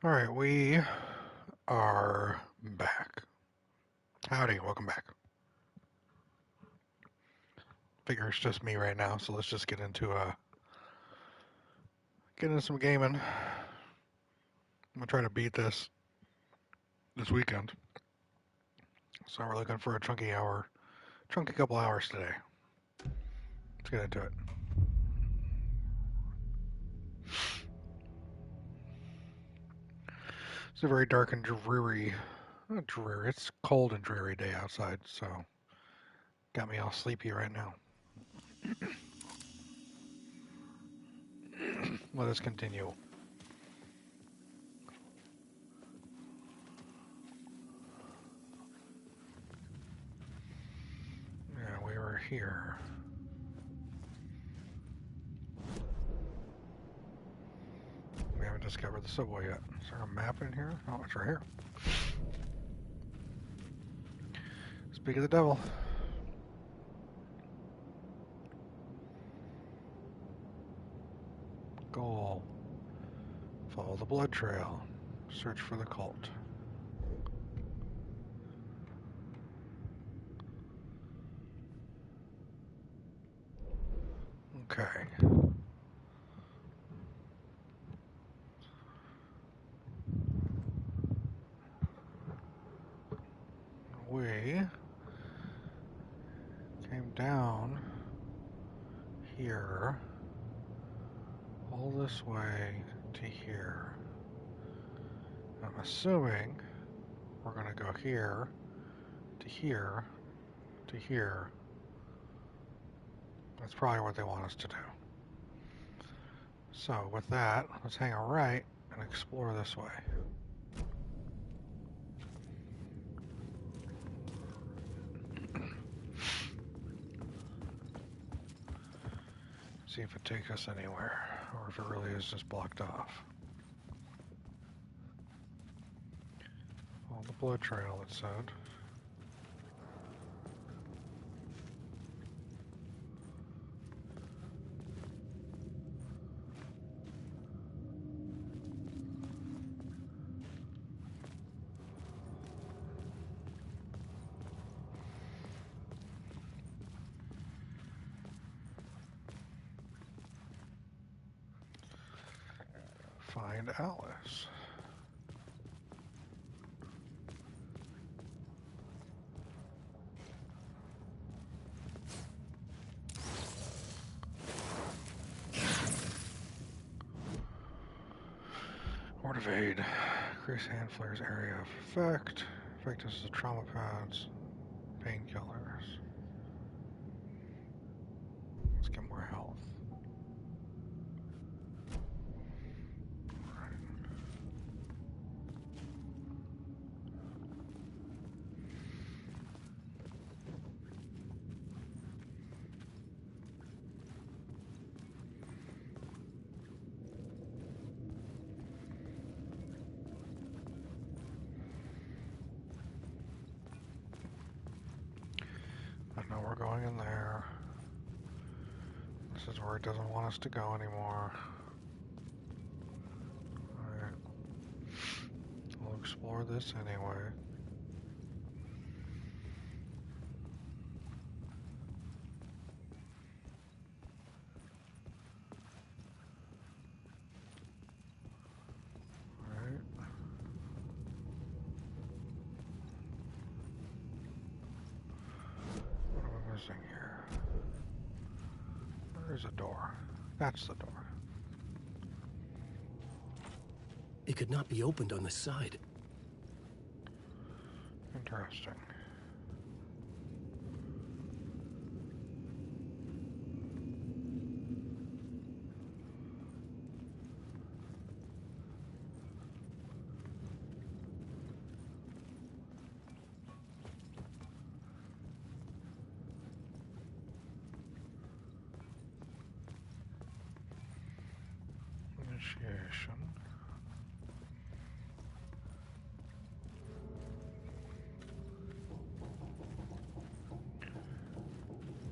All right, we are back. Howdy, welcome back. Figure it's just me right now, so let's just get into some gaming. I'm gonna try to beat this weekend. So we're looking for a chunky couple hours today. Let's get into it. It's a very dark and dreary, not dreary. It's cold and dreary day outside, so got me all sleepy right now. Let us continue. Yeah, we were here. We haven't discovered the subway yet. Is there a map in here? Oh, it's right here. Speak of the devil. Goal. Follow the blood trail. Search for the cult. Okay. We came down here, all this way to here. I'm assuming we're going to go here, to here, to here. That's probably what they want us to do. So with that, let's hang a right and explore this way. See if it takes us anywhere, or if it really is just blocked off. Well, the blood trail, it said. Find Alice. Word of aid. Increase hand flares area of effect. Effect is the trauma pads. Painkillers. Let's get more health. I know we're going in there. This is where it doesn't want us to go anymore. Alright. We'll explore this anyway. Alright. What am I missing here? Where's a door? That's the door. It could not be opened on the side. Interesting. Initiation.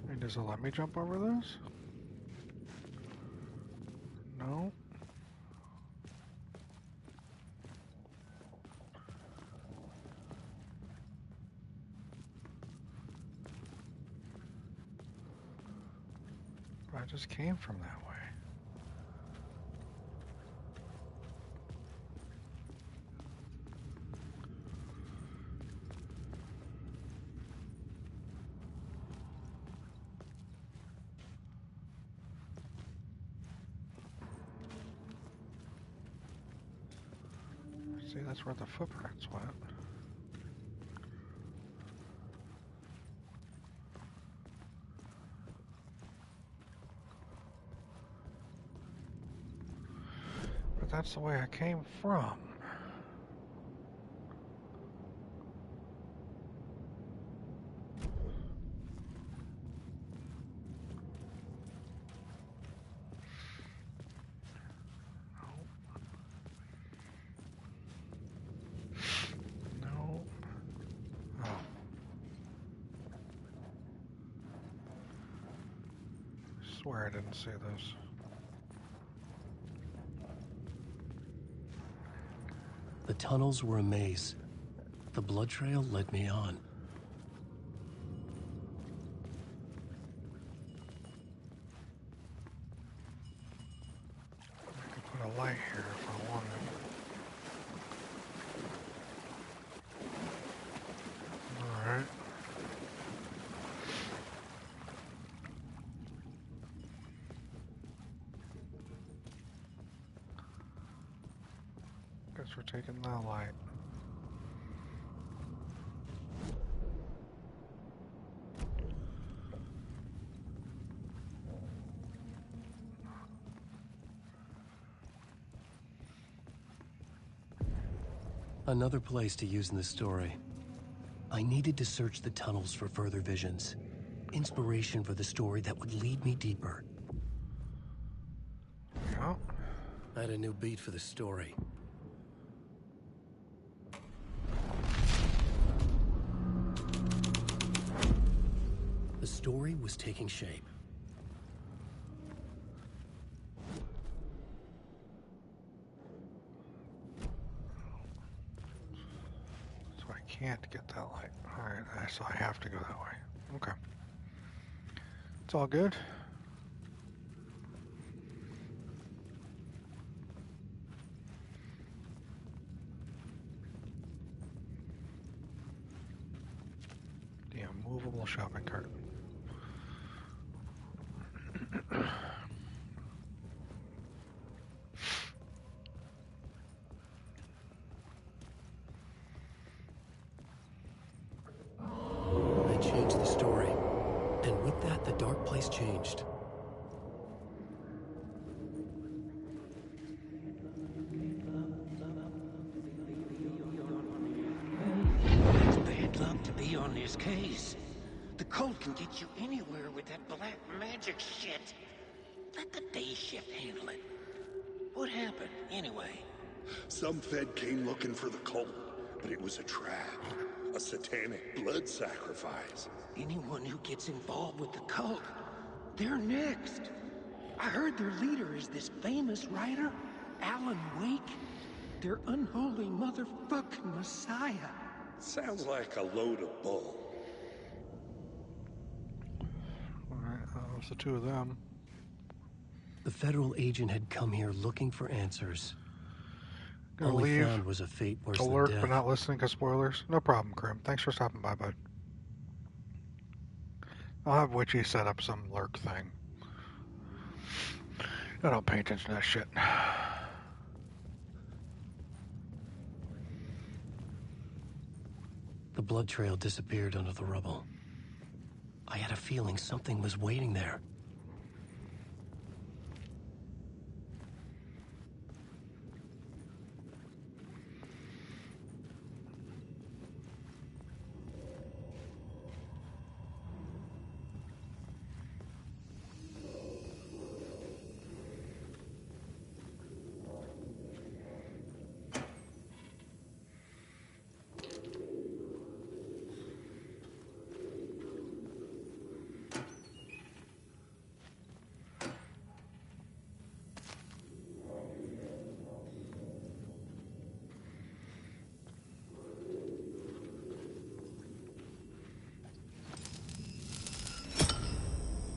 And does it let me jump over this? No. just came from that way. See, that's where the footprints went. But that's the way I came from. No. Oh. I swear I didn't see this. The tunnels were a maze. The blood trail led me on. I could put a light here if I wanted. Alright. Guess we're taking that light. Another place to use in the story. I needed to search the tunnels for further visions. Inspiration for the story that would lead me deeper. Yeah. I had a new beat for the story. The story was taking shape. So I can't get that light. Alright, so I have to go that way. Okay. It's all good. The immovable shopping cart. I changed the story. And with that, the dark place changed. It's bad luck to be on this case. The cult can get you anywhere with that black magic shit. Let the day shift handle it. What happened, anyway? Some Fed came looking for the cult, but it was a trap. A satanic blood sacrifice. Anyone who gets involved with the cult, they're next. I heard their leader is this famous writer, Alan Wake. Their unholy motherfucking messiah. Sounds like a load of bull. Alright, that was the two of them. The federal agent had come here looking for answers. Gonna All he leave. found was a fate worse Alert, than death. but not listening because spoilers. No problem, Grim. Thanks for stopping by, bud. I'll have Witchy set up some lurk thing. I don't pay attention to that shit. The blood trail disappeared under the rubble. I had a feeling something was waiting there.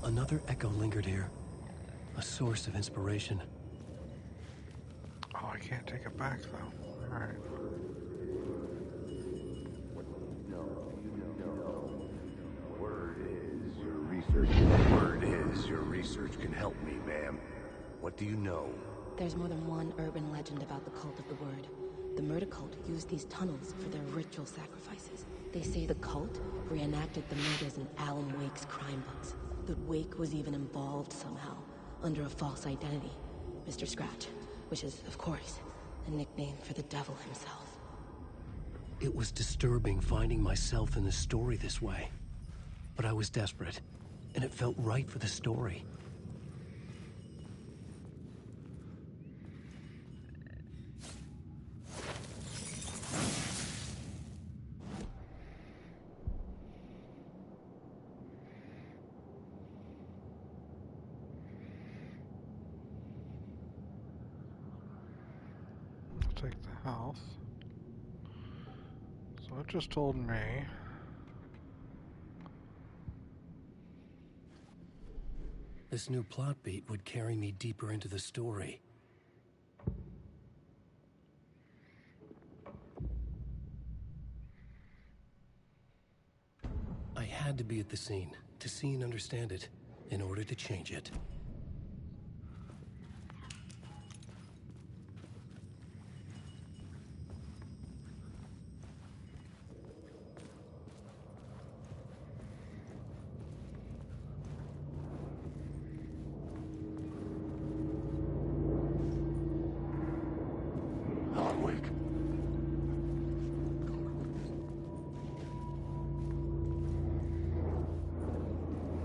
Another echo lingered here. A source of inspiration. Oh, I can't take it back though. Alright. Word is your research can help me, ma'am. What do you know? There's more than one urban legend about the Cult of the Word. The murder cult used these tunnels for their ritual sacrifices. They say the cult reenacted the murders in Alan Wake's crime books. That Wake was even involved somehow, under a false identity. Mr. Scratch, which is, of course, a nickname for the devil himself. It was disturbing finding myself in the story this way. But I was desperate, and it felt right for the story. Take the house. So it just told me. This new plot beat would carry me deeper into the story. I had to be at the scene, to see and understand it, in order to change it. Alan Wake.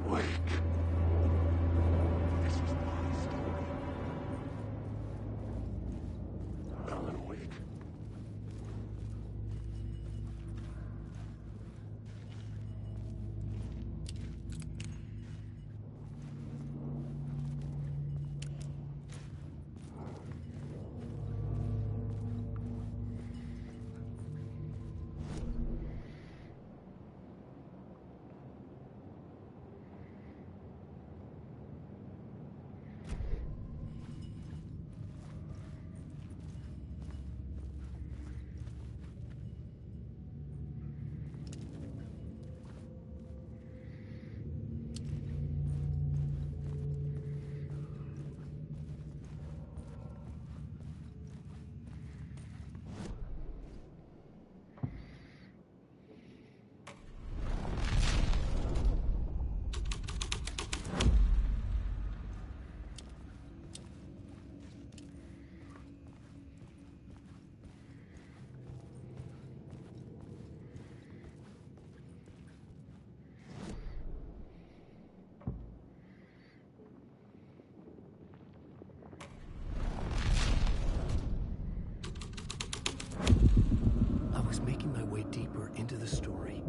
Wake. This was my story. Alan Wake. I was making my way deeper into the story.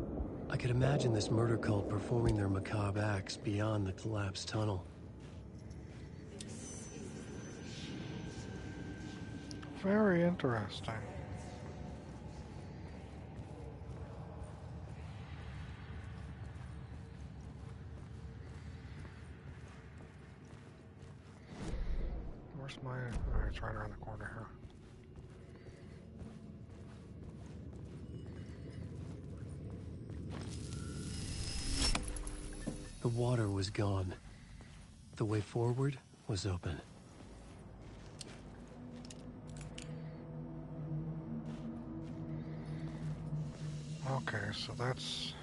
I could imagine this murder cult performing their macabre acts beyond the collapsed tunnel. Very interesting. Where's my... Oh, it's right around the corner here. The water was gone. The way forward was open. Okay, so that's...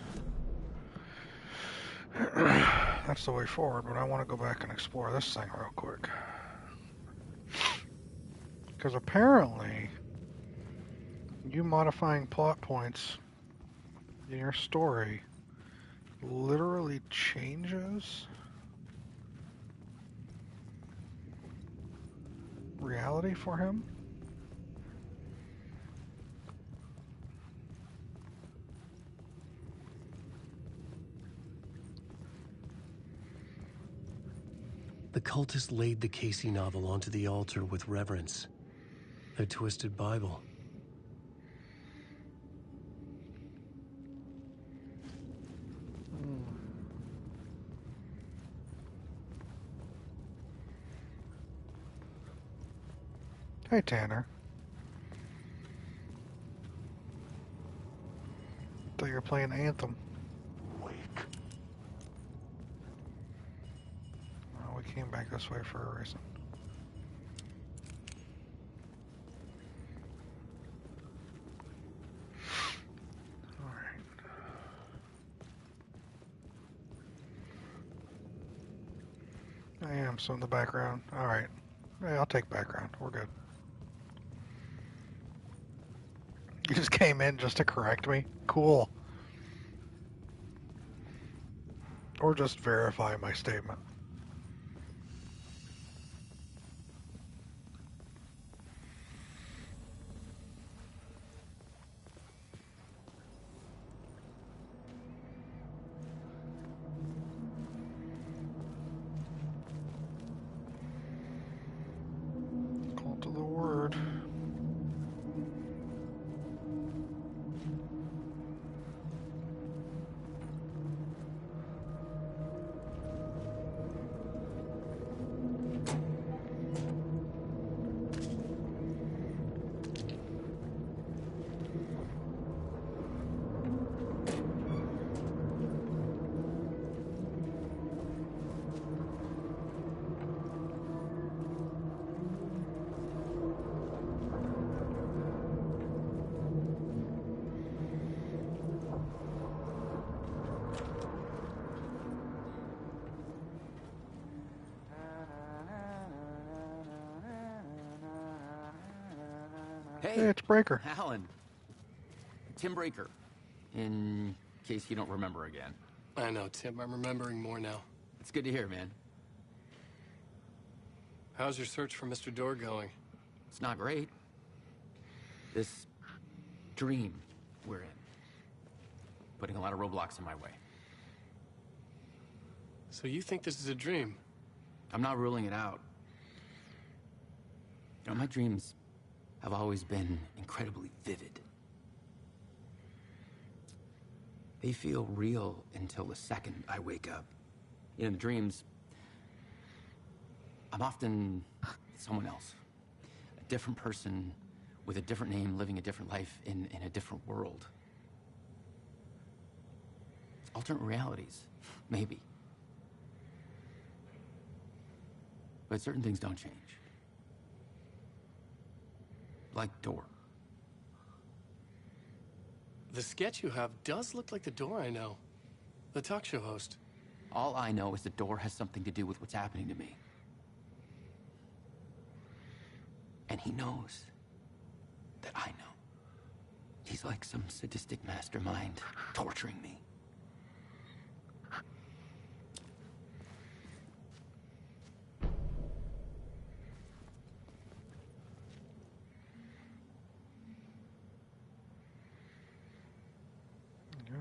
that's the way forward, but I want to go back and explore this thing real quick. Because apparently, you modifying plot points in your story literally changes reality for him. The cultists laid the Casey novel onto the altar with reverence. Their twisted Bible. Hey, Tanner. Thought you were playing Anthem. Wake. Oh, we came back this way for a reason. I am, so in the background. Alright. Hey, I'll take background. We're good. You just came in just to correct me? Cool. Or just verify my statement. Cult of the Word. Hey, Hey, it's Breaker. Alan. Tim Breaker. In case you don't remember again. I know, Tim. I'm remembering more now. It's good to hear, man. How's your search for Mr. Door going? It's not great. This dream we're in. Putting a lot of roadblocks in my way. So you think this is a dream? I'm not ruling it out. You know, my dreams have always been incredibly vivid. They feel real until the second I wake up. You know, in the dreams, I'm often someone else. A different person with a different name, living a different life in a different world. Alternate realities, maybe. But certain things don't change. Like Door. The sketch you have does look like the Door I know. The talk show host. All I know is the Door has something to do with what's happening to me. And he knows that I know. He's like some sadistic mastermind torturing me.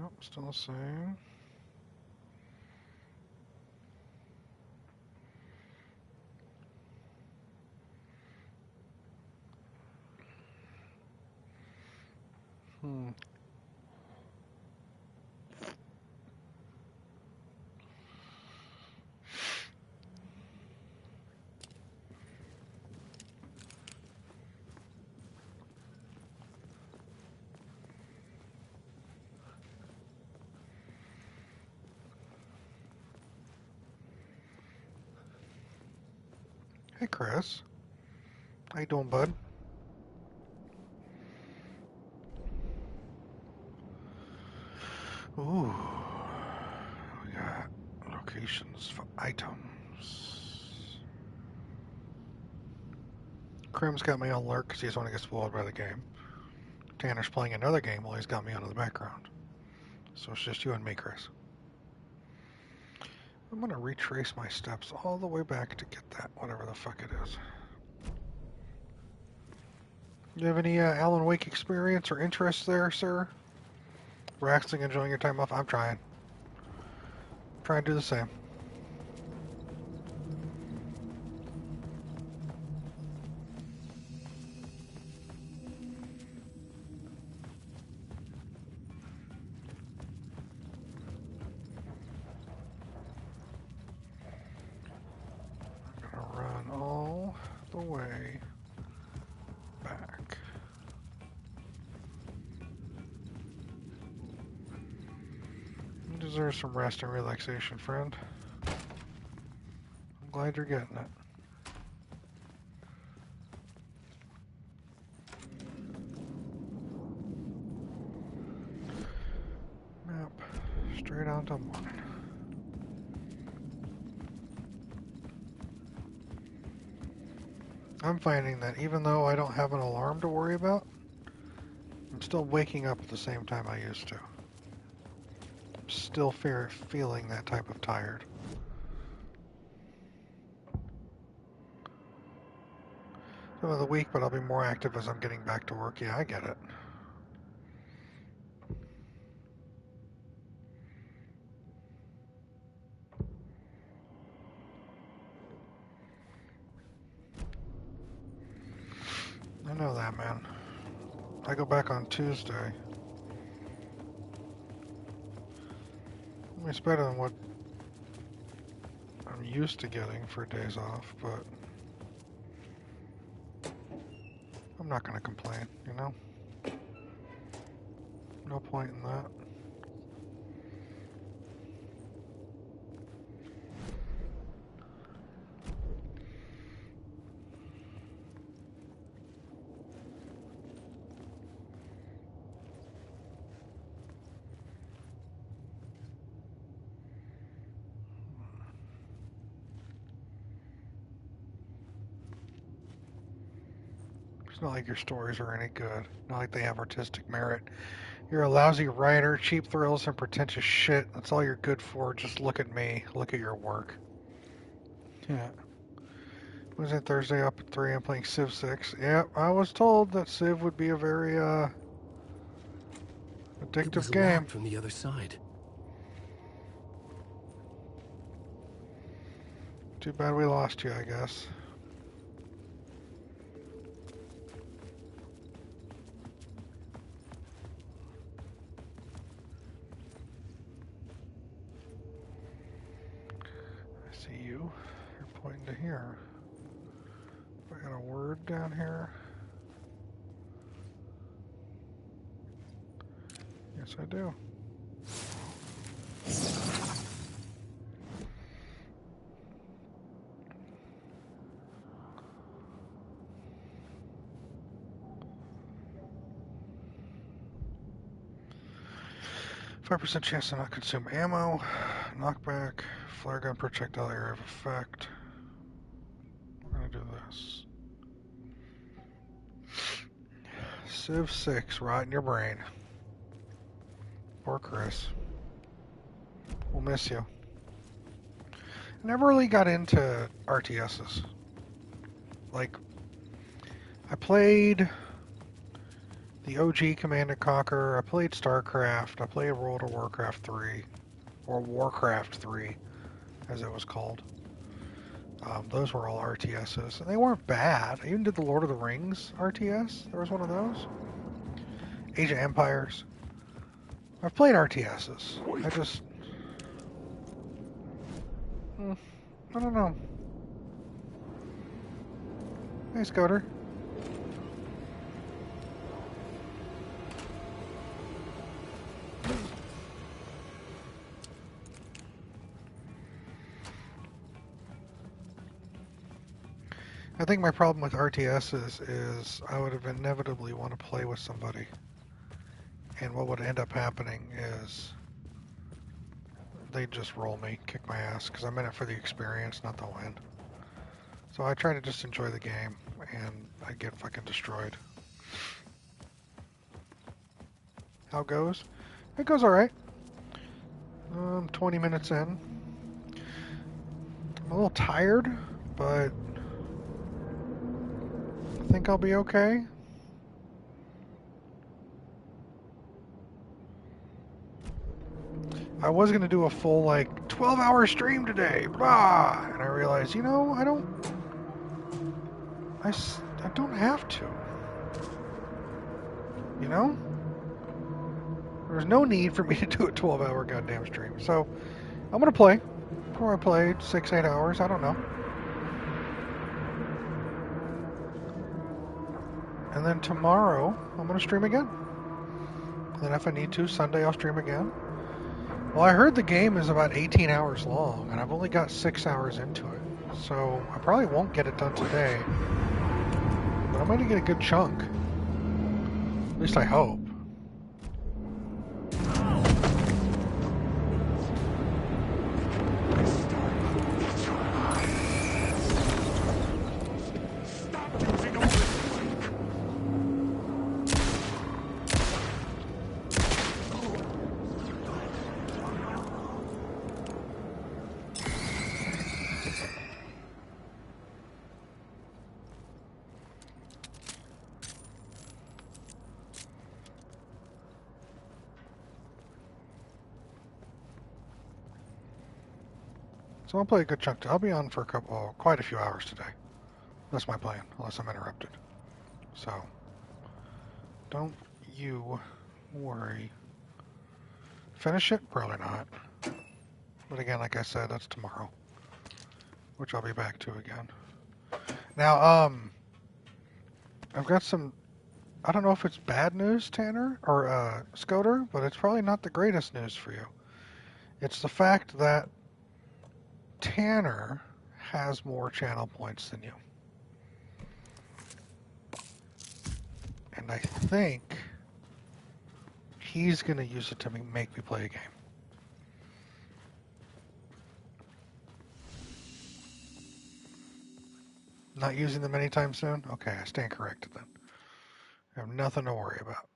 Yep, still the same. Hey, Chris. How you doing, bud? Ooh. We got locations for items. Krim's got me on alert because he's want to get spoiled by the game. Tanner's playing another game while he's got me on in the background. So it's just you and me, Chris. I'm going to retrace my steps all the way back to get that, whatever the fuck it is. You have any Alan Wake experience or interest there, sir? Relaxing, enjoying your time off? I'm trying. Trying to do the same. I'm gonna run all the way deserve some rest and relaxation, friend. I'm glad you're getting it. Map. Straight on to morning. I'm finding that even though I don't have an alarm to worry about, I'm still waking up at the same time I used to. I'm still feeling that type of tired. Some of the week, but I'll be more active as I'm getting back to work. Yeah, I get it. I know that, man. I go back on Tuesday. It's better than what I'm used to getting for days off, but I'm not going to complain, you know? No point in that. It's not like your stories are any good. Not like they have artistic merit. You're a lousy writer, cheap thrills, and pretentious shit. That's all you're good for. Just look at me. Look at your work. Yeah. Wednesday, Thursday, up at 3. I'm playing Civ 6. Yeah, I was told that Civ would be a very, addictive game. From the other side. Too bad we lost you, I guess. I see you. You're pointing to here. I got a word down here. Yes, I do. %5 chance to not consume ammo. Knockback. Flare gun projectile area of effect. I'm gonna do this. Civ 6, right in your brain. Poor Chris. We'll miss you. I never really got into RTSs. Like, I played the OG Command & Conquer, I played StarCraft, I played World of Warcraft 3, or Warcraft 3, as it was called. Those were all RTSs, and they weren't bad. I even did the Lord of the Rings RTS. There was one of those. Age of Empires. I've played RTSs. I just... I don't know. Hey, Scooter. I think my problem with RTSs is I would have inevitably want to play with somebody. And what would end up happening is they'd just roll me, kick my ass, because I'm in it for the experience, not the win. So I try to just enjoy the game, and I get fucking destroyed. How it goes? It goes alright. 20 minutes in. I'm a little tired, but I think I'll be okay. I was going to do a full, 12-hour stream today, blah, and I realized, you know, I don't have to. You know? There's no need for me to do a 12-hour goddamn stream. So, I'm going to play. Before I played 6-8 hours, I don't know. And then tomorrow, I'm going to stream again. And then if I need to, Sunday I'll stream again. Well, I heard the game is about 18 hours long, and I've only got 6 hours into it. So I probably won't get it done today. But I'm going to get a good chunk. At least I hope. So I'll play a good chunk. I'll be on for quite a few hours today. That's my plan, unless I'm interrupted. So, don't you worry. Finish it? Probably not. But again, like I said, that's tomorrow. Which I'll be back to again. Now, I've got some... I don't know if it's bad news, Tanner, or Scoter, but it's probably not the greatest news for you. It's the fact that Tanner has more channel points than you. And I think he's going to use it to make me play a game. Not using them anytime soon? Okay, I stand corrected then. I have nothing to worry about.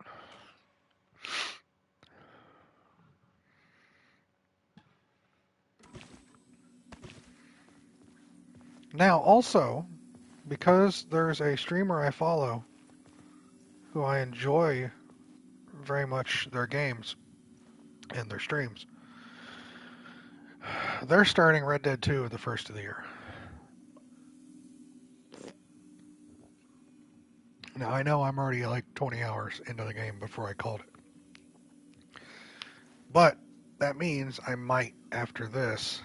Now, also, because there's a streamer I follow who I enjoy very much their games and their streams, they're starting Red Dead 2 the first of the year. Now, I know I'm already like 20 hours into the game before I called it. But that means I might, after this,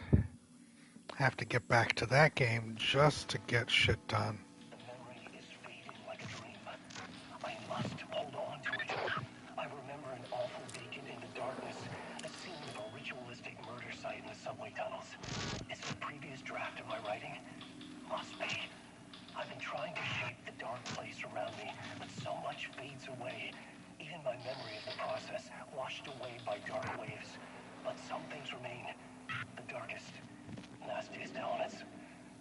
have to get back to that game just to get shit done. The memory is fading like a dream. I must hold on to it. I remember an awful beacon in the darkness, a scene of a ritualistic murder site in the subway tunnels. Is it a previous draft of my writing? Must be. I've been trying to shape the dark place around me, but so much fades away. Even my memory of the process, washed away by dark waves. But some things remain. The darkest, nastiest elements,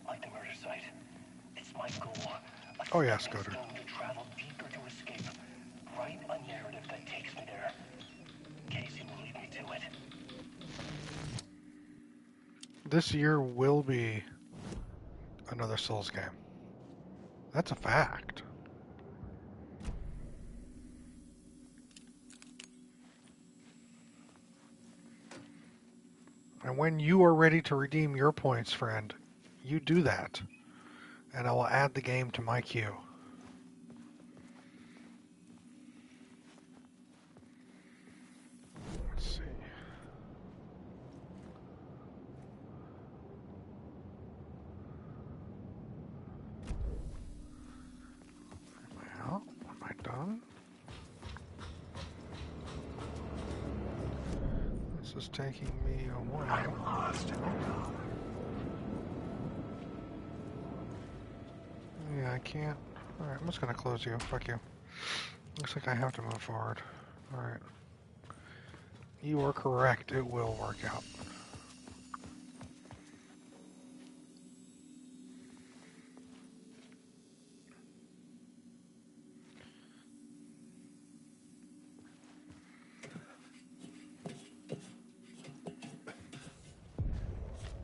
like the murder site. It's my goal. Oh yeah, Scoter. To travel deeper to escape. Write a narrative that takes me there. Casey will lead me to it. This year will be another Souls game. That's a fact. And when you are ready to redeem your points, friend, you do that. And I will add the game to my queue. Let's see. Am I out? Am I done? This is taking me a while. I'm lost. Yeah, I can't. Alright, I'm just gonna close you. Fuck you. Looks like I have to move forward. Alright. You are correct. It will work out.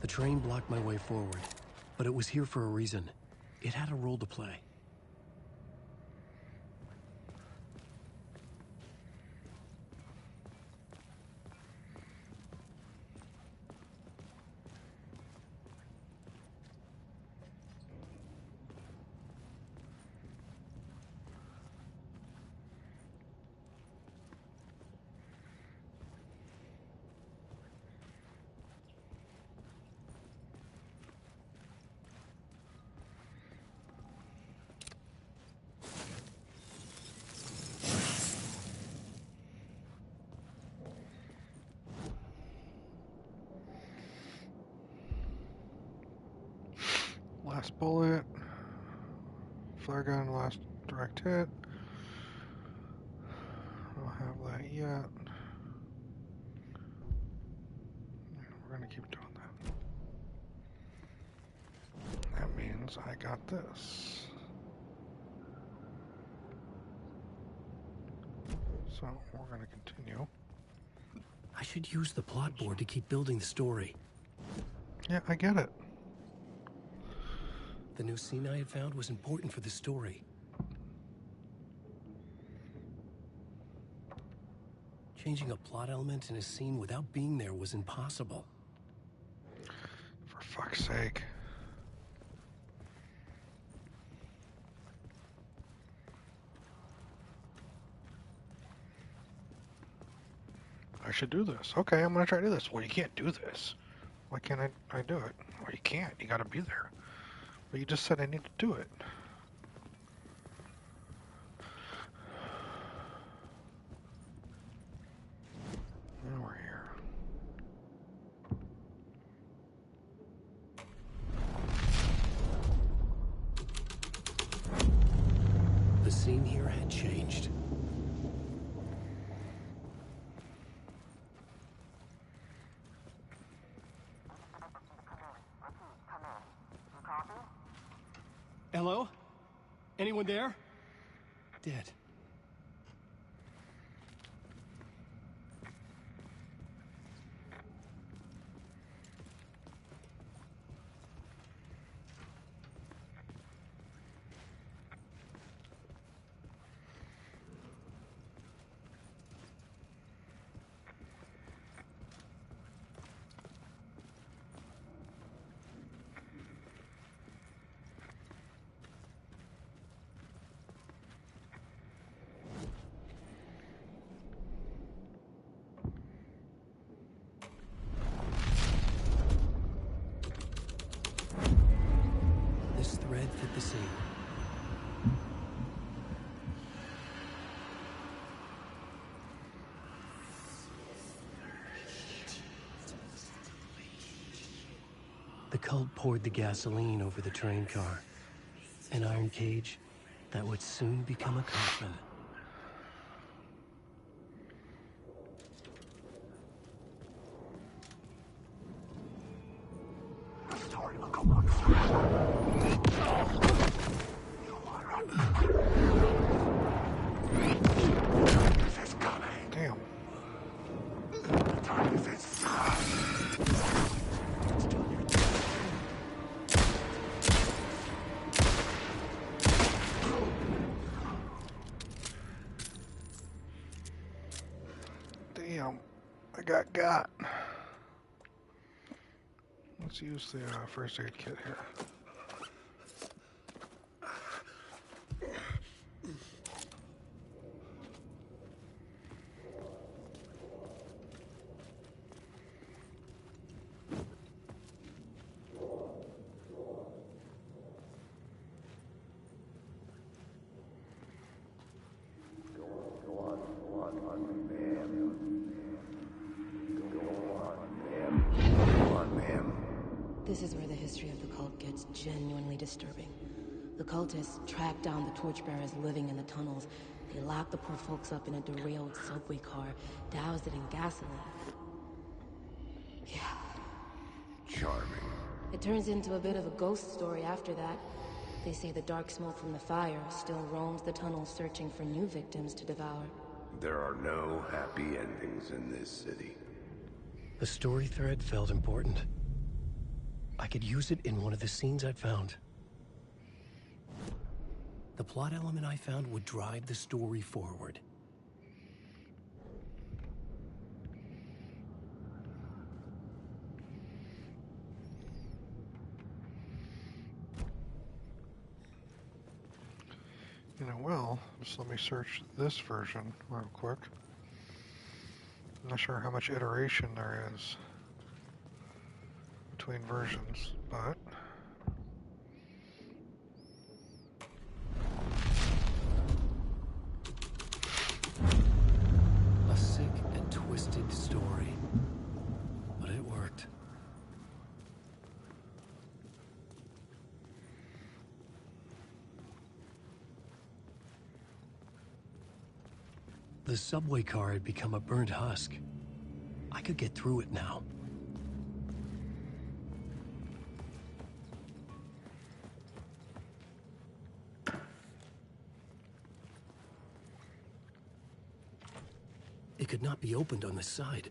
The train blocked my way forward, but it was here for a reason. It had a role to play. bullet. Flare gun, last direct hit. I don't have that yet. We're gonna keep doing that. That means I got this. So we're gonna continue. I should use the plot board to keep building the story. Yeah, I get it. The new scene I had found was important for the story. Changing a plot element in a scene without being there was impossible. For fuck's sake. I should do this. Okay, I'm gonna try to do this. Well, you can't do this. Why can't I do it? Well, you can't. You gotta be there. But you just said I need to do it. Now we're here. The scene here had changed. Hello? Anyone there? Dead. This thread fit the scene. The cult poured the gasoline over the train car. An iron cage that would soon become a coffin. Damn. Damn. I got. Let's use the first aid kit here. This is where the history of the cult gets genuinely disturbing. The cultists tracked down the torchbearers living in the tunnels. They locked the poor folks up in a derailed subway car, doused it in gasoline. Yeah. Charming. It turns into a bit of a ghost story after that. They say the dark smoke from the fire still roams the tunnels searching for new victims to devour. There are no happy endings in this city. The story thread felt important. I could use it in one of the scenes I'd found. The plot element I found would drive the story forward. You know, well, just let me search this version real quick. I'm not sure how much iteration there is between versions, but A sick and twisted story. But it worked. The subway car had become a burnt husk. I could get through it now. It could not be opened on this side.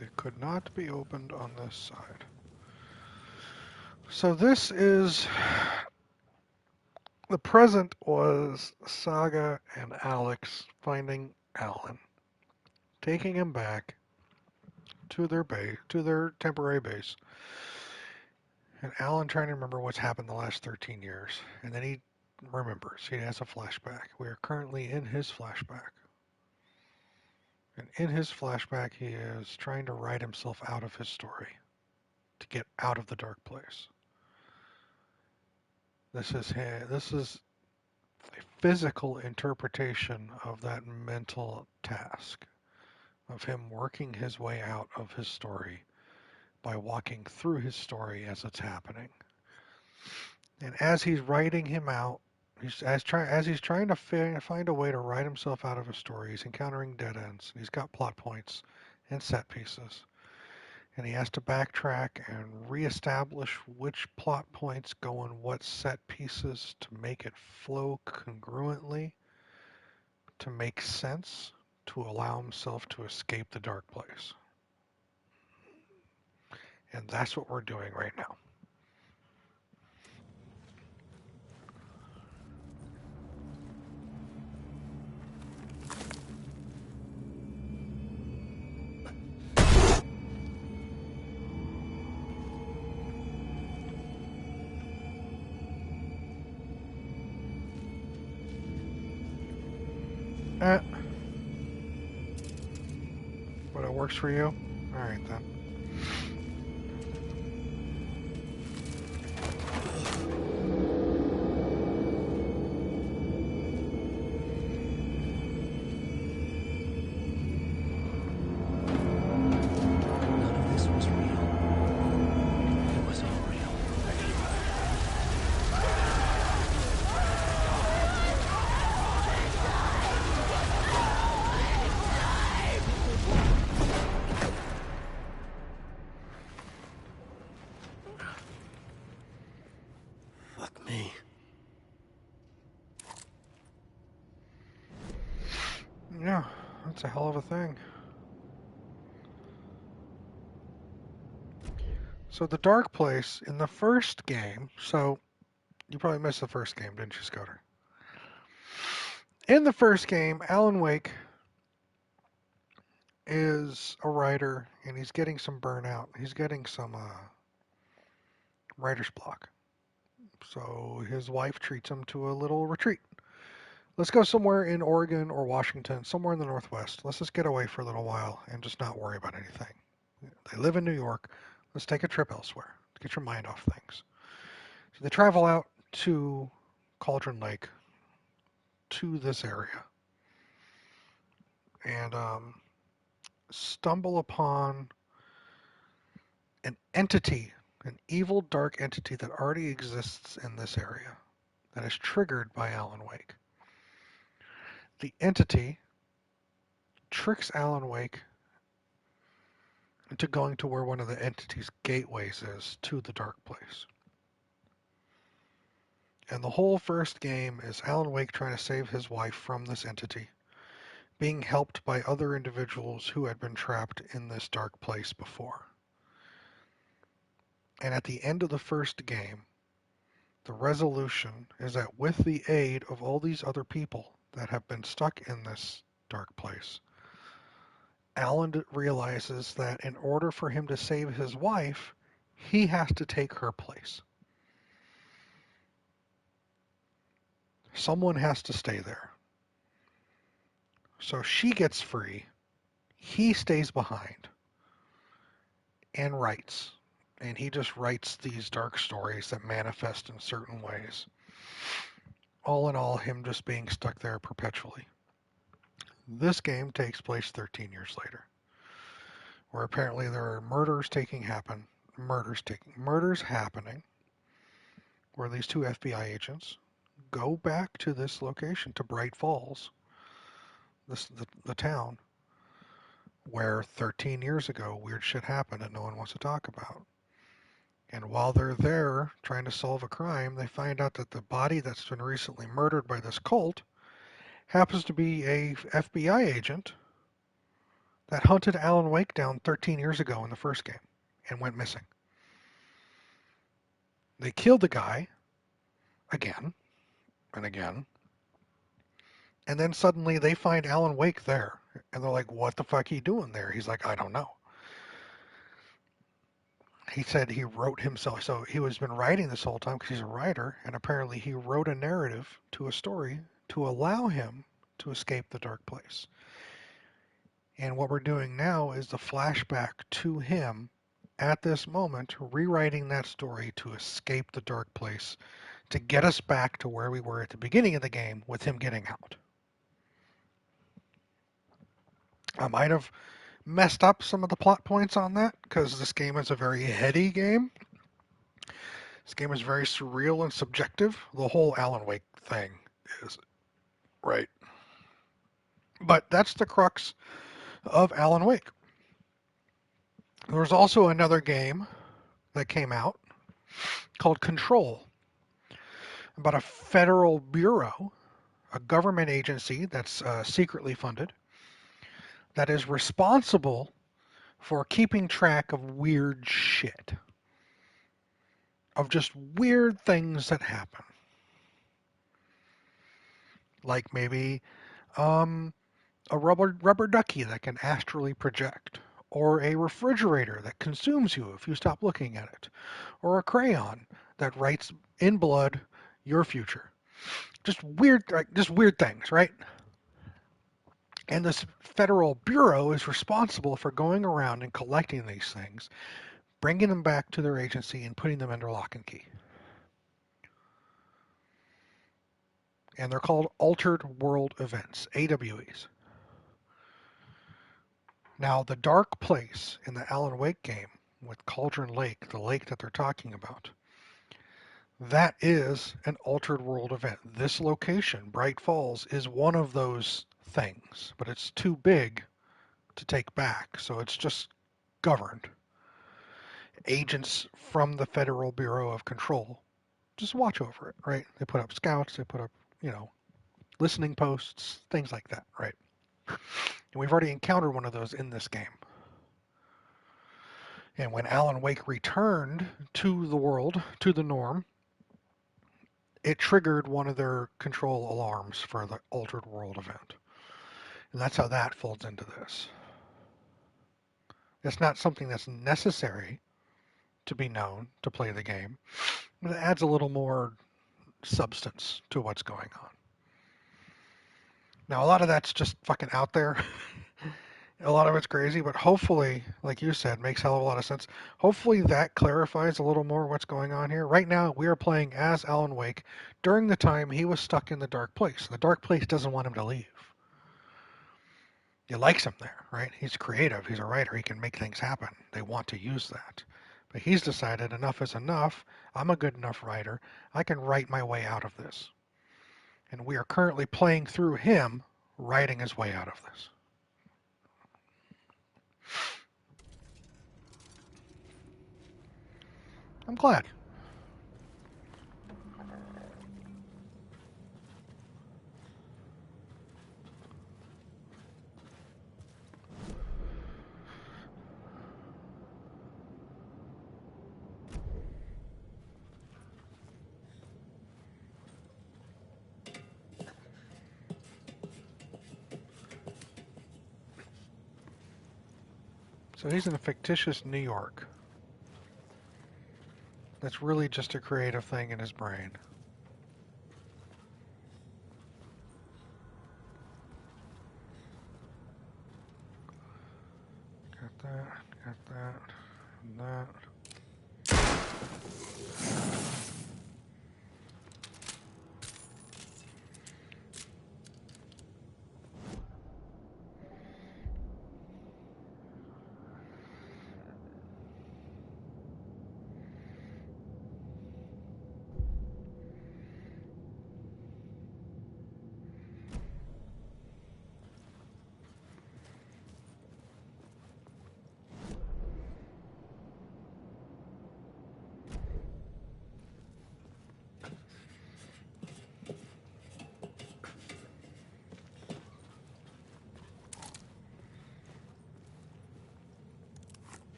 It could not be opened on this side. So this is... The present was Saga and Alex finding Alan, taking him back to their base, to their temporary base, and Alan trying to remember what's happened the last 13 years. And then he remembers. He has a flashback. We are currently in his flashback. And in his flashback, he is trying to write himself out of his story to get out of the dark place. This is a physical interpretation of that mental task of him working his way out of his story by walking through his story as it's happening. And as he's writing him out, as he's trying to find a way to write himself out of his story, he's encountering dead ends. He's got plot points and set pieces. And he has to backtrack and reestablish which plot points go in what set pieces to make it flow congruently, to make sense, to allow himself to escape the dark place. And that's what we're doing right now. But it works for you? Alright then. None of this was real. It was all real. Fuck me. Yeah, that's a hell of a thing. So the dark place in the first game, so you probably missed the first game, didn't you, Scudder? In the first game, Alan Wake is a writer and he's getting some burnout. He's getting some writer's block. So his wife treats him to a little retreat. Let's go somewhere in Oregon or Washington, somewhere in the Northwest. Let's just get away for a little while and just not worry about anything. They live in New York. Let's take a trip elsewhere. Get your mind off things. So they travel out to Cauldron Lake, to this area, and stumble upon an entity, an evil dark entity that already exists in this area that is triggered by Alan Wake. The entity tricks Alan Wake into going to where one of the entity's gateways is to the dark place. And the whole first game is Alan Wake trying to save his wife from this entity, being helped by other individuals who had been trapped in this dark place before. And at the end of the first game, the resolution is that with the aid of all these other people that have been stuck in this dark place, Alan realizes that in order for him to save his wife, he has to take her place. Someone has to stay there. So she gets free, he stays behind, and writes. And he just writes these dark stories that manifest in certain ways. All in all, him just being stuck there perpetually. This game takes place 13 years later, where apparently there are murders happening, where these two FBI agents go back to this location, to Bright Falls, the town where 13 years ago weird shit happened that no one wants to talk about. And while they're there trying to solve a crime, they find out that the body that's been recently murdered by this cult happens to be a FBI agent that hunted Alan Wake down 13 years ago in the first game and went missing. They killed the guy again and again. And then suddenly they find Alan Wake there. And they're like, what the fuck he doing there? He's like, I don't know. He said he wrote himself. So he was been writing this whole time because he's a writer. And apparently he wrote a narrative to a story to allow him to escape the dark place. And what we're doing now is the flashback to him at this moment, rewriting that story to escape the dark place, to get us back to where we were at the beginning of the game with him getting out. I might have messed up some of the plot points on that because this game is a very heady game. This game is very surreal and subjective. The whole Alan Wake thing is, right? But that's the crux of Alan Wake. There's also another game that came out called Control, about a federal bureau, a government agency that's secretly funded, that is responsible for keeping track of weird shit, of just weird things that happen. Like maybe a rubber ducky that can astrally project, or a refrigerator that consumes you if you stop looking at it, or a crayon that writes in blood your future. Just weird things, right? And this federal bureau is responsible for going around and collecting these things, bringing them back to their agency and putting them under lock and key. And they're called Altered World Events, AWEs. Now, the dark place in the Alan Wake game with Cauldron Lake, the lake that they're talking about, that is an altered world event. This location, Bright Falls, is one of those things, but it's too big to take back, so it's just governed. Agents from the Federal Bureau of Control just watch over it, right? They put up scouts, they put up, listening posts, things like that, right? And we've already encountered one of those in this game. And when Alan Wake returned to the world, to the norm, it triggered one of their control alarms for the Altered World event. And that's how that folds into this. It's not something that's necessary to be known to play the game, but it adds a little more substance to what's going on. Now, a lot of that's just fucking out there. A lot of it's crazy, but hopefully, like you said, makes a hell of a lot of sense. Hopefully that clarifies a little more what's going on here. Right now, we are playing as Alan Wake during the time he was stuck in the dark place. The dark place doesn't want him to leave. He likes him there, right? He's creative. He's a writer. He can make things happen. They want to use that. But he's decided enough is enough. I'm a good enough writer. I can write my way out of this. And we are currently playing through him writing his way out of this. I'm glad. So he's in a fictitious New York. That's really just a creative thing in his brain. Got that, and that.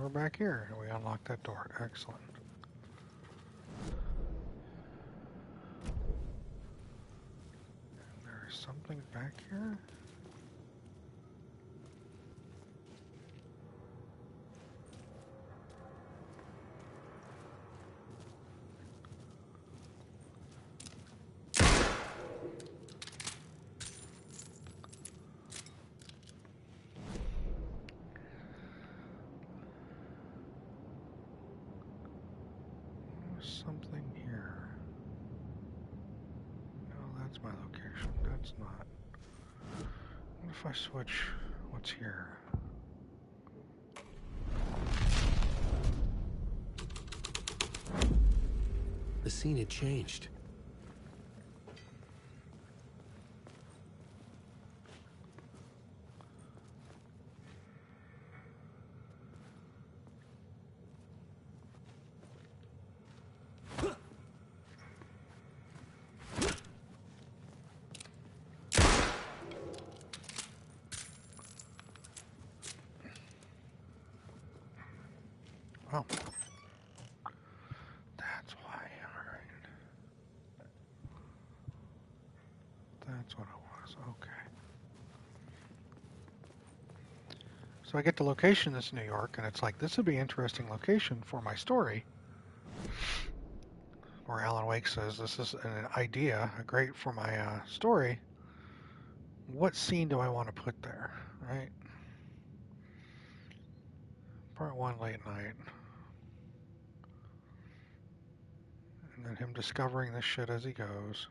And we're back here. And we unlocked that door. Excellent. There's something back here? Something here. No, that's my location. That's not. What if I switch what's here? The scene had changed. Oh. That's why, alright. That's what it was, okay. So I get the location, this New York, and it's like, this would be an interesting location for my story. Where Alan Wake says, this is an idea, great for my story. What scene do I want to put there, right? Part 1, late night. And then him discovering this shit as he goes.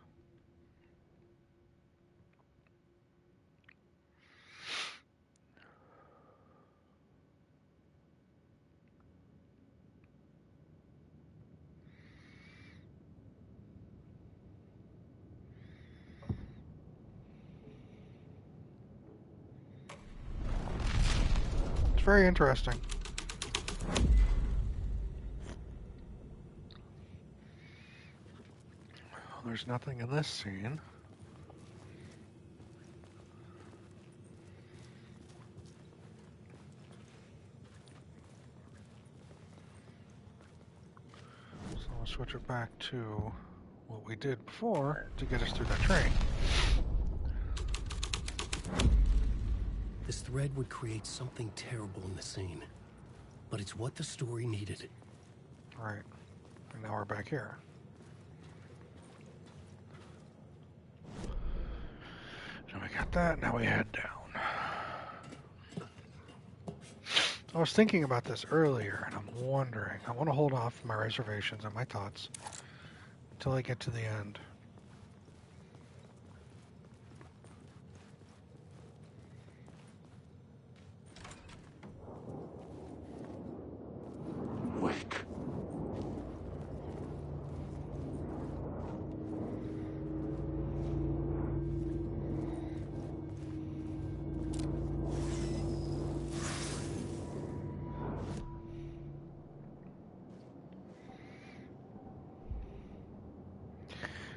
It's very interesting. Well, there's nothing in this scene. So we'll switch it back to what we did before to get us through that train. This thread would create something terrible in the scene. But it's what the story needed. Right. And now we're back here. So we got that, now we head down. I was thinking about this earlier, and I'm wondering, I want to hold off my reservations and my thoughts until I get to the end. Wake.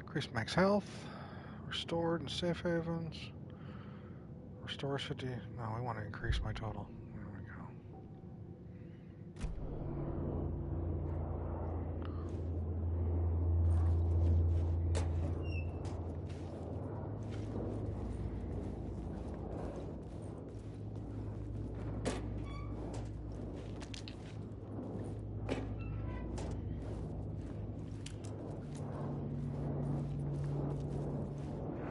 Increase max health, restored and safe havens, restore 50. No, we want to increase my total. There we go.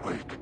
Wake.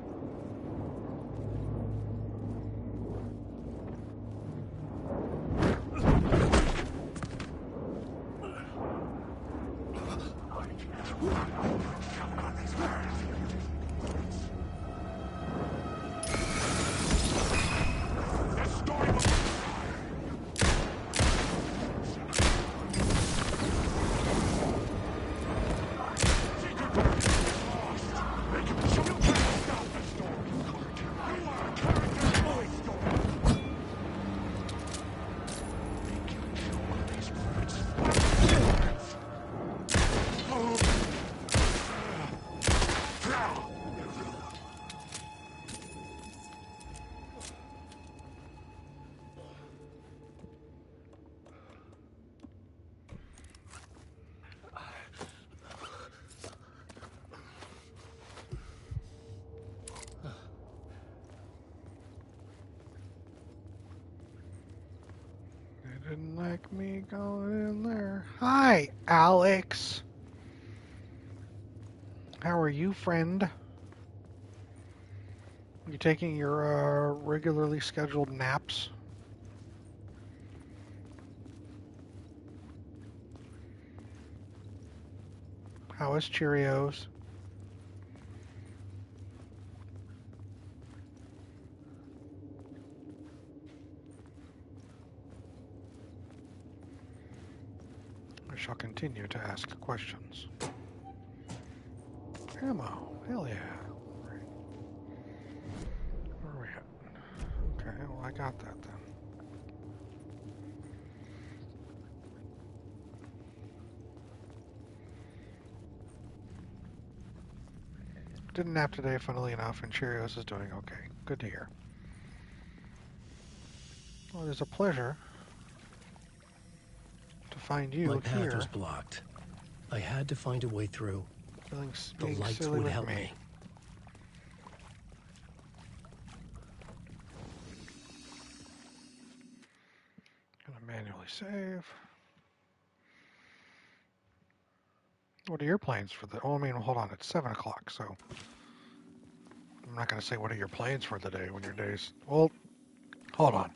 Didn't like me going in there. Hi, Alex. How are you, friend? You taking your regularly scheduled naps? How is Cheerios? I shall continue to ask questions. Ammo. Hell yeah. Right. Where are we at? Okay, well I got that then. Didn't nap today, funnily enough, and Cheerios is doing okay. Good to hear. Well, it is a pleasure to find you My path here. was blocked. I had to find a way through. The Being lights silly would with help me. Gonna manually save. What are your plans for the... Oh, I mean, hold on. It's 7 o'clock, so... I'm not gonna say what are your plans for the day when your day's... Well, hold on.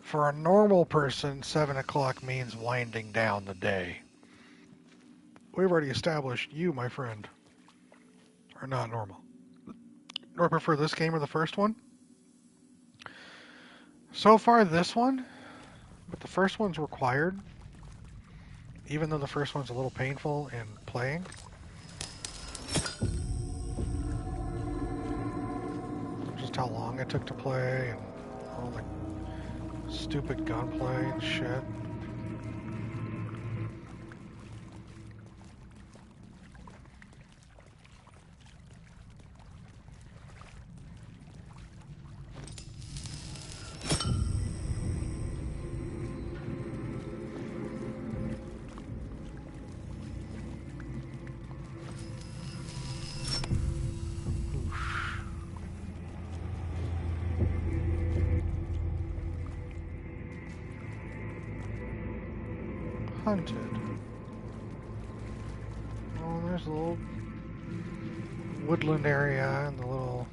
For a normal person, 7 o'clock means winding down the day. We've already established you, my friend, are not normal. Do I prefer this game or the first one? So far, this one, but the first one's required, even though the first one's a little painful in playing. Just how long it took to play and all the stupid gunplay and shit. Hunted. Oh, there's a little woodland area and the little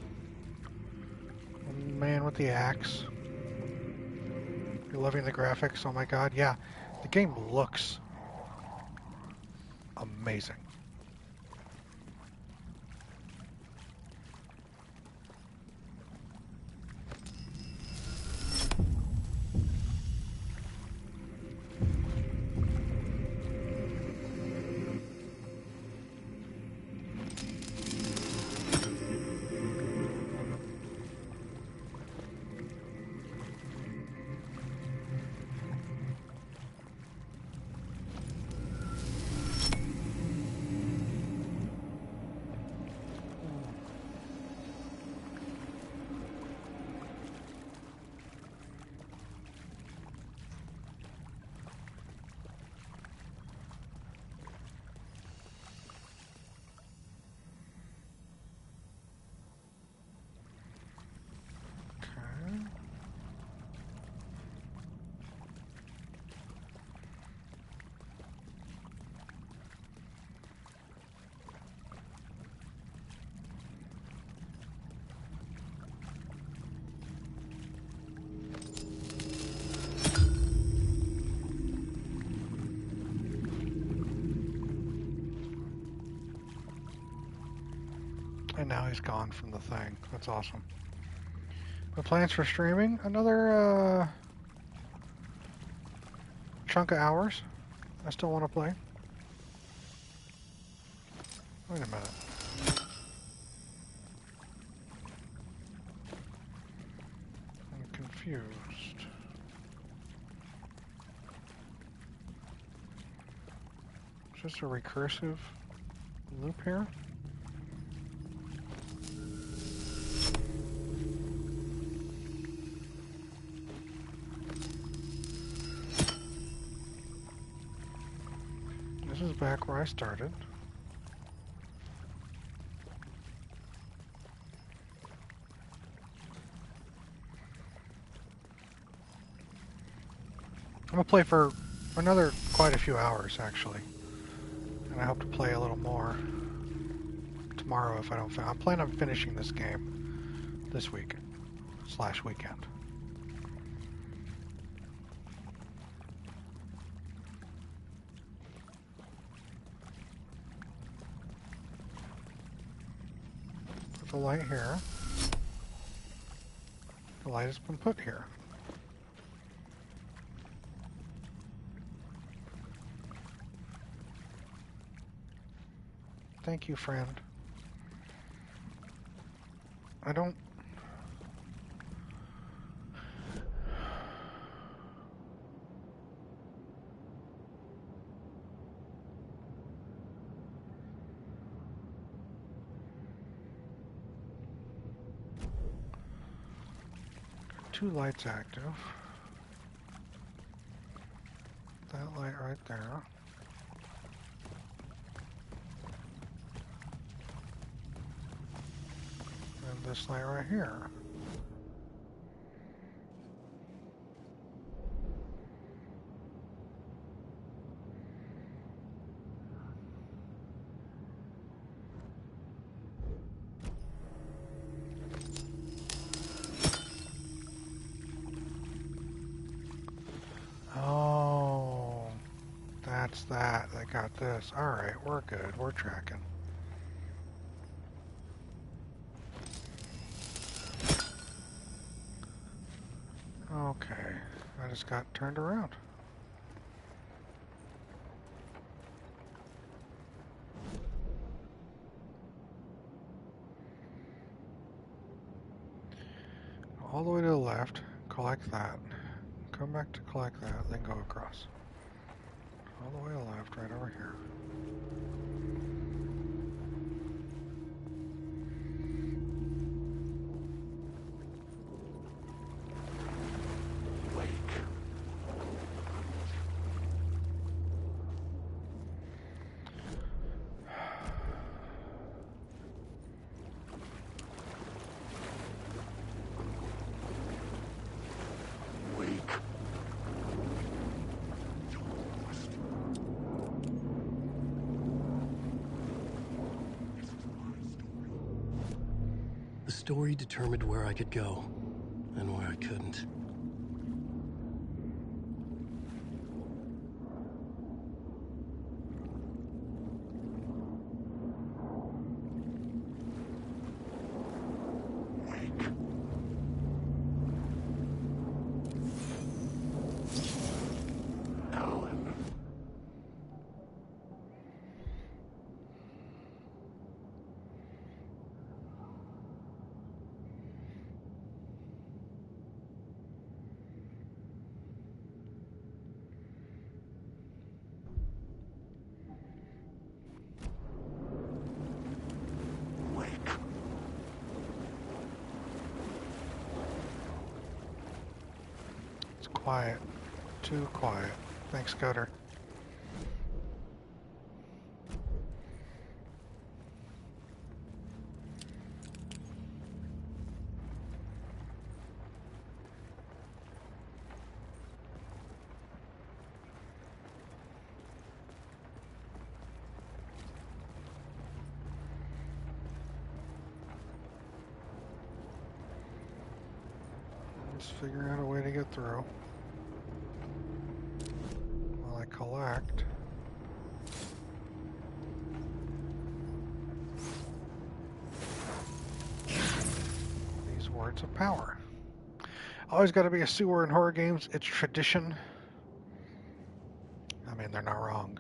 man with the axe. You're loving the graphics? Oh my god, yeah. The game looks amazing. And now he's gone from the thing. That's awesome. The plans for streaming? Another chunk of hours. I still want to play. Wait a minute. I'm confused. Is this a recursive loop here? This is back where I started. I'll play for another quite a few hours, actually. And I hope to play a little more tomorrow if I don't I'm planning on finishing this game this week / weekend. Put the light here. The light has been put here. Thank you, friend. I don't... Two lights active. That light right there. And this light right here. Oh, that's that. I got this. Alright, we're good. We're tracking. Okay, I just got turned around. All the way to the left, collect that. Come back to collect that, then go across. All the way to the left, right over here. The story determined where I could go, and where I couldn't. Quiet. Too quiet. Thanks, Gutter. Just figuring out a way to get through. While I collect. These words of power. Always got to be a sewer in horror games. It's tradition. I mean, they're not wrong.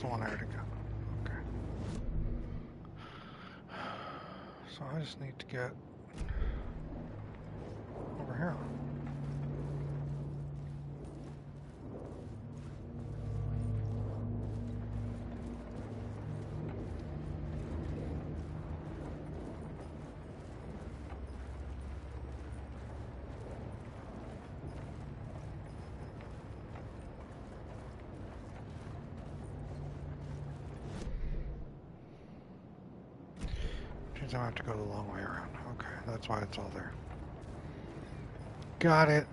the one I already got. Okay. So I just need to get over here. I have to go the long way around. Okay, that's why it's all there. Got it.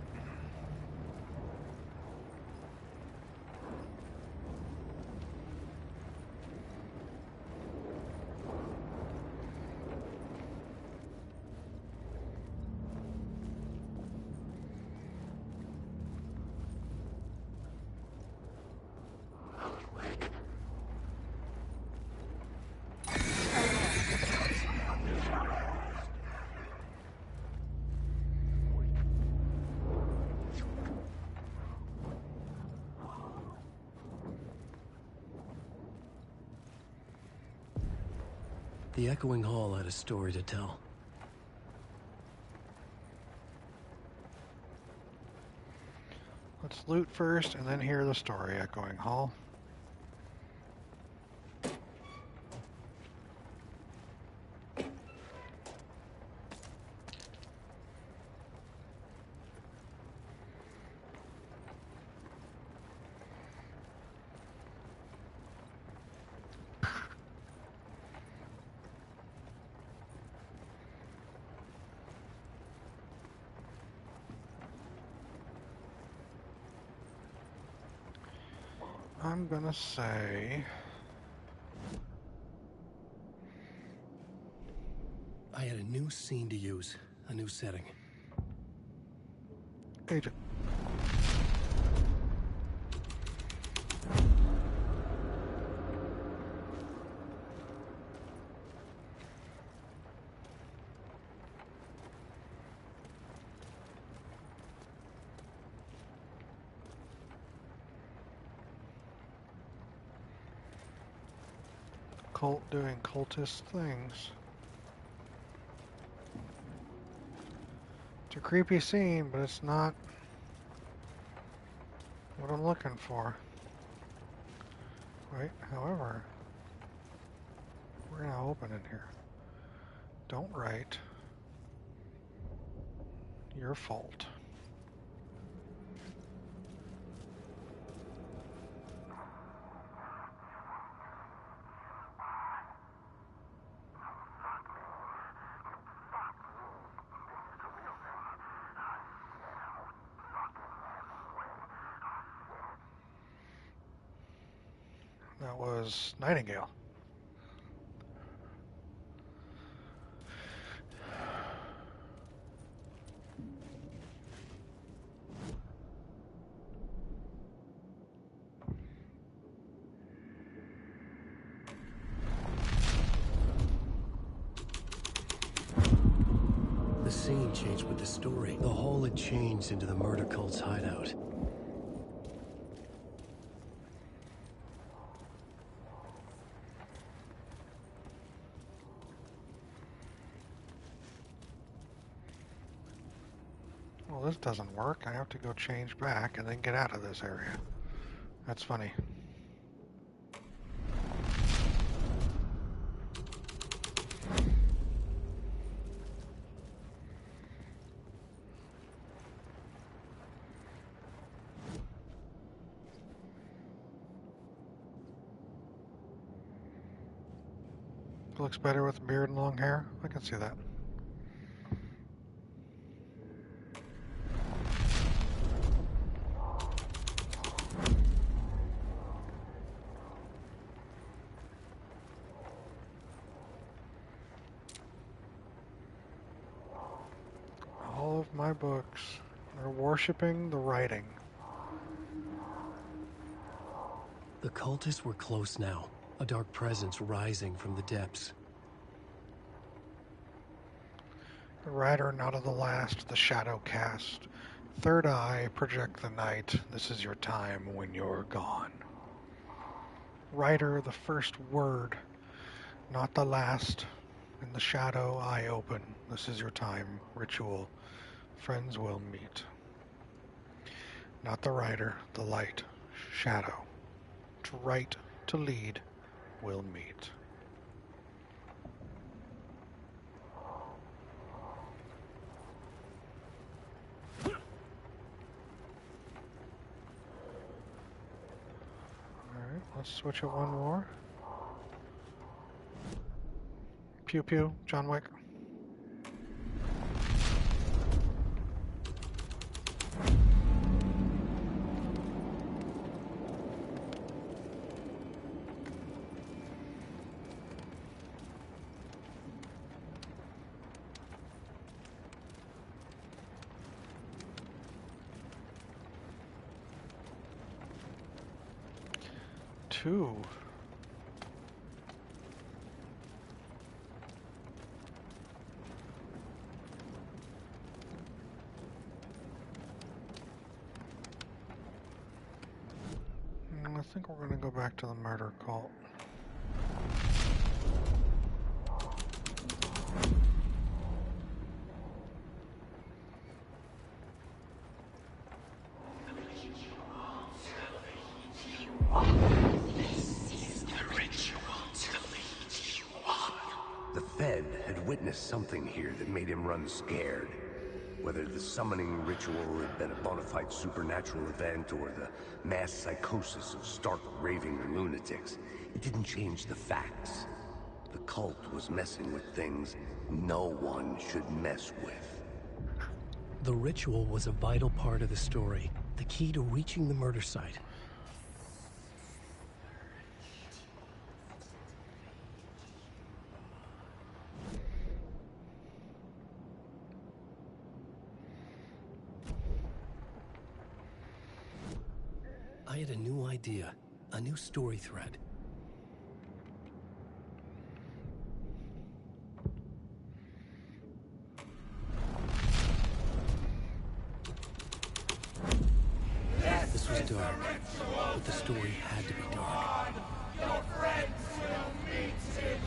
The Echoing Hall had a story to tell. Let's loot first and then hear the story, Echoing Hall. I'm gonna say... I had a new scene to use, a new setting. Agent. Cult doing cultist things. It's a creepy scene, but it's not what I'm looking for. Wait, however, we're now open in here. Don't write. Your fault. That was Nightingale. The scene changed with the story. The hall had changed into the murder cult's hideout. Well, this doesn't work. I have to go change back and then get out of this area. That's funny. Looks better with beard and long hair. I can see that. All of my books are worshipping the writing. The cultists were close now, a dark presence rising from the depths. The rider not of the last, the shadow cast. Third eye, project the night. This is your time when you're gone. Writer, the first word, not the last. In the shadow, I open. This is your time. Ritual. Friends will meet. Not the writer, the light. Shadow. To write, to lead, will meet. Alright, let's switch it one more. Pew pew, John Wick. Two. I think we're going to go back to the murder cult. The Fed had witnessed something here that made him run scared. Whether the summoning ritual had been a bona fide supernatural event or the mass psychosis of stark raving lunatics, it didn't change the facts. The cult was messing with things no one should mess with. The ritual was a vital part of the story, the key to reaching the murder site. I had a new idea, a new story thread. This was dark, but the story had to be dark. Your friends will meet in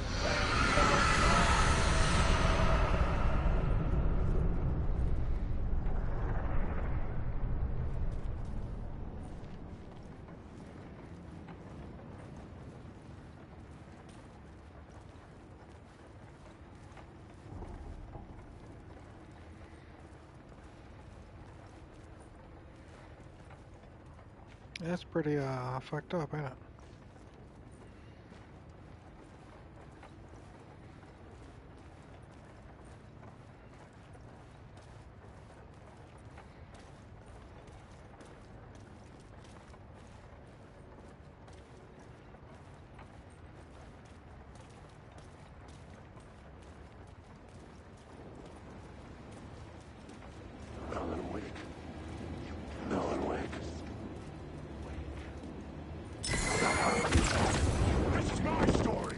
That's pretty fucked up, ain't it? Alan Wake. Alan Wake. This is my story.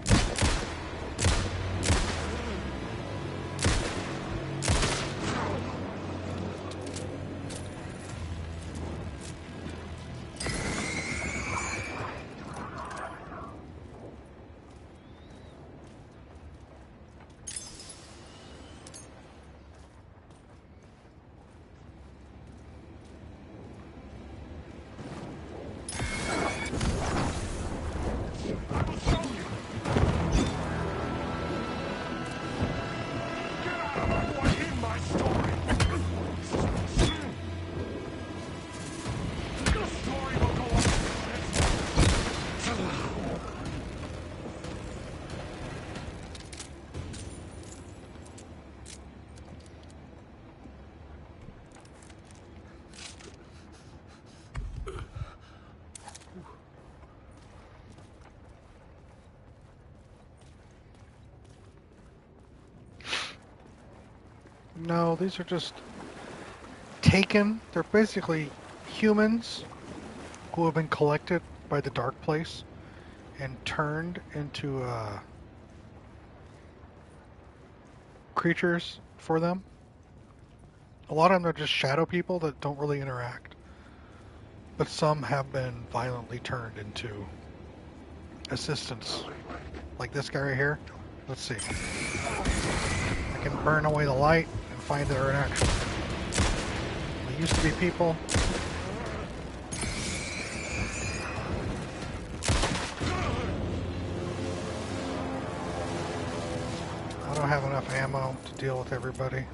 No, these are just taken. They're basically humans who have been collected by the Dark Place and turned into creatures for them. A lot of them are just shadow people that don't really interact. But some have been violently turned into assistance. Like this guy right here. Let's see. I can burn away the light and find their interaction. They used to be people. I don't have enough ammo to deal with everybody.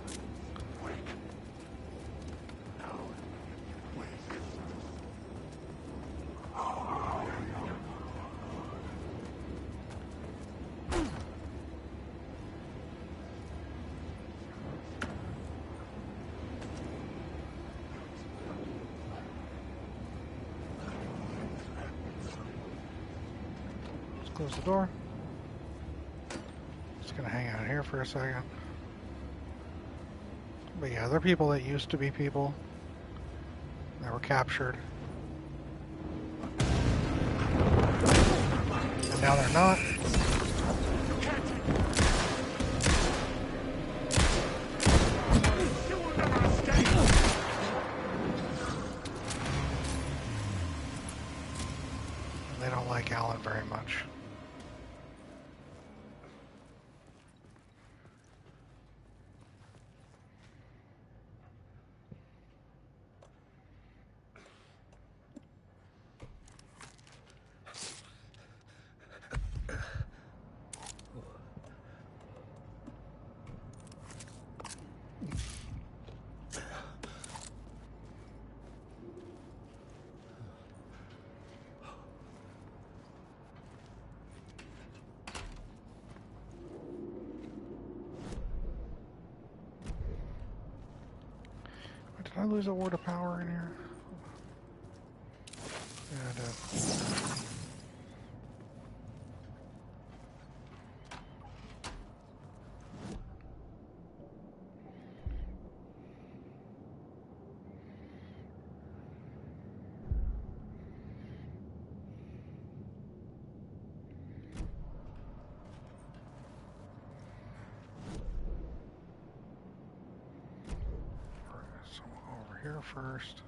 Close the door. Just gonna hang out here for a second. But yeah, they're people that used to be people that were captured. And now they're not. They don't like Alan very much. Did I lose a word of power in here? Yeah, I did. So over here first.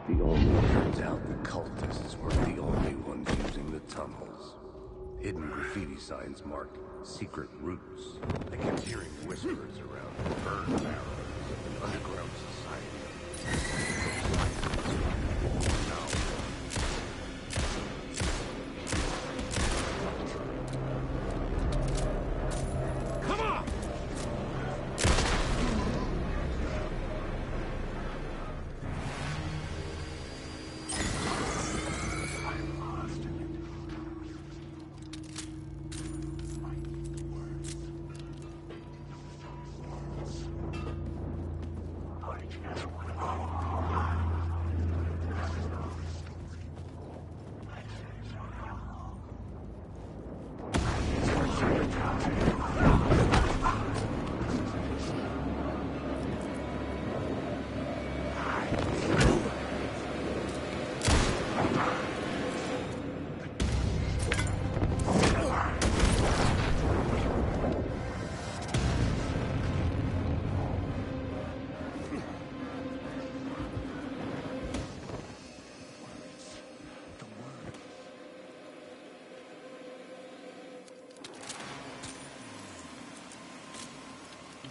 Turns out the cultists weren't the only ones using the tunnels. Hidden graffiti signs marked secret routes. I kept hearing whispers around the burn barrels of an underground society. Come on!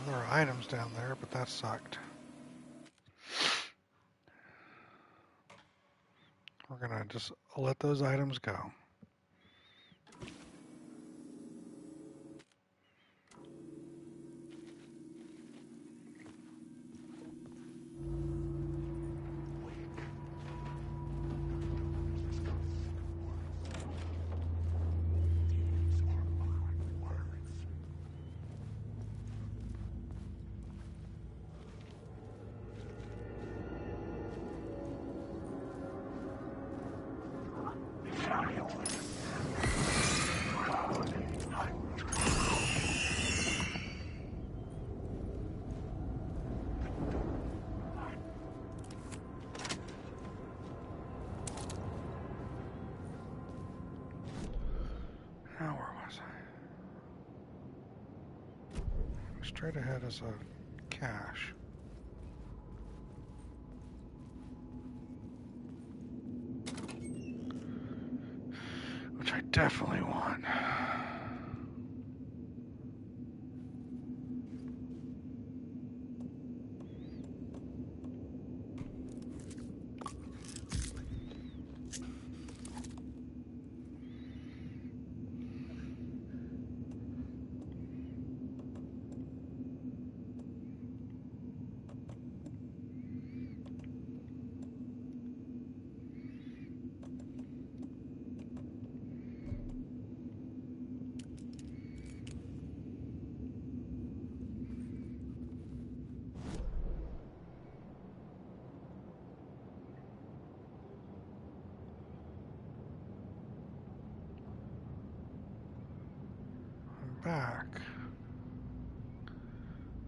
There are items down there, but that sucked. We're gonna just let those items go. straight ahead is a cache. Which I definitely want. Back.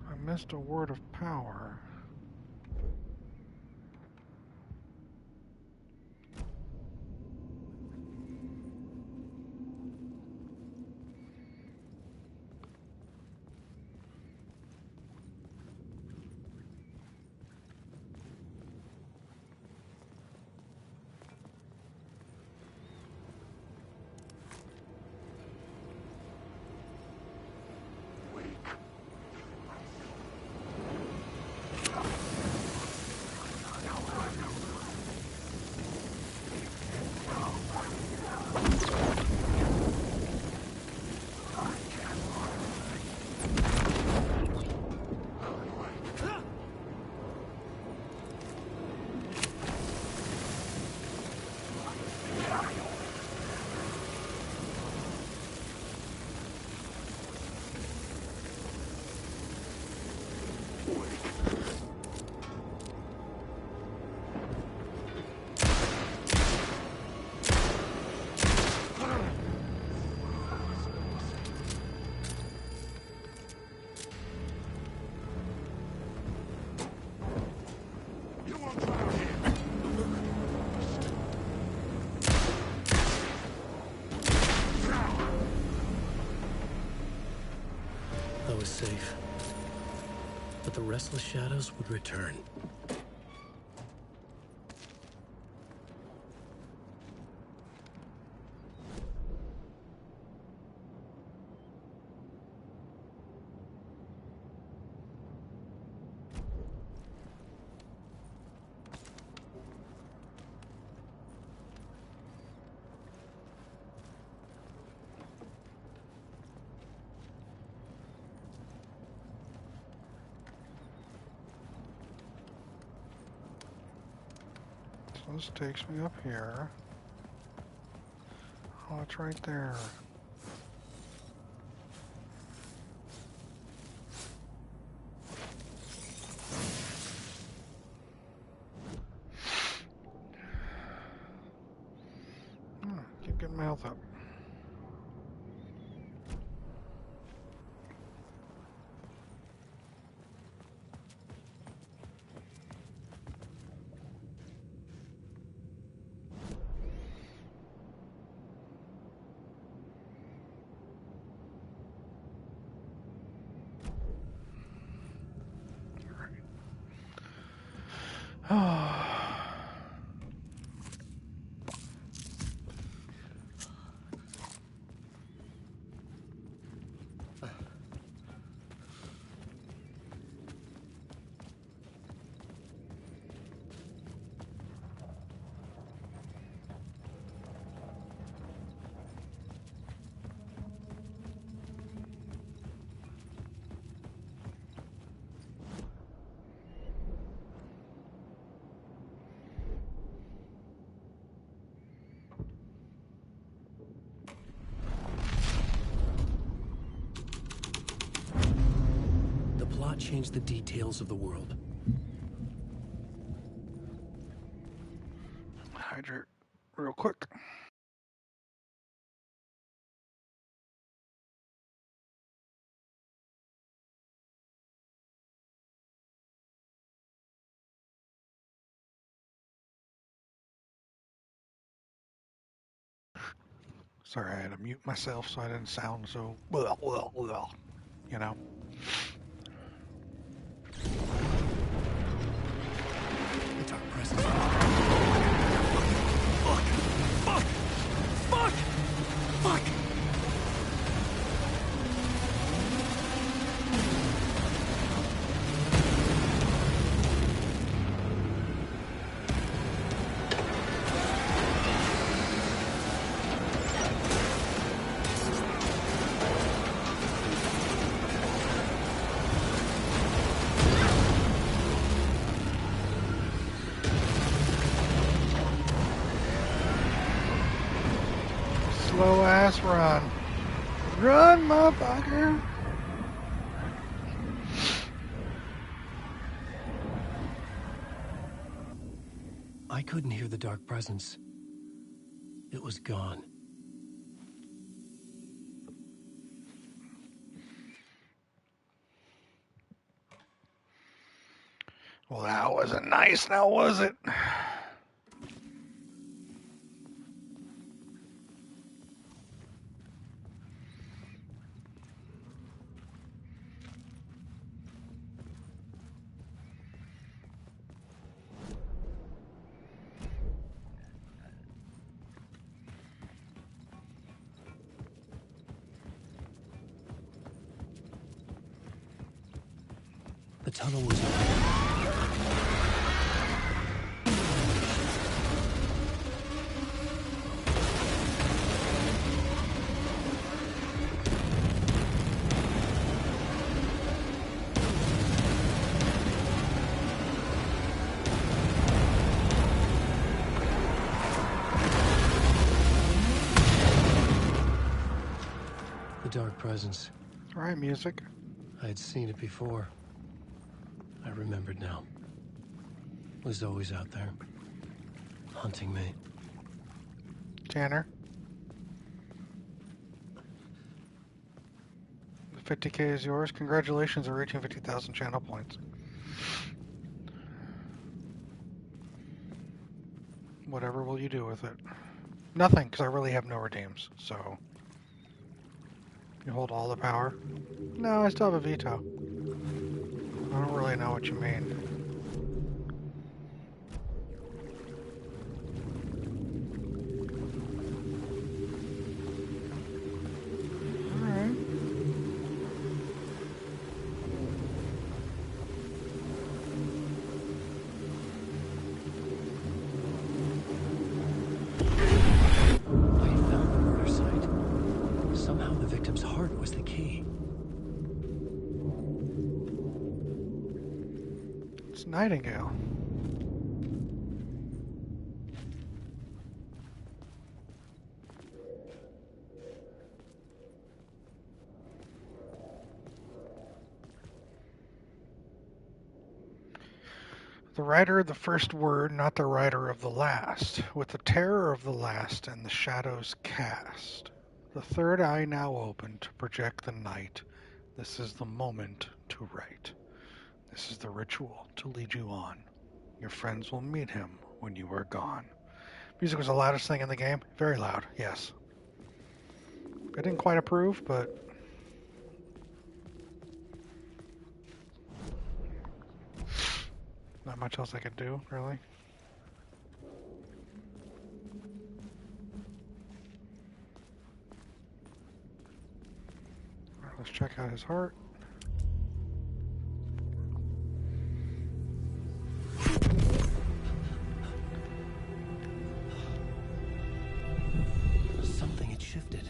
I missed a word of power. I was safe, but the restless shadows would return. So this takes me up here. Oh, it's right there. Keep getting my health up. The plot changed the details of the world. Hydrate real quick. Sorry, I had to mute myself so I didn't sound so, you know. sacrifices. Fuck! Slow ass run. Run, motherfucker. I couldn't hear the dark presence. It was gone. Well, that wasn't nice, now was it? The tunnel was open. The dark presence. All right, music. I had seen it before. I remembered now. It was always out there, hunting me. Tanner. The 50K is yours. Congratulations on reaching 50,000 channel points. Whatever will you do with it? Nothing, because I really have no redeems, so... You hold all the power? No, I still have a veto. I don't really know what you mean. Alright. I had found the murder site. Somehow the victim's heart was the key. It's Nightingale. The writer of the first word, not the writer of the last. With the terror of the last and the shadows cast. The third eye now open to project the night. This is the moment to write. This is the ritual to lead you on. Your friends will meet him when you are gone. Music was the loudest thing in the game. Very loud, yes. I didn't quite approve, but... Not much else I could do, really. Alright, let's check out his heart. Something had shifted.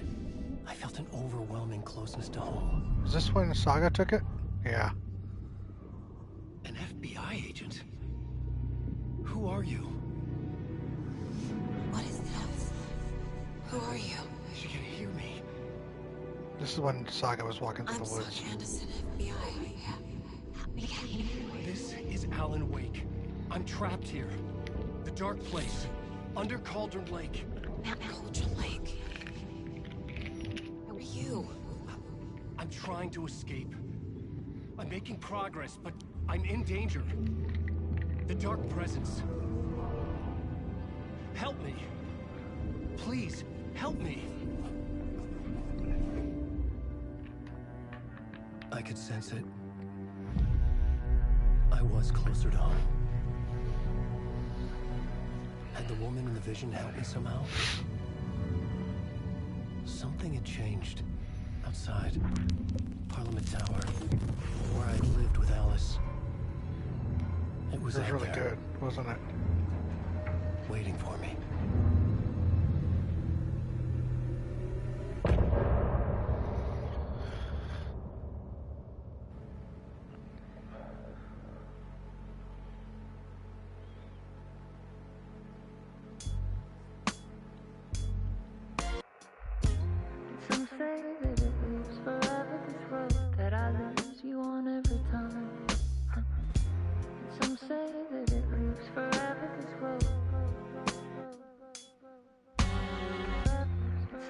I felt an overwhelming closeness to home. Is this when Saga took it? Yeah. An FBI agent? Who are you? What is this? Who are you? She can hear me. This is when Saga was walking through I'm the woods. Saga Anderson, FBI. Help me. This is Alan Wake. I'm trapped here. The dark place. Under Cauldron Lake. Cauldron Lake. Who are you? I'm trying to escape. I'm making progress, but I'm in danger. The dark presence. Help me. Please, help me. I could sense it. I was closer to home. Had the woman in the vision helped me somehow? Something had changed. Outside. Parliament Tower. Where I'd lived with Alice. It was out really there, good, wasn't it? waiting for me. Some say that it lives forever, this road that I lose you on every time. Some say that it lives forever, this road.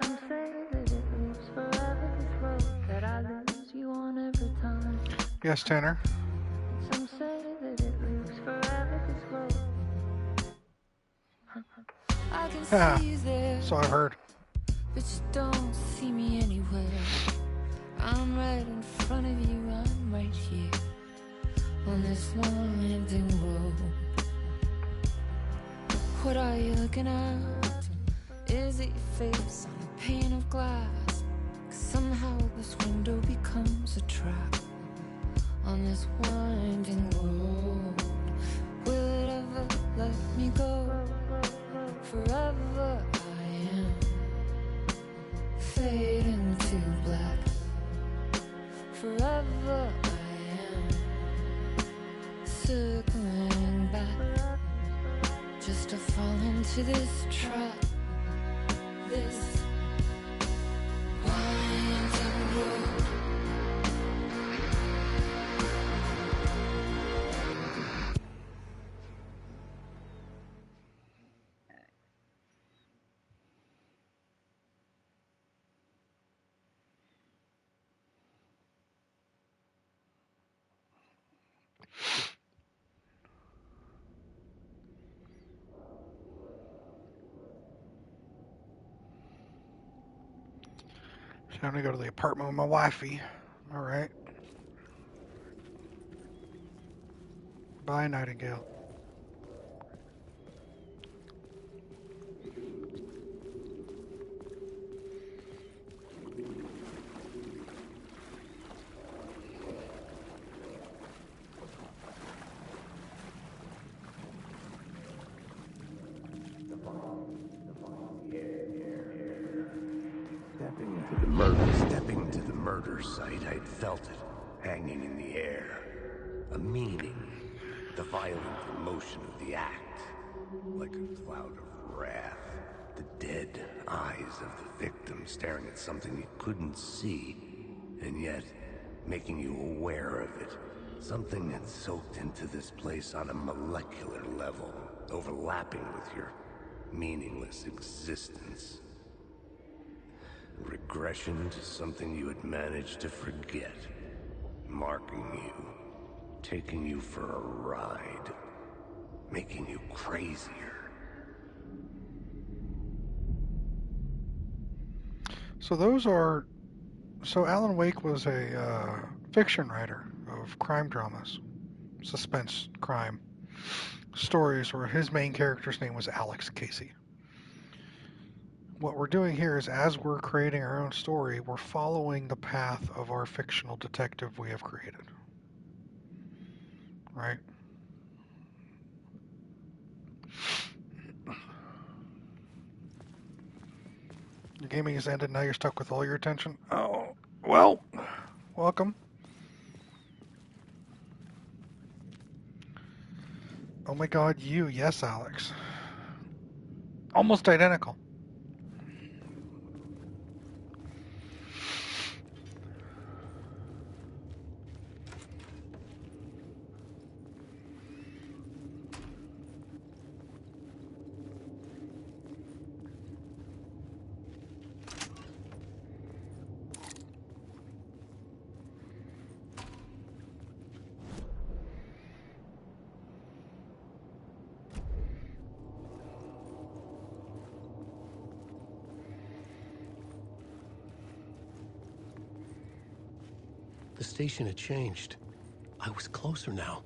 Some say that it lives forever, this road that I lose you on every time. Yes, Tanner. Some say that it lives forever, this road. I can see you there. So I've heard. But you don't see me anywhere. I'm right in front of you, I'm right here on this long ending road. What are you looking at? Is it your face on a pane of glass? 'Cause somehow this window becomes a trap on this winding road. Will it ever let me go? Forever I am fading to black. Forever I am circling back, just to fall into this trap, this winding road. Time to go to the apartment with my wifey. All right. Bye, Nightingale. Stepping to the murder site, I'd felt it, hanging in the air. A meaning, the violent emotion of the act, like a cloud of wrath. The dead eyes of the victim staring at something you couldn't see, and yet making you aware of it. Something had soaked into this place on a molecular level, overlapping with your meaningless existence. Regression to something you had managed to forget. Marking you. Taking you for a ride. Making you crazier. So Alan Wake was a fiction writer of crime dramas. Suspense crime stories where his main character's name was Alex Casey. What we're doing here is, as we're creating our own story, we're following the path of our fictional detective we have created. Right? Your gaming has ended, now you're stuck with all your attention. Oh, well, welcome. Oh my god, yes, Alex. Almost identical. The station had changed. I was closer now.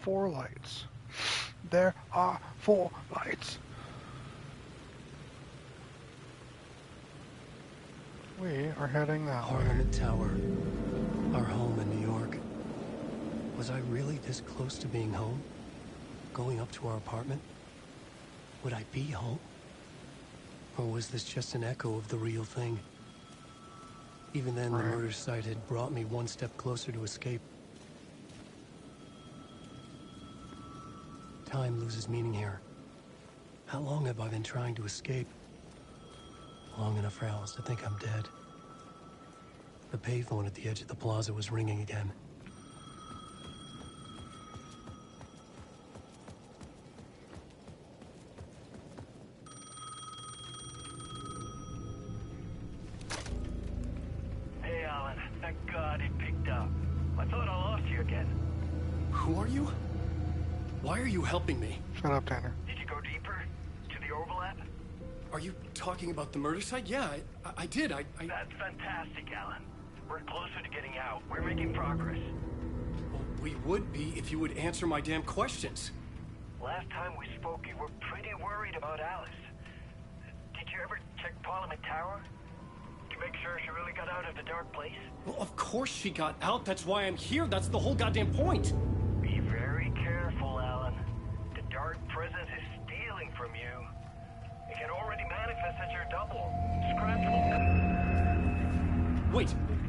4 lights. There are 4 lights. We are heading that way. Parliament Tower. Our home in New York. Was I really this close to being home? Going up to our apartment? Would I be home? Or was this just an echo of the real thing? Even then, the murder site had brought me one step closer to escape. Time loses meaning here. How long have I been trying to escape? Long enough for Alice to think I'm dead. The payphone at the edge of the plaza was ringing again. Hey, Alan. Thank God it picked up. I thought I lost you again. Who are you? Why are you helping me? Shut up, Tanner. Did you go deeper? To the overlap? Are you talking about the murder site? Yeah, I did. That's fantastic, Alan. We're closer to getting out. We're making progress. Well, we would be if you would answer my damn questions. Last time we spoke, you were pretty worried about Alice. Did you ever check Parliament Tower? To make sure she really got out of the dark place? Well, of course she got out. That's why I'm here. That's the whole goddamn point. Be very careful, Alan. The dark presence is stealing from you. It can already manifest as your double. Scratchable.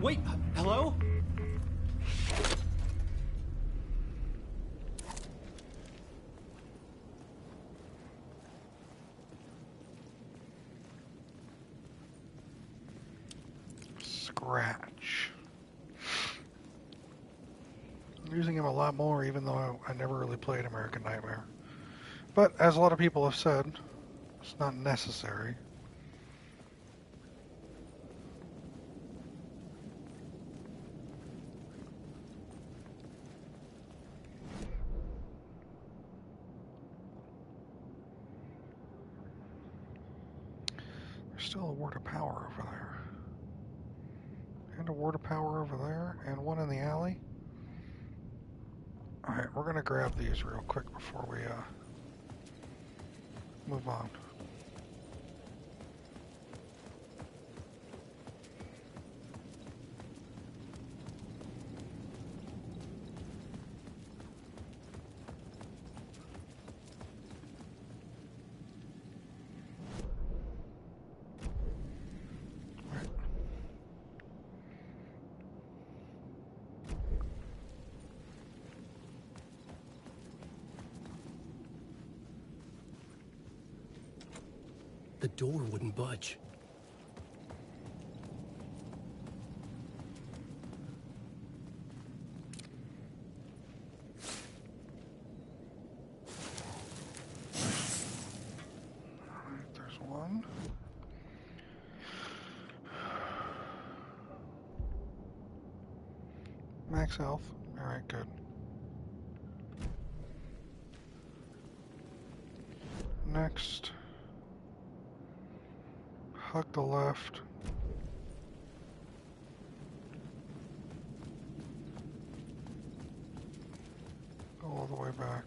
Wait, hello? Scratch. I'm using him a lot more, even though I never really played American Nightmare. But, as a lot of people have said, it's not necessary. There's still a word of power over there. And a word of power over there, and one in the alley. Alright, we're gonna grab these real quick before we move on. The door wouldn't budge. Alright, there's one. Max health. Alright, good. Next. Hug the left. Go all the way back.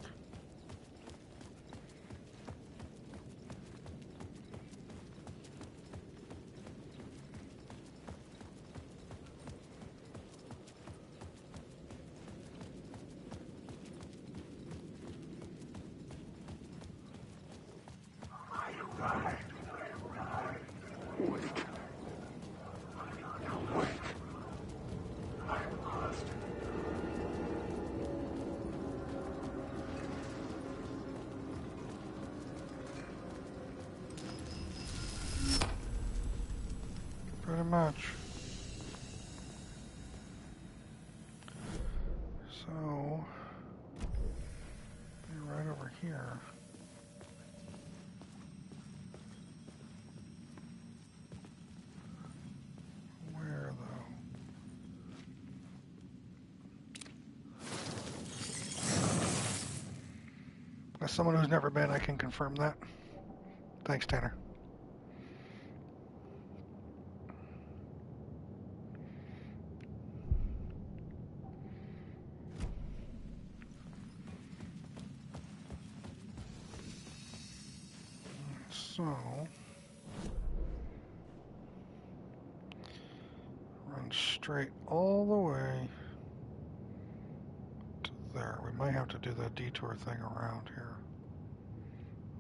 Pretty much. So, you're right over here. Where though? As someone who's never been, I can confirm that. Thanks, Tanner. So, run straight all the way to there. We might have to do that detour thing around here.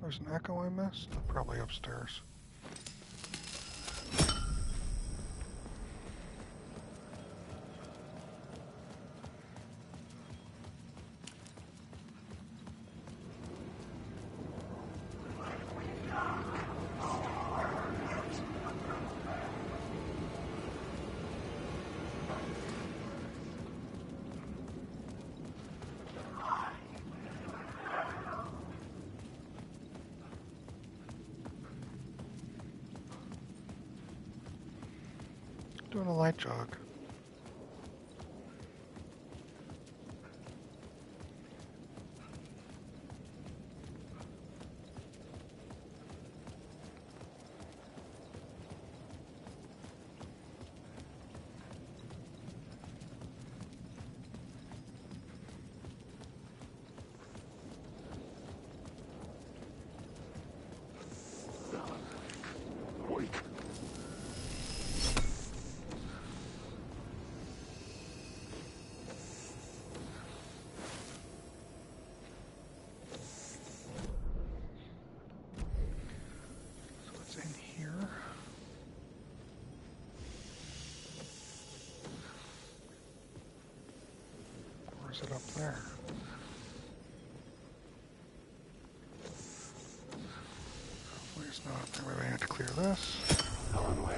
There's an echo I missed? Probably upstairs. Doing a light jog. Is it up there? Hopefully it's not up there. Maybe I have to clear this. Alan Wake.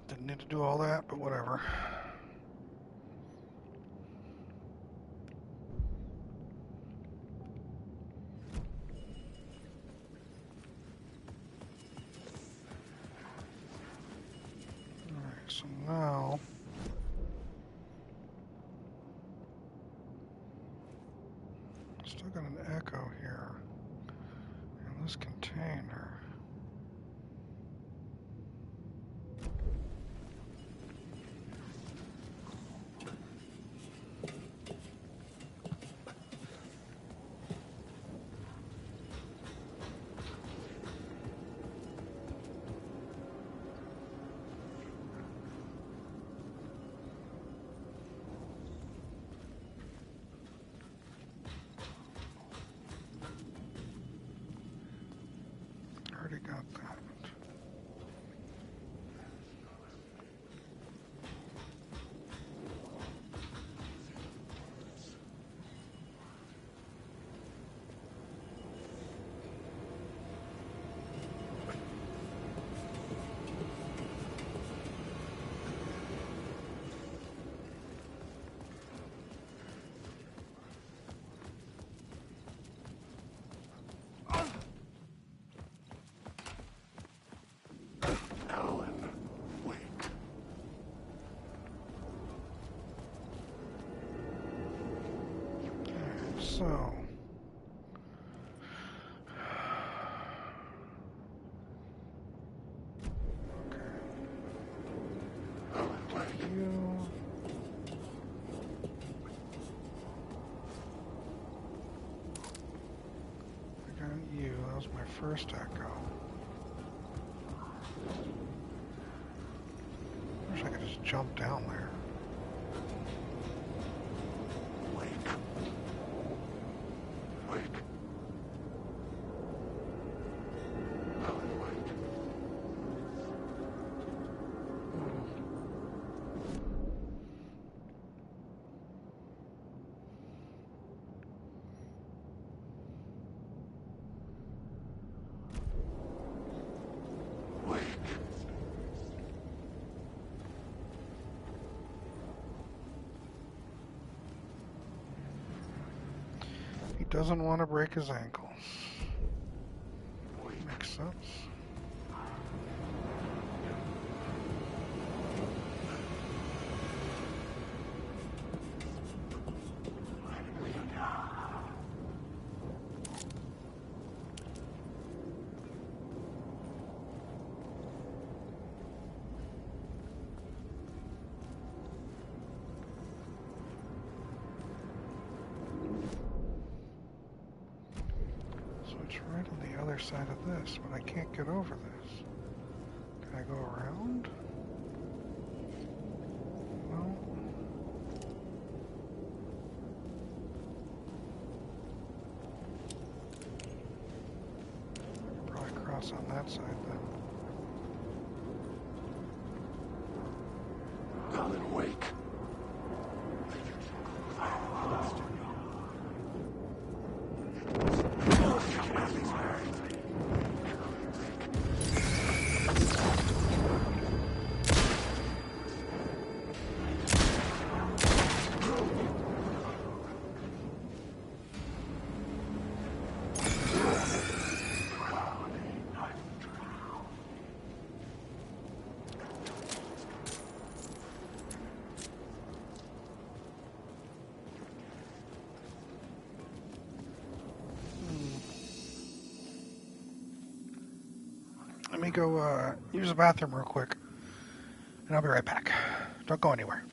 Didn't need to do all that, but whatever. Alright, so now still got an echo here in this container. Already got that. Alan Wake. Okay, so you. I got you. That was my first echo. Wish I could just jump down there. Wake. Wake. Alan, wake. Wake. He doesn't want to break his ankle. Makes sense. So it's right on the other side of this, but I can't get over this. Can I go around? No. Probably cross on that side then. Alan, wake. Let me go use the bathroom real quick, and I'll be right back. Don't go anywhere.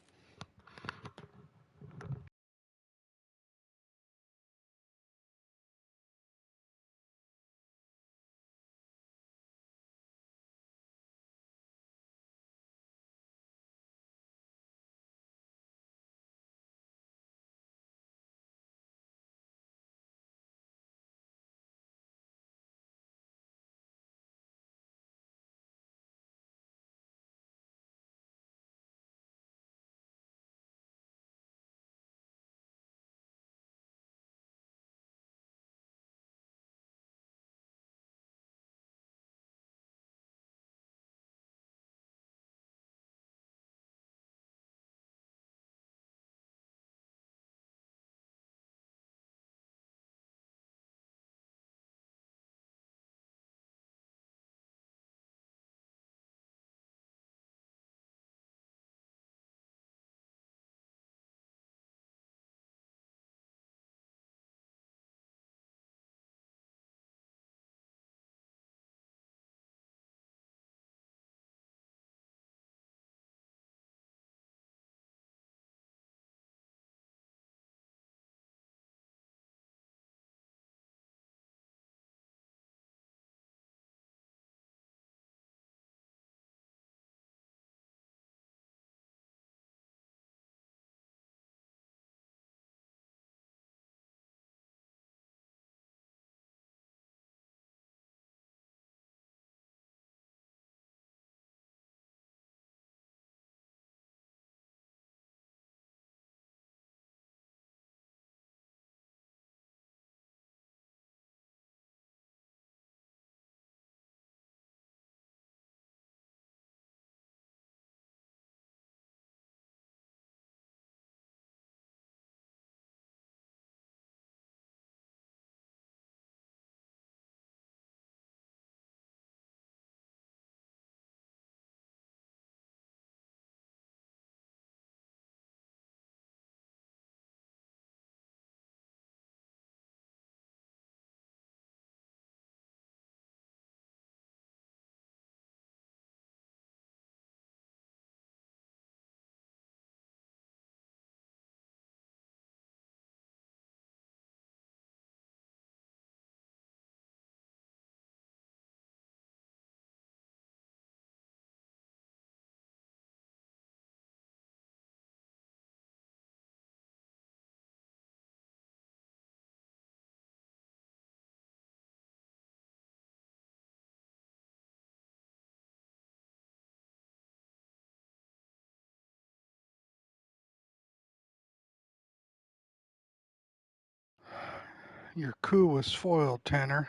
Your coup was foiled, Tanner.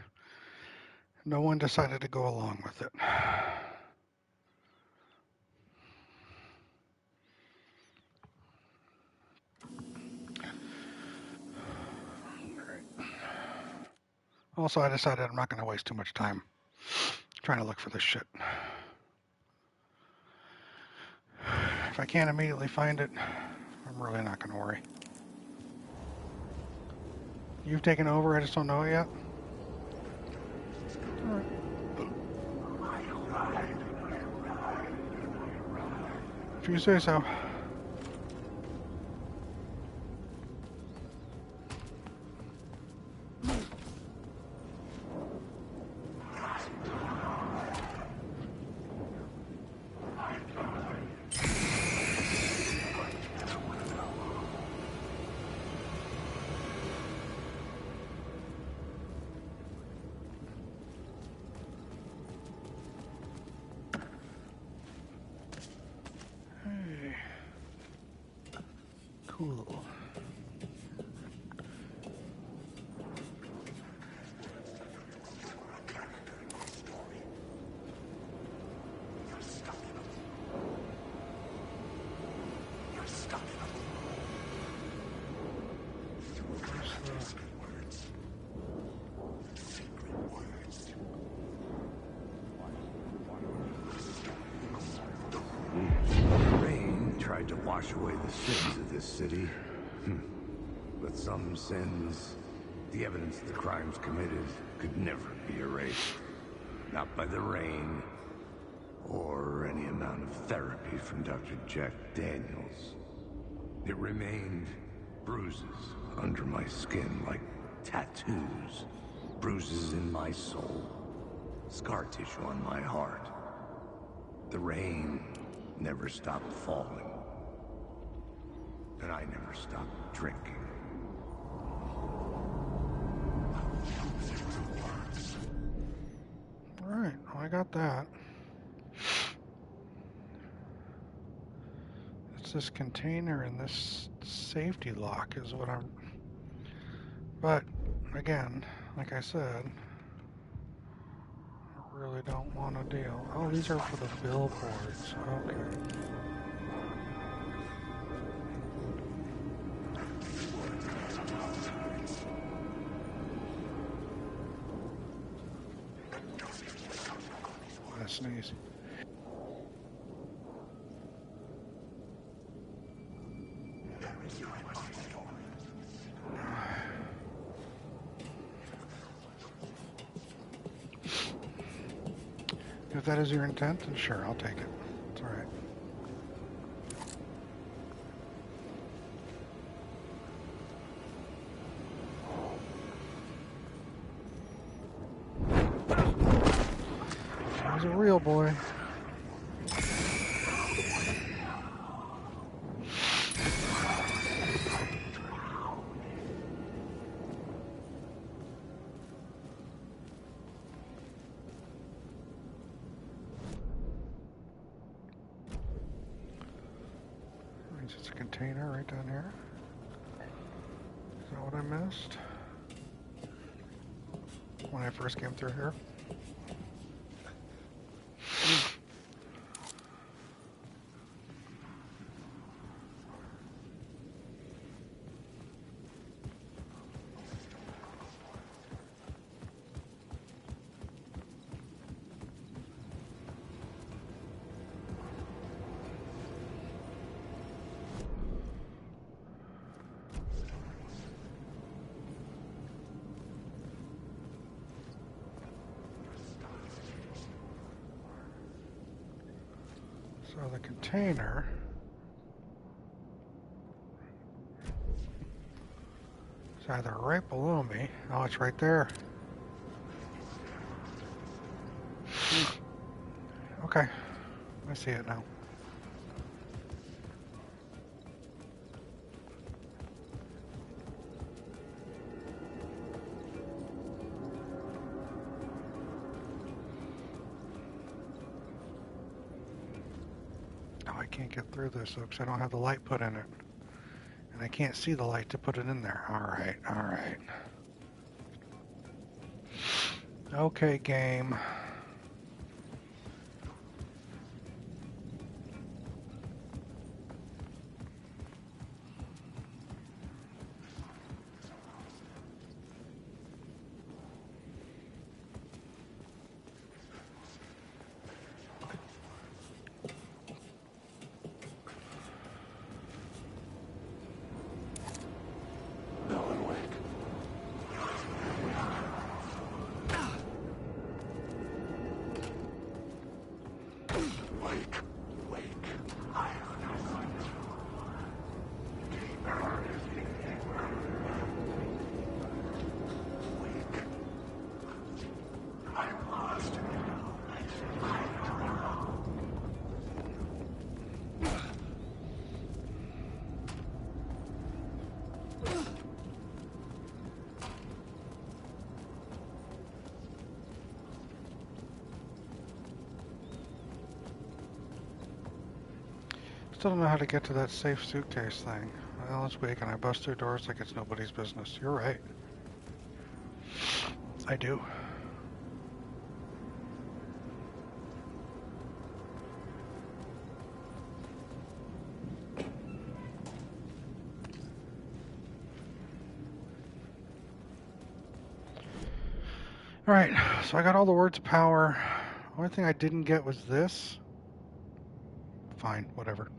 No one decided to go along with it. Also, I decided I'm not going to waste too much time trying to look for this shit. If I can't immediately find it, I'm really not going to worry. You've taken over, I just don't know it yet? All right. If you say so. Cool. Rain tried to wash away the sins of this city. But some sins, the evidence of the crimes committed, could never be erased. Not by the rain, or any amount of therapy from Dr. Jack Daniels. It remained bruises under my skin, like tattoos. Bruises in my soul. Scar tissue on my heart. The rain never stopped falling. And I never stopped drinking. Alright, well, I got that. It's this container and this safety lock is what I'm... But, again, like I said, I really don't want to deal. Oh, these are for the billboards. Okay. Sneeze. If that is your intent, then sure, I'll take it. It's all right. He's a real boy. It's a container right down here. Is that what I missed? When I first came through here? So the container is either right below me. Oh, it's right there. Okay, I see it now. I can't get through this though because I don't have the light put in it. And I can't see the light to put it in there. Alright, alright. Okay, game. Alan Wake. Wake. Wake. I'm lost. Still don't know how to get to that safe suitcase thing. Alan's Wake and I bust through doors like it's nobody's business. You're right. I do. Alright, so I got all the words of power. Only thing I didn't get was this. Fine, whatever.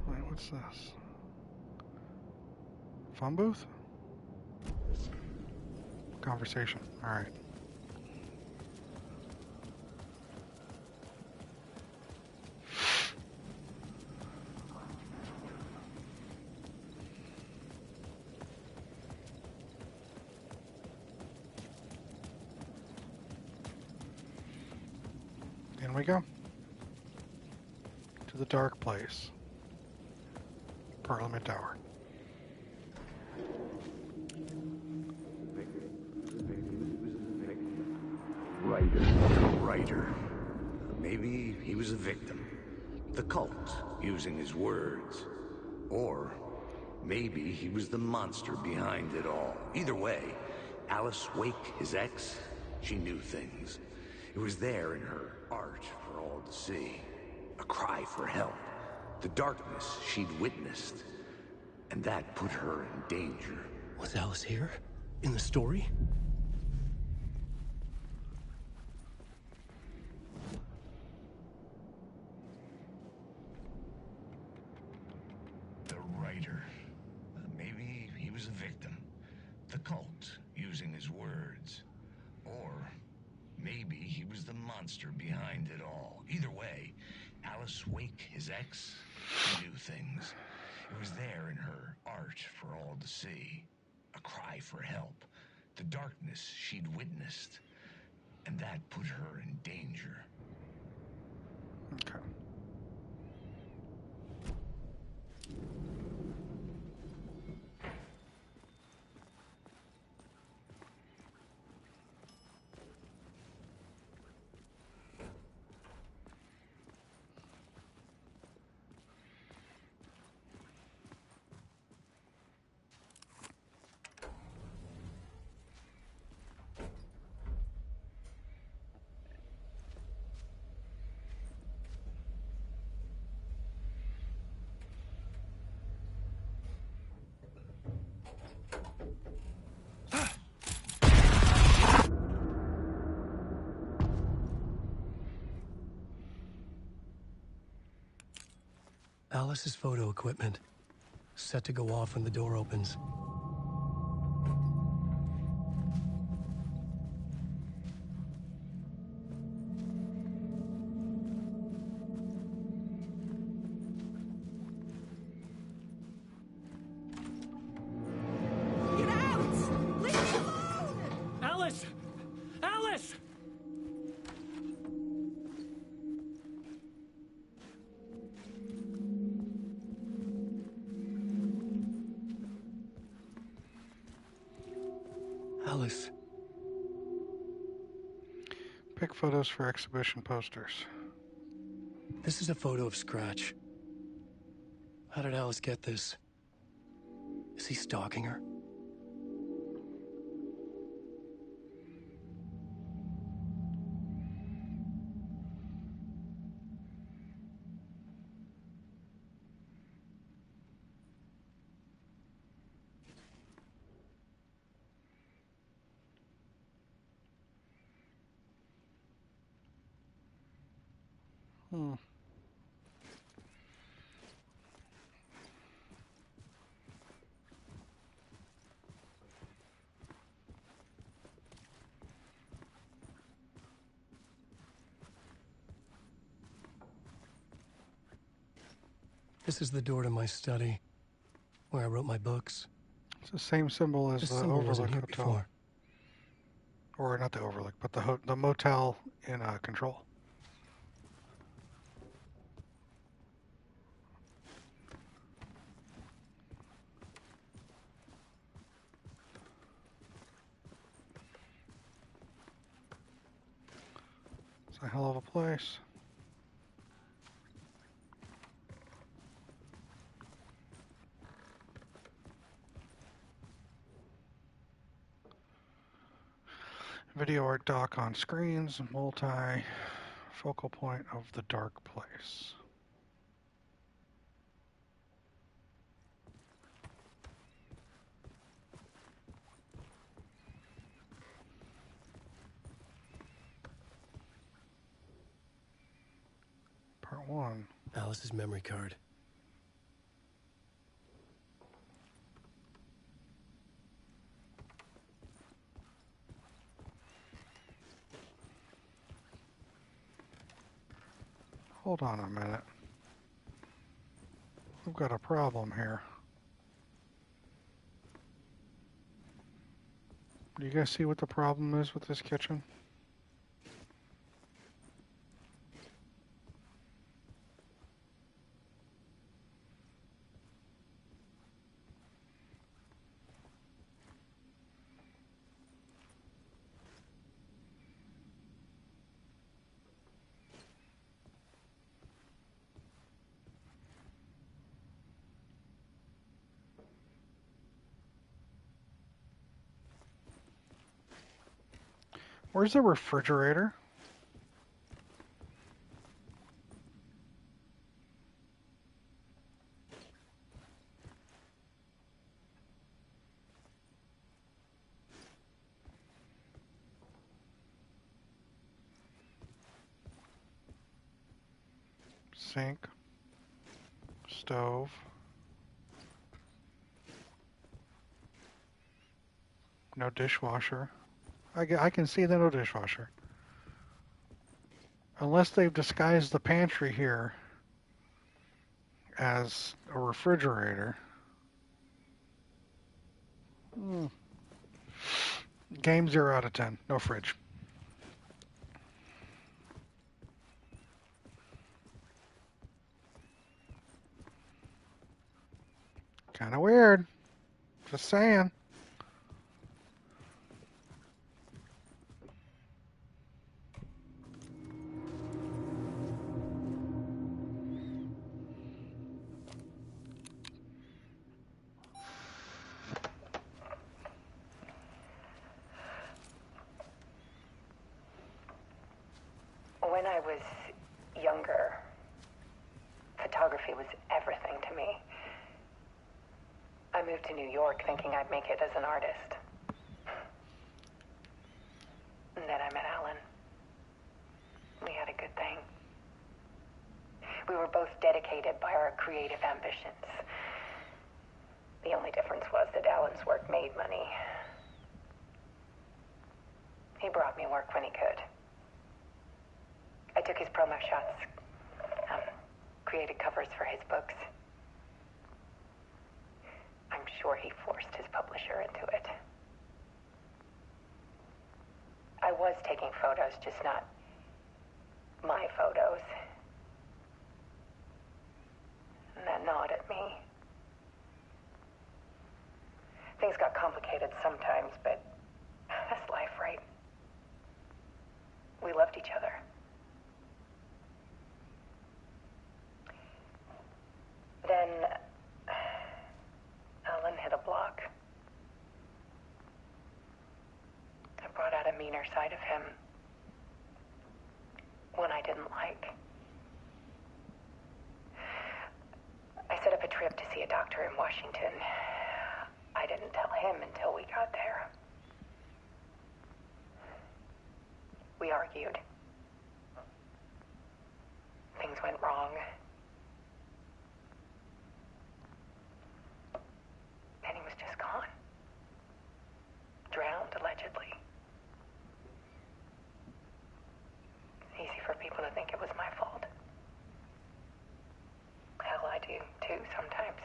Wait, what's this? Phone booth? Conversation. Alright. In we go. To the dark place. Parliament Tower. Writer. Maybe he was a victim. The cult, using his words. Or maybe he was the monster behind it all. Either way, Alice Wake, his ex, she knew things. It was there in her art for all to see. A cry for help. The darkness she'd witnessed. And that put her in danger. Was Alice here? In the story? The writer. Maybe he was a victim. The cult, using his words. Or maybe he was the monster behind it all. Either way, Alice Wake, his ex, she knew things. It was there in her art for all to see. A cry for help. The darkness she'd witnessed. And that put her in danger. Okay. Alice's photo equipment. Set to go off when the door opens. Get out! Leave me alone! Alice! Alice! Alice. Pick photos for exhibition posters. This is a photo of Scratch. How did Alice get this? Is he stalking her? This is the door to my study, where I wrote my books. It's the same symbol as This the symbol wasn't Overlook here Hotel. before. Or not the Overlook, but the motel in Control. It's a hell of a place. Video art dock on screens, multi-focal point of the dark place. Part 1. Alice's memory card. Hold on a minute. We've got a problem here. Do you guys see what the problem is with this kitchen? Where's the refrigerator? Sink. Stove. No dishwasher. I can see the no dishwasher. Unless they've disguised the pantry here as a refrigerator. Game 0 out of 10. No fridge. Kinda weird. Just saying. When I was younger, photography was everything to me. I moved to New York thinking I'd make it as an artist. And then I met Alan. We had a good thing. We were both dedicated by our creative ambitions. The only difference was that Alan's work made money. He brought me work when he could. I took his promo shots, created covers for his books. I'm sure he forced his publisher into it. I was taking photos, just not my photos. And that gnawed at me. Things got complicated sometimes, but that's life, right? We loved each other. Then Alan hit a block. I brought out a meaner side of him. One I didn't like. I set up a trip to see a doctor in Washington. I didn't tell him until we got there. We argued. Things too sometimes.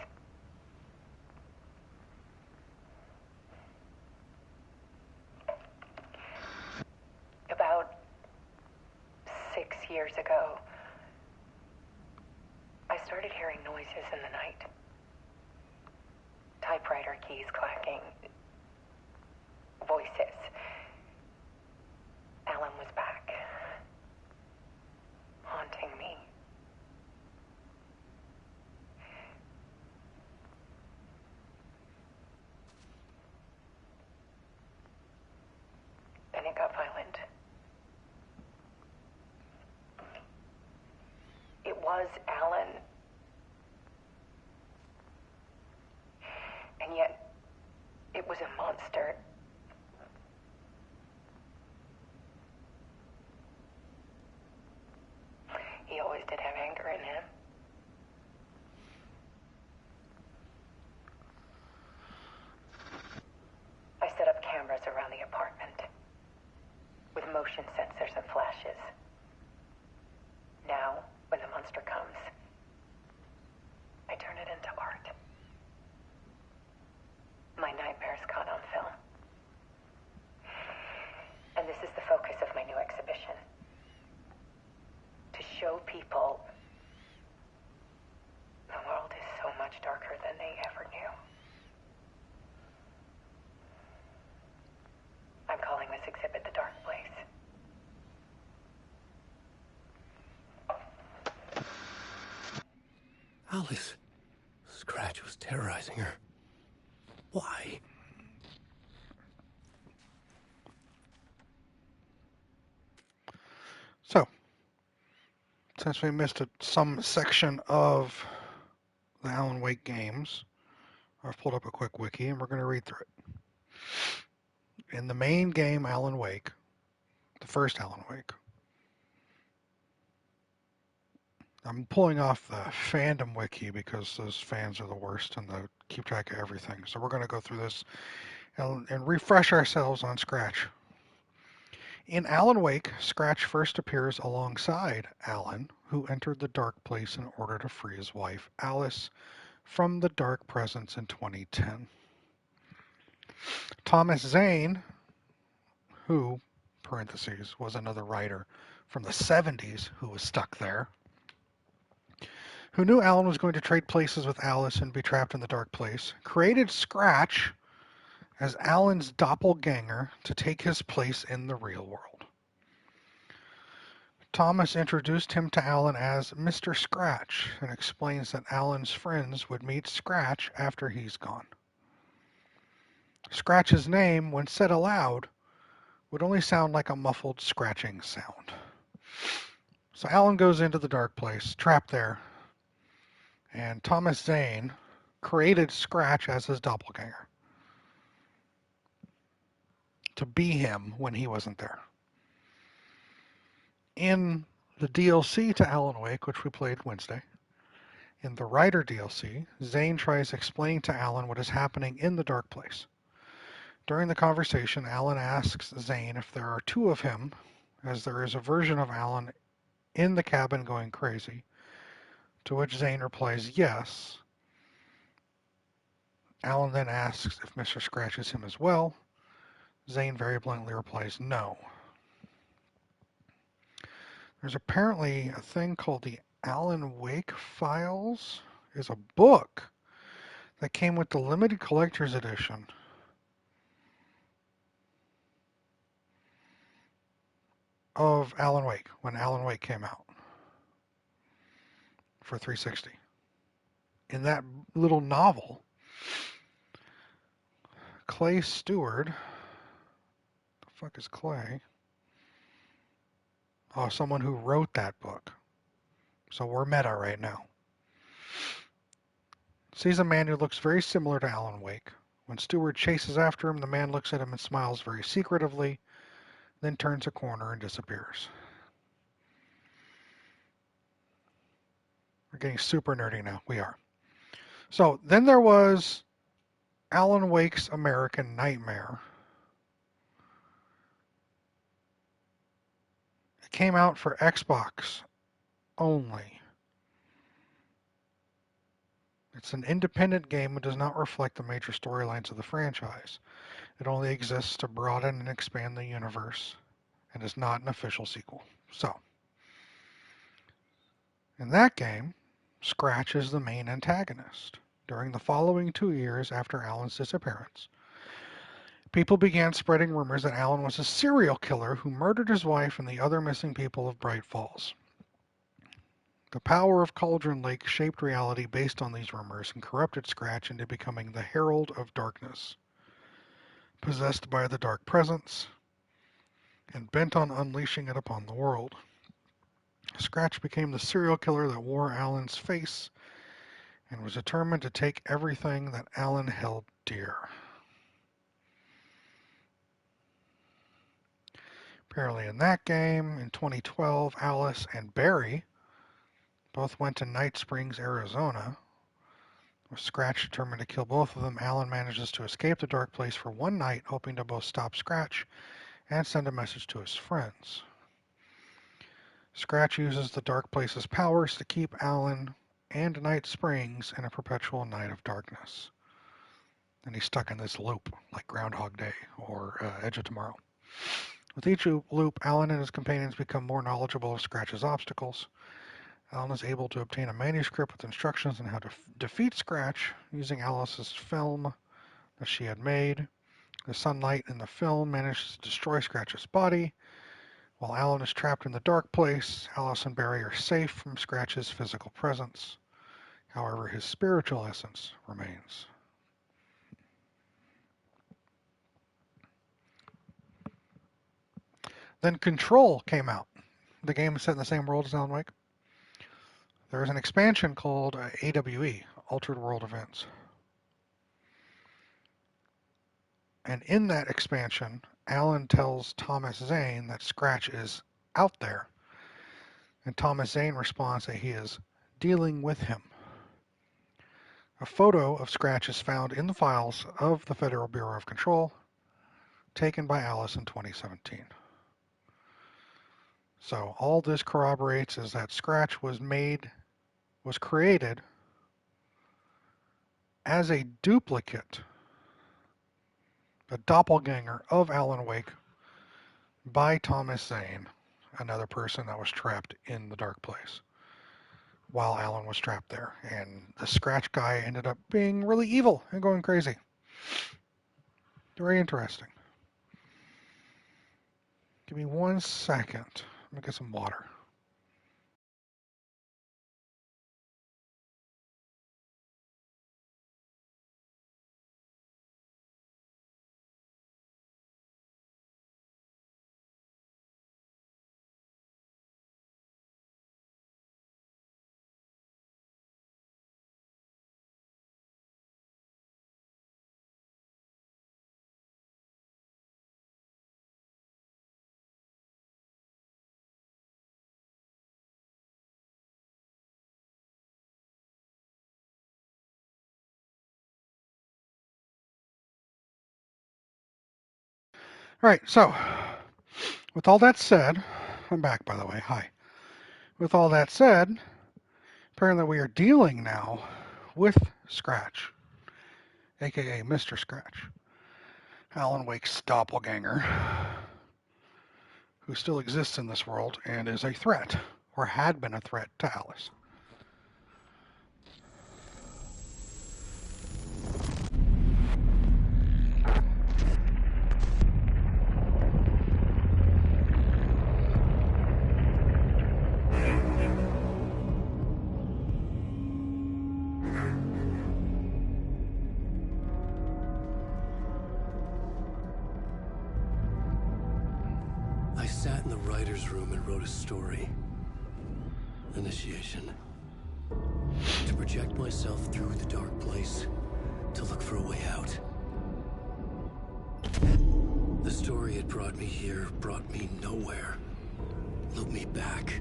About 6 years ago, I started hearing noises in the night. Typewriter keys clacking. Voices. Alan was back. Haunting me. Then it got violent. It was Alan. And yet, it was a monster. He always did have anger in him. I set up cameras around the apartment with motion sensors and flashes. Now, when the monster comes, I turn it into art. My nightmares caught on film. And this is the focus of my new exhibition. To show people the world is so much darker than they ever knew. I'm calling this exhibit The Dark Place. Alice. Scratch was terrorizing her. Why? So, since we missed some section of the Alan Wake games, I've pulled up a quick wiki and we're going to read through it. In the main game, Alan Wake, the first Alan Wake, I'm pulling off the fandom wiki because those fans are the worst and they keep track of everything. So we're going to go through this and refresh ourselves on Scratch. In Alan Wake, Scratch first appears alongside Alan, who entered the Dark Place in order to free his wife, Alice, from the Dark Presence in 2010. Thomas Zane, who, parentheses, was another writer from the 70s who was stuck there, who knew Alan was going to trade places with Alice and be trapped in the Dark Place, created Scratch as Alan's doppelganger to take his place in the real world. Thomas introduced him to Alan as Mr. Scratch and explains that Alan's friends would meet Scratch after he's gone. Scratch's name, when said aloud, would only sound like a muffled scratching sound. So Alan goes into the Dark Place, trapped there, and Thomas Zane created Scratch as his doppelganger to be him when he wasn't there. In the DLC to Alan Wake, which we played Wednesday, in the Writer DLC, Zane tries explaining to Alan what is happening in the Dark Place. During the conversation, Alan asks Zane if there are two of him, as there is a version of Alan in the cabin going crazy, to which Zane replies yes. Alan then asks if Mr. Scratch is him as well. Zane very bluntly replies no. There's apparently a thing called the Alan Wake Files. Is a book that came with the limited collector's edition of Alan Wake when Alan Wake came out for 360. In that little novel, Clay Stewart, the fuck is Clay? Oh, someone who wrote that book. So we're meta right now. Sees a man who looks very similar to Alan Wake. When Stewart chases after him, the man looks at him and smiles very secretively, then turns a corner and disappears. We're getting super nerdy now. We are. So then there was Alan Wake's American Nightmare. It came out for Xbox only. It's an independent game and does not reflect the major storylines of the franchise. It only exists to broaden and expand the universe and is not an official sequel. So, in that game, Scratch is the main antagonist. During the following 2 years after Alan's disappearance, people began spreading rumors that Alan was a serial killer who murdered his wife and the other missing people of Bright Falls. The power of Cauldron Lake shaped reality based on these rumors and corrupted Scratch into becoming the Herald of Darkness, possessed by the Dark Presence and bent on unleashing it upon the world. Scratch became the serial killer that wore Alan's face and was determined to take everything that Alan held dear. Apparently in that game, in 2012, Alice and Barry both went to Night Springs, Arizona. With Scratch determined to kill both of them, Alan manages to escape the dark place for one night, hoping to both stop Scratch and send a message to his friends. Scratch uses the dark place's powers to keep Alan and Night Springs in a perpetual night of darkness. And he's stuck in this loop, like Groundhog Day or Edge of Tomorrow. With each loop, Alan and his companions become more knowledgeable of Scratch's obstacles. Alan is able to obtain a manuscript with instructions on how to defeat Scratch using Alice's film that she had made. The sunlight in the film manages to destroy Scratch's body. While Alan is trapped in the dark place, Alice and Barry are safe from Scratch's physical presence. However, his spiritual essence remains. Then Control came out. The game is set in the same world as Alan Wake. There is an expansion called AWE, Altered World Events. And in that expansion, Alan tells Thomas Zane that Scratch is out there. And Thomas Zane responds that he is dealing with him. A photo of Scratch is found in the files of the Federal Bureau of Control, taken by Alice in 2017. So all this corroborates is that Scratch was created as a duplicate, a doppelganger of Alan Wake by Thomas Zane, another person that was trapped in the dark place while Alan was trapped there. And the Scratch guy ended up being really evil and going crazy. Very interesting. Give me 1 second. Let me get some water. All right, so with all that said, I'm back, by the way. Hi. With all that said, apparently we are dealing now with Scratch, aka Mr. Scratch, Alan Wake's doppelganger, who still exists in this world and is a threat, or had been a threat to Alice. I sat in the writer's room and wrote a story. Initiation. To project myself through the dark place, to look for a way out. The story had brought me here, brought me nowhere. Looped me back.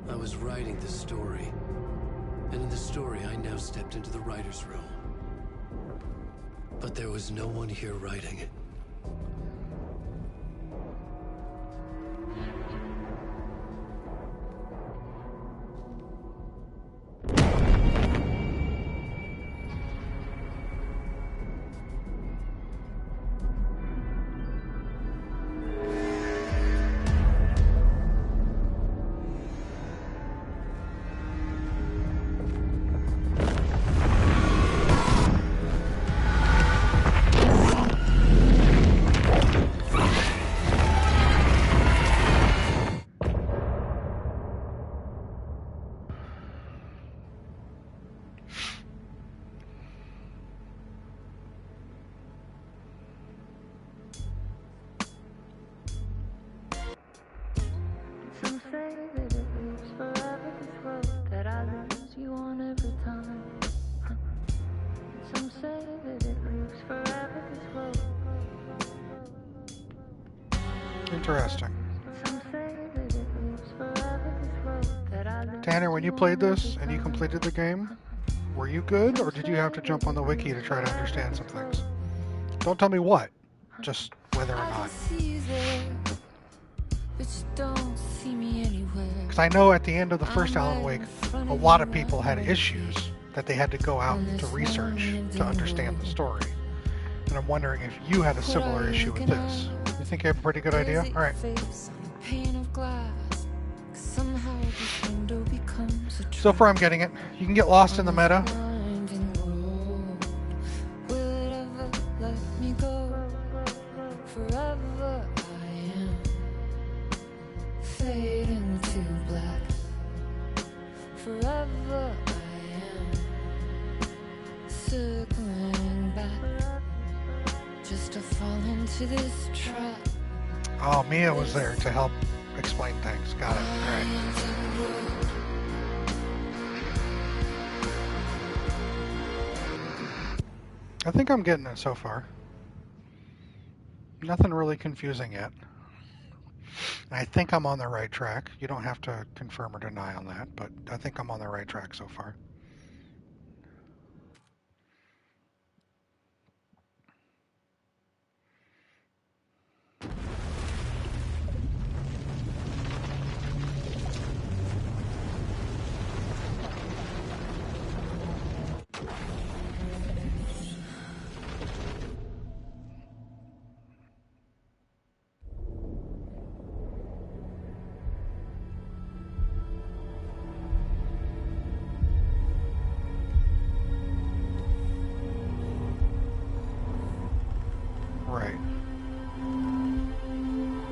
I was writing the story. And in the story, I now stepped into the writer's room. But there was no one here writing it. as you want every time. Some say that it lives forever as well. Interesting. Some say that it lives forever as well. That I live Tanner, when you played want this every and you time. completed the game, were you good, or did you have to jump on the wiki to try to understand some things? Don't tell me what, just whether or I not. can see you there, but you don't see me anywhere. Because I know at the end of the first I'm Alan right Wake, in front a of lot you, of people had I'm issues that they had to go out on to this research one to understand the story. And I'm wondering if you had a What similar are you issue with looking this. at? You think you have a pretty good idea? Is it All right. your face on a pane of glass? 'Cause somehow this window becomes a So far I'm getting it. You can get lost in the meta. winding road. Will it ever let me go? Forever I am fading to black. Forever I am circling back, just to fall into this trap. Oh, Mia was there to help explain things. Got it. All right. I think I'm getting it so far. Nothing really confusing yet. I think I'm on the right track. You don't have to confirm or deny on that, but I think I'm on the right track so far. Right.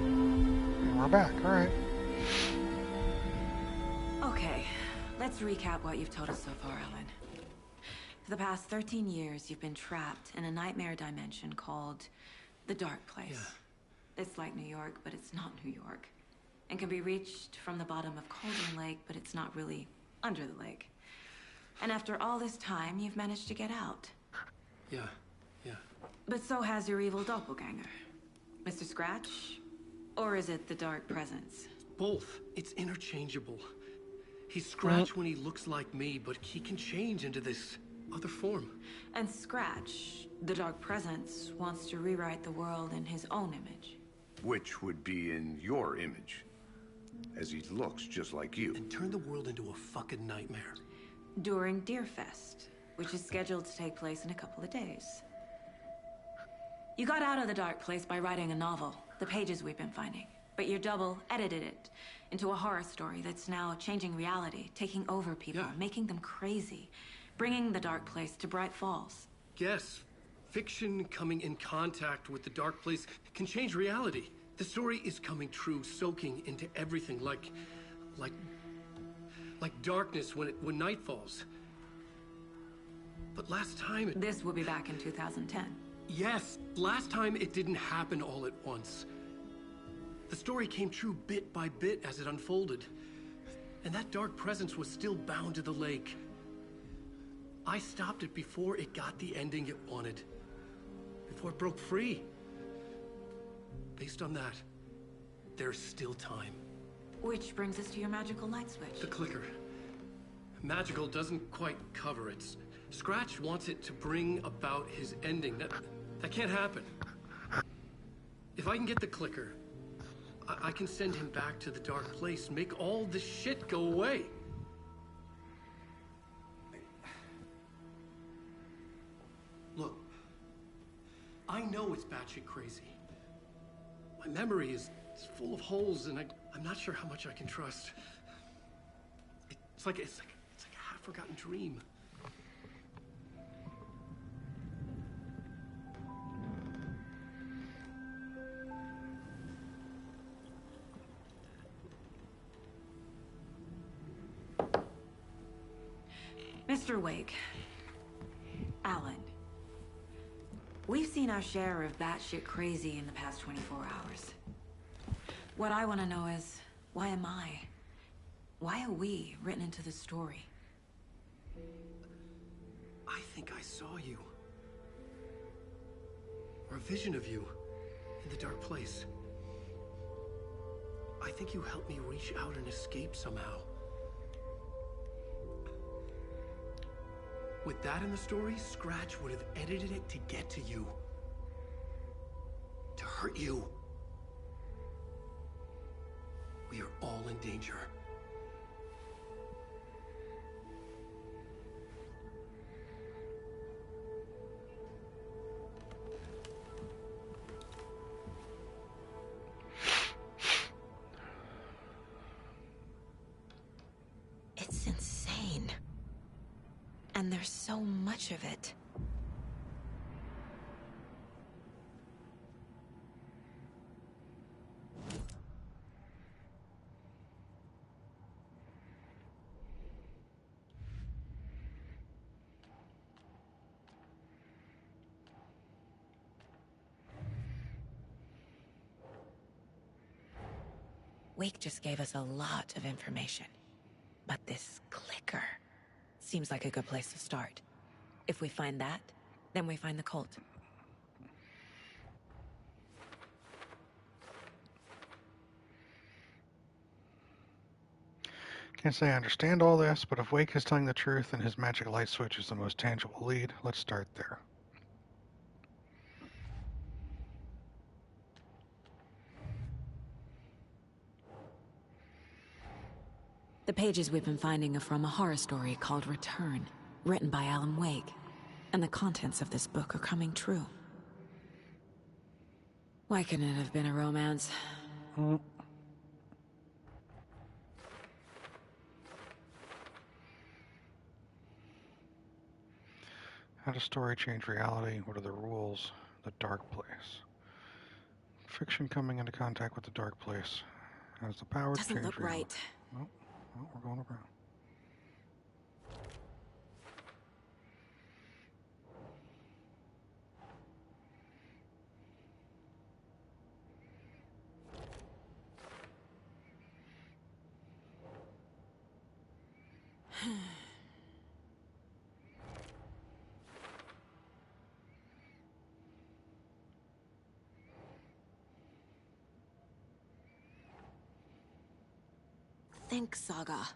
And we're back. All right. Okay, let's recap what you've told us so far, Alan. For the past 13 years, you've been trapped in a nightmare dimension called the Dark Place. Yeah. It's like New York, but it's not New York. And can be reached from the bottom of Cauldron Lake, but it's not really under the lake. And after all this time, you've managed to get out. Yeah. But so has your evil doppelganger. Mr. Scratch? Or is it the Dark Presence? Both. It's interchangeable. He's Scratch when he looks like me, but he can change into this other form. And Scratch, the Dark Presence, wants to rewrite the world in his own image. Which would be in your image, as he looks just like you. And turn the world into a fucking nightmare. During Deerfest, which is scheduled to take place in a couple of days. You got out of the Dark Place by writing a novel, the pages we've been finding. But your double edited it into a horror story that's now changing reality, taking over people, making them crazy, bringing the Dark Place to Bright Falls. Yes, fiction coming in contact with the Dark Place can change reality. The story is coming true, soaking into everything, like darkness when night falls. But last time This will be back in 2010. Yes, last time it didn't happen all at once. The story came true bit by bit as it unfolded. And that dark presence was still bound to the lake. I stopped it before it got the ending it wanted. Before it broke free. Based on that, there's still time. Which brings us to your magical light switch. The clicker. Magical doesn't quite cover it. Scratch wants it to bring about his ending. That can't happen. If I can get the clicker, I can send him back to the Dark Place, make all this shit go away. Look, I know it's batshit crazy. My memory is full of holes, and I'm not sure how much I can trust. It's like a half-forgotten dream. Mr. Wake, Alan, we've seen our share of batshit crazy in the past 24 hours. What I want to know is, why am I? Why are we written into the story? I think I saw you. Or a vision of you in the dark place. I think you helped me reach out and escape somehow. With that in the story, Scratch would have edited it to get to you. To hurt you. We are all in danger. It's insane. And there's so much of it. Wake just gave us a lot of information. But this clicker seems like a good place to start. If we find that, then we find the cult. Can't say I understand all this, but if Wake is telling the truth and his magic light switch is the most tangible lead, let's start there. The pages we've been finding are from a horror story called Return, written by Alan Wake. And the contents of this book are coming true. Why couldn't it have been a romance? How does story change reality? What are the rules? The dark place. Fiction coming into contact with the dark place. Has the power to change Doesn't look reality. right. Oh, we're going around. Think, Saga.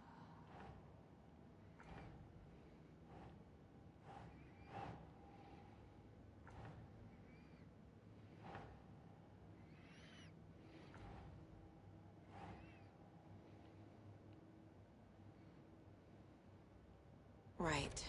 Right.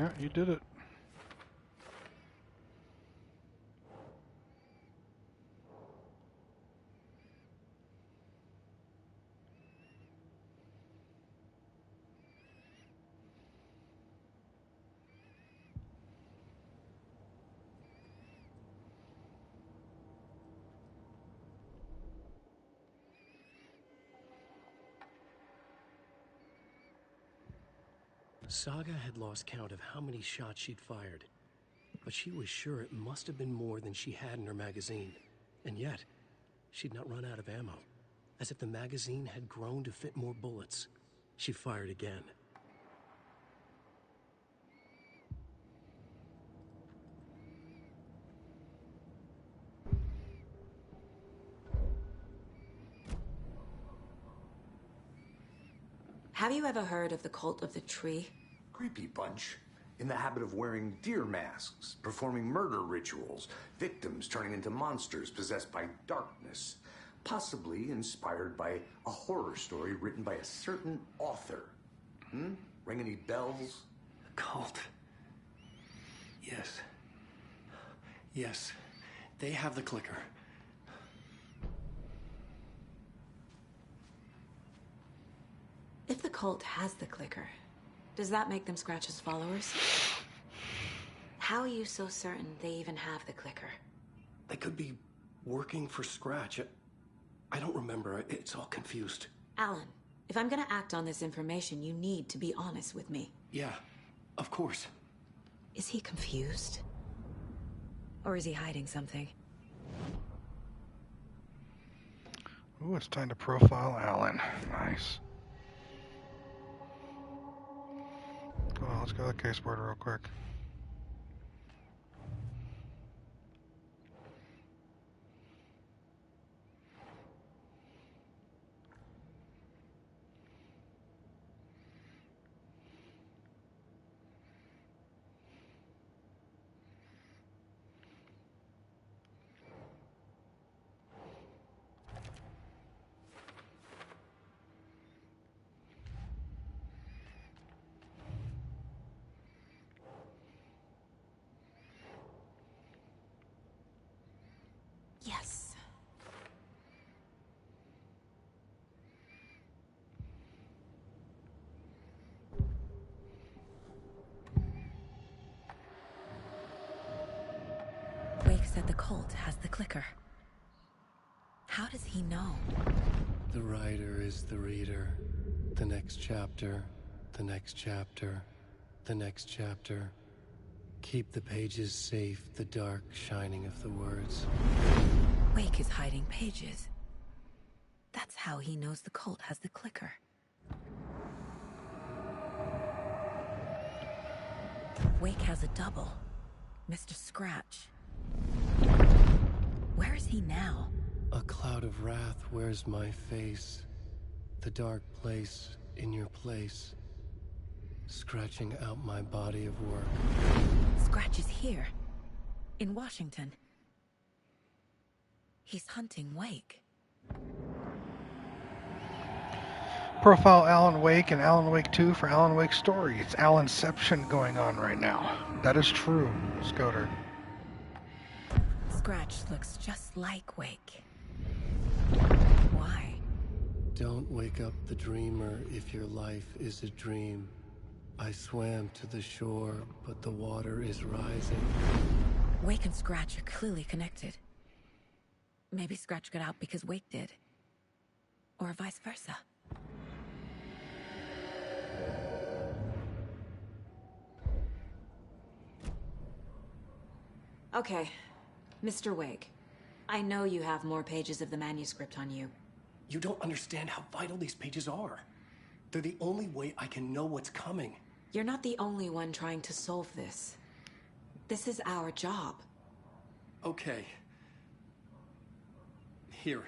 Yeah, you did it. Saga had lost count of how many shots she'd fired, but she was sure it must have been more than she had in her magazine. And yet, she'd not run out of ammo. As if the magazine had grown to fit more bullets. She fired again. Have you ever heard of the Cult of the Tree? Creepy bunch. In the habit of wearing deer masks, performing murder rituals, victims turning into monsters possessed by darkness. Possibly inspired by a horror story written by a certain author. Ring any bells? Cult. Yes. Yes. They have the clicker. If the cult has the clicker, does that make them Scratch's followers? How are you so certain they even have the clicker? They could be working for Scratch. I don't remember. It's all confused. Alan, if I'm gonna act on this information, you need to be honest with me. Yeah, of course. Is he confused? Or is he hiding something? Ooh, it's time to profile Alan. Nice. Well, let's go to the case board real quick. Yes. Wake said the cult has the clicker. How does he know? The writer is the reader. The next chapter, the next chapter, the next chapter. Keep the pages safe, the dark shining of the words. Wake is hiding pages. That's how he knows the cult has the clicker. Wake has a double. Mr. Scratch. Where is he now? A cloud of wrath wears my face. The dark place in your place. Scratching out my body of work. Scratch is here. In Washington. He's hunting Wake. Profile Alan Wake and Alan Wake 2 for Alan Wake's story. It's Alanception going on right now. That is true, Scoter. Scratch looks just like Wake. Why? Don't wake up the dreamer if your life is a dream. I swam to the shore, but the water is rising. Wake and Scratch are clearly connected. Maybe Scratch got out because Wake did. Or vice versa. Okay, Mr. Wake. I know you have more pages of the manuscript on you. You don't understand how vital these pages are. They're the only way I can know what's coming. You're not the only one trying to solve this. This is our job. Okay. Here.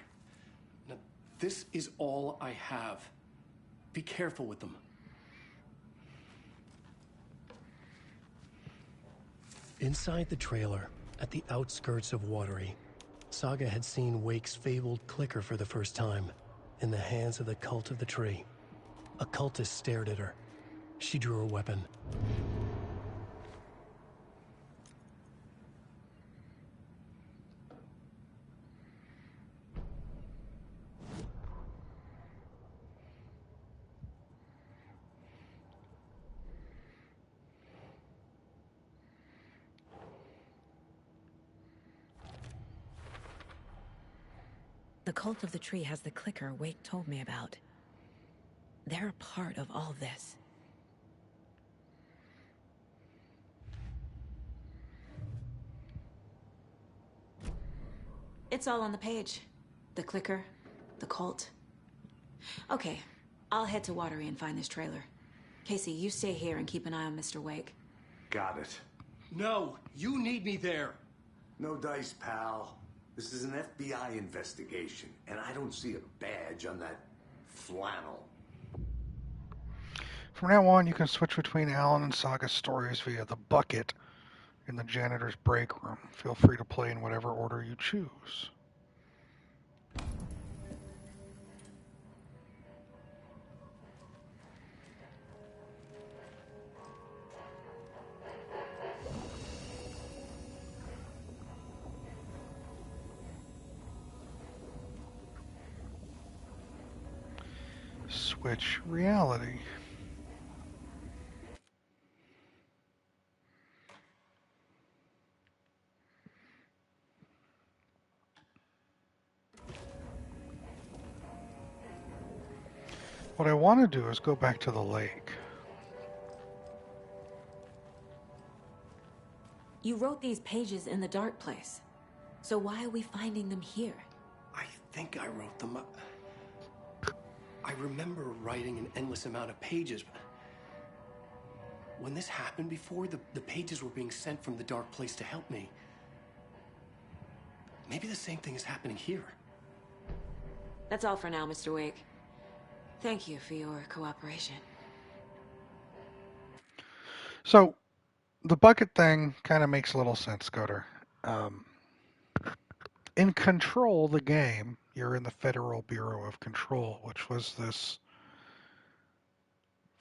Now, this is all I have. Be careful with them. Inside the trailer, at the outskirts of Watery, Saga had seen Wake's fabled clicker for the first time, in the hands of the Cult of the Tree. A cultist stared at her. She drew her weapon. The Cult of the Tree has the clicker Wake told me about. They're a part of all this. It's all on the page. The clicker, the cult. Okay, I'll head to Watery and find this trailer. Casey, you stay here and keep an eye on Mr. Wake. Got it. No, you need me there. No dice, pal. This is an FBI investigation, and I don't see a badge on that flannel. From now on, you can switch between Alan and Saga stories via the bucket in the janitor's break room. Feel free to play in whatever order you choose. Switch reality. What I want to do is go back to the lake. You wrote these pages in the dark place. So why are we finding them here? I think I wrote them up. I remember writing an endless amount of pages. When this happened before, the pages were being sent from the dark place to help me. Maybe the same thing is happening here. That's all for now, Mr. Wake. Thank you for your cooperation. So, the bucket thing kind of makes a little sense, Scudder. In Control, the game, you're in the Federal Bureau of Control, which was this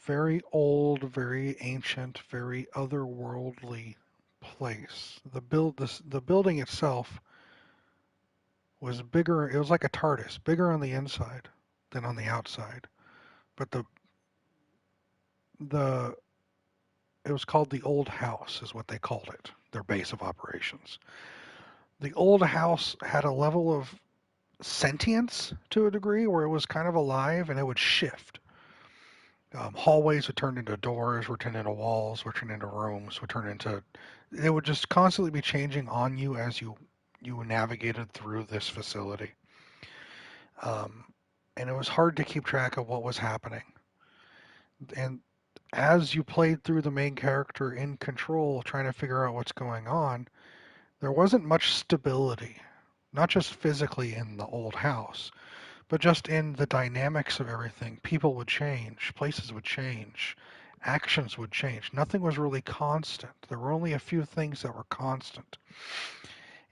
very old, very ancient, very otherworldly place. The building itself was bigger. It was like a TARDIS, bigger on the inside than on the outside. But it was called the Old House, is what they called it, their base of operations. The Old House had a level of sentience to a degree where it was kind of alive and it would shift. Hallways would turn into doors, would turn into walls, would turn into rooms, it would just constantly be changing on you as you navigated through this facility. And it was hard to keep track of what was happening. And as you played through the main character in Control, trying to figure out what's going on, there wasn't much stability, not just physically in the old house, but just in the dynamics of everything. People would change, places would change, actions would change. Nothing was really constant. There were only a few things that were constant.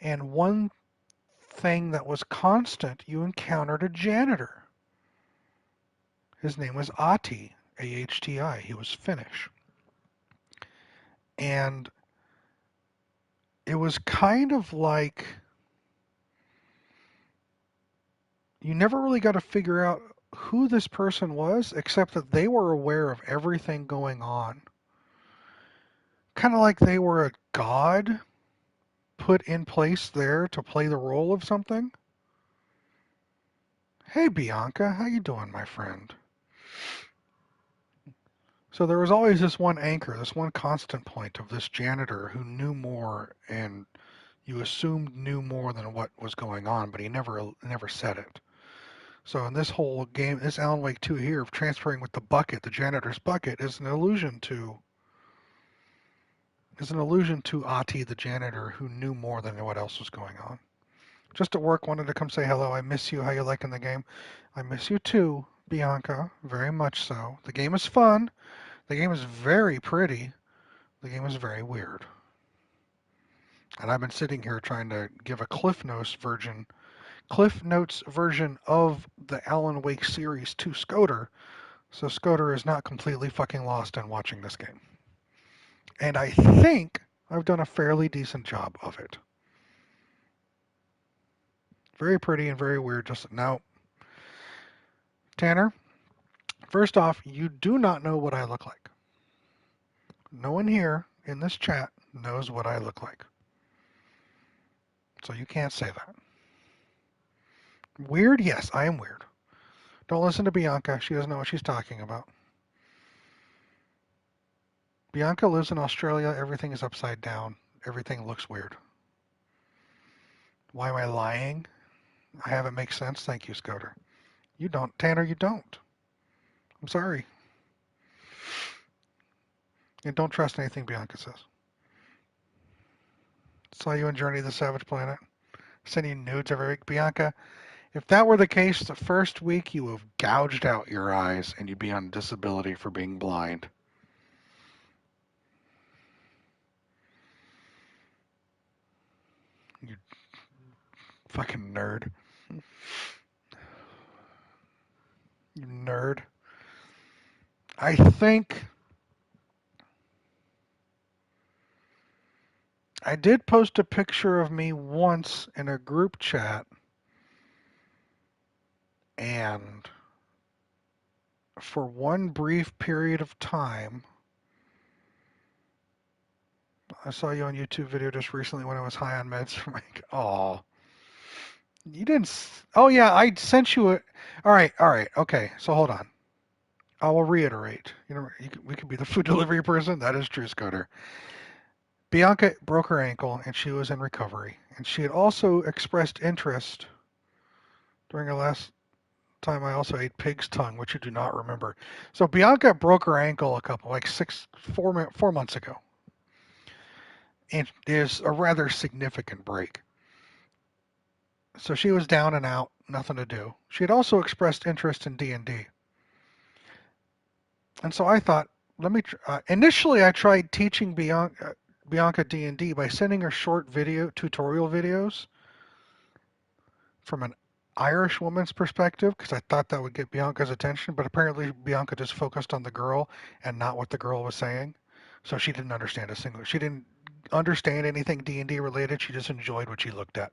And one thing that was constant, you encountered a janitor. His name was Ahti, A-H-T-I. He was Finnish. And it was kind of like you never really got to figure out who this person was, except that they were aware of everything going on. Kind of like they were a god put in place there to play the role of something. Hey, Bianca, how you doing, my friend? So there was always this one anchor, this one constant point of this janitor who knew more, and you assumed knew more than what was going on, but he never said it. So in this whole game, this Alan Wake 2 here, of transferring with the bucket, the janitor's bucket, is an allusion to Ahti, the janitor, who knew more than what else was going on. Just at work, wanted to come say hello. I miss you. How you liking the game? I miss you too, Bianca, very much so. The game is fun. The game is very pretty. The game is very weird. And I've been sitting here trying to give a Cliff Notes version of the Alan Wake series to Scoder, so Scoder is not completely fucking lost in watching this game. And I think I've done a fairly decent job of it. Very pretty and very weird. Just now, Tanner, first off, you do not know what I look like. No one here in this chat knows what I look like. So you can't say that. Weird? Yes, I am weird. Don't listen to Bianca. She doesn't know what she's talking about. Bianca lives in Australia. Everything is upside down. Everything looks weird. Why am I lying? I have it make sense. Thank you, Scoter. You don't. Tanner, you don't. I'm sorry. And don't trust anything Bianca says. Saw you in Journey to the Savage Planet. Sending nudes every week. Bianca, if that were the case, the first week you would have gouged out your eyes and you'd be on disability for being blind. You fucking nerd. You nerd. I think I did post a picture of me once in a group chat, and for one brief period of time, I saw you on YouTube video just recently when I was high on meds. I'm like, oh, you didn't. Oh yeah, I sent you a. All right, okay. So hold on. I will reiterate. We could be the food delivery person. That is true, Scoter. Bianca broke her ankle and she was in recovery, and she had also expressed interest during the last time I also ate pig's tongue, which you do not remember. So Bianca broke her ankle four months ago. And there's a rather significant break. So she was down and out, nothing to do. She had also expressed interest in D&D. And so I thought, initially I tried teaching Bianca D&D by sending her short tutorial videos from an Irish woman's perspective, because I thought that would get Bianca's attention, but apparently Bianca just focused on the girl and not what the girl was saying. So she didn't understand she didn't understand anything D&D related. She just enjoyed what she looked at.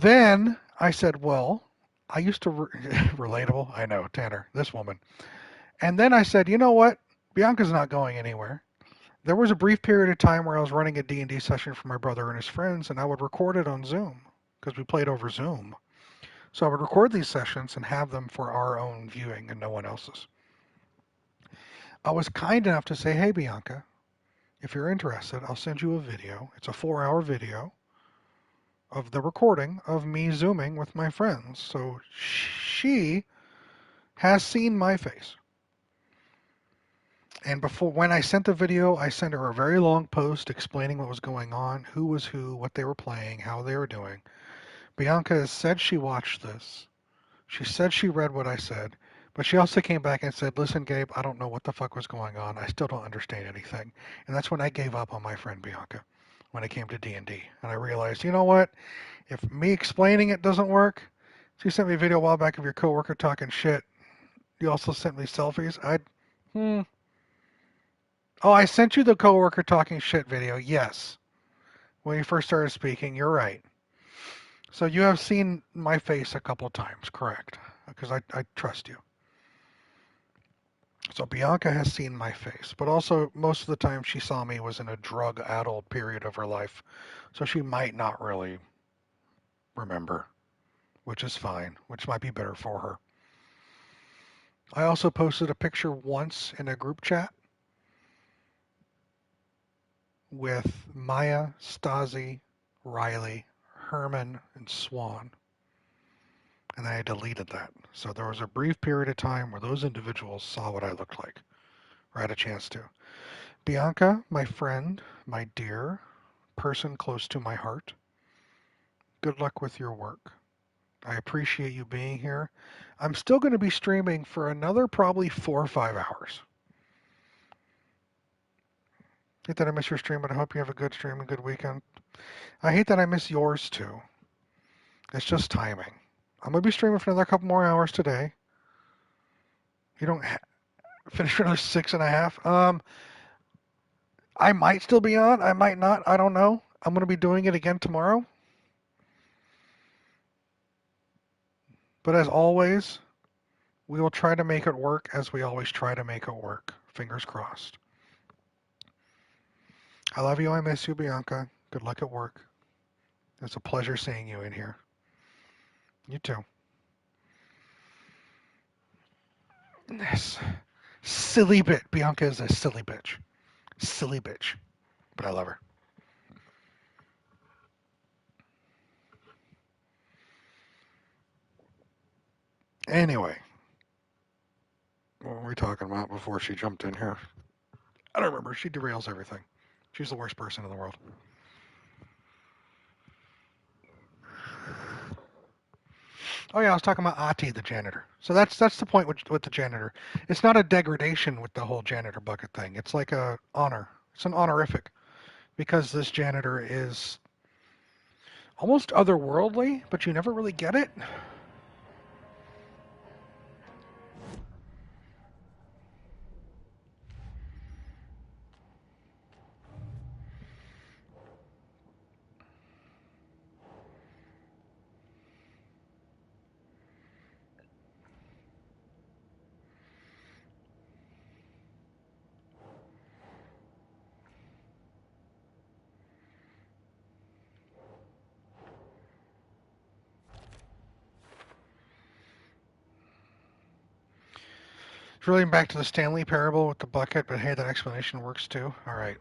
Then I said, well, I used to relatable. I know, Tanner, this woman. And then I said, you know what? Bianca's not going anywhere. There was a brief period of time where I was running a D&D session for my brother and his friends, and I would record it on Zoom because we played over Zoom. So I would record these sessions and have them for our own viewing and no one else's. I was kind enough to say, hey, Bianca, if you're interested, I'll send you a video. It's a 4-hour video of the recording of me Zooming with my friends. So she has seen my face. And when I sent the video, I sent her a very long post explaining what was going on, who was who, what they were playing, how they were doing. Bianca has said she watched this. She said she read what I said. But she also came back and said, listen, Gabe, I don't know what the fuck was going on. I still don't understand anything. And that's when I gave up on my friend Bianca, when it came to D&D. And I realized, you know what? If me explaining it doesn't work, she sent me a video a while back of your coworker talking shit. You also sent me selfies. Oh, I sent you the coworker talking shit video. Yes. When you first started speaking, you're right. So you have seen my face a couple of times, correct? Because I trust you. So Bianca has seen my face, but also most of the time she saw me was in a drug-addled period of her life. So she might not really remember, which is fine, which might be better for her. I also posted a picture once in a group chat with Maya, Stasi, Riley, Herman, and Swan. And I deleted that. So there was a brief period of time where those individuals saw what I looked like, or had a chance to. Bianca, my friend, my dear, person close to my heart, good luck with your work. I appreciate you being here. I'm still going to be streaming for another probably 4 or 5 hours. Hate that I miss your stream, but I hope you have a good stream and good weekend. I hate that I miss yours too. It's just timing. I'm going to be streaming for another couple more hours today. You don't finish for another 6.5. I might still be on. I might not. I don't know. I'm going to be doing it again tomorrow. But as always, we will try to make it work as we always try to make it work. Fingers crossed. I love you. I miss you, Bianca. Good luck at work. It's a pleasure seeing you in here. You too. This silly bit. Bianca is a silly bitch. Silly bitch. But I love her. Anyway, what were we talking about before she jumped in here? I don't remember. She derails everything. She's the worst person in the world. Oh yeah, I was talking about Ati, the janitor. So that's the point with the janitor. It's not a degradation with the whole janitor bucket thing. It's like a honor. It's an honorific because this janitor is almost otherworldly, but you never really get it. It's relating back to the Stanley parable with the bucket, but hey, that explanation works too. All right.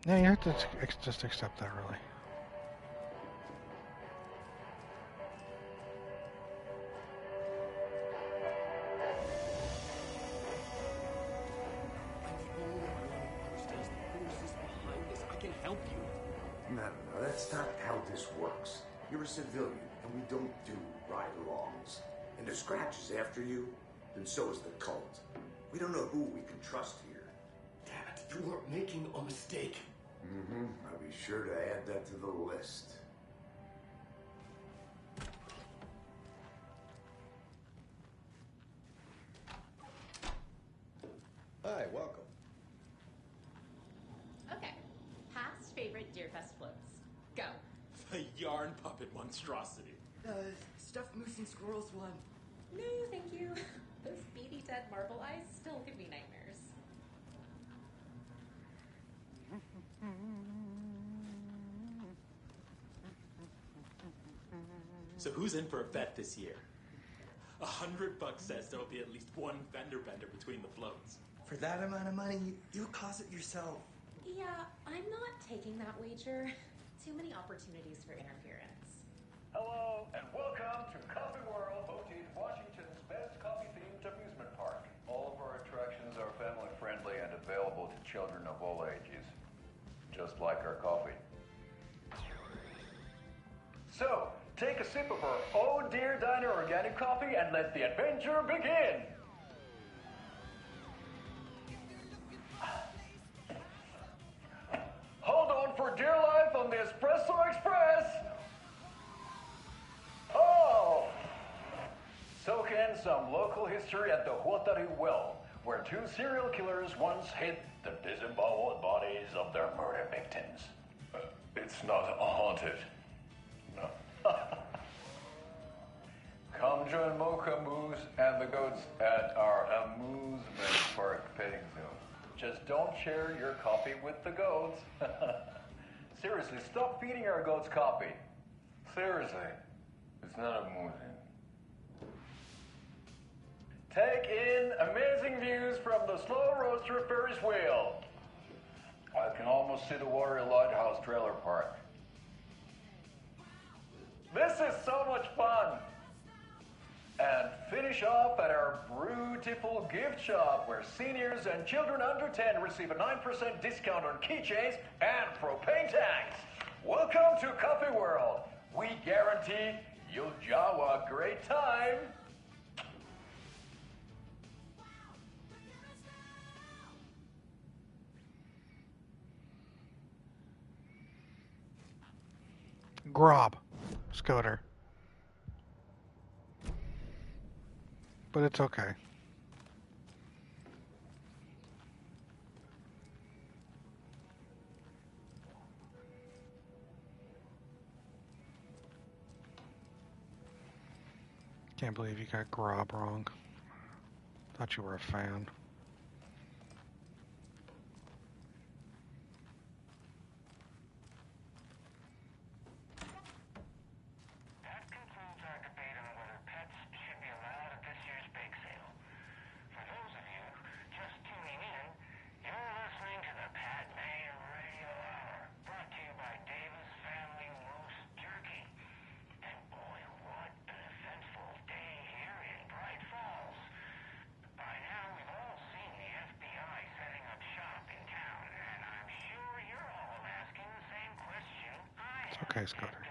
Yeah, you have to just accept that, really. No, that's not how this works. You're a civilian, and we don't do ride-alongs. And if Scratch is after you, then so is the cult. We don't know who we can trust here. Damn it, you are making a mistake. Mm-hmm. I'll be sure to add that to the list. Hi, welcome. Okay. Past favorite Deerfest floats. Go. The yarn puppet monstrosity. Stuffed moose and squirrels one. No, thank you. Those beady dead marble eyes still give me nightmares. So who's in for a bet this year? $100 says there'll be at least one fender bender between the floats. For that amount of money, you cause it yourself. Yeah, I'm not taking that wager. Too many opportunities for interference. Hello, and welcome to Coffee World, voted Washington's best coffee-themed amusement park. All of our attractions are family-friendly and available to children of all ages, just like our coffee. So, take a sip of our Oh Dear Diner organic coffee and let the adventure begin! Hold on for dear life on the Espresso Express! Oh! Soak in some local history at the Huatari Well, where two serial killers once hid the disemboweled bodies of their murder victims. It's not haunted. No. Come join Mocha Moose and the goats at our amusement park petting zoo. Just don't share your coffee with the goats. Seriously, stop feeding our goats coffee. Seriously, it's not amusing. Take in amazing views from the Slow Roaster Ferris wheel. I can almost see the Water Lighthouse Trailer Park. This is so much fun! And finish off at our beautiful gift shop where seniors and children under 10 receive a 9% discount on keychains and propane tanks. Welcome to Coffee World. We guarantee you'll jaw a great time. Grob. Scooter. But it's okay. Can't believe you got Grob wrong. Thought you were a fan. Okay, Scudder.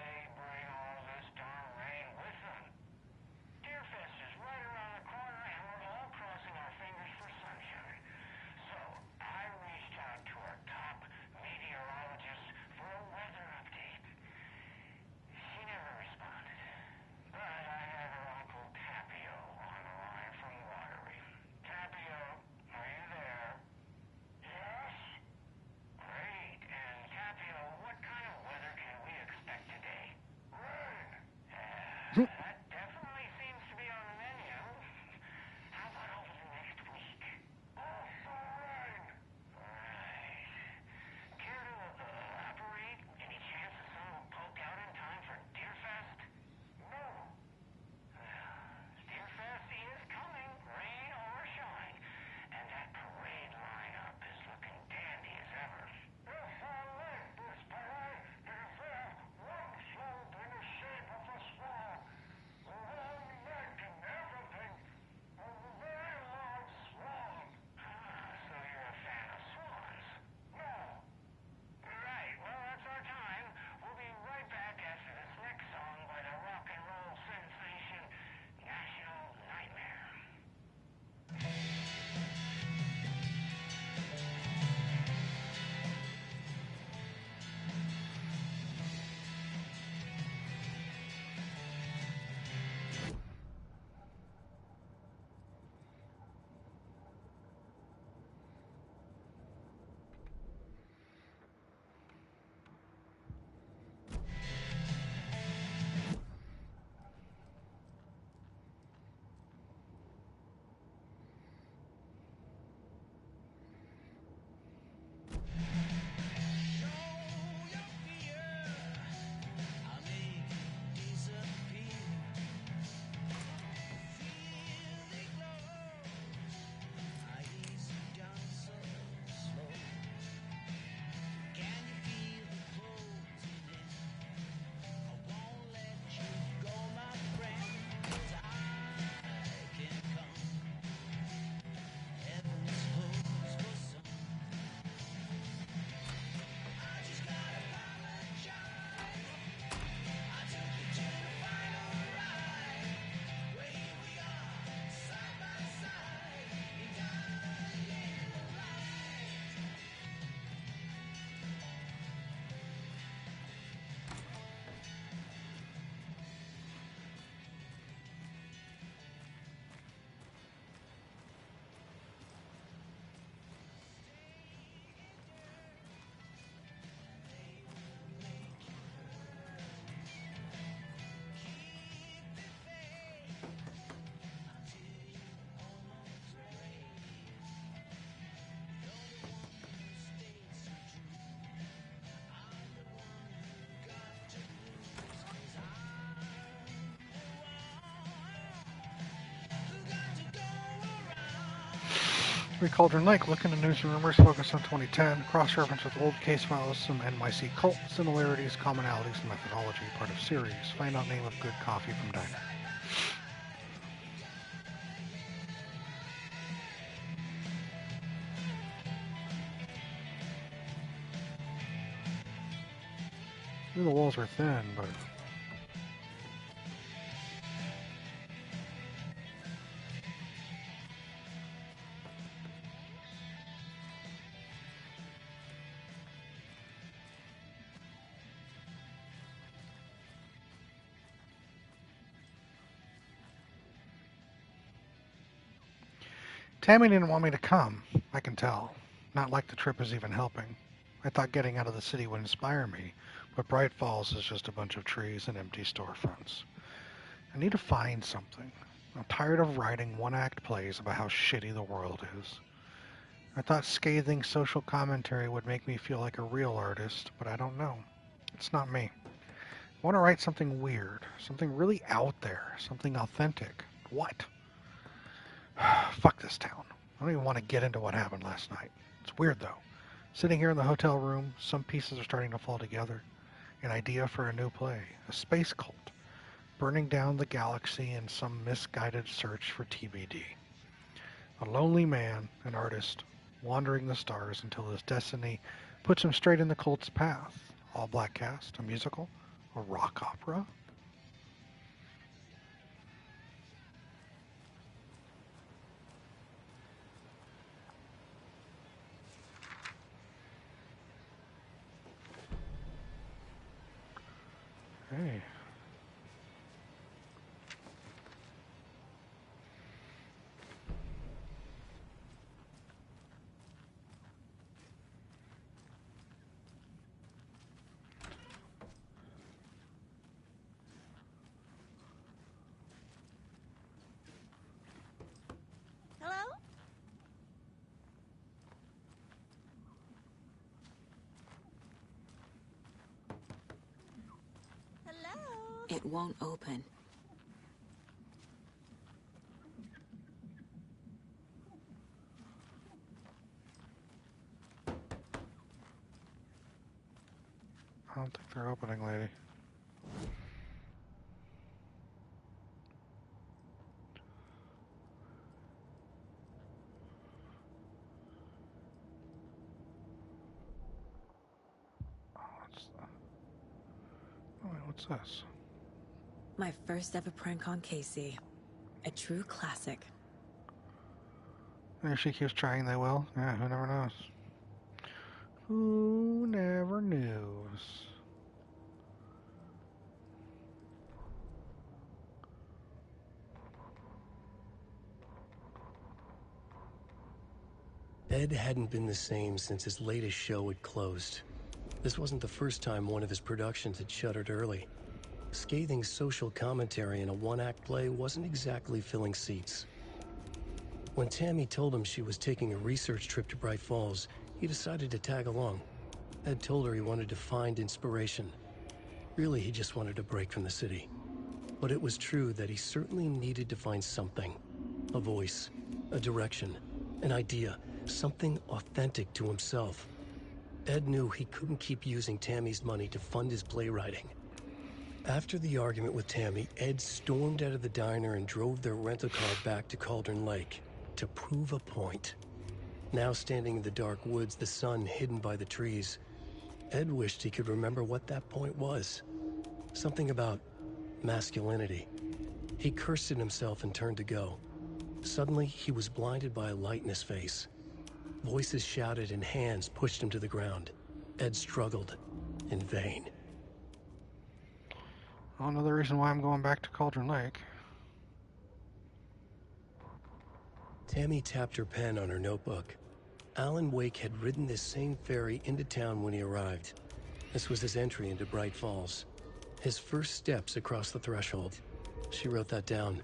Cauldron Lake, look into news and rumors, focus on 2010, cross-reference with old case files, some NYC cult similarities, commonalities, and methodology, part of series. Find out name of good coffee from diner. The walls were thin, but Tammy didn't want me to come, I can tell. Not like the trip is even helping. I thought getting out of the city would inspire me, but Bright Falls is just a bunch of trees and empty storefronts. I need to find something. I'm tired of writing one-act plays about how shitty the world is. I thought scathing social commentary would make me feel like a real artist, but I don't know. It's not me. I want to write something weird, something really out there, something authentic. What? Fuck this town. I don't even want to get into what happened last night. It's weird, though. Sitting here in the hotel room, some pieces are starting to fall together. An idea for a new play. A space cult. Burning down the galaxy in some misguided search for TBD. A lonely man, an artist, wandering the stars until his destiny puts him straight in the cult's path. All black cast, a musical. A rock opera? Hey. Hello? Hello? It won't open. I don't think they're opening, lady. What's this? My first ever prank on Casey. A true classic. If she keeps trying, they will. Yeah, who never knows? Who never knows? Ed hadn't been the same since his latest show had closed. This wasn't the first time one of his productions had shuttered early. Scathing social commentary in a one-act play wasn't exactly filling seats. When Tammy told him she was taking a research trip to Bright Falls, he decided to tag along. Ed told her he wanted to find inspiration. Really, he just wanted a break from the city. But it was true that he certainly needed to find something. A voice, a direction, an idea, something authentic to himself. Ed knew he couldn't keep using Tammy's money to fund his playwriting. After the argument with Tammy, Ed stormed out of the diner and drove their rental car back to Cauldron Lake to prove a point. Now standing in the dark woods, the sun hidden by the trees, Ed wished he could remember what that point was. Something about masculinity. He cursed at himself and turned to go. Suddenly, he was blinded by a light in his face. Voices shouted and hands pushed him to the ground. Ed struggled, in vain. Another reason why I'm going back to Cauldron Lake. Tammy tapped her pen on her notebook. Alan Wake had ridden this same ferry into town when he arrived. This was his entry into Bright Falls. His first steps across the threshold. She wrote that down.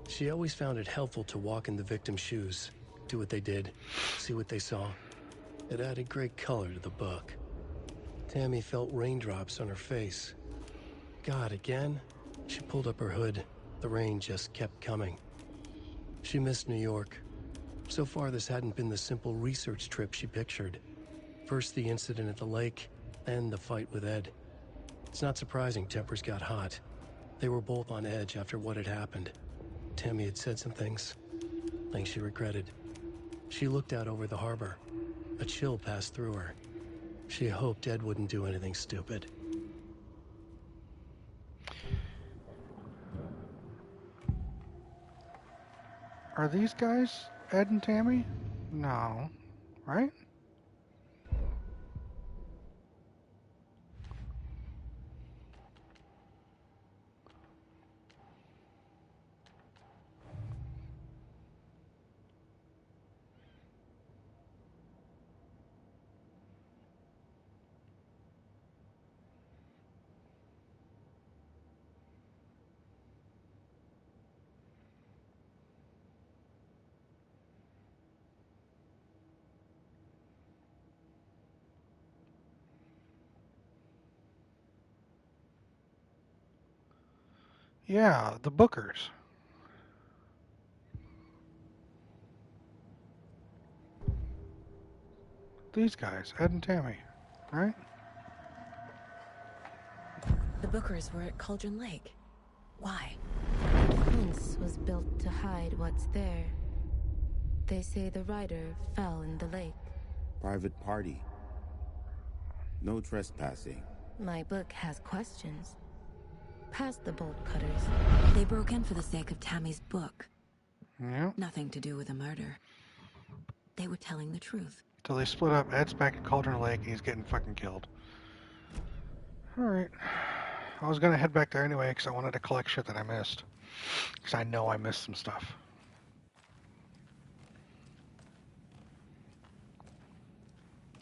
She always found it helpful to walk in the victim's shoes, do what they did, see what they saw. It added great color to the book. Tammy felt raindrops on her face. God, again? She pulled up her hood. The rain just kept coming. She missed New York. So far, this hadn't been the simple research trip she pictured. First the incident at the lake, then the fight with Ed. It's not surprising tempers got hot. They were both on edge after what had happened. Tammy had said some things she regretted. She looked out over the harbor. A chill passed through her. She hoped Ed wouldn't do anything stupid. Are these guys Ed and Tammy? No. Right? Yeah, the Bookers. These guys, Ed and Tammy, right? The Bookers were at Cauldron Lake. Why? The fence was built to hide what's there. They say the rider fell in the lake. Private party. No trespassing. My book has questions. Past the bolt cutters. They broke in for the sake of Tammy's book. Yeah. Nothing to do with a murder. They were telling the truth. So they split up. Ed's back at Cauldron Lake, and he's getting fucking killed. Alright. I was gonna head back there anyway, because I wanted to collect shit that I missed. Because I know I missed some stuff.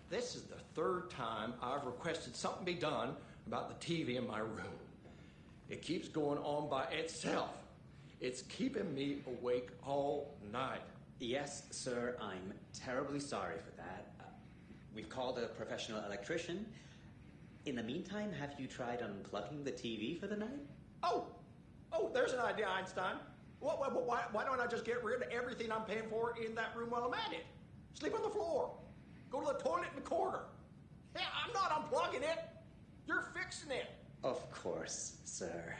This is the third time I've requested something be done about the TV in my room. It keeps going on by itself. It's keeping me awake all night. Yes, sir, I'm terribly sorry for that. We've called a professional electrician. In the meantime, have you tried unplugging the TV for the night? Oh, there's an idea, Einstein. Why don't I just get rid of everything I'm paying for in that room while I'm at it? Sleep on the floor. Go to the toilet in the corner. Hey, I'm not unplugging it. You're fixing it. Of course, sir.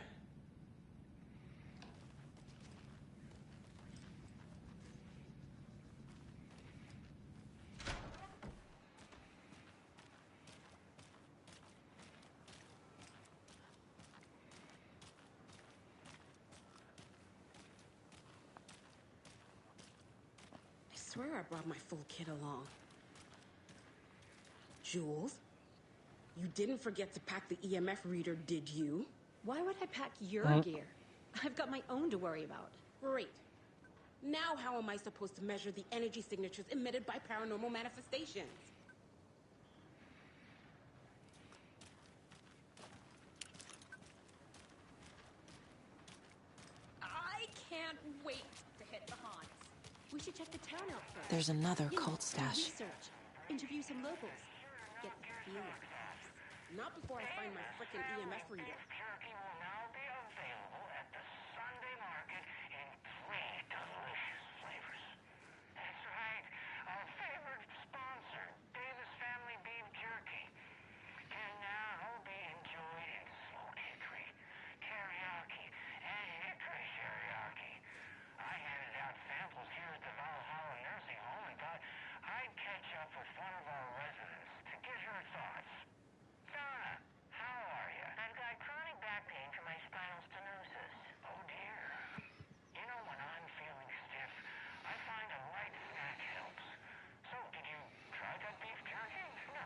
I swear I brought my full kit along. Jules, you didn't forget to pack the EMF reader, did you? Why would I pack your gear? I've got my own to worry about. Great. Now how am I supposed to measure the energy signatures emitted by paranormal manifestations? I can't wait to hit the haunts. We should check the town out first. There's another You know, cult stash. Research. Interview some locals. Get the feel of it. Not before I find my frickin' EMF reader. Jerky will now be available at the Sunday market in 3 delicious flavors. That's right, our favorite sponsor, Davis Family Beef Jerky, can now be enjoyed in smoked hickory, teriyaki, and hickory teriyaki. I handed out samples here at the Valhalla Nursing Home and thought I'd catch up with one of our residents to get her thoughts. Donna, how are you? I've got chronic back pain from my spinal stenosis. Oh dear. You know, when I'm feeling stiff, I find a light snack helps. So, did you try that beef jerky? No.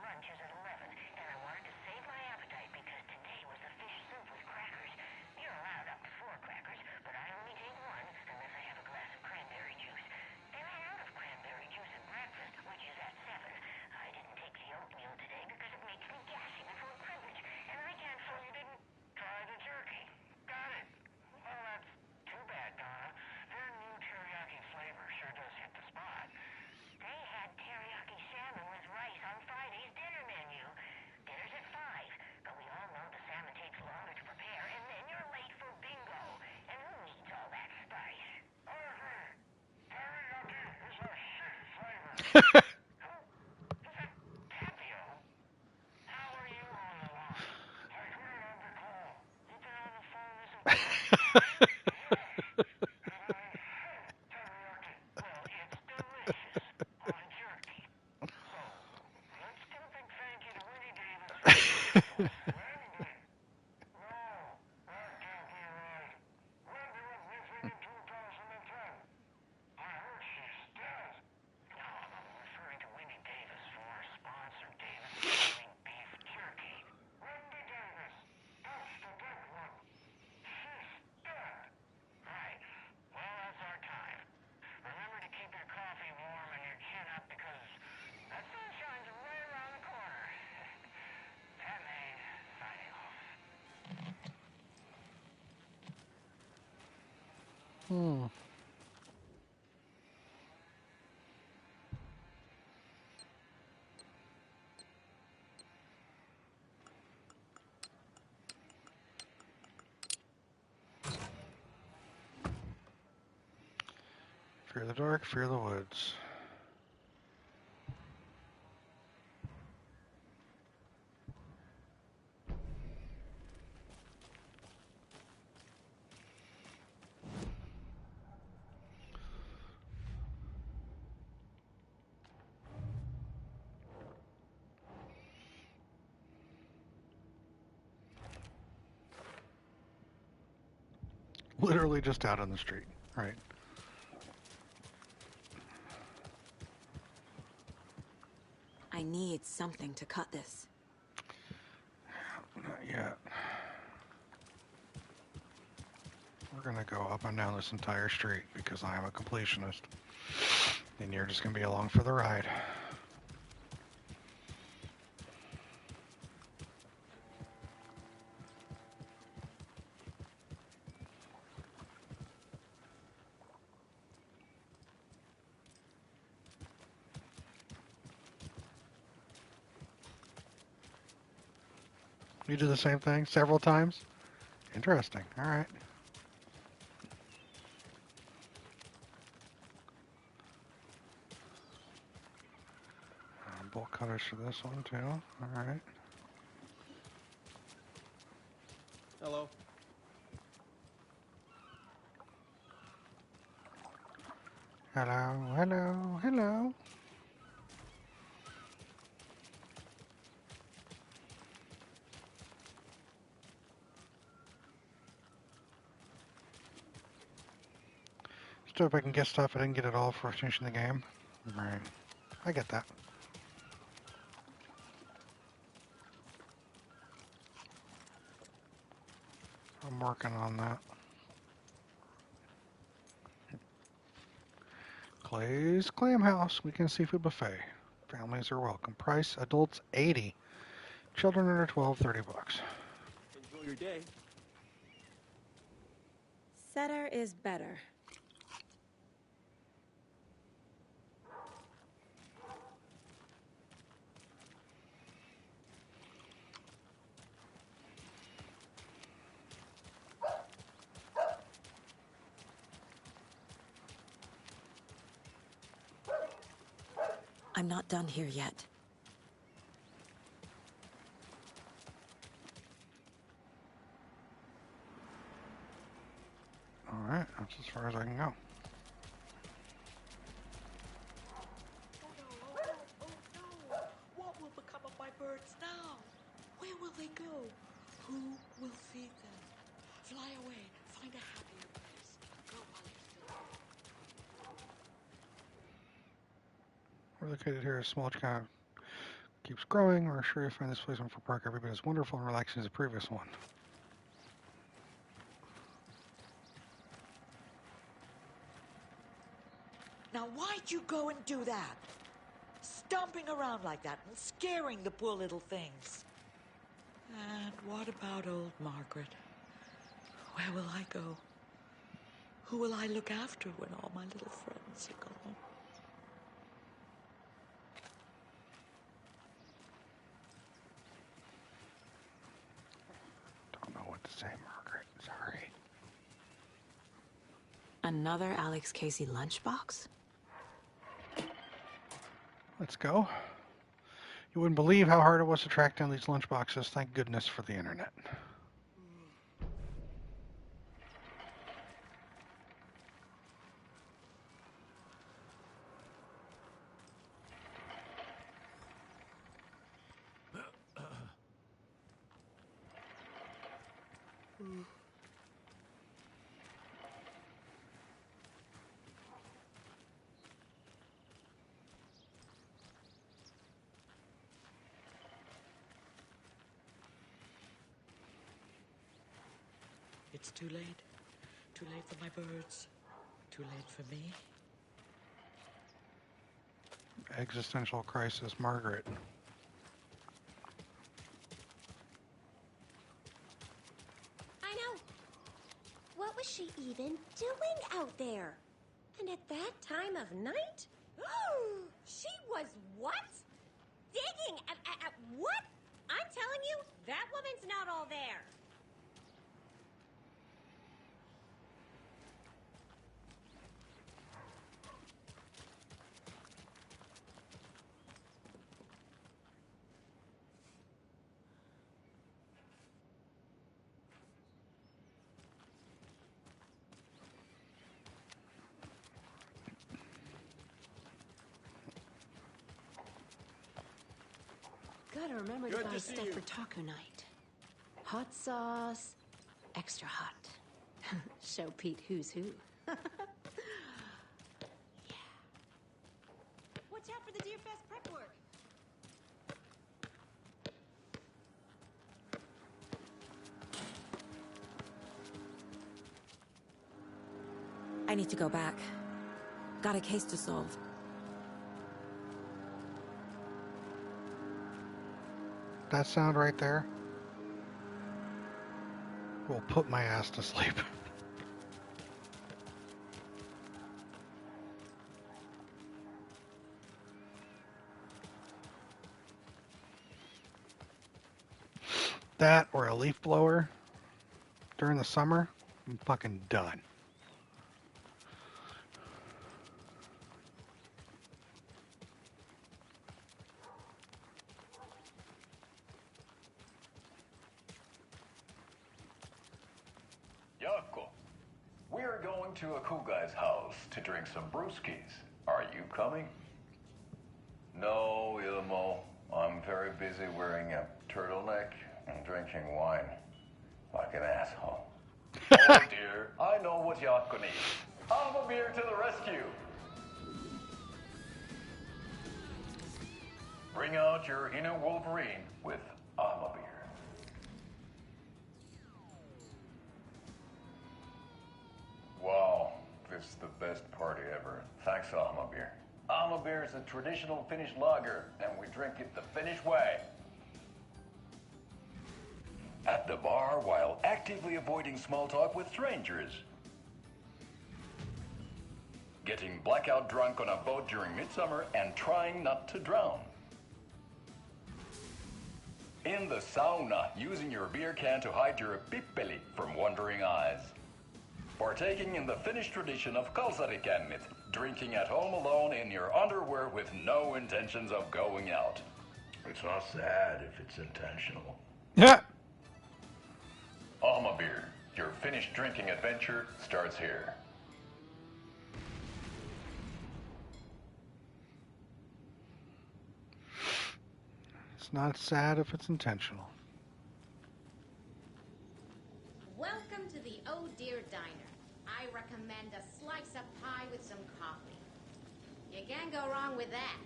Lunch is at 11, and I wanted to save my appetite because today was a fish soup with crackers. You're allowed up to 4 crackers, but I only take 1 unless I have a glass of cranberry juice. They ran out of cranberry juice at breakfast, which is at 7. I didn't take the oatmeal today because it makes me gassy before cribbage, and I can't say you didn't try the jerky. Got it. Well, that's too bad, Donna. Their new teriyaki flavor sure does hit the spot. They had teriyaki salmon with rice on Friday's dinner menu. Dinner's at 5, but we all know the salmon takes longer to prepare, and then you're late for bingo. And who needs all that spice? I agree. Teriyaki is a shit flavor. Fear the dark, fear the woods. Literally just out on the street, right? I need something to cut this. Not yet. We're gonna go up and down this entire street because I am a completionist. And you're just gonna be along for the ride. You do the same thing several times? Interesting. All right. Bolt cutters for this one too. All right. Hello. Hello, hello, hello. Still, if I can get stuff, I didn't get it all for finishing the game. All right. I get that. I'm working on that. Clay's Clam House, Weekend Seafood Buffet. Families are welcome. Price, adults $80. Children under 12, $30. Enjoy your day. Setter is better. I'm not done here yet. All right, that's as far as I can go. What will become of my birds now? Where will they go? Who will feed them? Fly away, find a happier place. Go while you're still We're located here. A small town keeps growing. We're sure you find this place for park every bit as wonderful and relaxing as the previous one. Now, why'd you go and do that? Stomping around like that and scaring the poor little things. And what about old Margaret? Where will I go? Who will I look after when all my little friends are gone? Don't know what to say, Margaret. Sorry. Another Alex Casey lunchbox? Let's go. You wouldn't believe how hard it was to track down these lunchboxes. Thank goodness for the internet. It's too late. Too late for my birds. Too late for me. Existential crisis, Margaret. I know. What was she even doing out there? And at that time of night? She was what? Digging at what? I'm telling you, that woman's not all there. Gotta remember to Good buy to see stuff you. for taco night. Hot sauce, extra hot. Show Pete who's who. Watch out for the Deerfest prep work. I need to go back. Got a case to solve. That sound right there will put my ass to sleep. That or a leaf blower during the summer, I'm fucking done. Yako, we're going to a cool guy's house to drink some brewskis. Are you coming? No, Ilmo. I'm very busy wearing a turtleneck and drinking wine like an asshole. Oh dear, I know what Yako needs. Amabir to the rescue. Bring out your inner Wolverine with Amabir. Wow, this is the best party ever. Thanks, Amabir. Amabir is a traditional Finnish lager, and we drink it the Finnish way. At the bar while actively avoiding small talk with strangers. Getting blackout drunk on a boat during midsummer and trying not to drown. In the sauna, using your beer can to hide your pippeli from wandering eyes. Partaking in the Finnish tradition of kalsarikännit, drinking at home alone in your underwear with no intentions of going out. It's not sad if it's intentional. Yeah. Amabir, your Finnish drinking adventure starts here. It's not sad if it's intentional. Welcome to the Oh Dear Diner. I recommend a slice of pie with some coffee. You can't go wrong with that.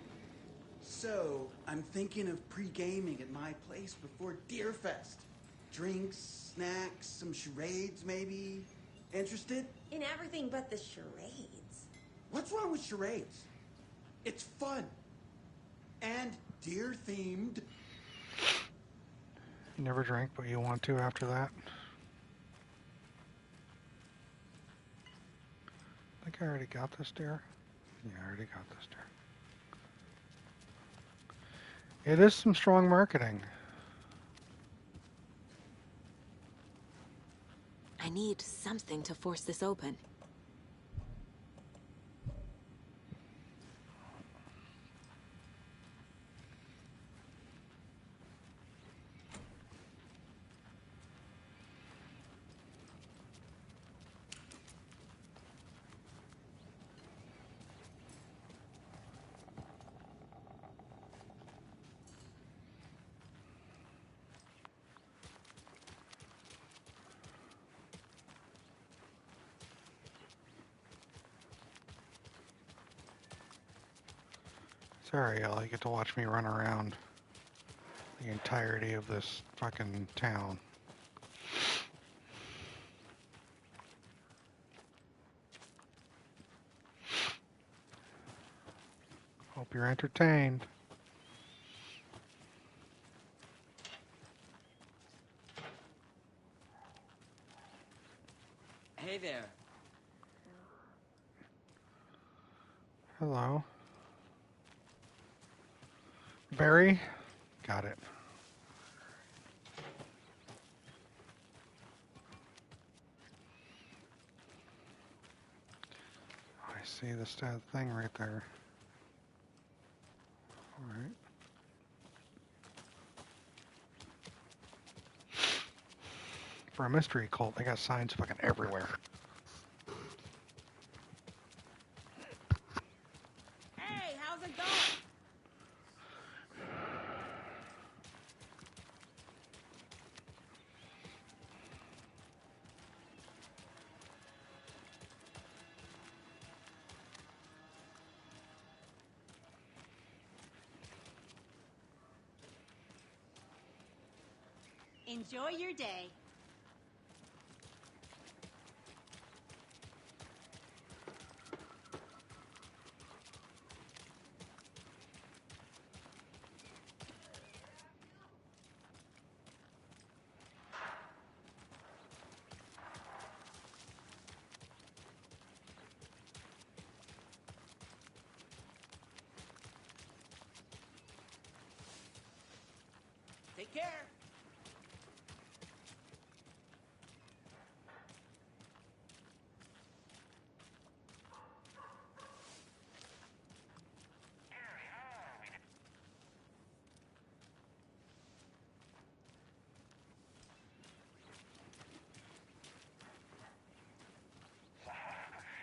So, I'm thinking of pre-gaming at my place before Deerfest. Drinks, snacks, some charades maybe. Interested? In everything but the charades. What's wrong with charades? It's fun. And deer-themed. You never drank, but you want to after that? I think I already got this, dear. Yeah, I already got this, dear. It is some strong marketing. I need something to force this open. Sorry, y'all. You get to watch me run around the entirety of this fucking town. Hope you're entertained. Hey there. Hello. Barry? Got it. I see the thing right there. Alright. For a mystery cult, they got signs fucking everywhere. Hey, how's it going? Enjoy your day. Take care.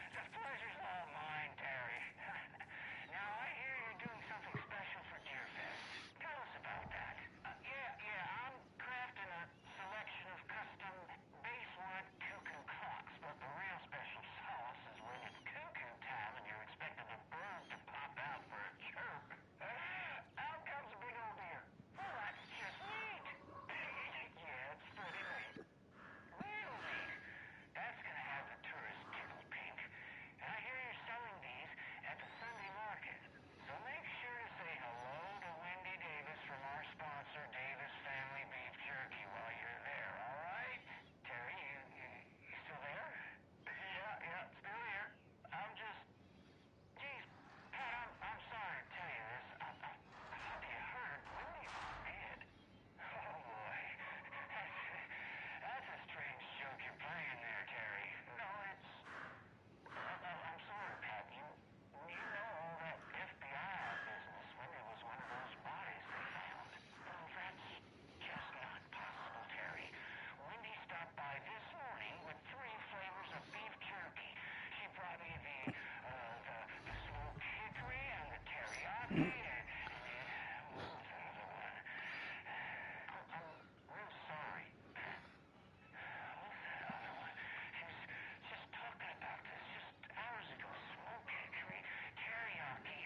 The pleasure's all mine, Terry. Now, I hear you're doing something special for Deerfest. Tell us about that. Yeah, I'm crafting a selection of custom basewood toucan clocks, but the real special sauce is when it's cuckoo time and you're expecting a bird to pop out for a chirp. Out comes a big old deer. Well, that's just neat. Yeah, it's pretty neat. Real neat. That's gonna have the tourists tickled pink. And I hear you're selling these at the Sunday market. So make sure to say hello to Wendy Davis from our sponsor, Davis Family Beef Jerky, while you're there, all right? Terry, you still there? Yeah, still here. I'm just... Geez, Pat, I'm sorry to tell you this. I thought you heard Wendy's dead. Oh, boy. That's a strange joke you're playing there, Terry. No, it's... I'm sorry, Pat. You know all that FBI business. Wendy was one of those bodies they found. Well, that's just not possible, Terry. Wendy stopped by this morning with 3 flavors of beef jerky. She brought me the smoked hickory and the teriyaki and what was the other one? I'm real sorry. What was that other one? She was just talking about this just hours ago. Smoked hickory, teriyaki,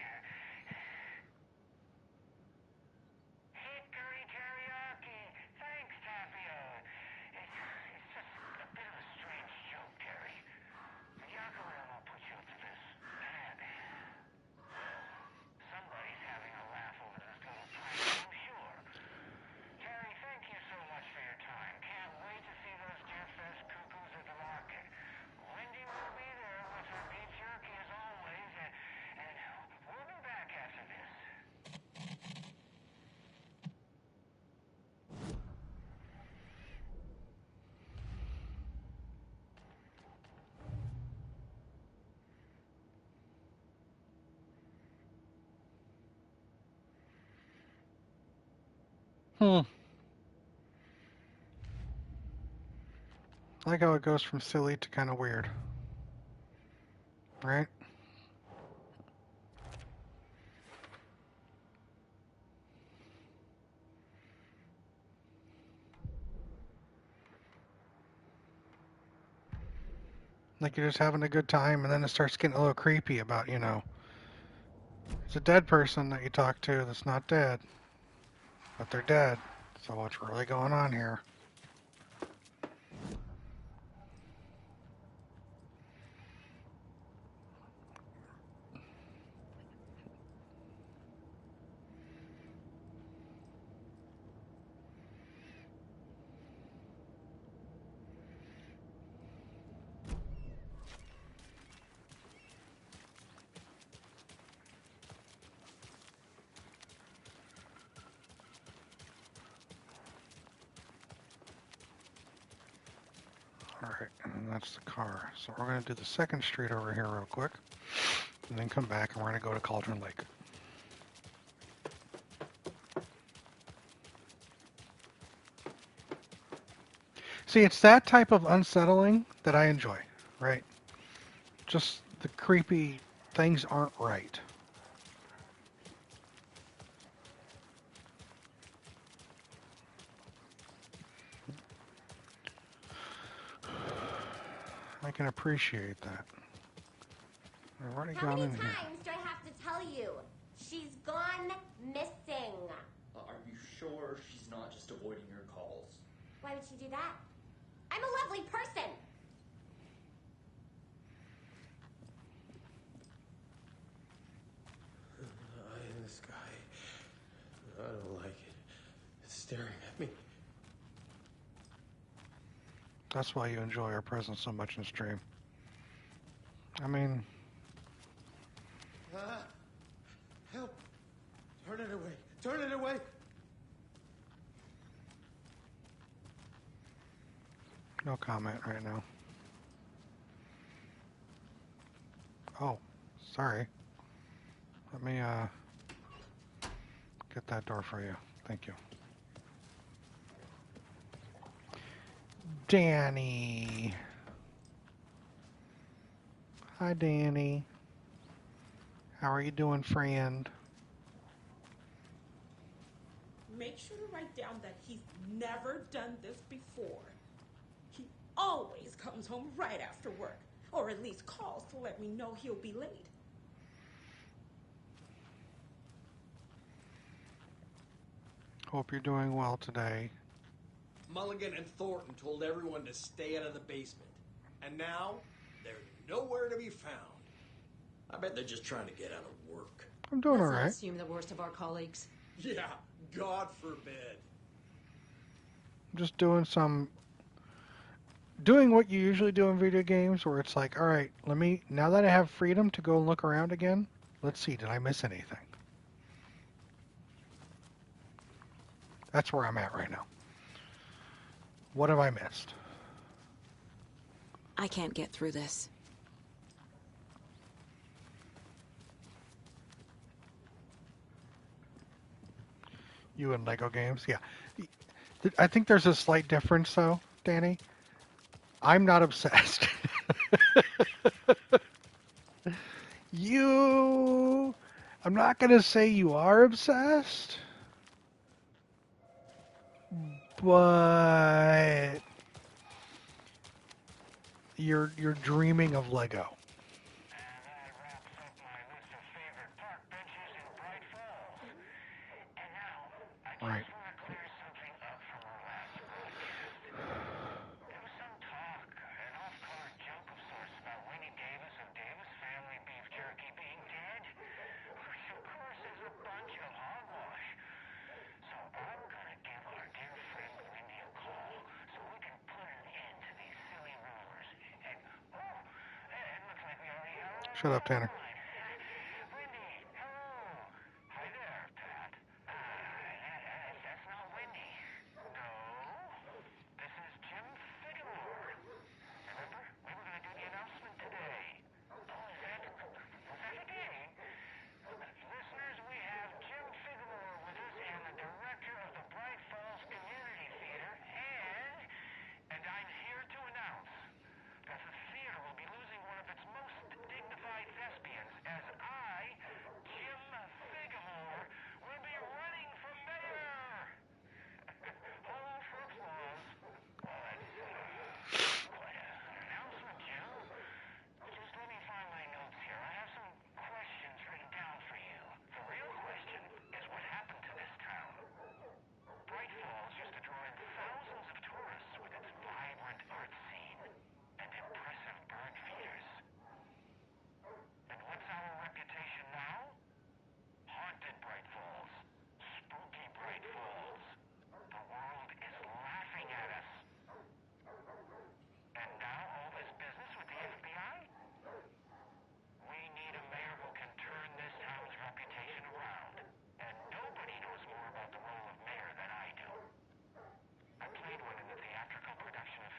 hickory teriyaki. Thanks, Tapio. It's just a bit of a strange joke, Terry. Yakurim will put you up to this. Pat, somebody's having a laugh over this little prank, I'm sure. Terry, thank you so much for your time. Can't wait to see those Deerfest cuckoos at the market. Wendy will be there with her beef jerky as always, and we'll be back after this. I like how it goes from silly to kind of weird. Right? Like you're just having a good time, and then it starts getting a little creepy about, it's a dead person that you talk to that's not dead, but they're dead. So what's really going on here? Alright, and that's the car. So we're going to do the second street over here real quick, and then come back and we're going to go to Cauldron Lake. See, it's that type of unsettling that I enjoy, right? Just the creepy things aren't right. I can appreciate that. I've already How gone many in here. times do I have to tell you? She's gone missing. Are you sure she's not just avoiding your calls? Why would she do that? I'm a lovely person. Eye in the sky. I don't like it. It's staring at me. That's why you enjoy our presence so much in stream. I mean... Help! Turn it away! Turn it away! No comment right now. Oh, sorry. Let me, get that door for you. Thank you. Danny. Hi, Danny. How are you doing, friend? Make sure to write down that he's never done this before. He always comes home right after work, or at least calls to let me know he'll be late. Hope you're doing well today. Mulligan and Thornton told everyone to stay out of the basement. And now, they're nowhere to be found. I bet they're just trying to get out of work. I'm doing all Let's not right. assume the worst of our colleagues. Yeah, God forbid. I'm just doing what you usually do in video games, where it's like, all right, now that I have freedom to go and look around again, let's see, did I miss anything? That's where I'm at right now. What have I missed? I can't get through this. You and Lego games? Yeah. I think there's a slight difference, though, Danny. I'm not obsessed. I'm not going to say you are obsessed, but you're dreaming of Lego. Right. Shut up, Tanner.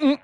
Mm.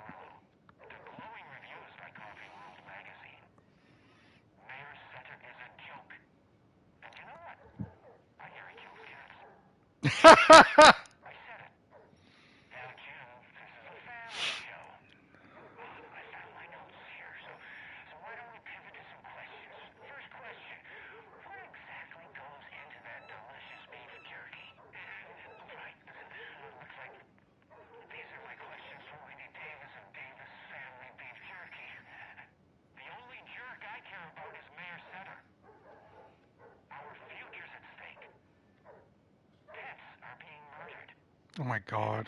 Oh my God.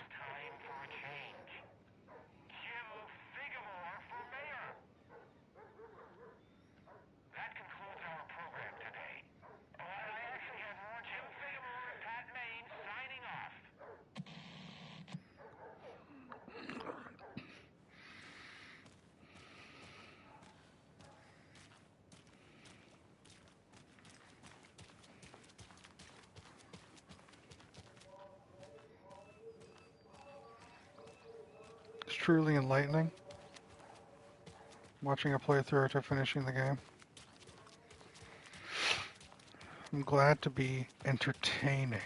truly enlightening. Watching a playthrough after finishing the game. I'm glad to be entertaining.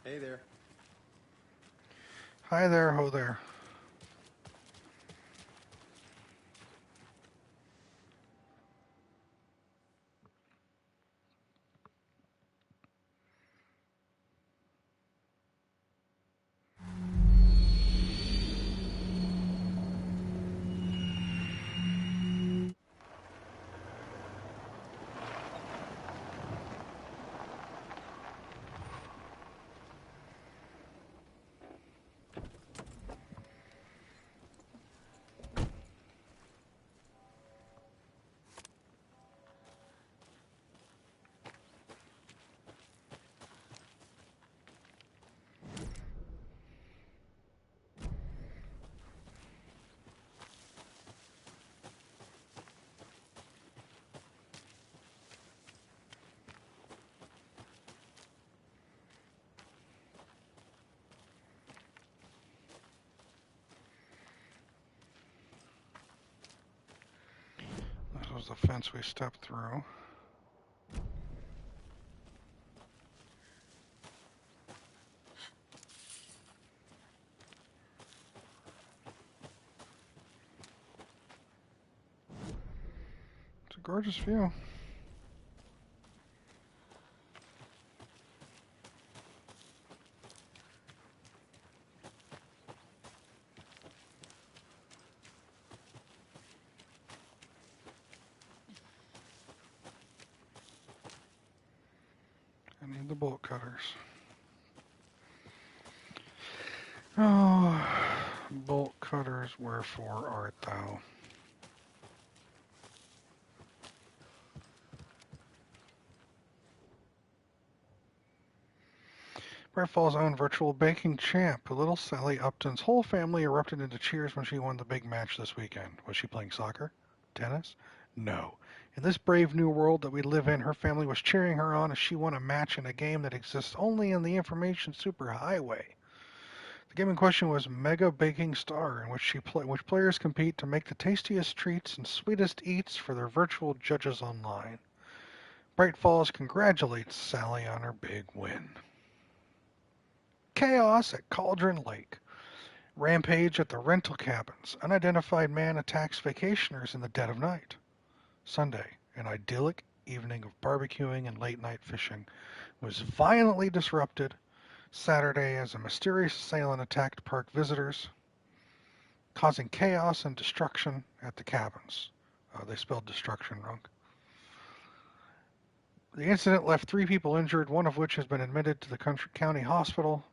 Hey there. Hi there, ho there. This was the fence we stepped through. It's a gorgeous view. I need the bolt cutters. Oh, bolt cutters, wherefore art thou? Bright Falls' own virtual baking champ, little Sally Upton's whole family erupted into cheers when she won the big match this weekend. Was she playing soccer? Tennis? No. In this brave new world that we live in, her family was cheering her on as she won a match in a game that exists only in the information superhighway. The game in question was Mega Baking Star, in which players compete to make the tastiest treats and sweetest eats for their virtual judges online. Bright Falls congratulates Sally on her big win. Chaos at Cauldron Lake. Rampage at the rental cabins. Unidentified man attacks vacationers in the dead of night. Sunday, an idyllic evening of barbecuing and late-night fishing was violently disrupted Saturday as a mysterious assailant attacked park visitors, causing chaos and destruction at the cabins. They spelled destruction wrong. The incident left 3 people injured, one of which has been admitted to the county hospital.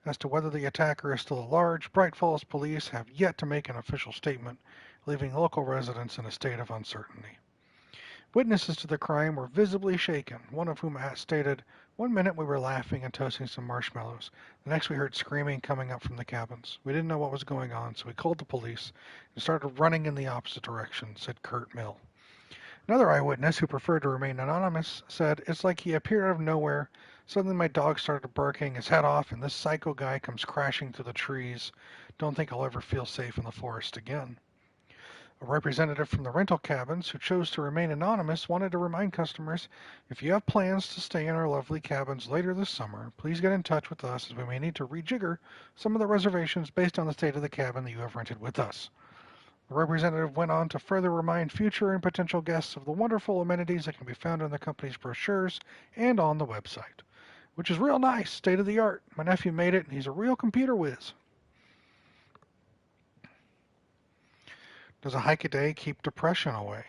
As to whether the attacker is still at large, Bright Falls police have yet to make an official statement, leaving local residents in a state of uncertainty. Witnesses to the crime were visibly shaken, one of whom stated, "One minute we were laughing and toasting some marshmallows. The next we heard screaming coming up from the cabins. We didn't know what was going on, so we called the police and started running in the opposite direction," said Kurt Mill. Another eyewitness, who preferred to remain anonymous, said, "It's like he appeared out of nowhere. Suddenly my dog started barking his head off, and this psycho guy comes crashing through the trees. Don't think I'll ever feel safe in the forest again." A representative from the rental cabins, who chose to remain anonymous, wanted to remind customers, if you have plans to stay in our lovely cabins later this summer, please get in touch with us as we may need to rejigger some of the reservations based on the state of the cabin that you have rented with us. The representative went on to further remind future and potential guests of the wonderful amenities that can be found in the company's brochures and on the website, which is real nice, state of the art. My nephew made it, and he's a real computer whiz. Does a hike a day keep depression away?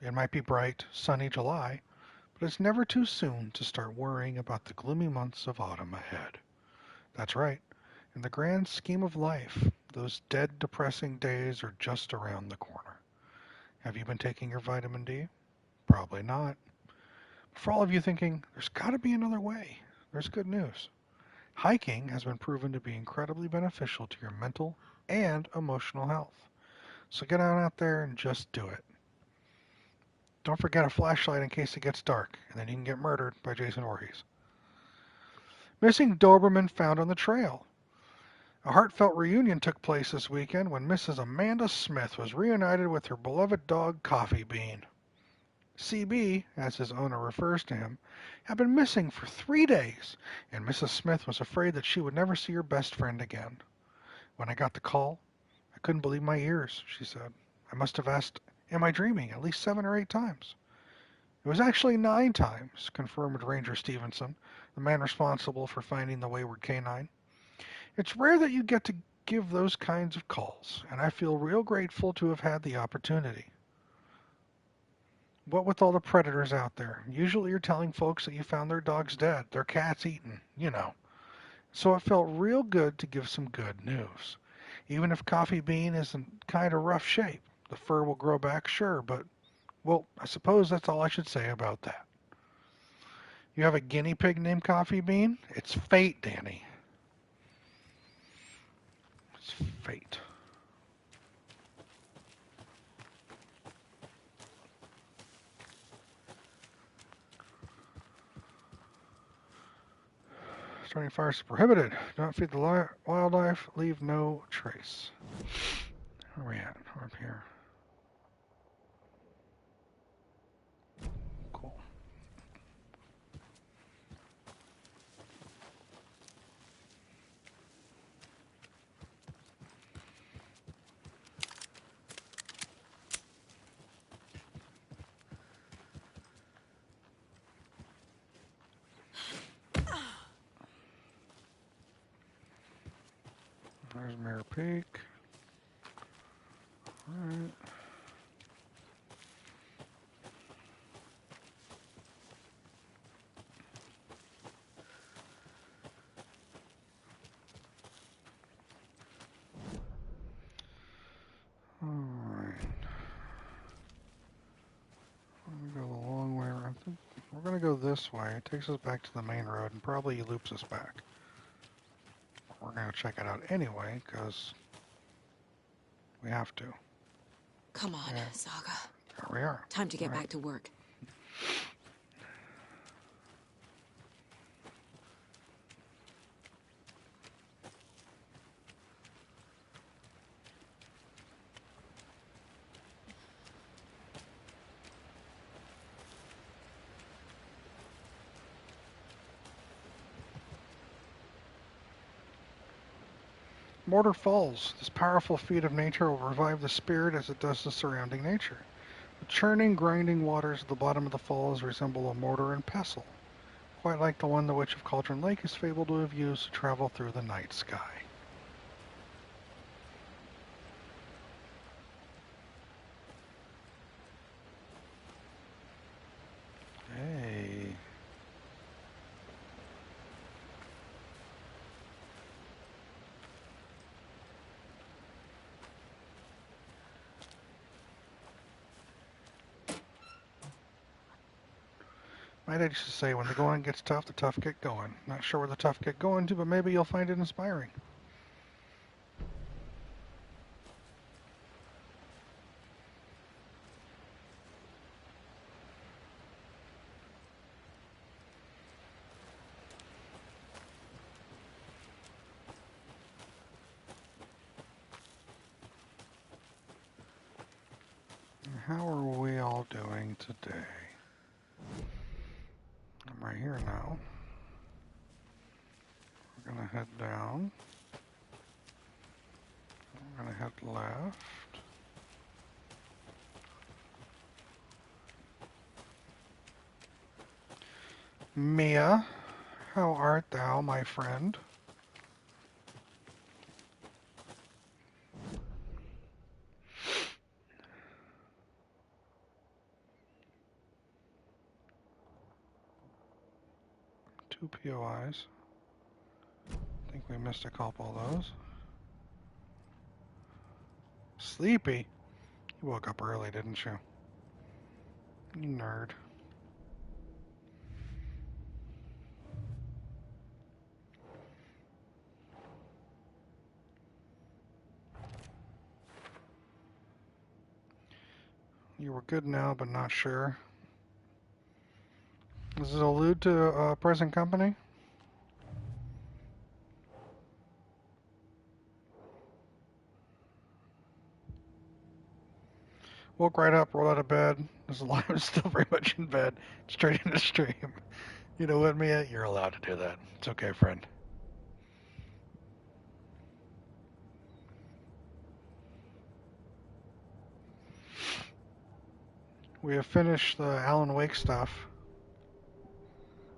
It might be bright, sunny July, but it's never too soon to start worrying about the gloomy months of autumn ahead. That's right. In the grand scheme of life, those dead, depressing days are just around the corner. Have you been taking your vitamin D? Probably not. For all of you thinking, there's got to be another way, there's good news. Hiking has been proven to be incredibly beneficial to your mental and emotional health. So get on out there and just do it. Don't forget a flashlight in case it gets dark, and then you can get murdered by Jason Voorhees. Missing Doberman found on the trail. A heartfelt reunion took place this weekend when Mrs. Amanda Smith was reunited with her beloved dog Coffee Bean. CB, as his owner refers to him, had been missing for 3 days, and Mrs. Smith was afraid that she would never see her best friend again. When I got the call, I couldn't believe my ears, she said. I must have asked, am I dreaming, at least 7 or 8 times. It was actually 9 times, confirmed Ranger Stevenson, the man responsible for finding the wayward canine. It's rare that you get to give those kinds of calls, and I feel real grateful to have had the opportunity. What with all the predators out there? Usually you're telling folks that you found their dogs dead, their cats eaten, you know. So it felt real good to give some good news. Even if Coffee Bean is in kind of rough shape, the fur will grow back, sure, but, well, I suppose that's all I should say about that. You have a guinea pig named Coffee Bean? It's fate, Danny. It's fate. Starting fires is prohibited. Do not feed the wildlife. Leave no trace. Where are we at? We're up here. Cool. There's Mare Peak. Alright. Alright. We're going to go the long way around. We're going to go this way. It takes us back to the main road and probably loops us back. We're going to check it out anyway, because we have to. Come on, Saga. Here we are. Time to get back to work. Mortar Falls. This powerful feat of nature will revive the spirit as it does the surrounding nature. The churning, grinding waters at the bottom of the falls resemble a mortar and pestle, quite like the one the Witch of Cauldron Lake is fabled to have used to travel through the night sky. Hey. My dad used to say, when the going gets tough, the tough get going. Not sure where the tough get going to, but maybe you'll find it inspiring. How are we all doing today? I'm right here now. We're gonna head down. We're gonna head left. Mia, how art thou, my friend? Two POIs. I think we missed a couple of those. Sleepy? You woke up early, didn't you? You nerd. You were good now, but not sure. Does it allude to present company? Woke right up, rolled out of bed. I was still very much in bed. Straight into stream. You know what, Mia? You're allowed to do that. It's okay, friend. We have finished the Alan Wake stuff.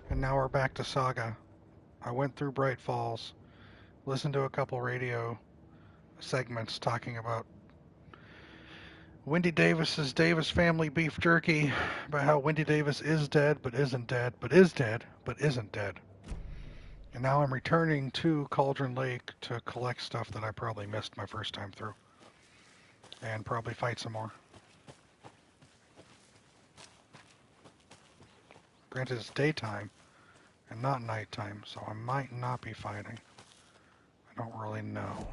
And now we're back to Saga. I went through Bright Falls, listened to a couple radio segments talking about Wendy Davis's Davis Family Beef Jerky, about how Wendy Davis is dead, but isn't dead, but is dead, but isn't dead. And now I'm returning to Cauldron Lake to collect stuff that I probably missed my first time through. And probably fight some more. Granted, it's daytime and not nighttime, so I might not be fighting. I don't really know.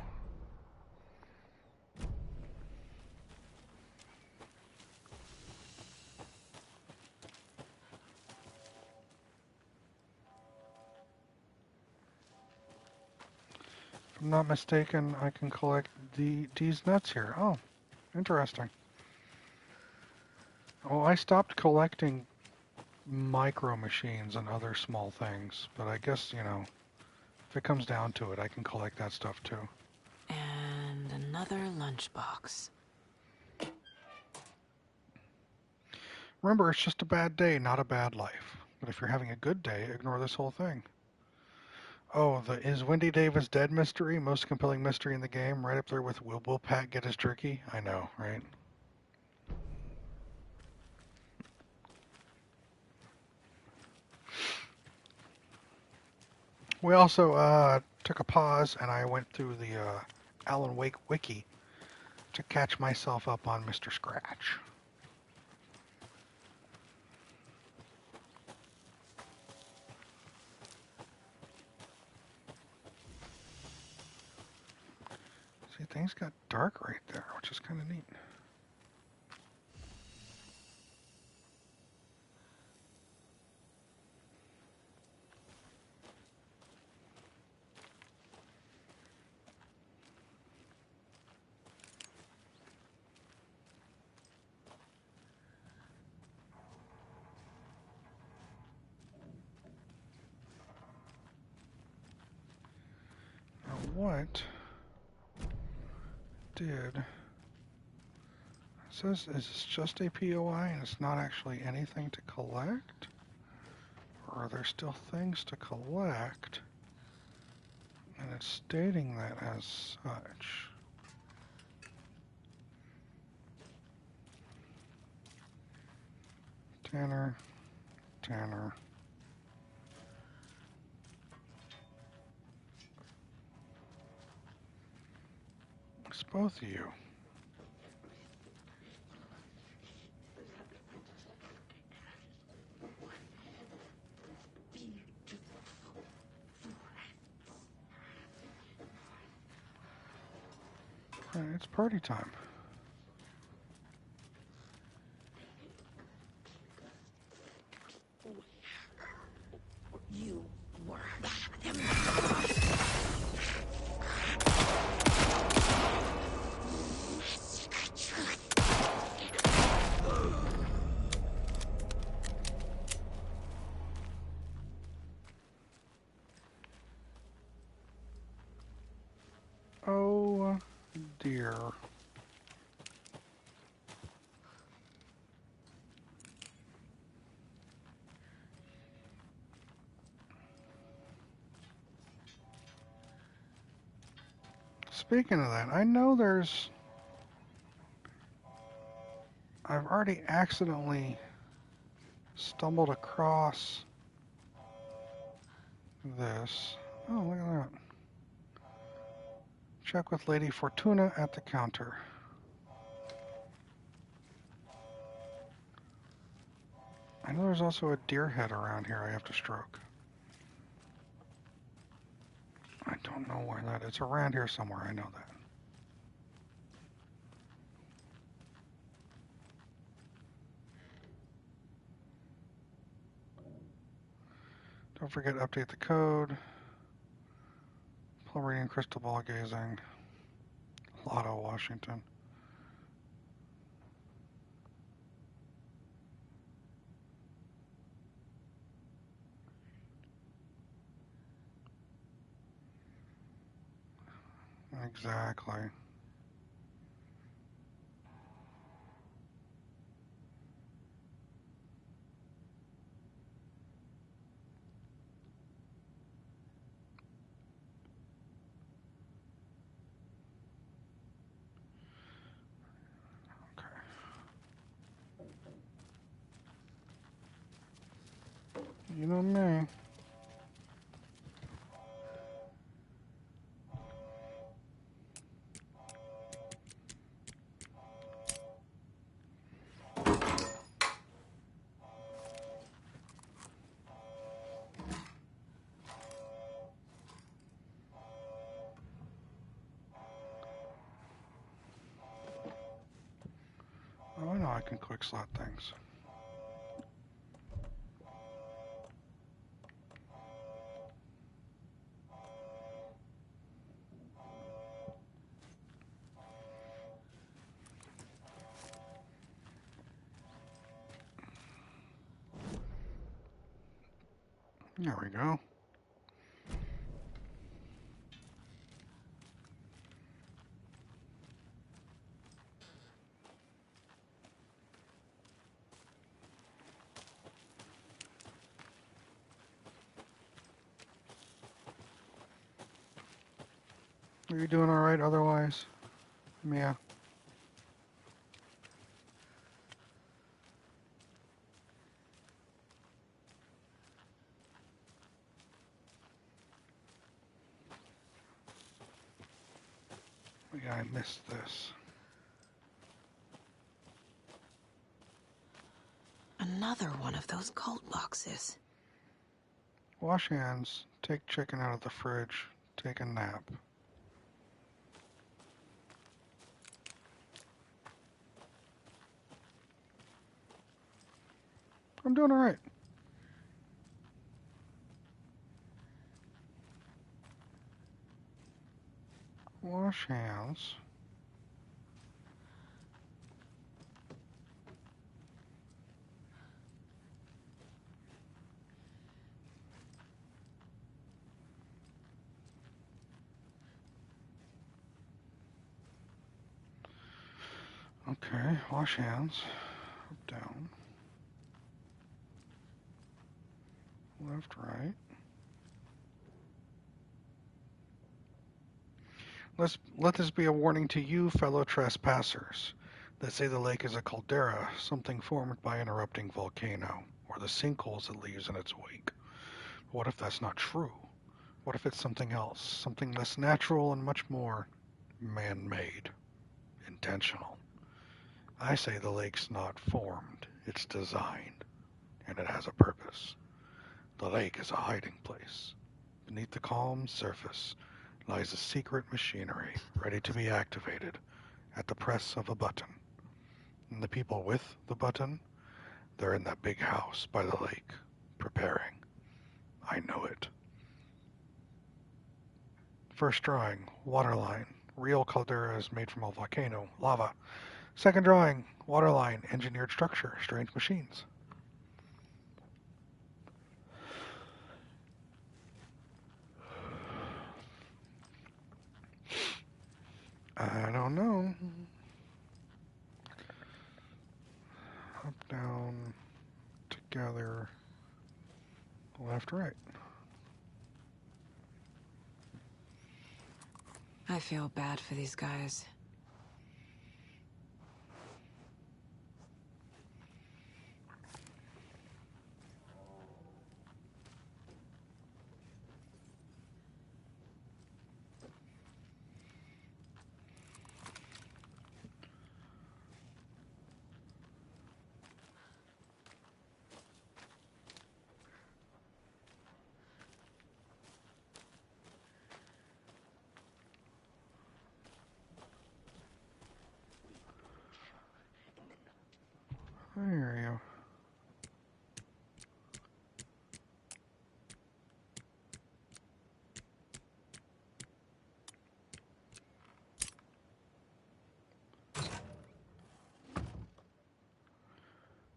If I'm not mistaken, I can collect these nuts here. Oh, interesting. Oh, I stopped collecting micro machines and other small things, but I guess, you know, if it comes down to it, I can collect that stuff too. And another lunchbox. Remember, it's just a bad day, not a bad life. But if you're having a good day, ignore this whole thing. Oh, the is Wendy Davis dead mystery, most compelling mystery in the game, right up there with will Pat get his jerky? I know, right? We also took a pause, and I went through the Alan Wake wiki to catch myself up on Mr. Scratch. See, things got dark right there, which is kind of neat. What did... It says, is this just a POI and it's not actually anything to collect? Or are there still things to collect? And it's stating that as such. Tanner. It's both of you. Alright, it's party time. You were him. Oh dear. Speaking of that, I know I've already accidentally stumbled across this. Oh, look at that. Check with Lady Fortuna at the counter. I know there's also a deer head around here I have to stroke. I don't know where that is. It's around here somewhere, I know that. Don't forget to update the code. Plum reading, crystal ball gazing. Lotto, Washington. Exactly. You know me. Oh, I know I can quick slot things. There we go. Are you doing all right otherwise, Mia? Yeah, I missed this. Another one of those cult boxes. Wash hands, take chicken out of the fridge, take a nap. I'm doing all right. Wash hands. Okay, wash hands. Up, down. Left, right. Let this be a warning to you, fellow trespassers, that say the lake is a caldera, something formed by an erupting volcano, or the sinkholes it leaves in its wake. What if that's not true? What if it's something else, something less natural and much more man-made, intentional? I say the lake's not formed, it's designed, and it has a purpose. The lake is a hiding place. Beneath the calm surface lies a secret machinery ready to be activated at the press of a button. And the people with the button, they're in that big house by the lake, preparing. I know it. First drawing, waterline. Real caldera is made from a volcano, lava. Second drawing, waterline, engineered structure, strange machines. I don't know. Up, down, together, left, right. I feel bad for these guys.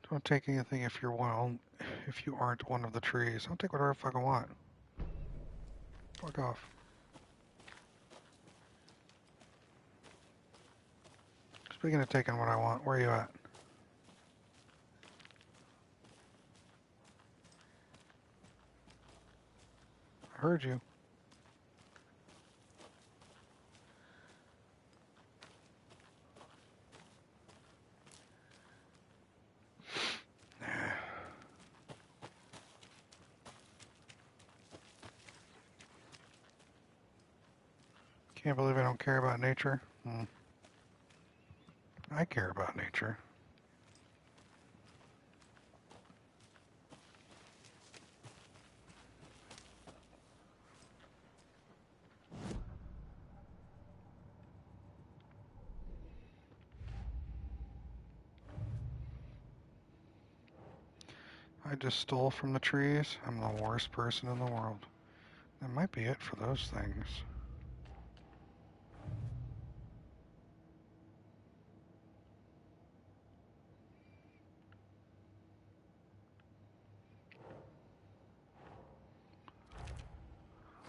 Don't take anything if you aren't one of the trees. I'll take whatever the fuck I want. Fuck off. Speaking of taking what I want, where are you at? I heard you. Can't believe I don't care about nature. I care about nature. I just stole from the trees. I'm the worst person in the world. That might be it for those things.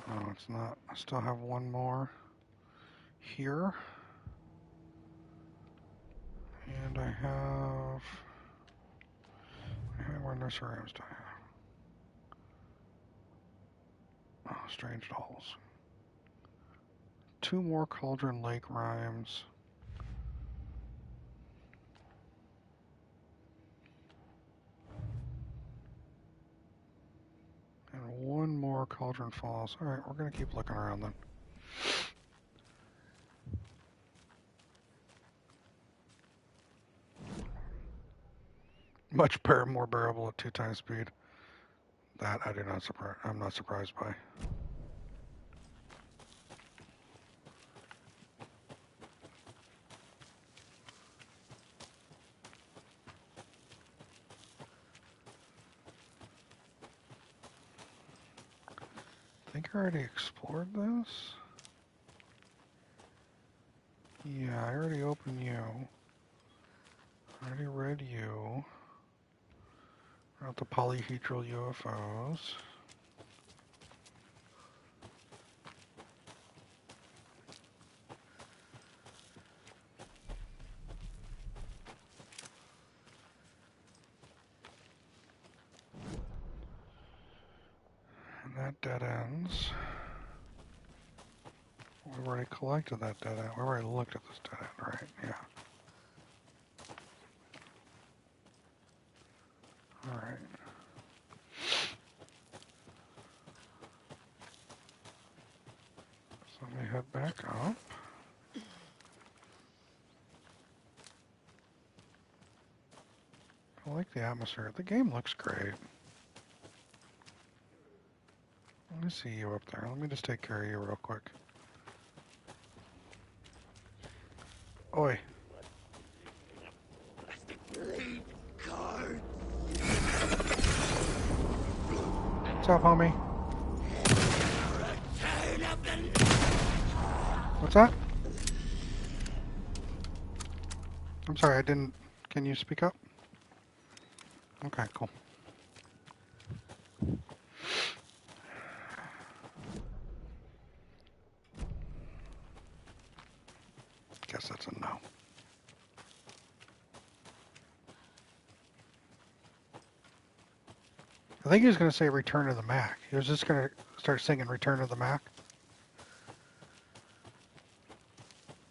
No, it's not. I still have one more here. And I have... How many nursery rhymes do I have? Oh, Strange Dolls. 2 more Cauldron Lake rhymes. And 1 more Cauldron Falls. Alright, we're going to keep looking around then. Much better, more bearable at 2 times speed. That I'm not surprised by. I think I already explored this. Yeah, I already opened you. I already read you. About the polyhedral UFOs. And that dead ends. We've already collected that dead end. We've already looked at this dead end, right? Yeah. Alright. So let me head back up. I like the atmosphere. The game looks great. Let me see you up there. Let me just take care of you real quick. Oi. What's up, homie? What's that? I'm sorry, I didn't... Can you speak up? Okay, cool. Guess that's a no. I think he was going to say Return to the Mac. He was just going to start singing Return to the Mac.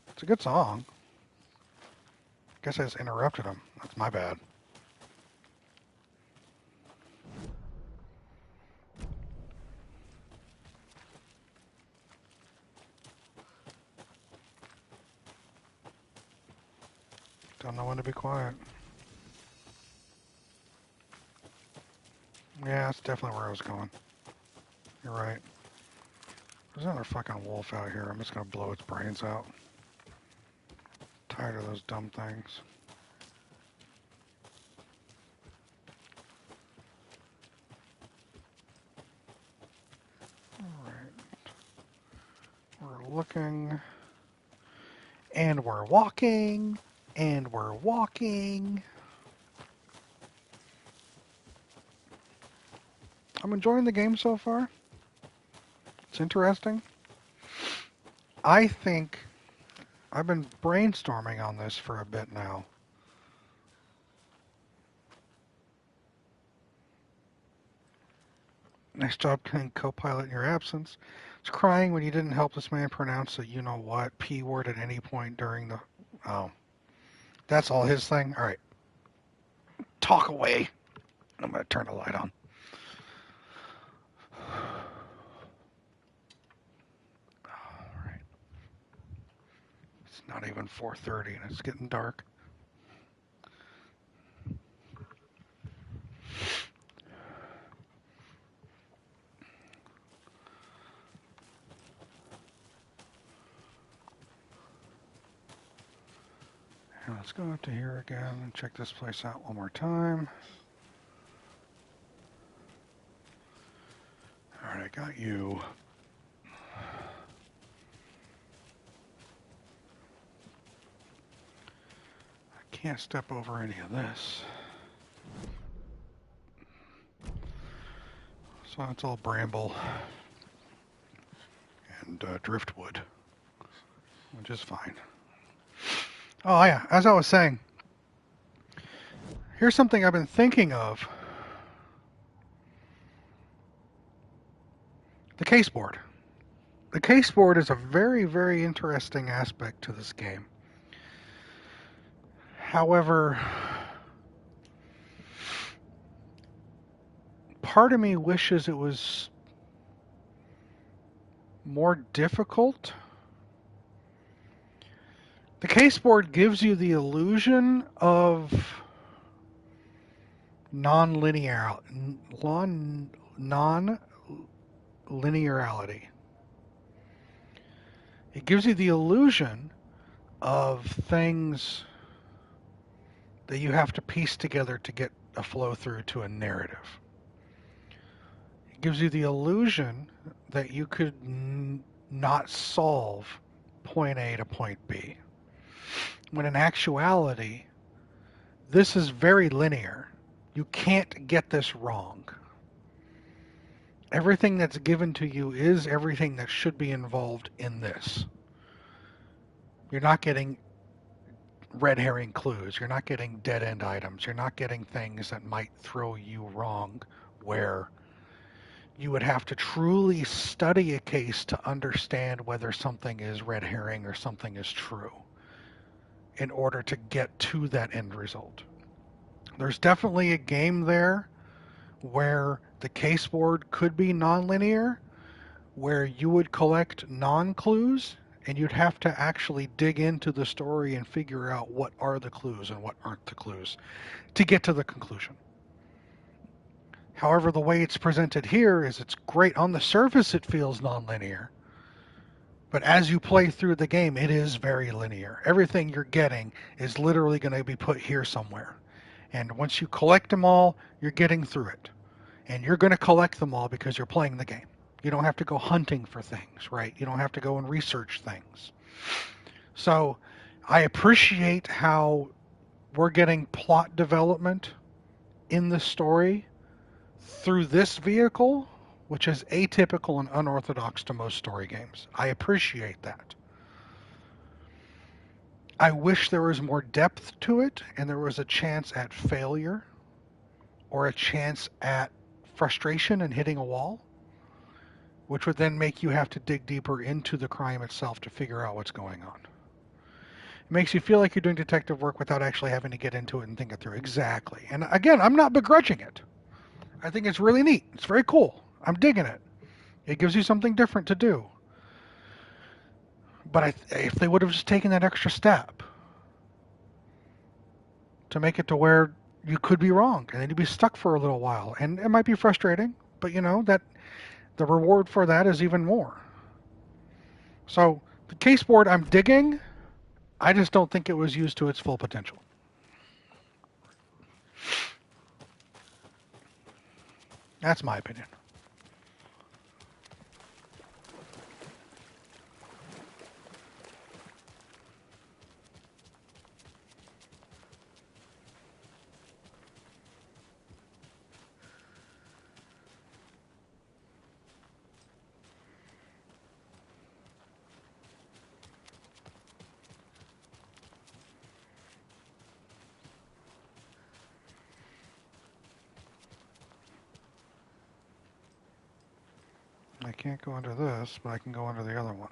It's a good song. Guess I just interrupted him. That's my bad. Don't know when to be quiet. Yeah, that's definitely where I was going. You're right. There's another fucking wolf out here. I'm just gonna blow its brains out. Tired of those dumb things. Alright. We're looking. And we're walking. And we're walking. I'm enjoying the game so far. It's interesting. I think I've been brainstorming on this for a bit now. Nice job, King Co-Pilot, in your absence. It's crying when you didn't help this man pronounce the you-know-what P word at any point during the... Oh. That's all his thing? All right. Talk away. I'm going to turn the light on. All right. It's not even 4:30 and it's getting dark. Let's go up to here again and check this place out one more time. All right, I got you. I can't step over any of this. So it's all bramble and driftwood, which is fine. Oh yeah, as I was saying, here's something I've been thinking of. The case board. The case board is a very, very interesting aspect to this game. However, part of me wishes it was more difficult. The case board gives you the illusion of non-linearity. It gives you the illusion of things that you have to piece together to get a flow through to a narrative. It gives you the illusion that you could not solve point A to point B. When in actuality, this is very linear. You can't get this wrong. Everything that's given to you is everything that should be involved in this. You're not getting red herring clues. You're not getting dead-end items. You're not getting things that might throw you wrong, where you would have to truly study a case to understand whether something is red herring or something is true in order to get to that end result. There's definitely a game there where the case board could be nonlinear, where you would collect non-clues and you'd have to actually dig into the story and figure out what are the clues and what aren't the clues to get to the conclusion. However, the way it's presented here is it's great. On the surface, it feels nonlinear. But as you play through the game, it is very linear. Everything you're getting is literally going to be put here somewhere. And once you collect them all, you're getting through it. And you're going to collect them all because you're playing the game. You don't have to go hunting for things, right? You don't have to go and research things. So I appreciate how we're getting plot development in the story through this vehicle, which is atypical and unorthodox to most story games. I appreciate that. I wish there was more depth to it and there was a chance at failure or a chance at frustration and hitting a wall, which would then make you have to dig deeper into the crime itself to figure out what's going on. It makes you feel like you're doing detective work without actually having to get into it and think it through. Exactly. And again, I'm not begrudging it. I think it's really neat. It's very cool. I'm digging it. It gives you something different to do. But if they would have just taken that extra step to make it to where you could be wrong and then you'd be stuck for a little while. And it might be frustrating, but you know that the reward for that is even more. So the case board I'm digging. I just don't think it was used to its full potential. That's my opinion. I can't go under this, but I can go under the other one.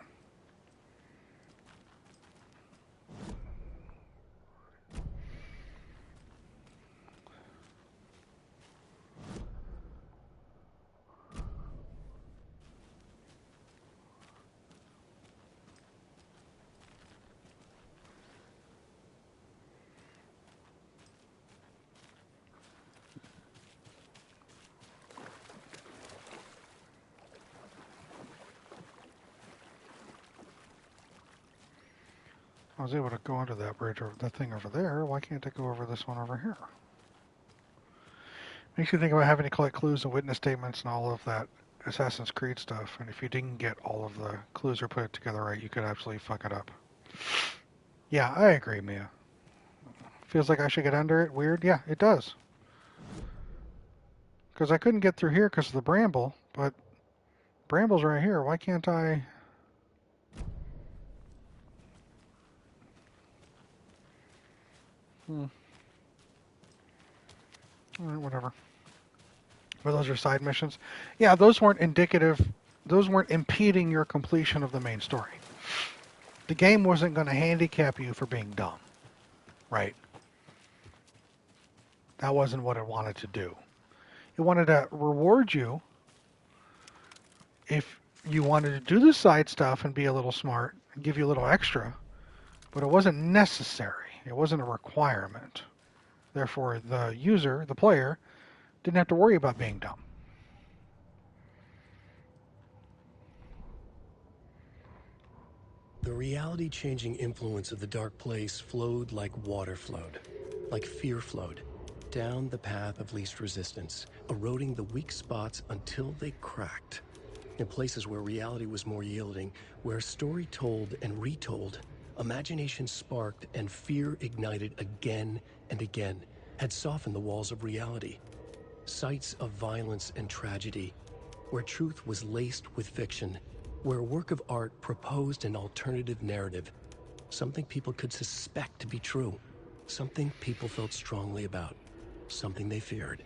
I was able to go under that bridge or that thing over there. Why can't I go over this one over here? Makes you think about having to collect clues and witness statements and all of that Assassin's Creed stuff. And if you didn't get all of the clues or put it together right, you could absolutely fuck it up. Yeah, I agree, Mia. Feels like I should get under it. Weird. Yeah, it does. Because I couldn't get through here because of the bramble, but bramble's right here. Why can't I... Alright, whatever. But those are side missions. Yeah, those weren't indicative. Those weren't impeding your completion of the main story. The game wasn't going to handicap you for being dumb. Right? That wasn't what it wanted to do. It wanted to reward you if you wanted to do the side stuff and be a little smart and give you a little extra. But it wasn't necessary. It wasn't a requirement. Therefore, the user, the player, didn't have to worry about being dumb. The reality-changing influence of the Dark Place flowed like water flowed, like fear flowed, down the path of least resistance, eroding the weak spots until they cracked. In places where reality was more yielding, where story told and retold, imagination sparked and fear ignited again and again, had softened the walls of reality. Sites of violence and tragedy, where truth was laced with fiction, where a work of art proposed an alternative narrative, something people could suspect to be true, something people felt strongly about, something they feared.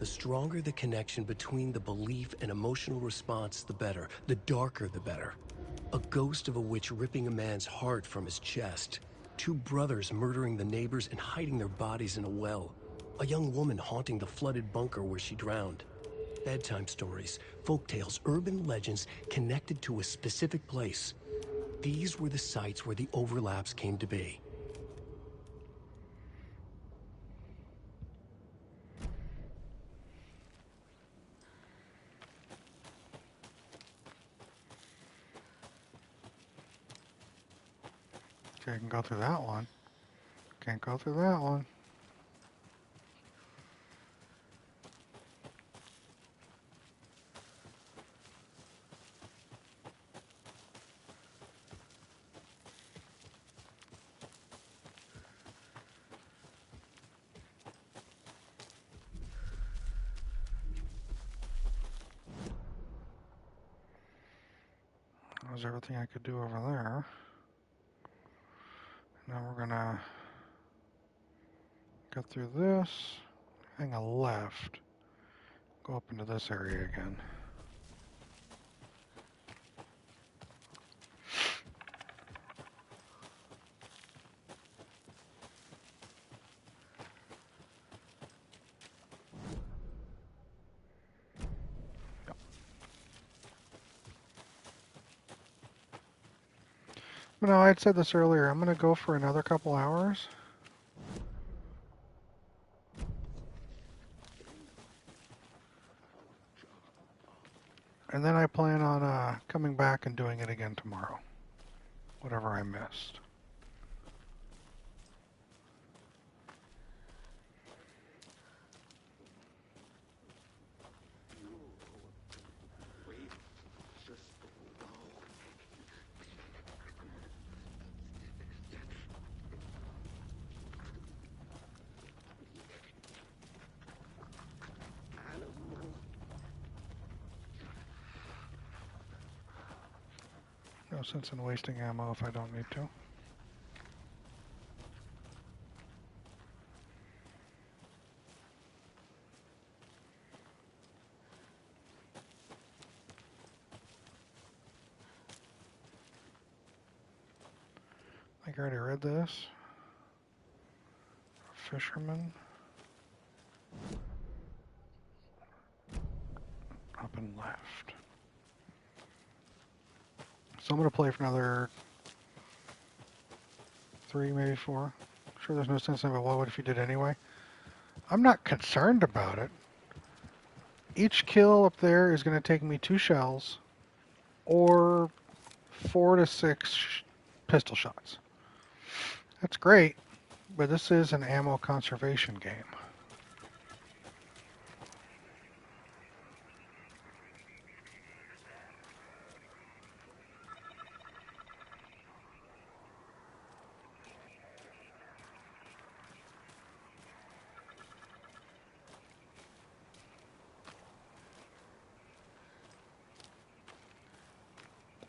The stronger the connection between the belief and emotional response, the better. The darker, the better. A ghost of a witch ripping a man's heart from his chest. Two brothers murdering the neighbors and hiding their bodies in a well. A young woman haunting the flooded bunker where she drowned. Bedtime stories, folktales, urban legends connected to a specific place. These were the sites where the overlaps came to be. Okay, I can go through that one. Can't go through that one. That was everything I could do over there. Now we're gonna go through this, hang a left, go up into this area again. But no, I had said this earlier, I'm gonna go for another couple hours. And then I plan on coming back and doing it again tomorrow. Whatever I missed. No sense in wasting ammo if I don't need to. think I already read this. Fisherman. Up and left. So I'm going to play for another 3, maybe 4. Sure, there's no sense in it, but what if you did anyway? I'm not concerned about it. Each kill up there is going to take me 2 shells or 4 to 6 pistol shots. That's great, but this is an ammo conservation game.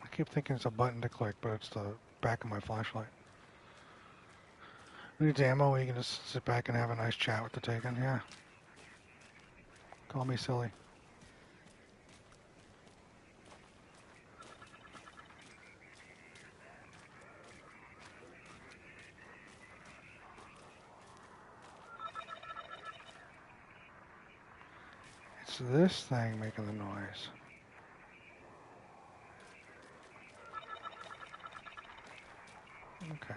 I keep thinking it's a button to click, but it's the back of my flashlight. Who needs ammo? You can just sit back and have a nice chat with the Taken. Yeah. Call me silly. It's this thing making the noise. Okay.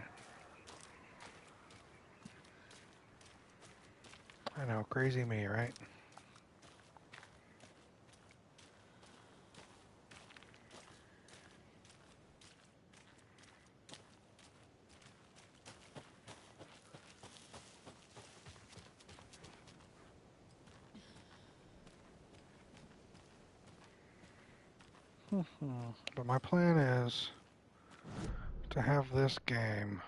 I know, crazy me, right? But my plan is to have this game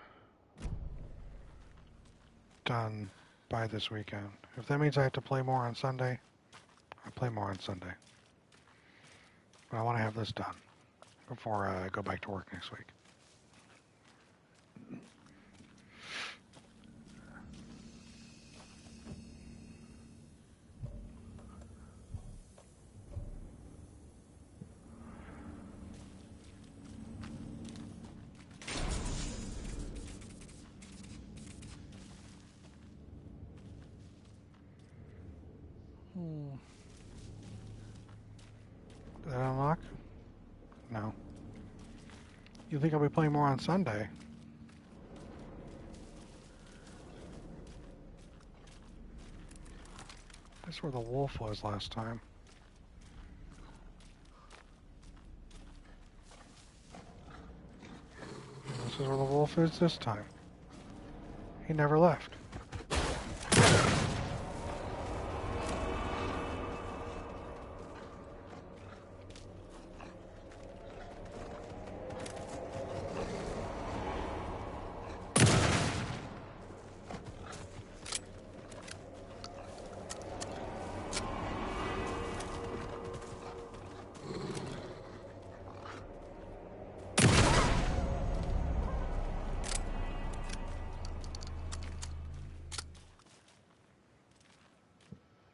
done by this weekend. If that means I have to play more on Sunday, I'll play more on Sunday. But I want to have this done before I go back to work next week. Did that unlock? No. You think I'll be playing more on Sunday? That's where the wolf was last time. This is where the wolf is this time. He never left.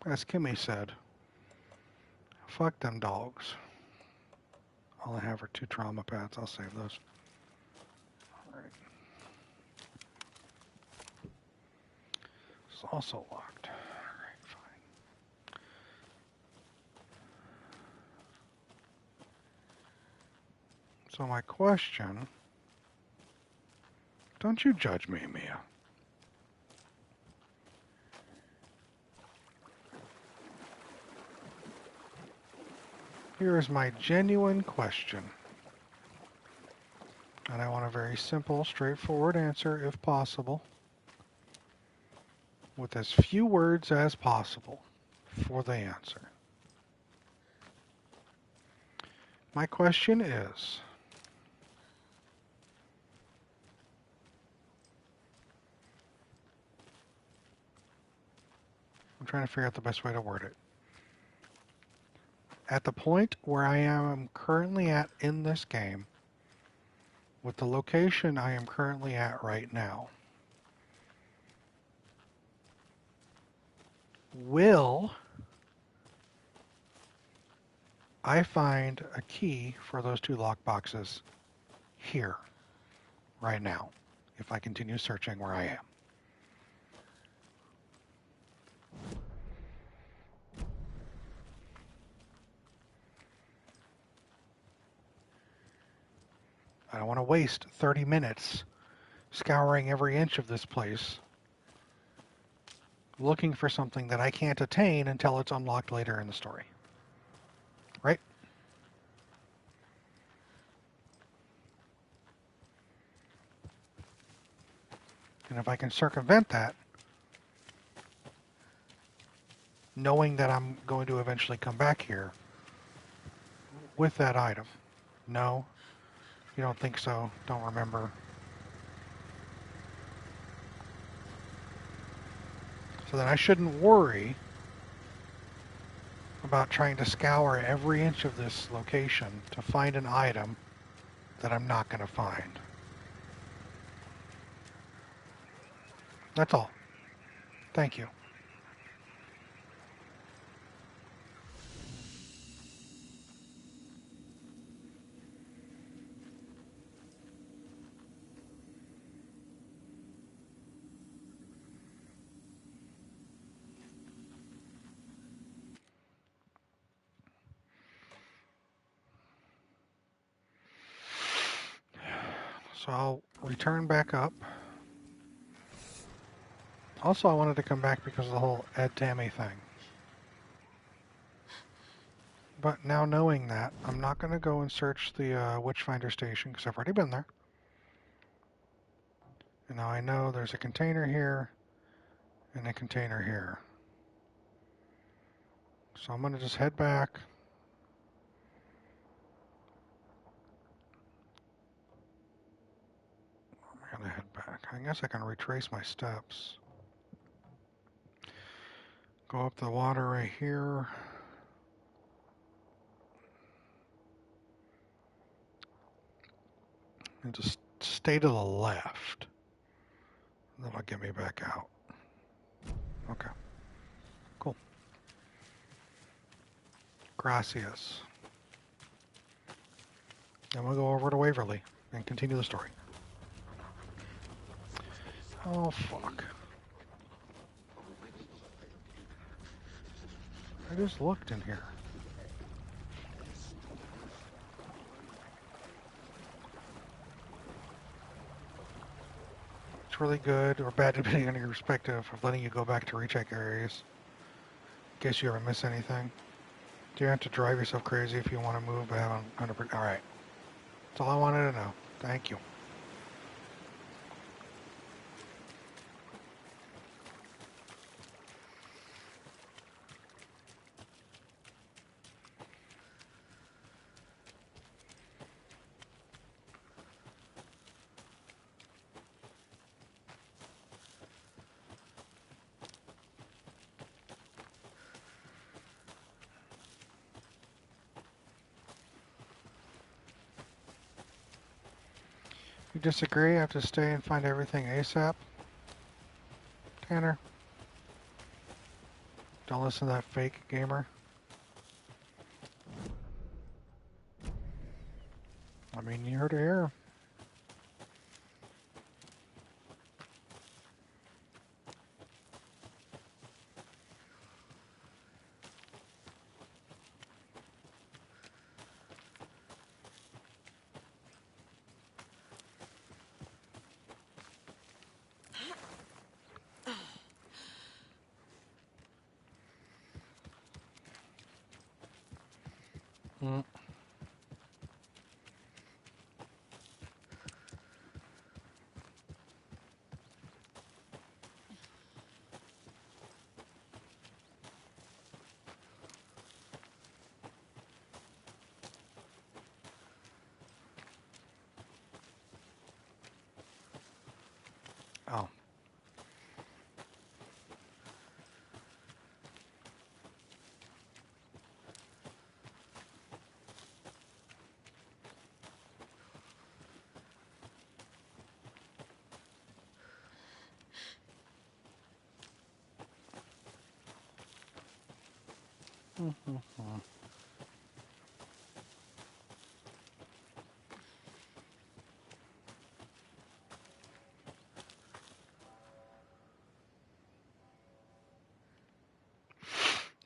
As Kimmy said, fuck them dogs. All I have are 2 trauma pads. I'll save those. Alright. It's also locked. Alright, fine. So my question... Don't you judge me, Mia. Here is my genuine question. And I want a very simple, straightforward answer, if possible, with as few words as possible for the answer. My question is, I'm trying to figure out the best way to word it. At the point where I am currently at in this game, with the location I am currently at right now, will I find a key for those 2 lockboxes here, right now? if I continue searching where I am. I don't want to waste 30 minutes scouring every inch of this place looking for something that I can't attain until it's unlocked later in the story. Right? And if I can circumvent that, knowing that I'm going to eventually come back here with that item. No? You don't think so? Don't remember? So then I shouldn't worry about trying to scour every inch of this location to find an item that I'm not going to find. That's all. Thank you. So I'll return back up. Also, I wanted to come back because of the whole Ed Tammy thing. But now knowing that, I'm not going to go and search the Witchfinder station because I've already been there. And now I know there's a container here and a container here. So I'm going to just head back. I'm going to head back. I guess I can retrace my steps. Go up the water right here. And just stay to the left. That'll get me back out. Okay. Cool. Gracias. Then we'll go over to Waverly and continue the story. Oh, fuck. I just looked in here. It's really good or bad depending on your perspective of letting you go back to recheck areas. In case you ever miss anything. Do you have to drive yourself crazy if you want to move? But I haven't 100%. Alright. That's all I wanted to know. Thank you. You disagree? I have to stay and find everything ASAP? Tanner? Don't listen to that fake gamer. I mean, you heard it here. Mm. Oh. Mm-hmm.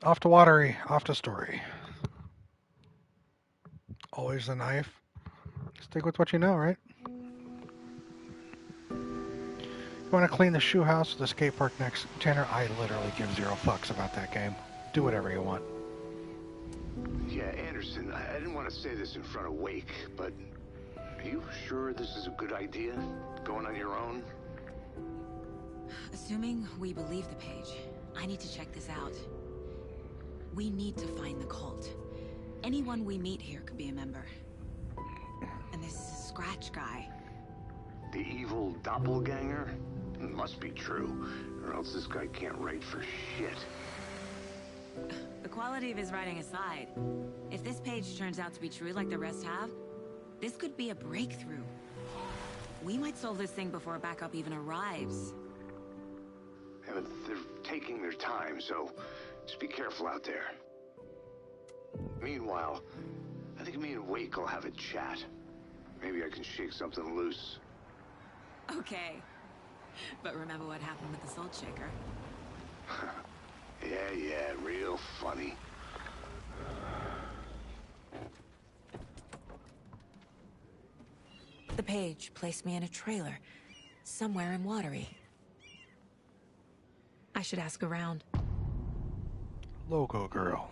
Off to Watery, off to Story. Always the knife. Stick with what you know, right? You want to clean the shoe house with the skate park next? Tanner, I literally give 0 fucks about that game. Do whatever you want. Yeah, Anderson, I didn't want to say this in front of Wake, but are you sure this is a good idea? Going on your own? Assuming we believe the page, I need to check this out. We need to find the cult. Anyone we meet here could be a member. And this Scratch guy. The evil doppelganger? It must be true, or else this guy can't write for shit. The quality of his writing aside, if this page turns out to be true like the rest have, this could be a breakthrough. We might solve this thing before backup even arrives. Yeah, but they're taking their time, so just be careful out there. Meanwhile, I think me and Wake will have a chat. Maybe I can shake something loose. Okay. But remember what happened with the salt shaker? Yeah, real funny. The page placed me in a trailer, somewhere in Watery. I should ask around. Logo girl.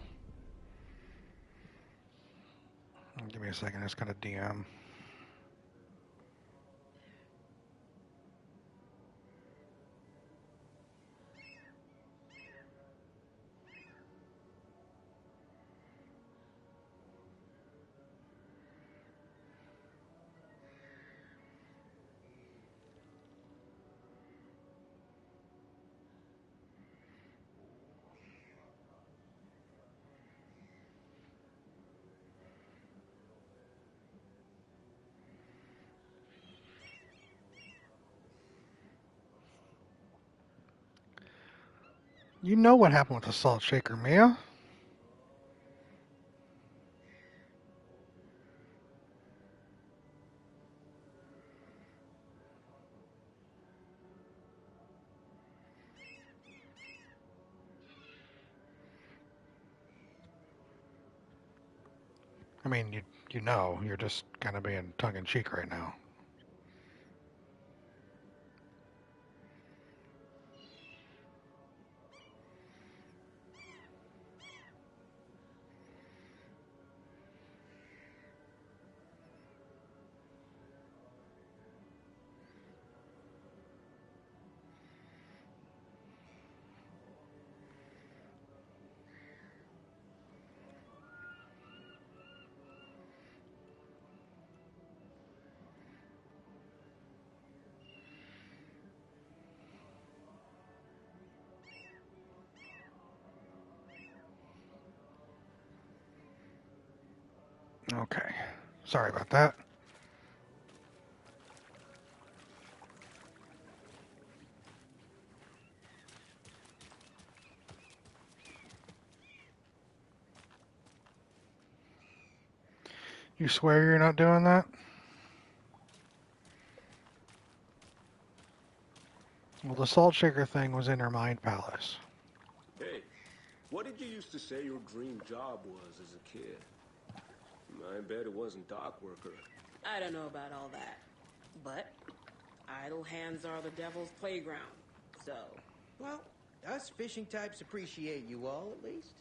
Give me a second, I just got a DM. You know what happened with the salt shaker, Mia. I mean, you know, you're just kind of being tongue-in-cheek right now. Okay. Sorry about that. You swear you're not doing that? Well, the salt shaker thing was in her mind palace. Hey, what did you used to say your dream job was as a kid? I bet it wasn't dock worker. I don't know about all that. But idle hands are the devil's playground. So, Well, us fishing types appreciate you all, at least.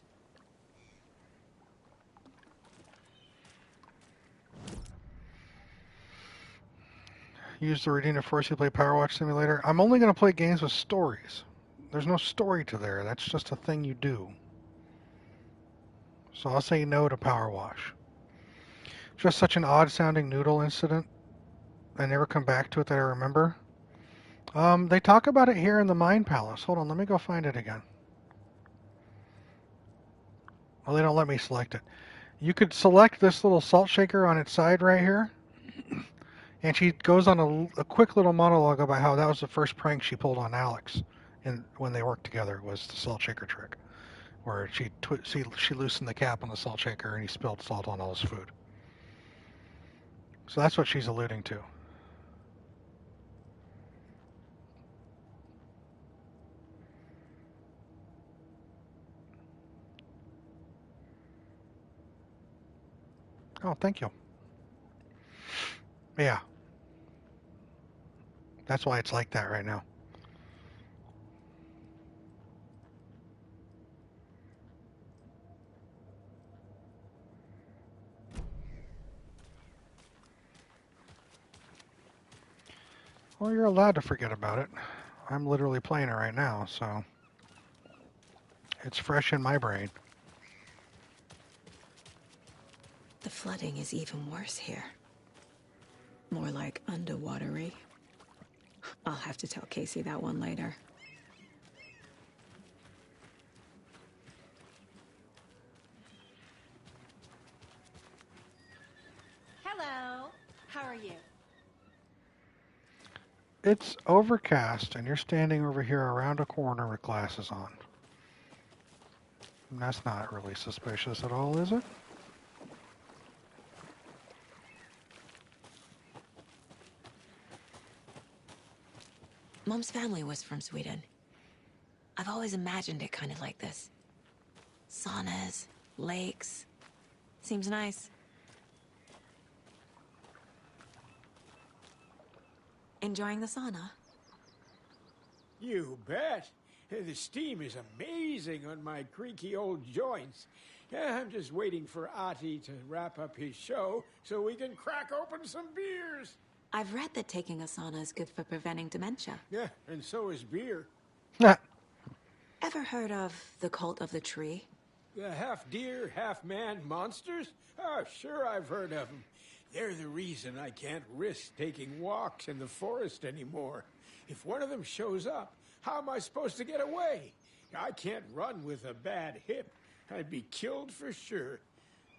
Use the redeem to force you to play Power Watch Simulator. I'm only going to play games with stories. There's no story to there. That's just a thing you do. So I'll say no to Power Wash. Just such an odd-sounding noodle incident. I never come back to it that I remember. They talk about it here in the Mind Palace. Hold on, let me go find it again. Well, they don't let me select it. You could select this little salt shaker on its side right here. And she goes on a quick little monologue about how that was the first prank she pulled on Alex when they worked together, was the salt shaker trick. Where she loosened the cap on the salt shaker and he spilled salt on all his food. So that's what she's alluding to. Oh, thank you. Yeah. That's why it's like that right now. Well, you're allowed to forget about it. I'm literally playing it right now, so it's fresh in my brain. The flooding is even worse here. More like underwatery. I'll have to tell Casey that one later. Hello. How are you? It's overcast, and you're standing over here around a corner with glasses on. And that's not really suspicious at all, is it? Mom's family was from Sweden. I've always imagined it kind of like this. Saunas, lakes. Seems nice. Enjoying the sauna? You bet. The steam is amazing on my creaky old joints. I'm just waiting for Ati to wrap up his show so we can crack open some beers. I've read that taking a sauna is good for preventing dementia. Yeah, and so is beer. Ever heard of the Cult of the Tree? The half deer, half man monsters? Oh, sure I've heard of them. They're the reason I can't risk taking walks in the forest anymore. If one of them shows up, how am I supposed to get away? I can't run with a bad hip. I'd be killed for sure.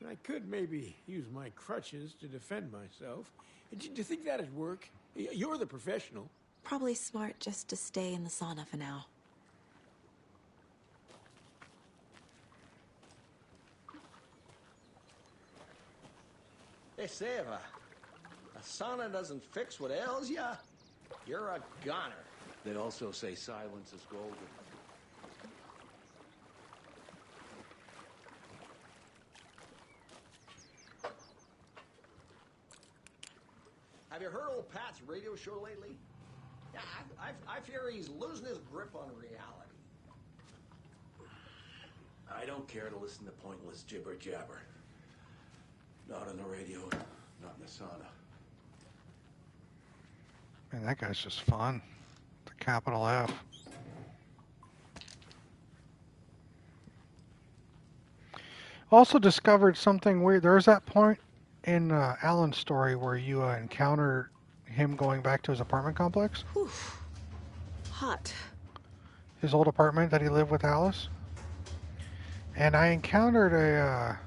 I could maybe use my crutches to defend myself. Do you think that'd work? You're the professional. Probably smart just to stay in the sauna for now. They say if a sauna doesn't fix what ails ya, you're a goner. They also say silence is golden. Have you heard old Pat's radio show lately? Yeah, I fear he's losing his grip on reality. I don't care to listen to pointless jibber jabber. Not on the radio, not in the sauna. Man, that guy's just fun. The capital F. Also discovered something weird. There's that point in Alan's story where you encounter him going back to his apartment complex. Whew. Hot. His old apartment that he lived with Alice. And I encountered I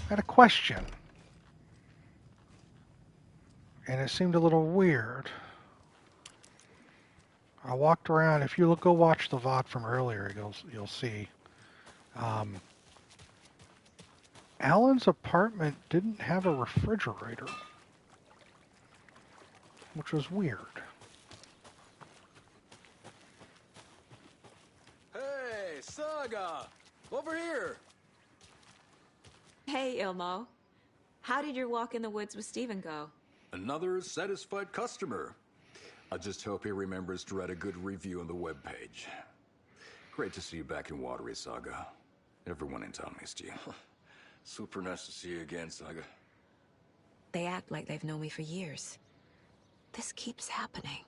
had a question. And it seemed a little weird. I walked around. If you go watch the VOD from earlier, you'll see. Alan's apartment didn't have a refrigerator, which was weird. Hey, Saga! Over here! Hey, Ilmo. How did your walk in the woods with Steven go? Another satisfied customer. I just hope he remembers to write a good review on the webpage. Great to see you back in Watery, Saga. Everyone in town missed you. Super nice to see you again, Saga. They act like they've known me for years. This keeps happening.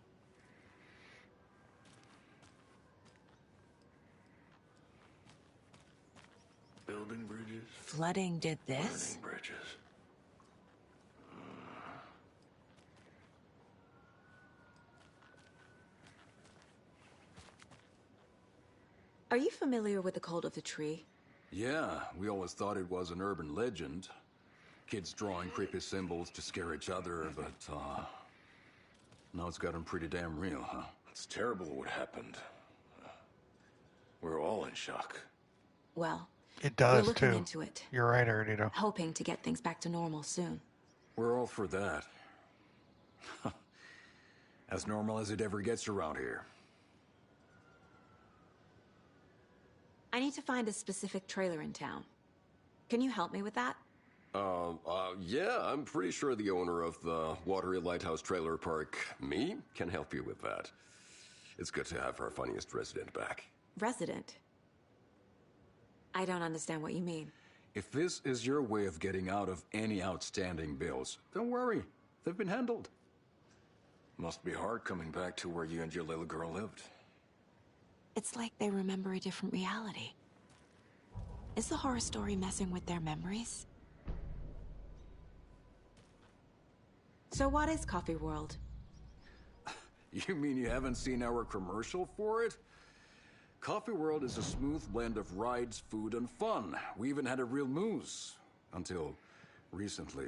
Building bridges. Flooding did this? Burning bridges. Are you familiar with the Cult of the Tree? Yeah, we always thought it was an urban legend. Kids drawing creepy symbols to scare each other, but, now it's gotten pretty damn real, huh? It's terrible what happened. We're all in shock. Well, It does, we're looking too. into it. You're right, Ardito. Hoping to get things back to normal soon. We're all for that. As normal as it ever gets around here. I need to find a specific trailer in town. Can you help me with that? Yeah, I'm pretty sure the owner of the Watery Lighthouse Trailer Park, me, can help you with that. It's good to have our funniest resident back. Resident? I don't understand what you mean. If this is your way of getting out of any outstanding bills, don't worry. They've been handled. Must be hard coming back to where you and your little girl lived. It's like they remember a different reality. Is the horror story messing with their memories? So what is Coffee World? You mean you haven't seen our commercial for it? Coffee World is a smooth blend of rides, food, and fun. We even had a real moose. Until recently.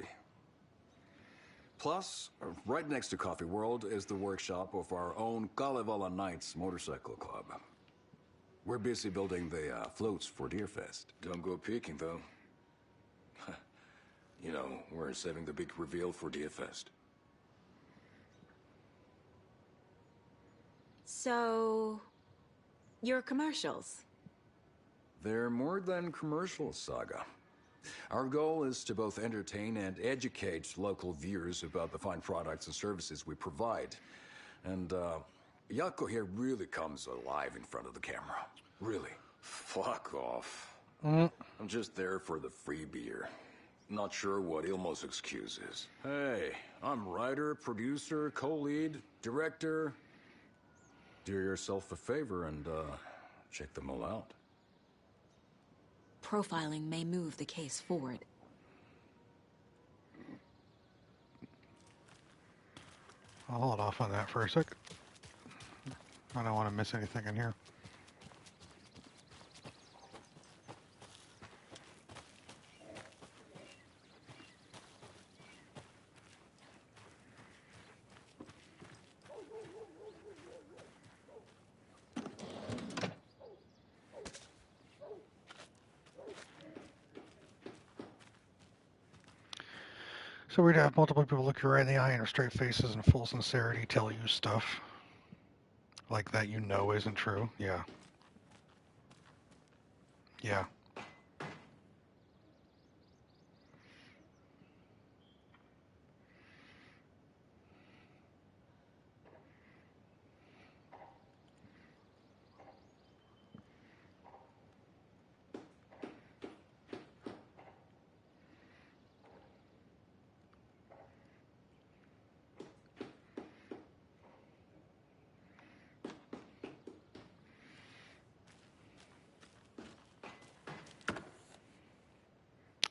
Plus, right next to Coffee World is the workshop of our own Kalevala Knights Motorcycle Club. We're busy building the floats for Deerfest. Don't go peeking, though. You know, we're saving the big reveal for Deerfest. So... your commercials? They're more than commercials, Saga. Our goal is to both entertain and educate local viewers about the fine products and services we provide. And, Jaakko here really comes alive in front of the camera. Really. Fuck off. I'm just there for the free beer. Not sure what Ilmo's excuse is. Hey, I'm writer, producer, co-lead, director. Do yourself a favor and, check them all out. Profiling may move the case forward. I'll hold off on that for a sec. I don't want to miss anything in here. So we'd have multiple people look you right in the eye and with straight faces and full sincerity tell you stuff like that you know isn't true. Yeah. Yeah.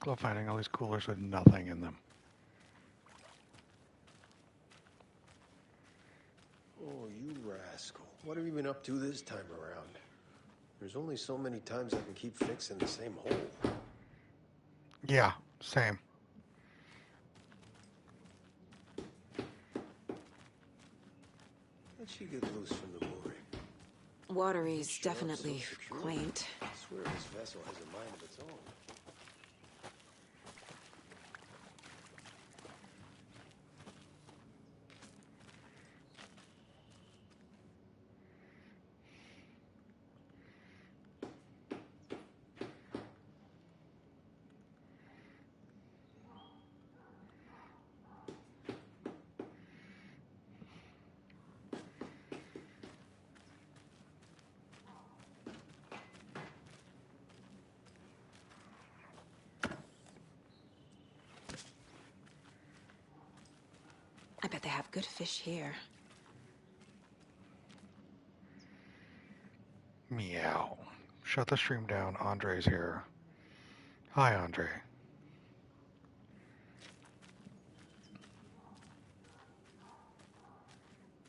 Love finding all these coolers with nothing in them. Oh, you rascal. What have you been up to this time around? There's only so many times I can keep fixing the same hole. Yeah, same. How'd she get loose from the buoy? Watery's definitely quaint. I swear this vessel has a mind of its own. I bet they have good fish here. Meow. Shut the stream down. Andre's here. Hi, Andre.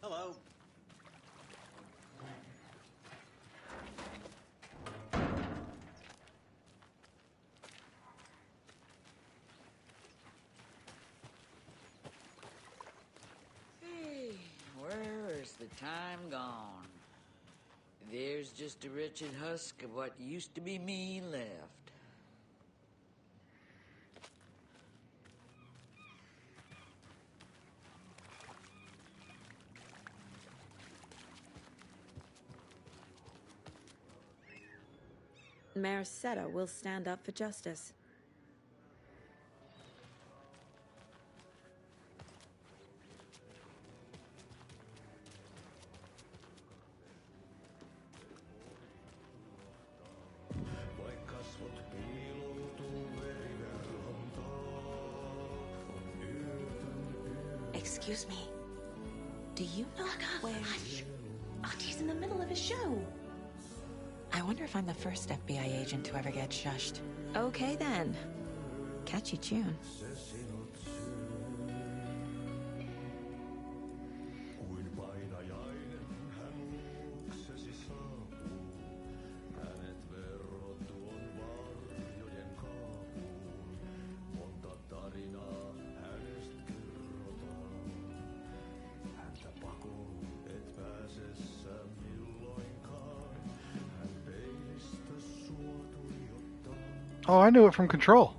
Hello. Hey, where is the time gone? There's just a wretched husk of what used to be me left. Mayor Seta will stand up for justice. Excuse me. Do you know where... Augie's in the middle of a show. I wonder if I'm the first FBI agent to ever get shushed. Okay then. Catchy tune. Oh, I knew it from Control.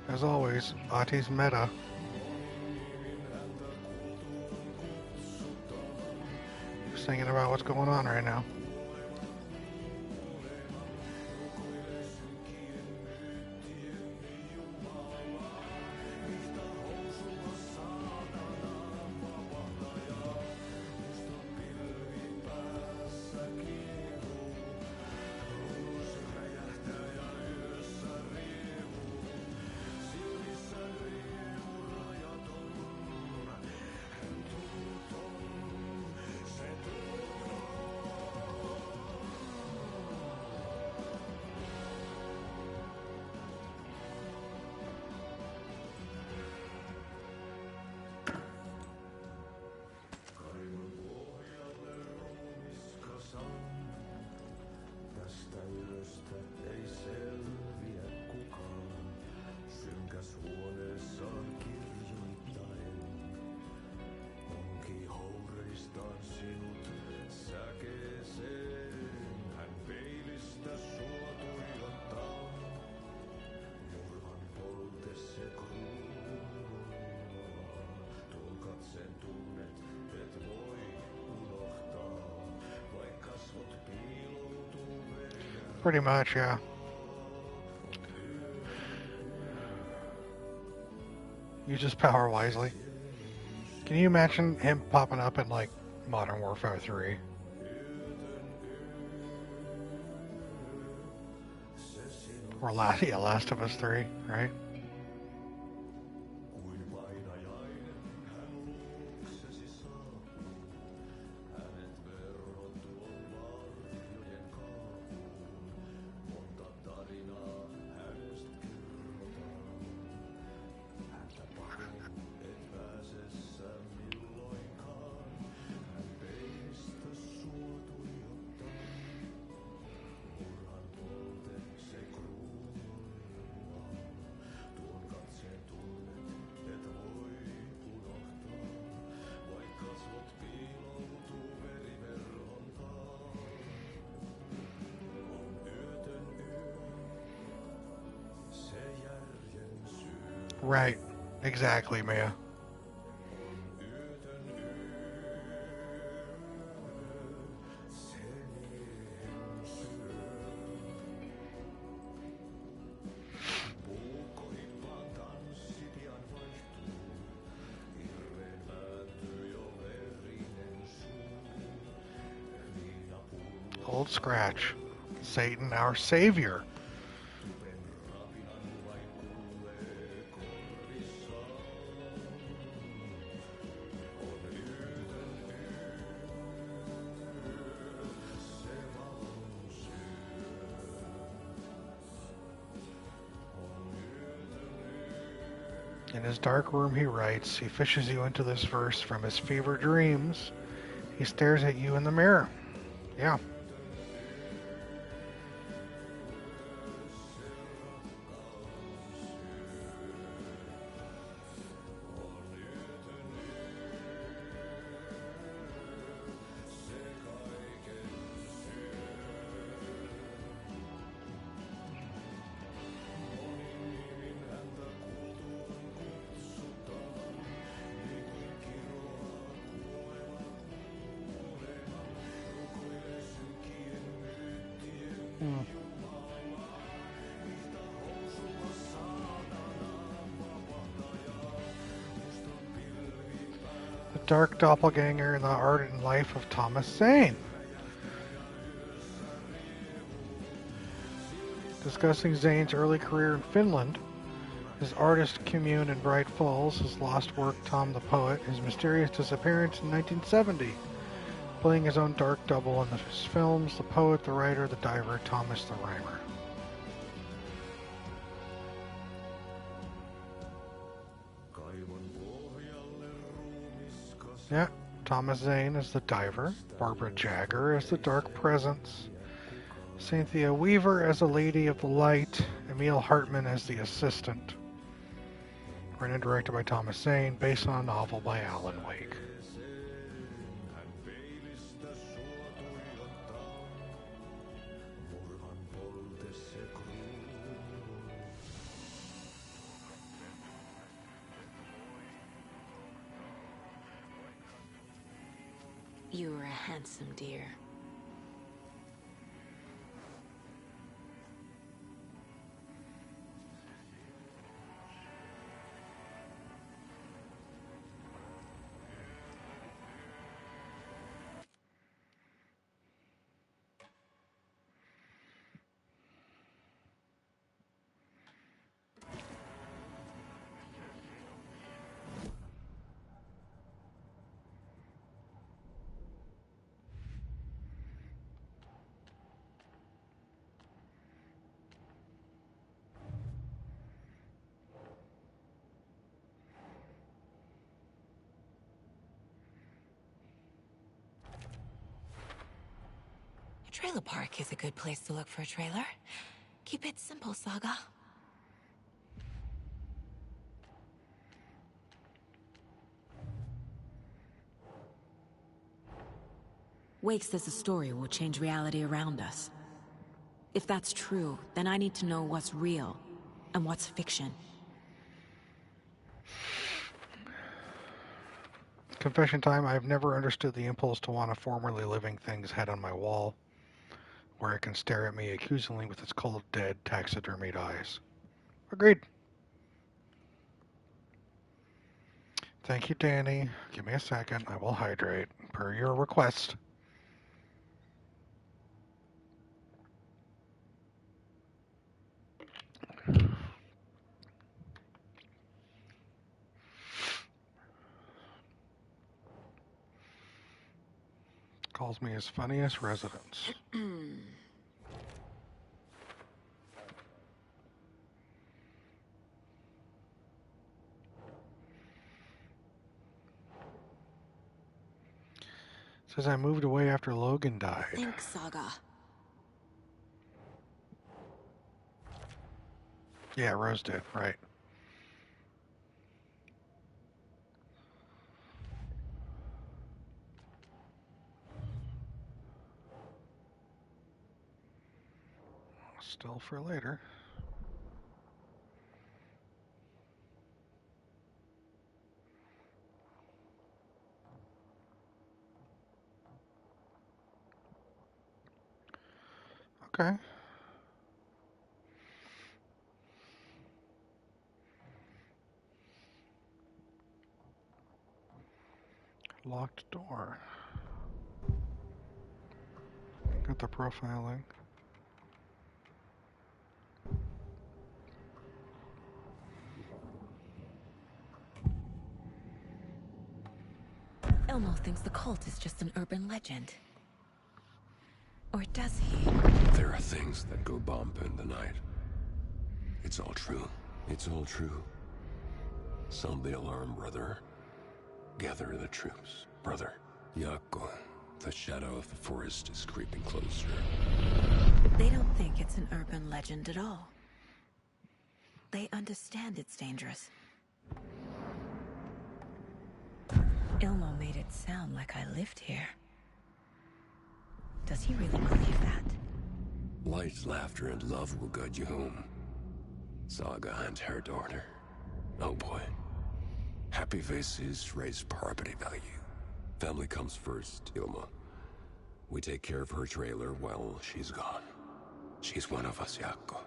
As always, Ati's meta. Just thinking about what's going on right now. Pretty much, yeah. Use his power wisely. Can you imagine him popping up in, like, Modern Warfare 3? Or Last of Us 3, right? Right. Exactly, Mia. Old Scratch. Satan, our savior. In his dark room, he writes, he fishes you into this verse from his fever dreams. He stares at you in the mirror. Yeah. The Dark Doppelganger in the Art and Life of Thomas Zane. Discussing Zane's early career in Finland, his artist commune in Bright Falls, his lost work Tom the Poet, his mysterious disappearance in 1970, playing his own dark double in his films, The Poet, the Writer, the Diver, Thomas the Rhymer. Yeah, Thomas Zane as the Diver, Barbara Jagger as the Dark Presence, Cynthia Weaver as the Lady of the Light, Emil Hartman as the Assistant. Written and directed by Thomas Zane, based on a novel by Alan Wake. You were a handsome deer. A trailer park is a good place to look for a trailer. Keep it simple, Saga. Wake says the story will change reality around us. If that's true, then I need to know what's real and what's fiction. Confession time, I've never understood the impulse to want a formerly living thing's head on my wall, where it can stare at me accusingly with its cold, dead, taxidermied eyes. Agreed. Thank you, Danny. Give me a second. I will hydrate, per your request. Calls me his funniest residence. Says I moved away after Logan died. Think, Saga. Yeah, Rose did, right. Still for later. Okay. Locked door. Got the profiling. Elmo thinks the cult is just an urban legend. Or does he? There are things that go bump in the night. It's all true. It's all true. Sound the alarm, brother. Gather the troops, brother. Yako, the shadow of the forest is creeping closer. They don't think it's an urban legend at all. They understand it's dangerous. Ilmo made it sound like I lived here. Does he really believe that? Light, laughter, and love will guide you home. Saga and her daughter. Oh boy. Happy faces raise property value. Family comes first, Ilma. We take care of her trailer while she's gone. She's one of us, Yako.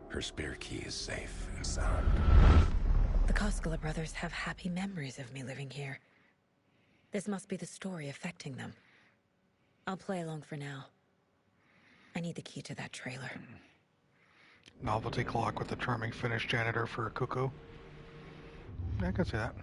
Her spare key is safe and sound. The Koskela brothers have happy memories of me living here. This must be the story affecting them. I'll play along for now. I need the key to that trailer. Novelty clock with the charming Finnish janitor for a cuckoo. I can see that.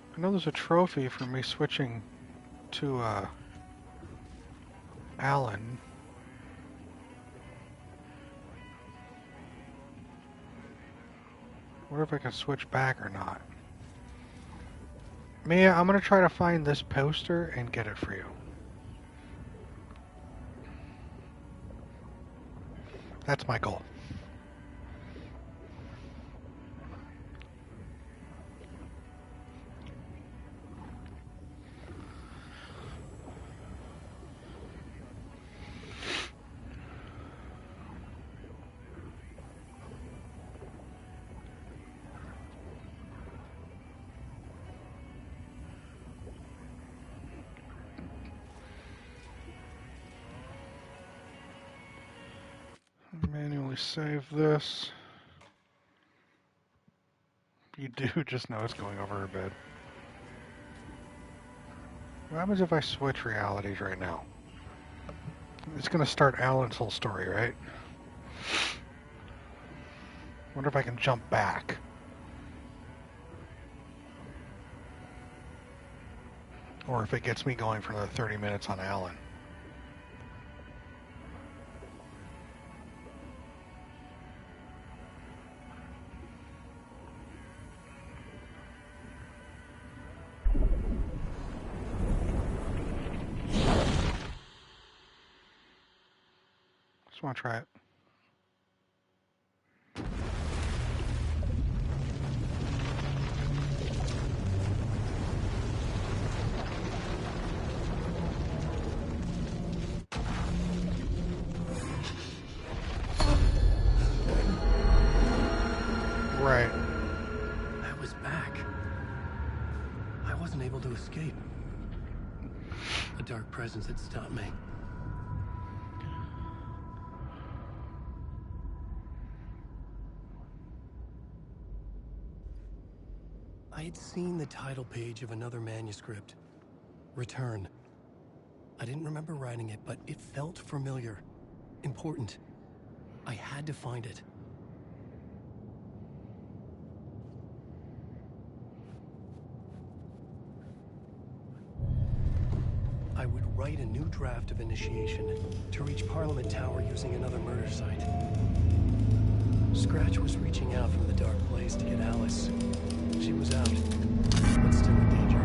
I know there's a trophy for me switching to Alan. I wonder if I can switch back or not. Mia, I'm gonna try to find this poster and get it for you. That's my goal. Manually save this. You do just know it's going over her bed. What happens if I switch realities right now? It's gonna start Alan's whole story, right? Wonder if I can jump back. Or if it gets me going for another 30 minutes on Alan. Just want to try it. Right. I was back. I wasn't able to escape. A dark presence had stopped me. I had seen the title page of another manuscript. Return. I didn't remember writing it, but it felt familiar. Important. I had to find it. I would write a new draft of initiation to reach Parliament Tower using another murder site. Scratch was reaching out from the dark place to get Alice. She was out, but still in danger.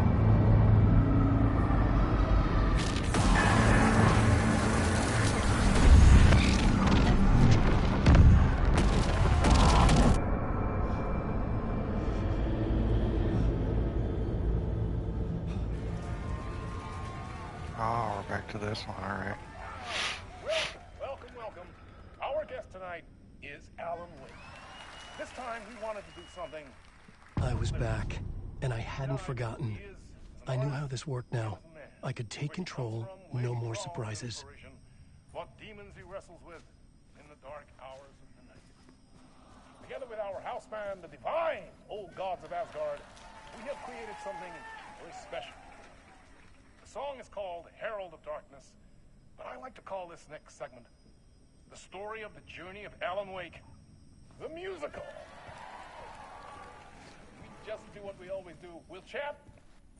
Oh, we're back to this one, alright. Welcome. Our guest tonight is Alan Wake. This time we wanted to do something. I was back, and I hadn't forgotten. I knew how this worked now. I could take control, no more surprises. What demons he wrestles with in the dark hours of the night. Together with our house band, the divine old gods of Asgard, we have created something very special. The song is called Herald of Darkness, but I like to call this next segment the story of the journey of Alan Wake, the musical. We just do what we always do. We'll chat,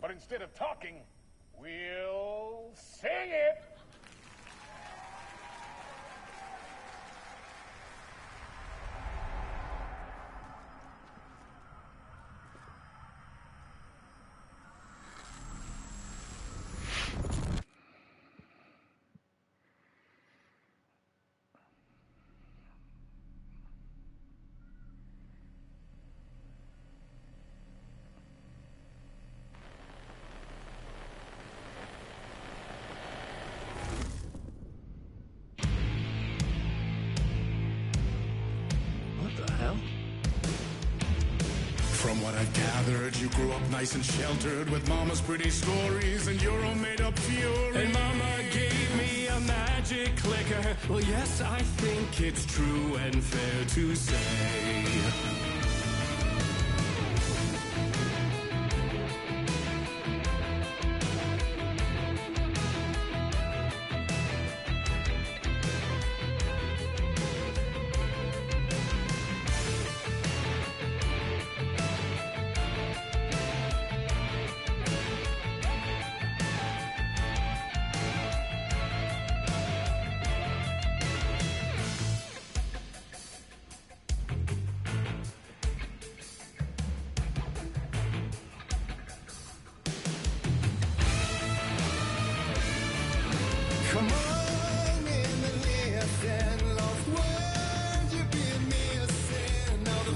but instead of talking, we'll sing it. From what I've gathered, you grew up nice and sheltered with mama's pretty stories and your own made-up fury. And mama gave me a magic clicker. Well, yes, I think it's true and fair to say.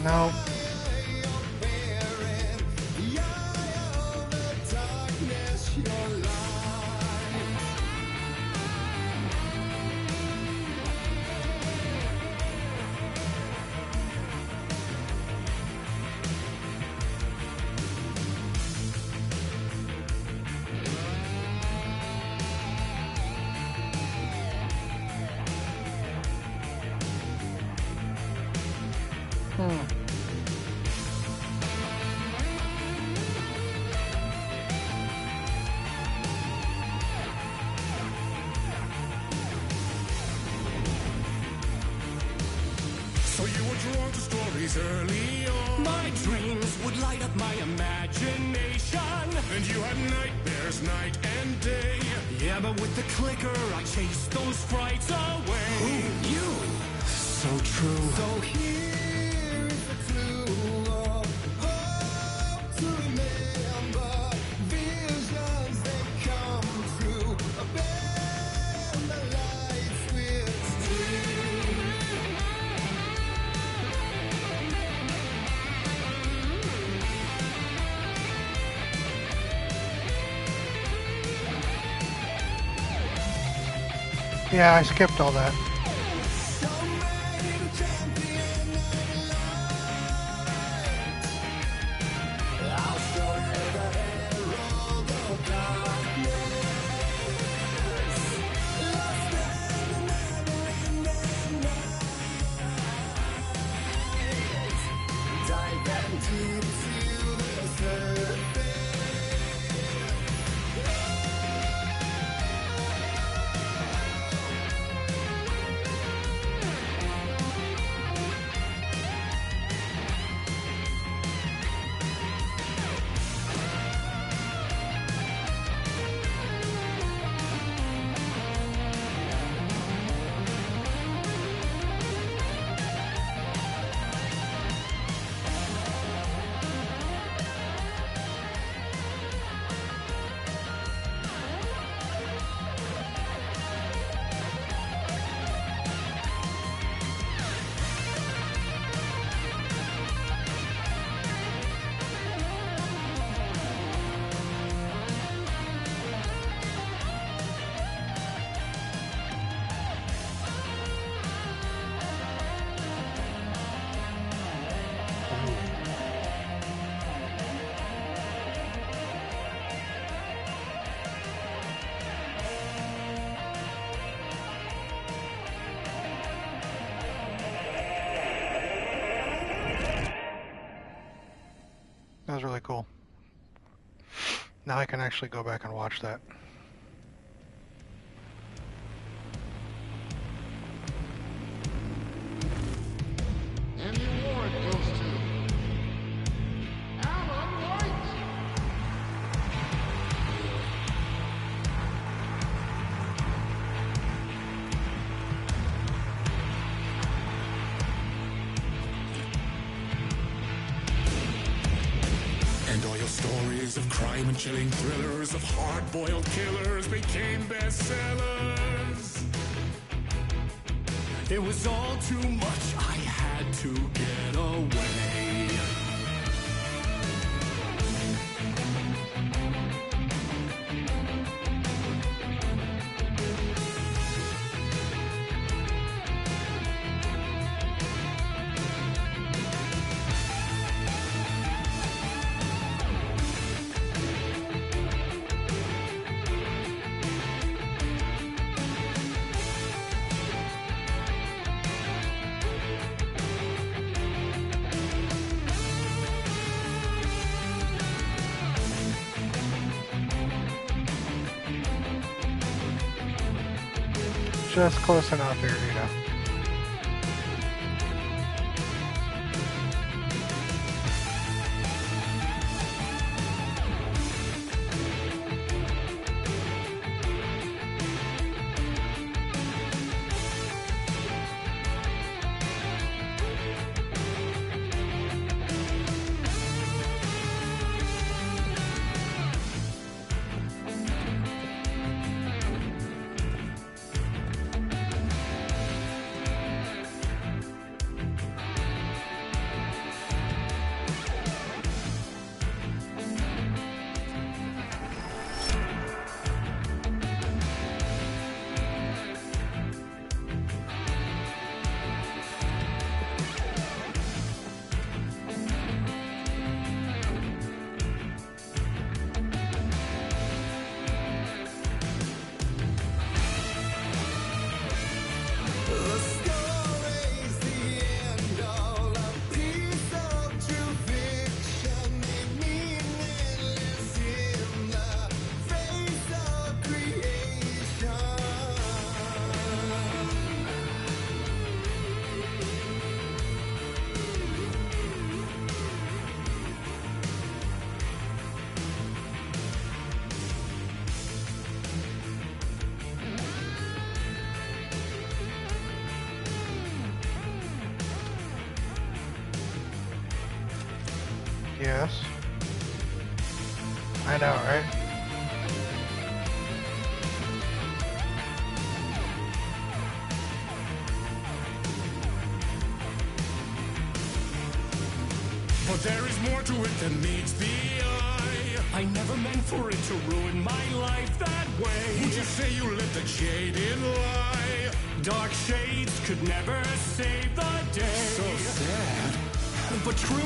No. So you were drawn to stories early on. My dreams would light up my imagination. And you had nightmares night and day. Yeah, but with the clicker, I chased those frights away. Who you? So true. So here is the clue of hope to remember. Visions that come true. Bend the lights with steel. Yeah, I skipped all that. really cool. Now I can actually go back and watch that. And the award goes to Alan White. And all your stories of crime and chilling thrillers of hard-boiled killers became bestsellers. It was all too much, I had to get away. Just close enough here, Dita. Yes. I know, right? But there is more to it than meets the eye. I never meant for it to ruin my life that way. Would you say you let the jade in lie? Dark shades could never save the day. So sad, but true.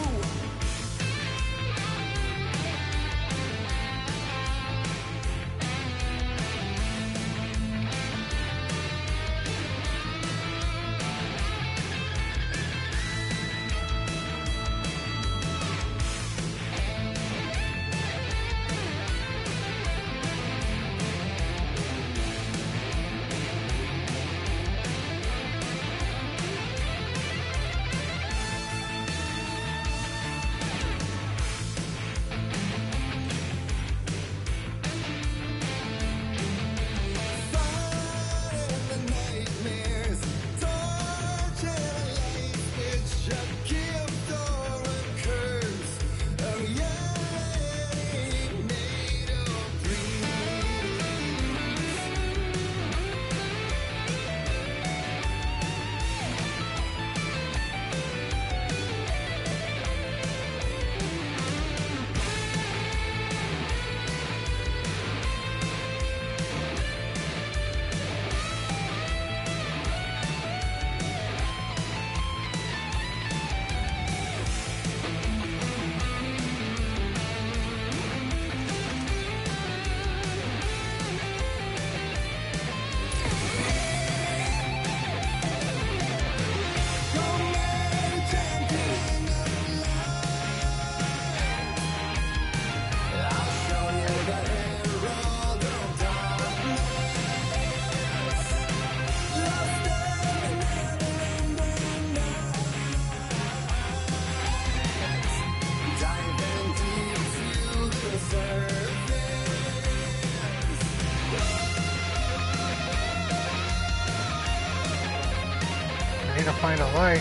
Need to find a light.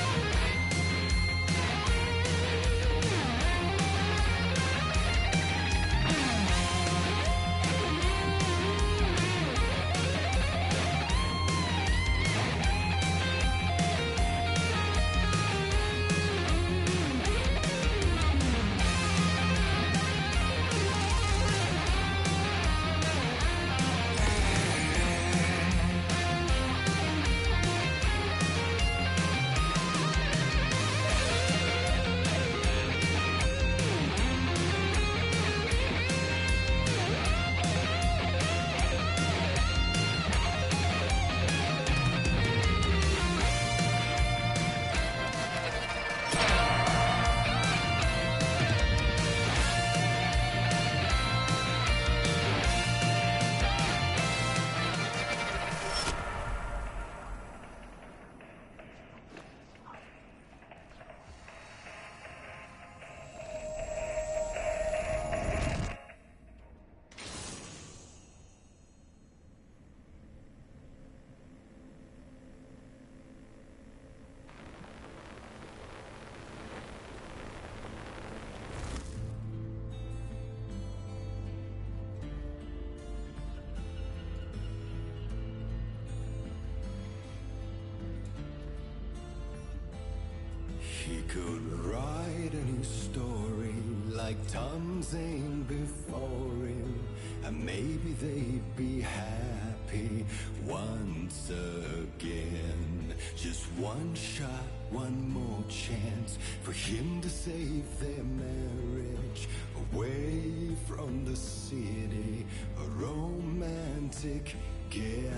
He could write a new story like Tom Zane before him, and maybe they'd be happy once again. Just one shot, one more chance for him to save their marriage, away from the city, a romantic getaway.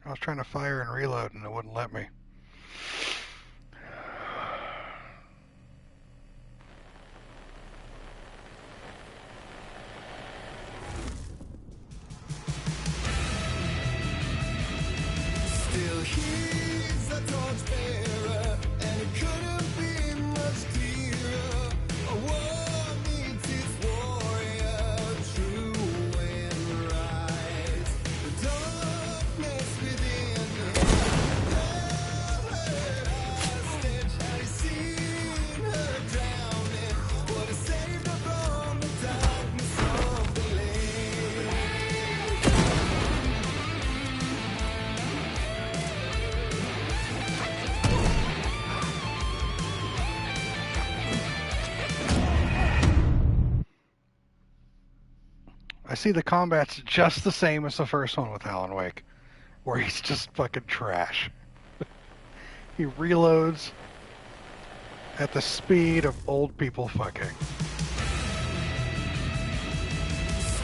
I was trying to fire and reload and it wouldn't let me. Still he's a torchbearer, and it couldn't be much clearer. A war needs its warrior, true and right. The darkness within him held hostage. Had he seen her drowning, would have saved her from the darkness of the lake. I see the combat's just the same as the first one with Alan Wake, where he's just fucking trash. He reloads at the speed of old people fucking.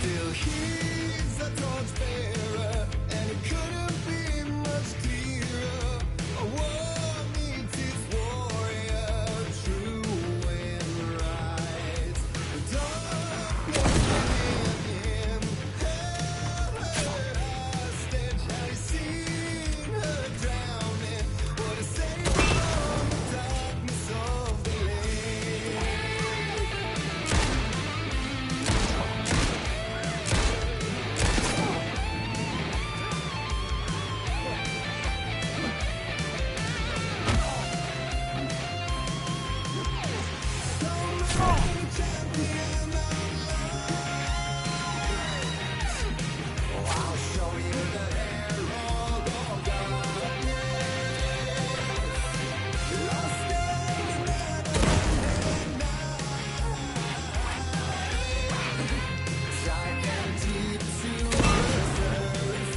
Still he's a torchbearer, and it couldn't be much clearer. A war meets its warrior, true and right. The darkness within him held her hostage. Had he seen her drowning? Would have saved her from the darkness of the lake. I'll show you the herald of darkness. Lost in the never-ending night. Gigantic to the surface.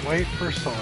Wait for Solo.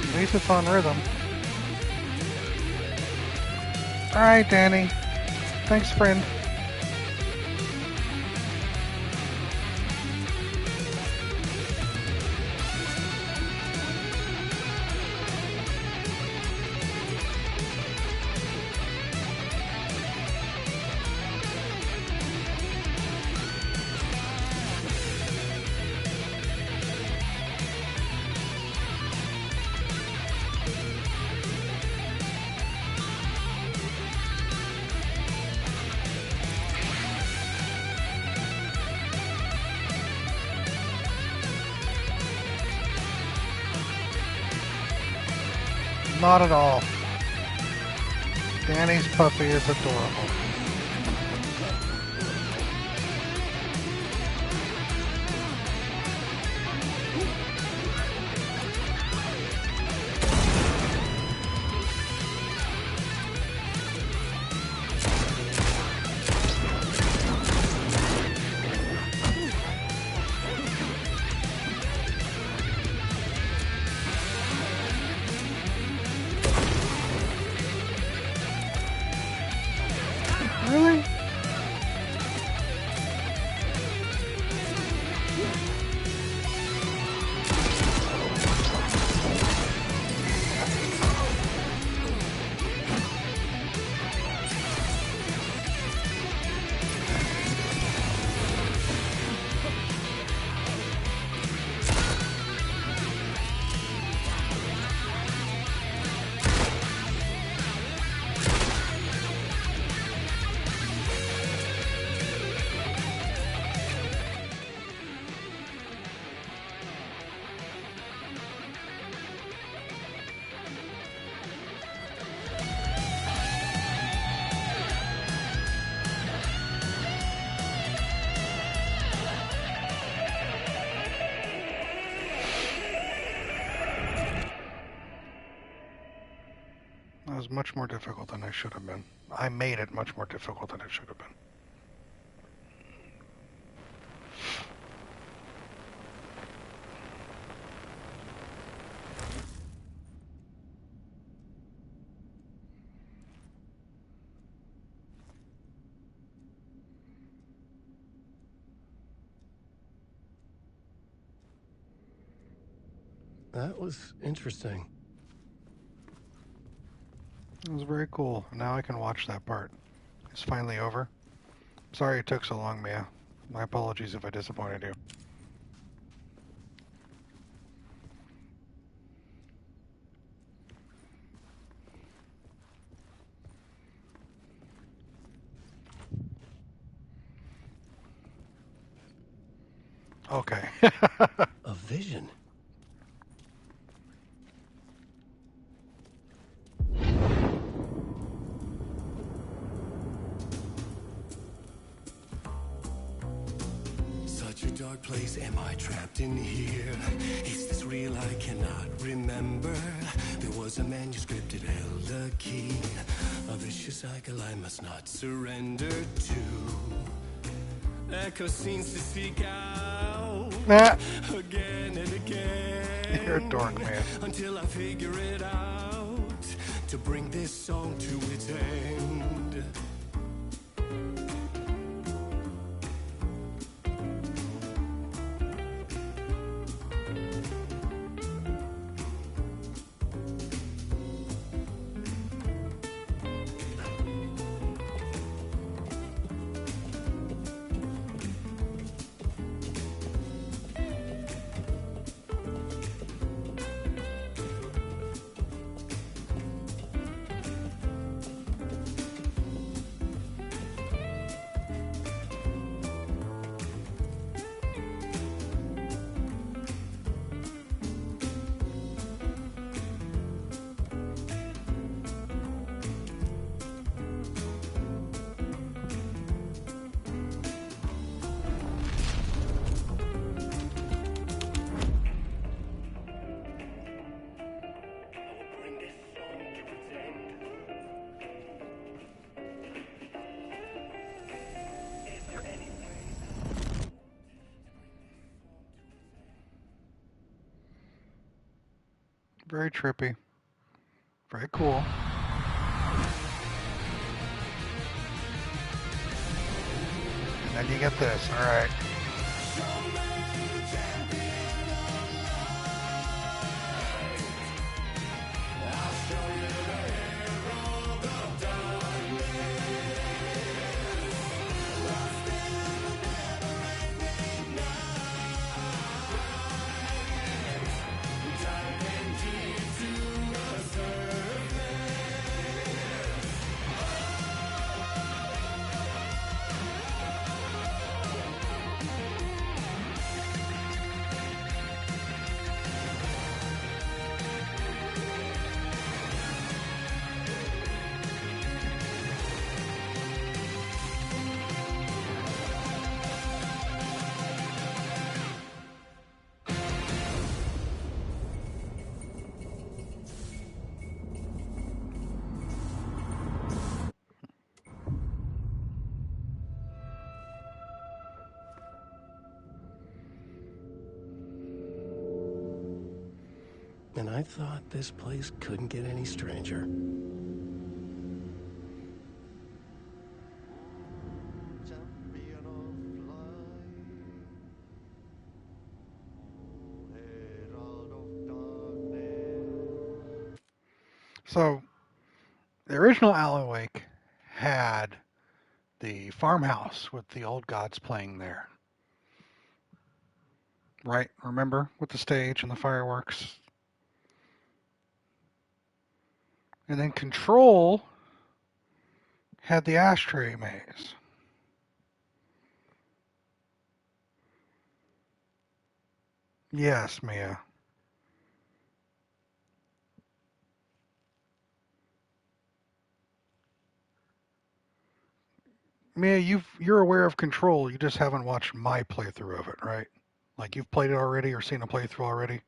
At least it's on rhythm. Alright, Danny. Thanks, friend. Not at all. Danny's puppy is adorable. Really? That was much more difficult than it should have been. I made it much more difficult than it should have been. That was interesting. It was very cool. Now I can watch that part. It's finally over. Sorry it took so long, Mia. My apologies if I disappointed you. Okay. A vision. Such a dark place, am I trapped in here? Is this real? I cannot remember. There was a manuscript, it held a key. A vicious cycle I must not surrender to. Echo scenes to seek out again and again. You're a dork, man. Until I figure it out to bring this song to its end. Very trippy. Very cool. And then you get this. All right. And I thought this place couldn't get any stranger. So, the original Alan Wake had the farmhouse with the old gods playing there. Right? Remember? With the stage and the fireworks. And then Control had the ashtray maze. Yes, Mia. Mia, you're aware of Control, you just haven't watched my playthrough of it, right? Like you've played it already or seen a playthrough already?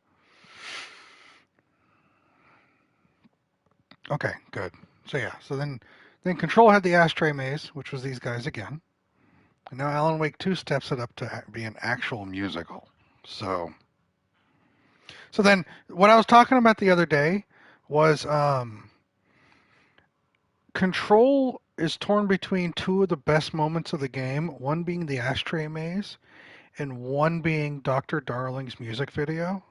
Okay, good. So yeah, so then Control had the ashtray maze, which was these guys again. And now Alan Wake 2 steps it up to be an actual musical. So then what I was talking about the other day was Control is torn between two of the best moments of the game, one being the ashtray maze and one being Dr. Darling's music video.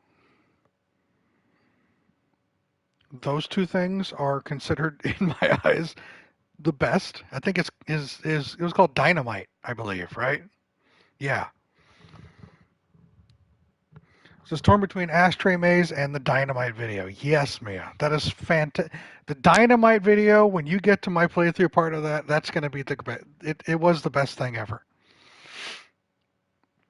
Those two things are considered, in my eyes, the best. I think it was called Dynamite, I believe, right? Yeah. So it's torn between Ashtray Maze and the Dynamite video. Yes, Mia. That is fantastic. The Dynamite video, when you get to my playthrough part of that, that's going to be the best. It was the best thing ever.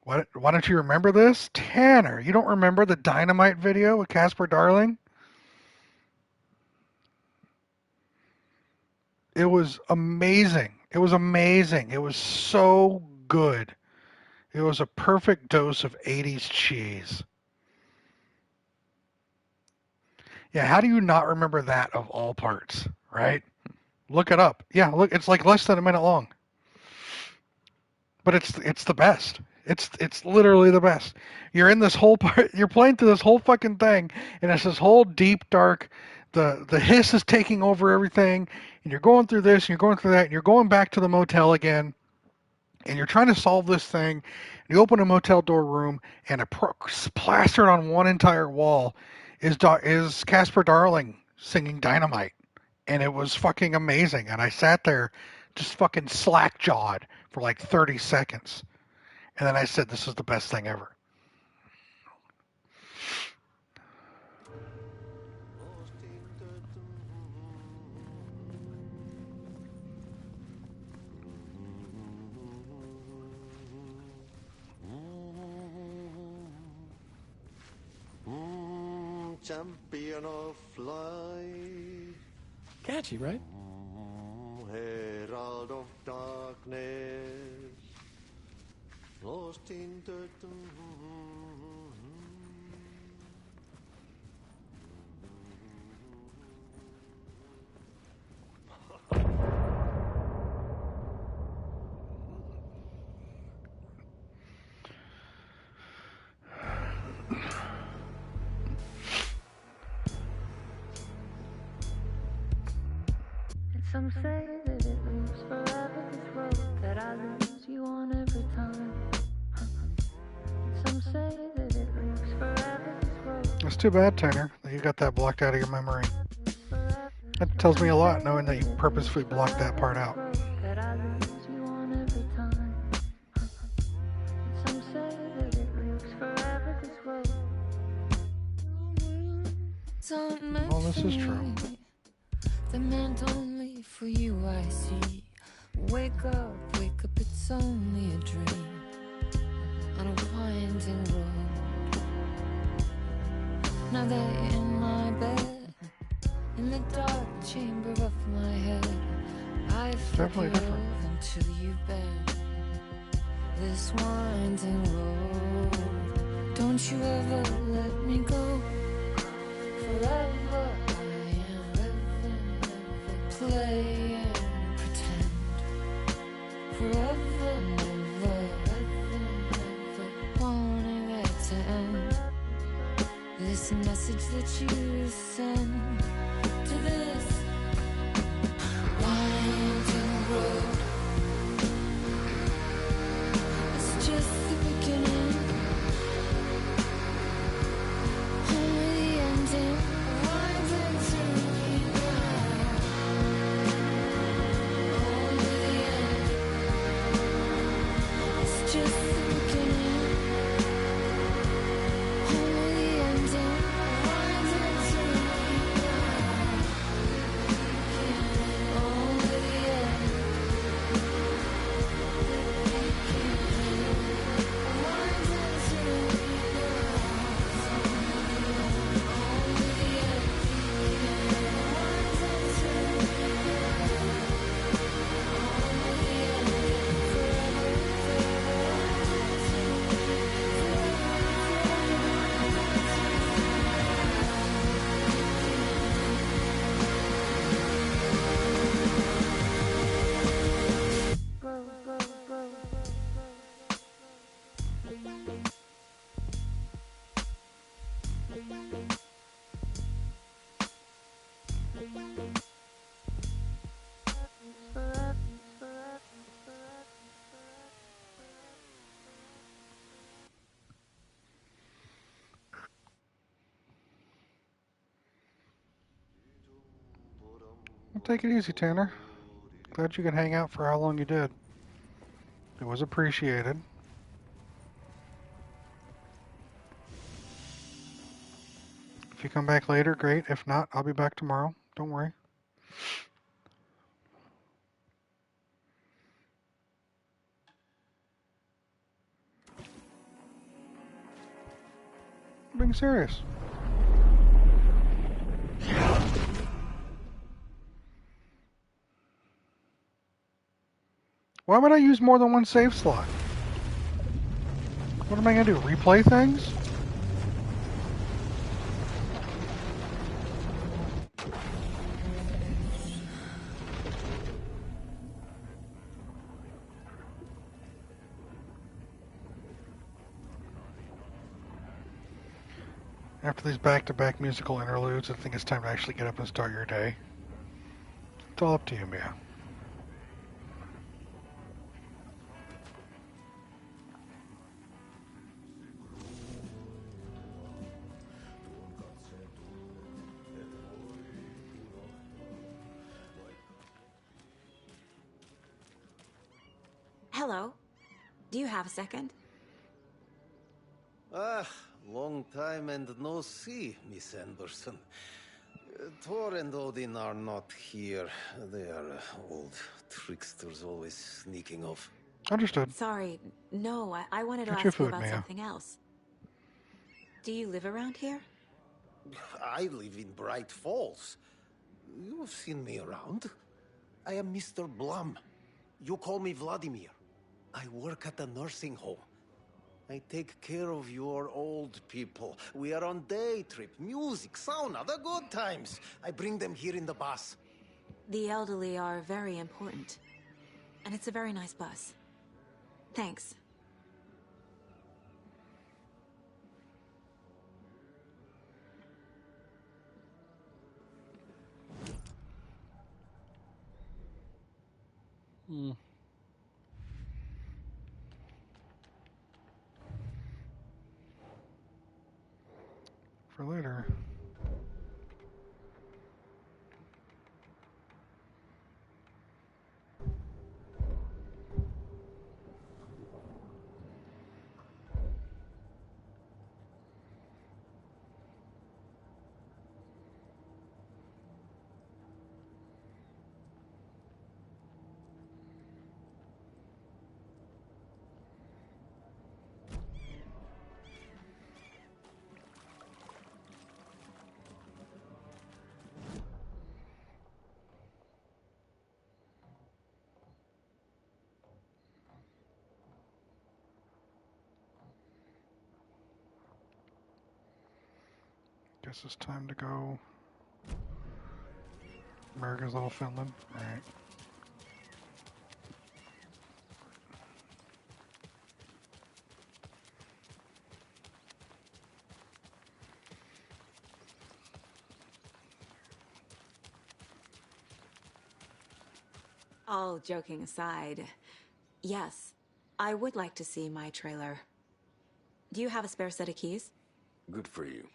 Why don't you remember this? Tanner, you don't remember the Dynamite video with Casper Darling? It was amazing. It was amazing. It was so good. It was a perfect dose of 80s cheese. Yeah, how do you not remember that of all parts, right? Look it up. Yeah, look, it's like less than a minute long. But it's the best. It's literally the best. You're in this whole part, you're playing through this whole fucking thing, and it's this whole deep, dark, the hiss is taking over everything, and you're going through this, and you're going through that, and you're going back to the motel again, and you're trying to solve this thing, and you open a motel door room, and plastered on one entire wall is Casper Darling singing Dynamite. And it was fucking amazing. And I sat there just fucking slack-jawed for like 30 seconds. And then I said, this is the best thing ever. Champion of light. Catchy, right? Herald of darkness. Lost in the... Some say that it lives forever, this road that I lose you on every time. Some say that it lives forever, this road. It's too bad, Tanner, that you got that blocked out of your memory. That tells me a lot, knowing that you purposefully blocked that part out. That I lose you on every time. Some say that it lives forever, this road. Well, this is true. The meant only for you, I see. Wake up, it's only a dream on a winding road. Now that you're in my bed, in the dark chamber of my head, I flip you over until you bend this winding road. Don't you ever let me go. Forever play and pretend. Forever, never, wanting it to end. This It's a message that you send to this winding road. It's just the beginning. Only the ending. Winding through me now. Only the end. It's just the beginning. Well, take it easy, Tanner. Glad you could hang out for how long you did. It was appreciated. If you come back later, great. If not, I'll be back tomorrow. Don't worry. I'm being serious. Why would I use more than one save slot? What am I going to do? Replay things? After these back-to-back musical interludes, I think it's time to actually get up and start your day. It's all up to you, Mia. Hello. Do you have a second? Ah, long time and no see, Miss Anderson. Thor and Odin are not here. They are old tricksters always sneaking off. Understood. Sorry. No, I wanted to Get your ask you food, about Mia. something else. Do you live around here? I live in Bright Falls. You've seen me around. I am Mr. Blum. You call me Vladimir. I work at a nursing home. I take care of your old people. We are on day trip, music, sauna, the good times. I bring them here in the bus. The elderly are very important. And it's a very nice bus. Thanks. For later. Guess it's time to go. America's Little Finland. Alright. All joking aside, yes, I would like to see my trailer. Do you have a spare set of keys? Good for you.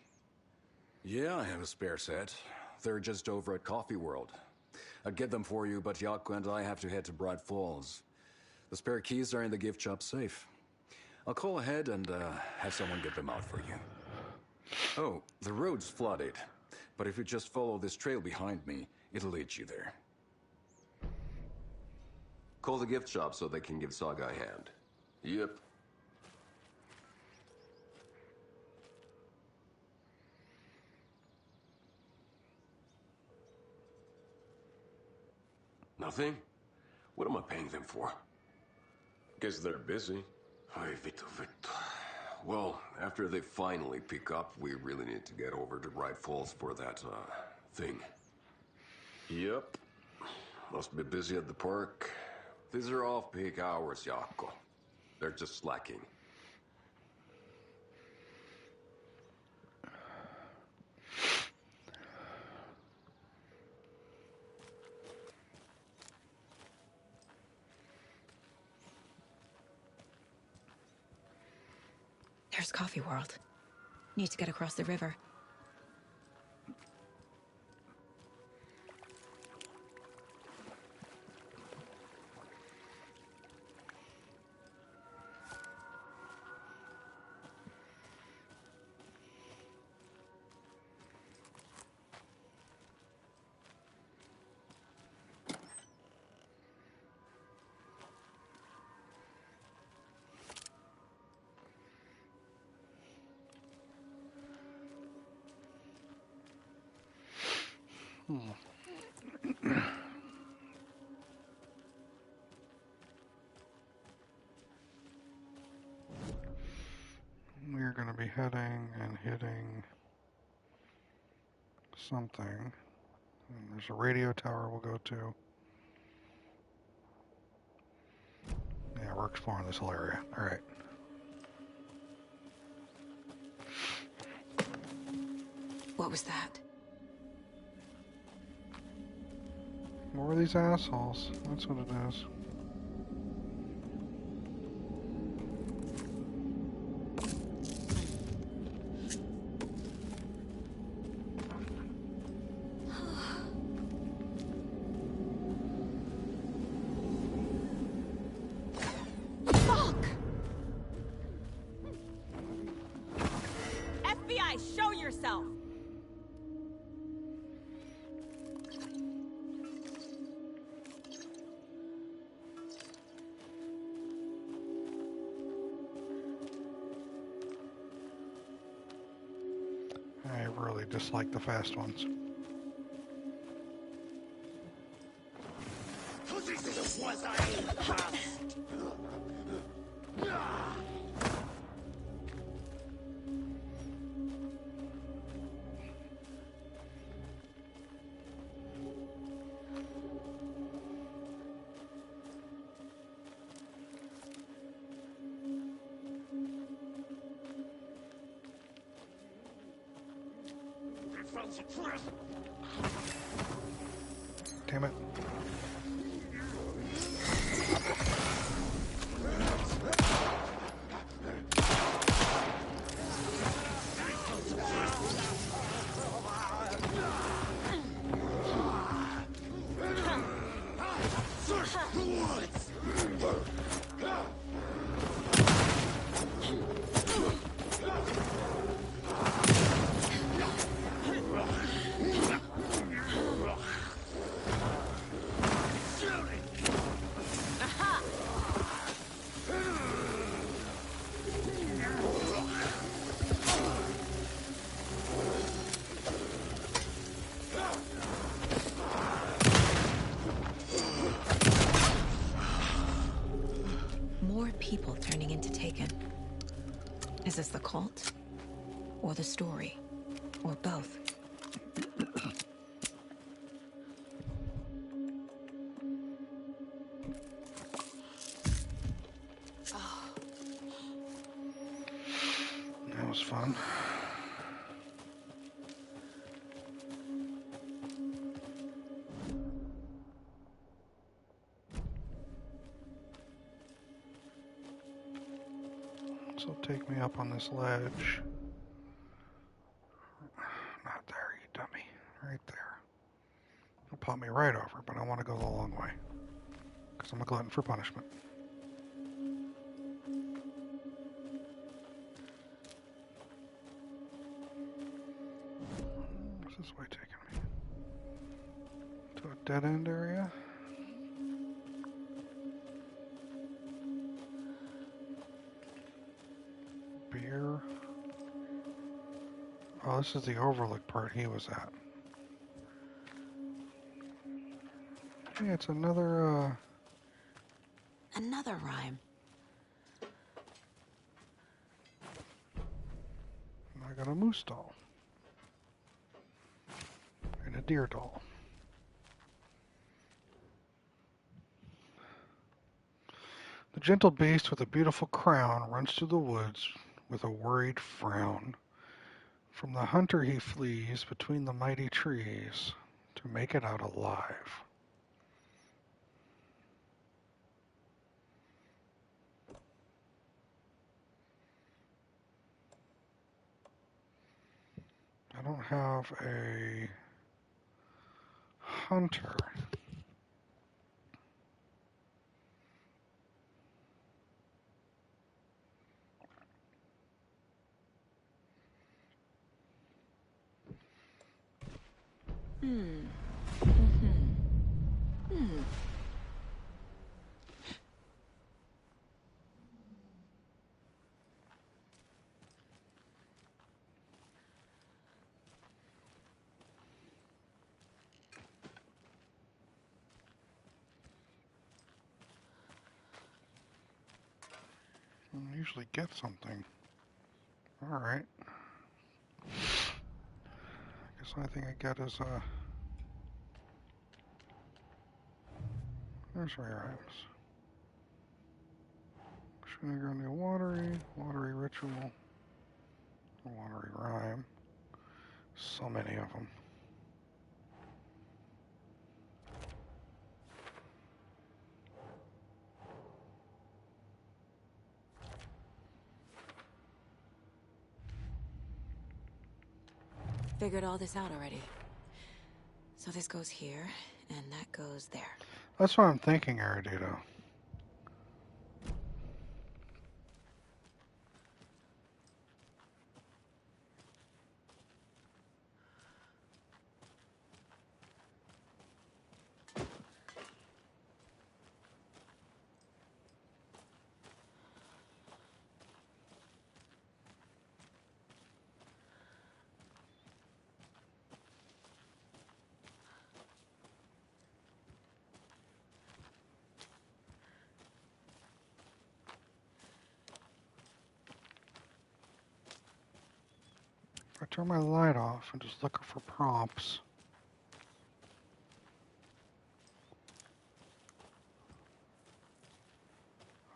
Yeah, I have a spare set. They're just over at Coffee World. I'd get them for you, but Yaku and I have to head to Bright Falls. The spare keys are in the gift shop safe. I'll call ahead and have someone get them out for you. Oh, the road's flooded, but if you just follow this trail behind me, it'll lead you there. Call the gift shop so they can give Saga a hand. Yep. Nothing? What am I paying them for? Guess they're busy. Ay, Vito. Well, after they finally pick up, we really need to get over to Bright Falls for that, thing. Yep. Must be busy at the park. These are off-peak hours, Jaakko. They're just slacking. There's Coffee World. Need to get across the river. We're going to be heading and hitting something. And there's a radio tower we'll go to. Yeah, we're exploring this whole area. All right. What was that? What were these assholes? That's what it is. FBI, show yourself! I really dislike the fast ones. Damn it. People turning into Taken. Is this the cult? Or the story? Or both? That was fun. up on this ledge. Not there, you dummy. Right there. It'll pop me right over, but I want to go the long way. Because I'm a glutton for punishment. Where's this way taking me? To a dead end area? Beer. Oh, this is the overlook part he was at. Hey, it's another, Another rhyme. I got a moose doll. And a deer doll. The gentle beast with a beautiful crown runs through the woods with a worried frown. From the hunter he flees between the mighty trees to make it out alive. I don't have a hunter. I usually get something. Alright. I guess the only thing I get is, there's rare items. Shenanigans, watery ritual, watery rhyme. So many of them. Figured all this out already. So this goes here, and that goes there. That's what I'm thinking, Erudito. I turn my light off and just look for prompts.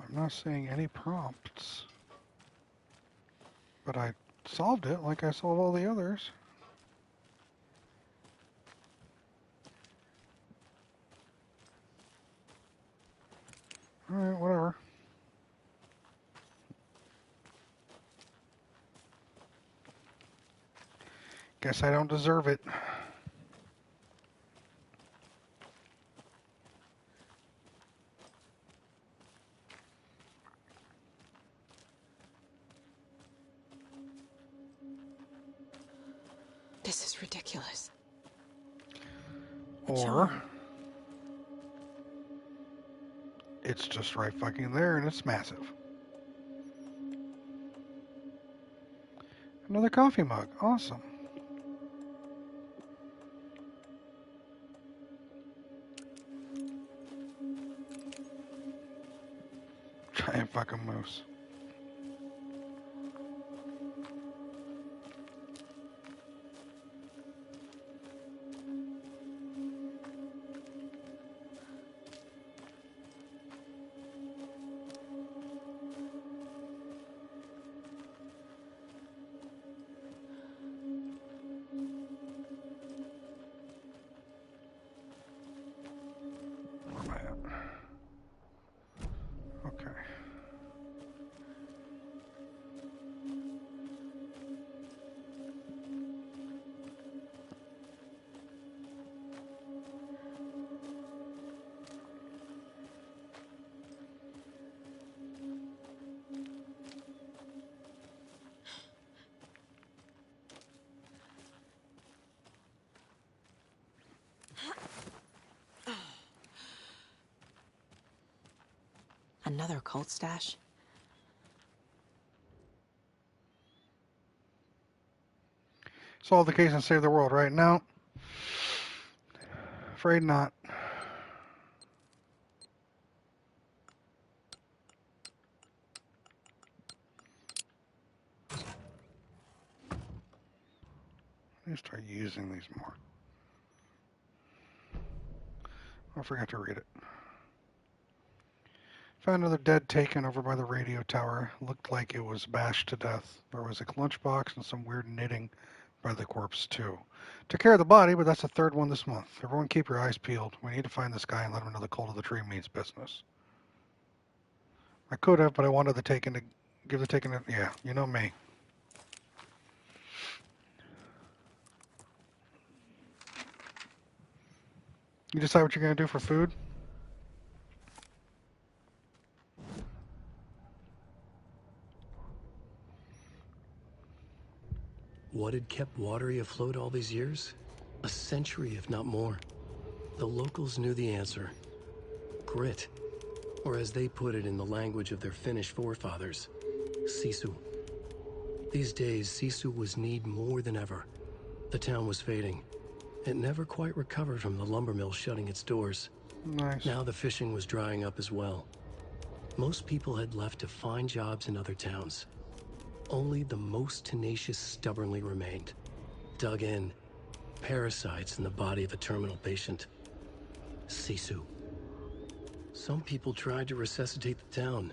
I'm not seeing any prompts. But I solved it like I solved all the others. Alright, whatever. Guess I don't deserve it. This is ridiculous. Or it's just right fucking there and it's massive. Another coffee mug. Awesome. Giant fucking moose. Another cult stash? Solve the case and save the world, right? No. Afraid not. Let me start using these more. I forgot to read it. Found another dead taken over by the radio tower. Looked like it was bashed to death. There was a lunchbox and some weird knitting by the corpse, too. Took care of the body, but that's the third one this month. Everyone keep your eyes peeled. We need to find this guy and let him know the cult of the tree means business. I could have, but I wanted the taken to give the taken. Yeah, you know me. You decide what you're going to do for food? What had kept Watery afloat all these years? A century, if not more. The locals knew the answer. Grit. Or as they put it in the language of their Finnish forefathers, sisu. These days, sisu was needed more than ever. The town was fading. It never quite recovered from the lumber mill shutting its doors. Nice. Now the fishing was drying up as well. Most people had left to find jobs in other towns. Only the most tenacious stubbornly remained. Dug in. Parasites in the body of a terminal patient. Sisu. Some people tried to resuscitate the town.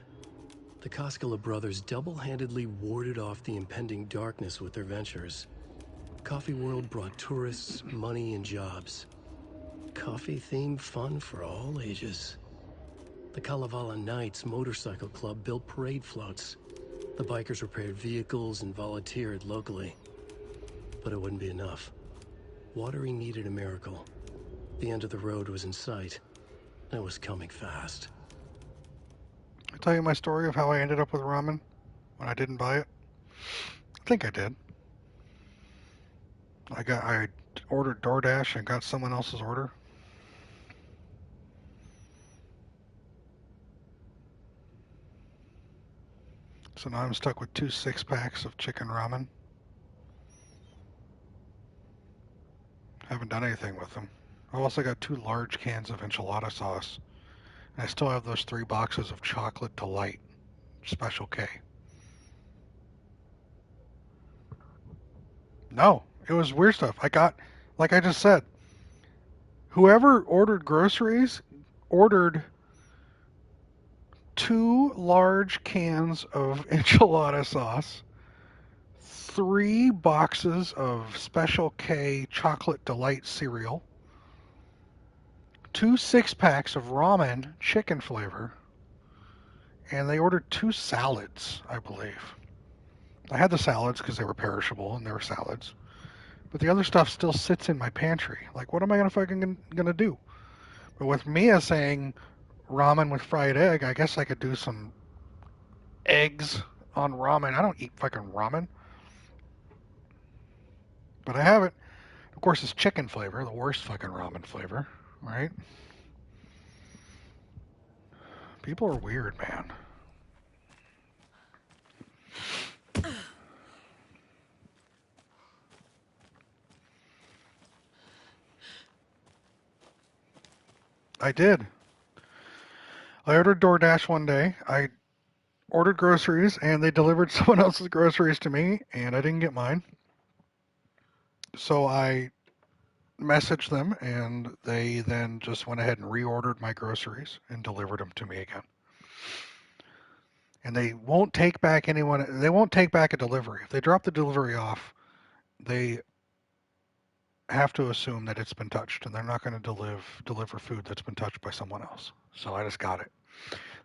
The Koskela brothers double-handedly warded off the impending darkness with their ventures. Coffee World brought tourists, money, and jobs. Coffee-themed fun for all ages. The Kalevala Knights Motorcycle Club built parade floats. The bikers repaired vehicles and volunteered locally. But it wouldn't be enough. Watery needed a miracle. The end of the road was in sight. And it was coming fast. I tell you my story of how I ended up with ramen when I didn't buy it? I think I did. I ordered DoorDash and got someone else's order. So now I'm stuck with 2 6-packs of chicken ramen. Haven't done anything with them. I've also got 2 large cans of enchilada sauce. And I still have those 3 boxes of Chocolate Delight Special K. No, it was weird stuff. I got, like I just said, whoever ordered groceries ordered 2 large cans of enchilada sauce, 3 boxes of Special K Chocolate Delight cereal, 2 6-packs of ramen chicken flavor, and they ordered 2 salads, I believe. I had the salads because they were perishable and they were salads. But the other stuff still sits in my pantry. Like, what am I gonna do? But with Mia saying ramen with fried egg, I guess I could do some eggs on ramen. I don't eat fucking ramen. But I have it. Of course, it's chicken flavor, the worst fucking ramen flavor, right? People are weird, man. I did. I ordered DoorDash one day. I ordered groceries, and they delivered someone else's groceries to me, and I didn't get mine. So I messaged them, and they then just went ahead and reordered my groceries and delivered them to me again. And they won't take back they won't take back a delivery. If they drop the delivery off, they have to assume that it's been touched, and they're not going to deliver food that's been touched by someone else. So I just got it.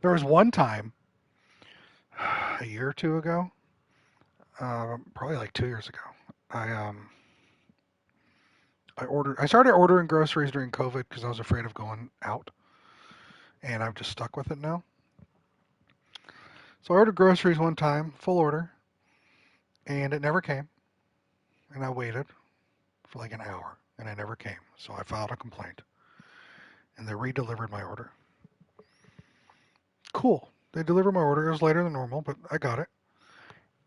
There was one time, a year or 2 ago, probably like 2 years ago, I started ordering groceries during COVID because I was afraid of going out, and I've just stuck with it now. So I ordered groceries one time, full order, and it never came. And I waited for like an hour, and it never came. So I filed a complaint, and they re-delivered my order. Cool. They delivered my order. It was later than normal, but I got it.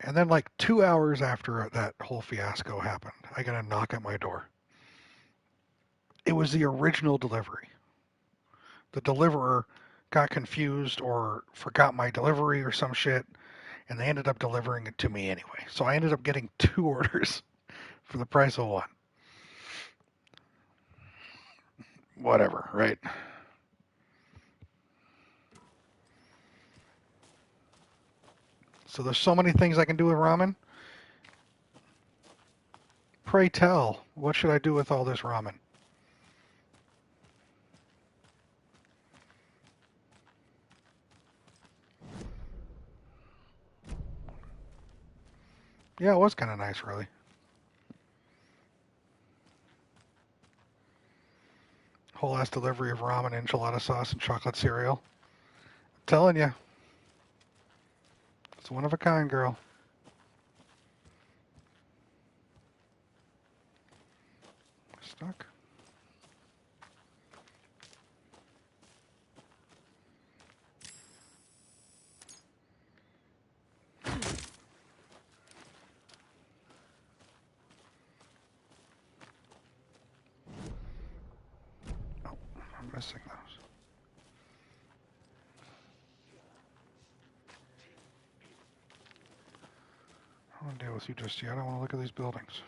And then like 2 hours after that whole fiasco happened, I got a knock at my door. It was the original delivery. The deliverer got confused or forgot my delivery or some shit, and they ended up delivering it to me anyway. So I ended up getting 2 orders for the price of 1. Whatever, right? So there's so many things I can do with ramen. Pray tell, what should I do with all this ramen? Yeah, it was kind of nice, really. Whole ass delivery of ramen, enchilada sauce, and chocolate cereal. I'm telling you. It's one of a kind, girl. Stuck. Oh, I'm missing those. I don't want to deal with you just yet. I want to look at these buildings.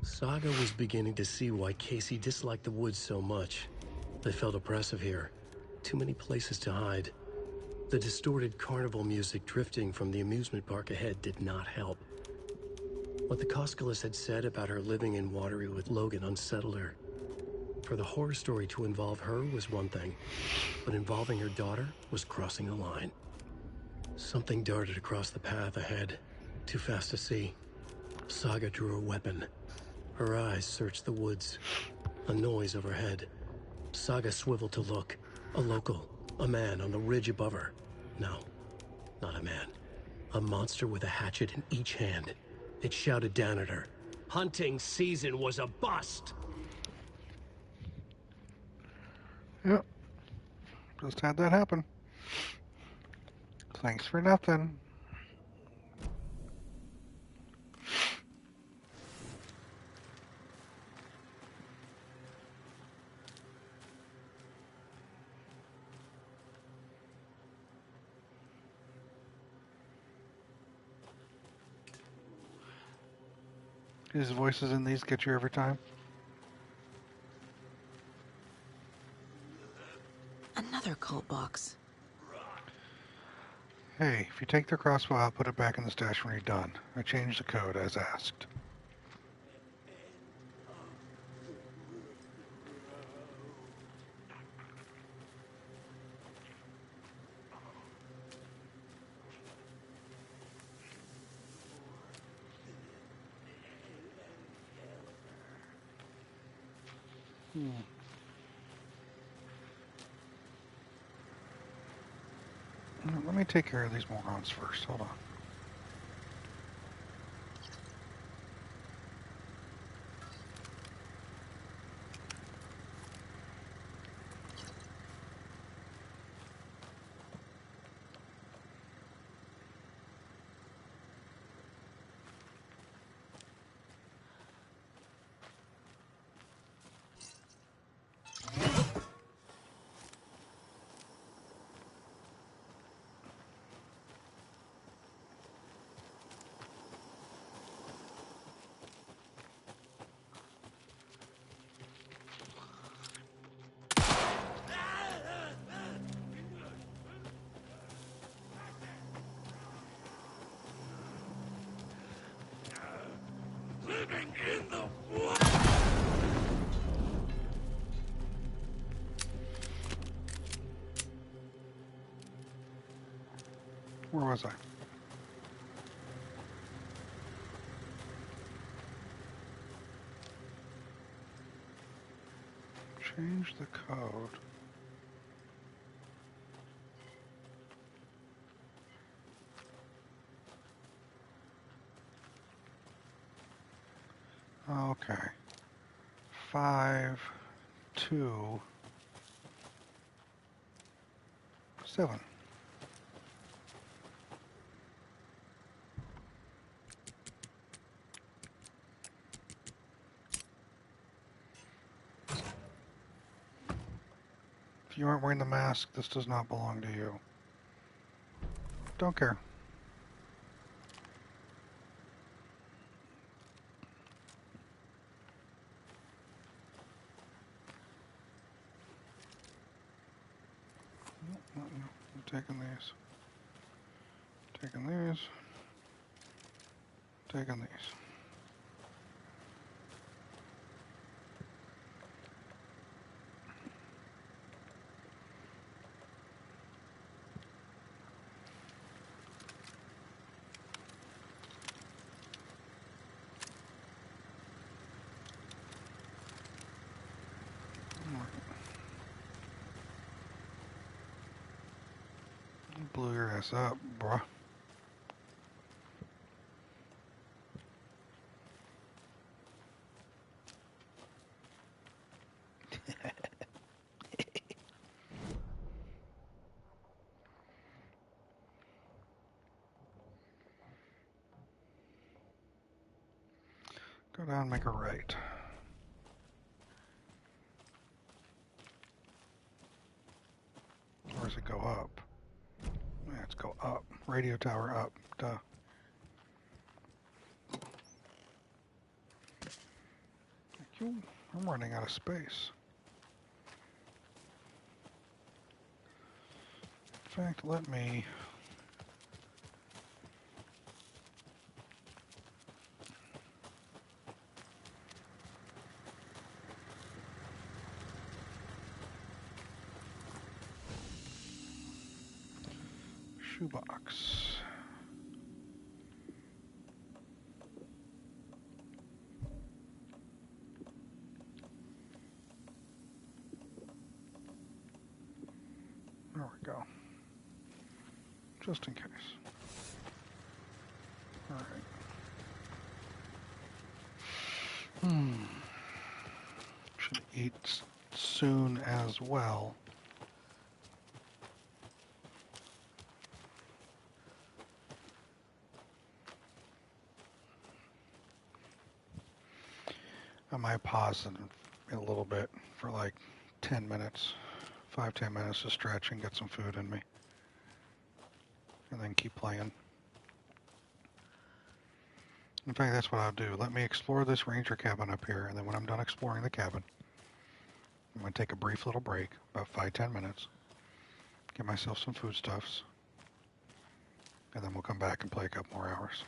Saga was beginning to see why Casey disliked the woods so much. They felt oppressive here. Too many places to hide. The distorted carnival music drifting from the amusement park ahead did not help. What the Koskalis had said about her living in Watery with Logan unsettled her. For the horror story to involve her was one thing, but involving her daughter was crossing a line. Something darted across the path ahead, too fast to see. Saga drew her weapon. Her eyes searched the woods. A noise overhead. Saga swiveled to look. A local. A man on the ridge above her. No, not a man. A monster with a hatchet in each hand. It shouted down at her. Hunting season was a bust! Yep. Just had that happen. Thanks for nothing. His voices in these get you every time. Another cult box. Hey, if you take the crossbow out, put it back in the stash when you're done. I changed the code as asked. Let me take care of these morons first. Hold on. living in the woods. Where was I? Change the code. Okay. 5, 2, 7. If you aren't wearing the mask, this does not belong to you. Don't care. No, I'm taking these. Taking these. Taking these. Blew your ass up, bruh. Go down, make a right. Or does it go up? Yeah, let's go up. Radio tower up. Duh. Thank you. I'm running out of space. In fact, let me... Shoebox. There we go. Just in case. All right. Should eat soon as well. I might pause in a little bit for like 10 minutes, 5-10 minutes to stretch and get some food in me. And then keep playing. In fact, that's what I'll do. Let me explore this ranger cabin up here, and then when I'm done exploring the cabin, I'm going to take a brief little break, about 5-10 minutes, get myself some foodstuffs, and then we'll come back and play a couple more hours.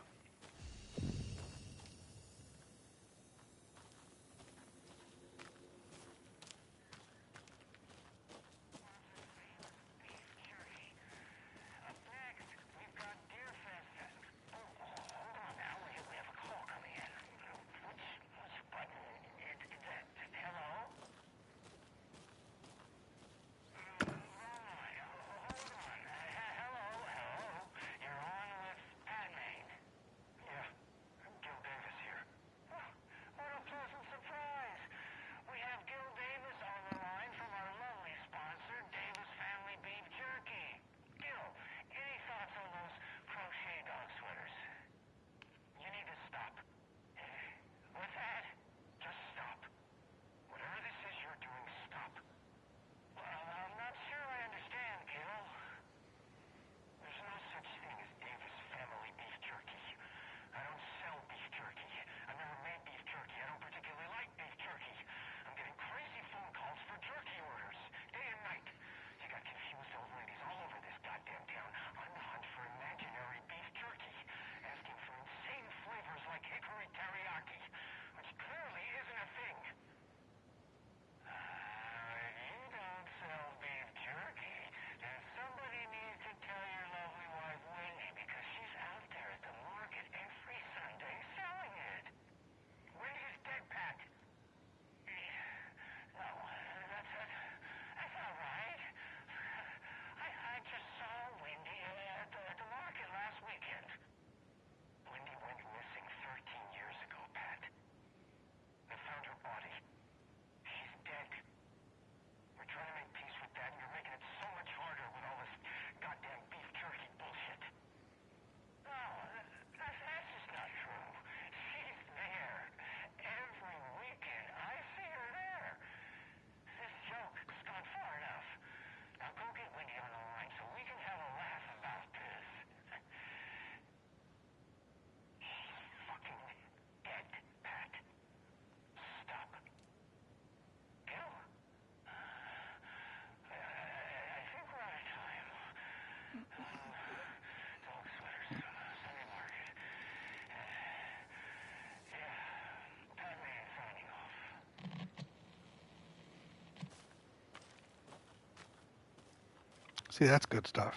See, that's good stuff.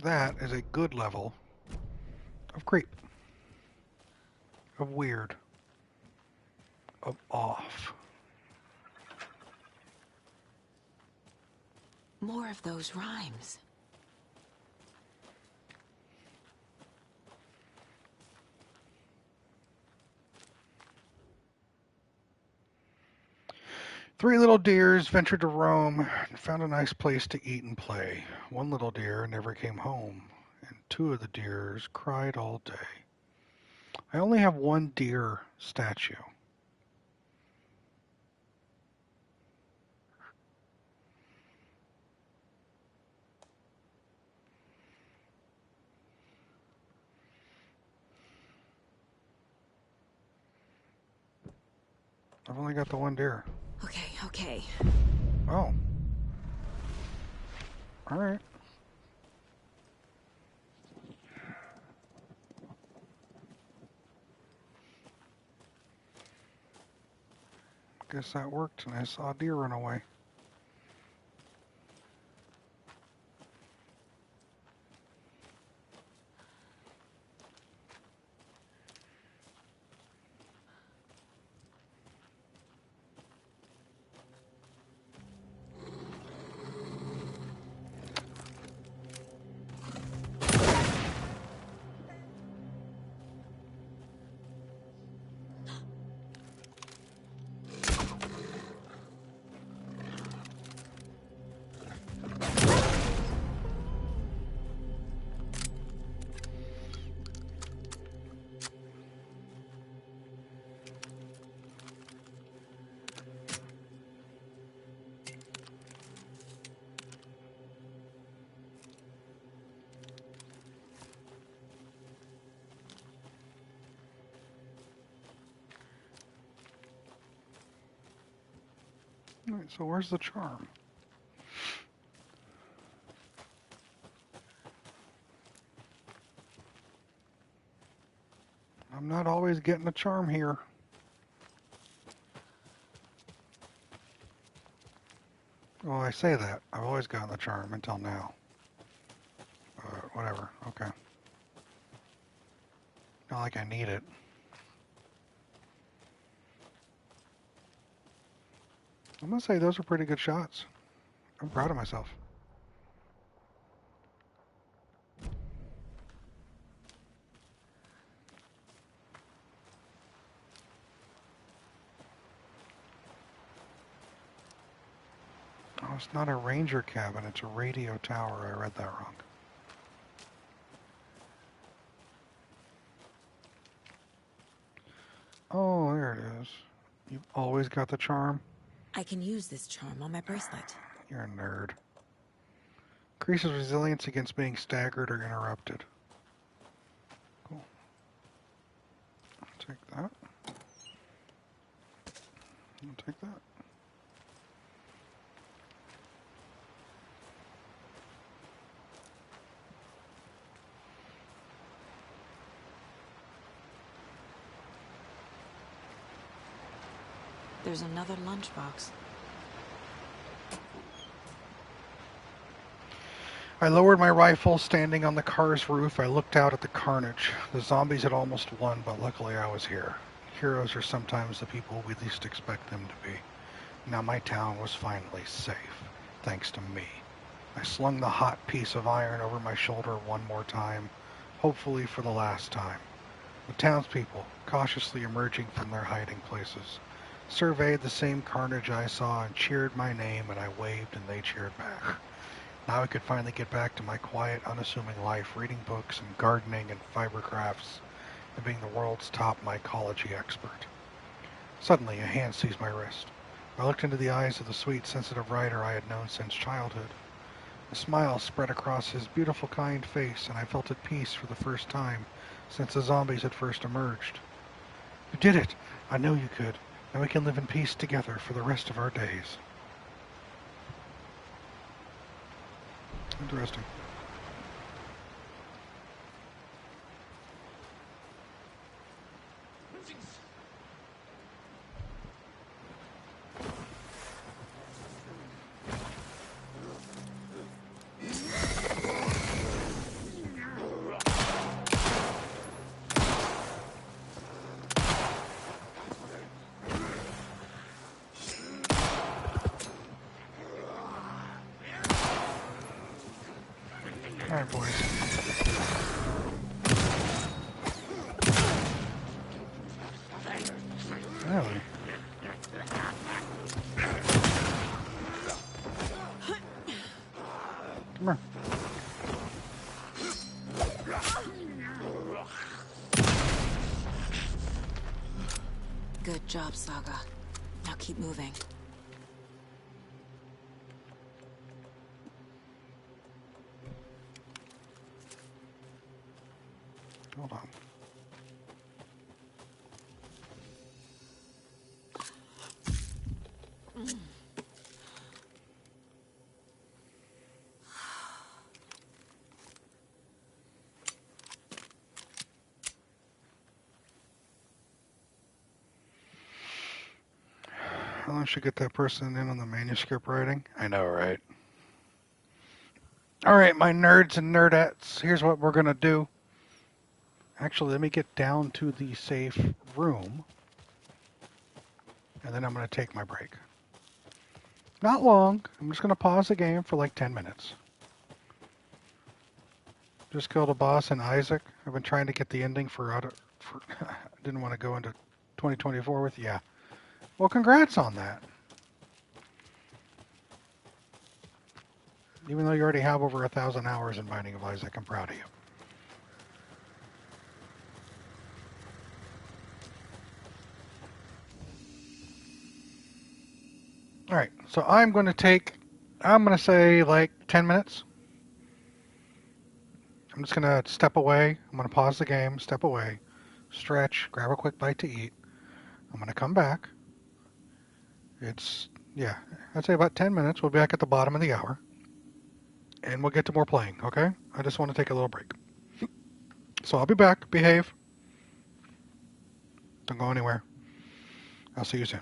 That is a good level of creep, of weird, of off. More of those rhymes. Three little deers ventured to roam and found a nice place to eat and play. One little deer never came home, and two of the deers cried all day. I only have one deer statue. I've only got the one deer. Okay. Oh. All right. Guess that worked, and I saw a deer run away. All right, so where's the charm? I'm not always getting a charm here. Well, I say that. I've always gotten the charm until now. Whatever. Okay. Not like I need it. I'm gonna say those are pretty good shots. I'm proud of myself. Oh, it's not a ranger cabin, it's a radio tower. I read that wrong. Oh, there it is. You've always got the charm? I can use this charm on my bracelet. You're a nerd. Increases resilience against being staggered or interrupted. Cool. I'll take that. I'll take that. There's another lunchbox. I lowered my rifle. Standing on the car's roof, I looked out at the carnage. The zombies had almost won, but luckily I was here. Heroes are sometimes the people we least expect them to be. Now my town was finally safe, thanks to me. I slung the hot piece of iron over my shoulder one more time, hopefully for the last time. The townspeople, cautiously emerging from their hiding places, surveyed the same carnage I saw and cheered my name, and I waved and they cheered back. Now I could finally get back to my quiet, unassuming life, reading books and gardening and fiber crafts, and being the world's top mycology expert. Suddenly, a hand seized my wrist. I looked into the eyes of the sweet, sensitive writer I had known since childhood. A smile spread across his beautiful, kind face, and I felt at peace for the first time since the zombies had first emerged. You did it! I know you could. And we can live in peace together for the rest of our days. Interesting. Alright, boys. Really? Come here. Good job, Saga. Now keep moving. Hold on. Well, I should get that person in on the manuscript writing. I know, right? Alright, my nerds and nerdettes, here's what we're going to do. Actually, let me get down to the safe room. And then I'm going to take my break. Not long. I'm just going to pause the game for like 10 minutes. Just killed a boss and Isaac. I've been trying to get the ending for didn't want to go into 2024 with you. Yeah. Well, congrats on that. Even though you already have over 1,000 hours in Binding of Isaac, I'm proud of you. All right, so I'm going to say like 10 minutes. I'm just going to step away. I'm going to pause the game, step away, stretch, grab a quick bite to eat. I'm going to come back. I'd say about 10 minutes. We'll be back at the bottom of the hour. And we'll get to more playing, okay? I just want to take a little break. So I'll be back. Behave. Don't go anywhere. I'll see you soon.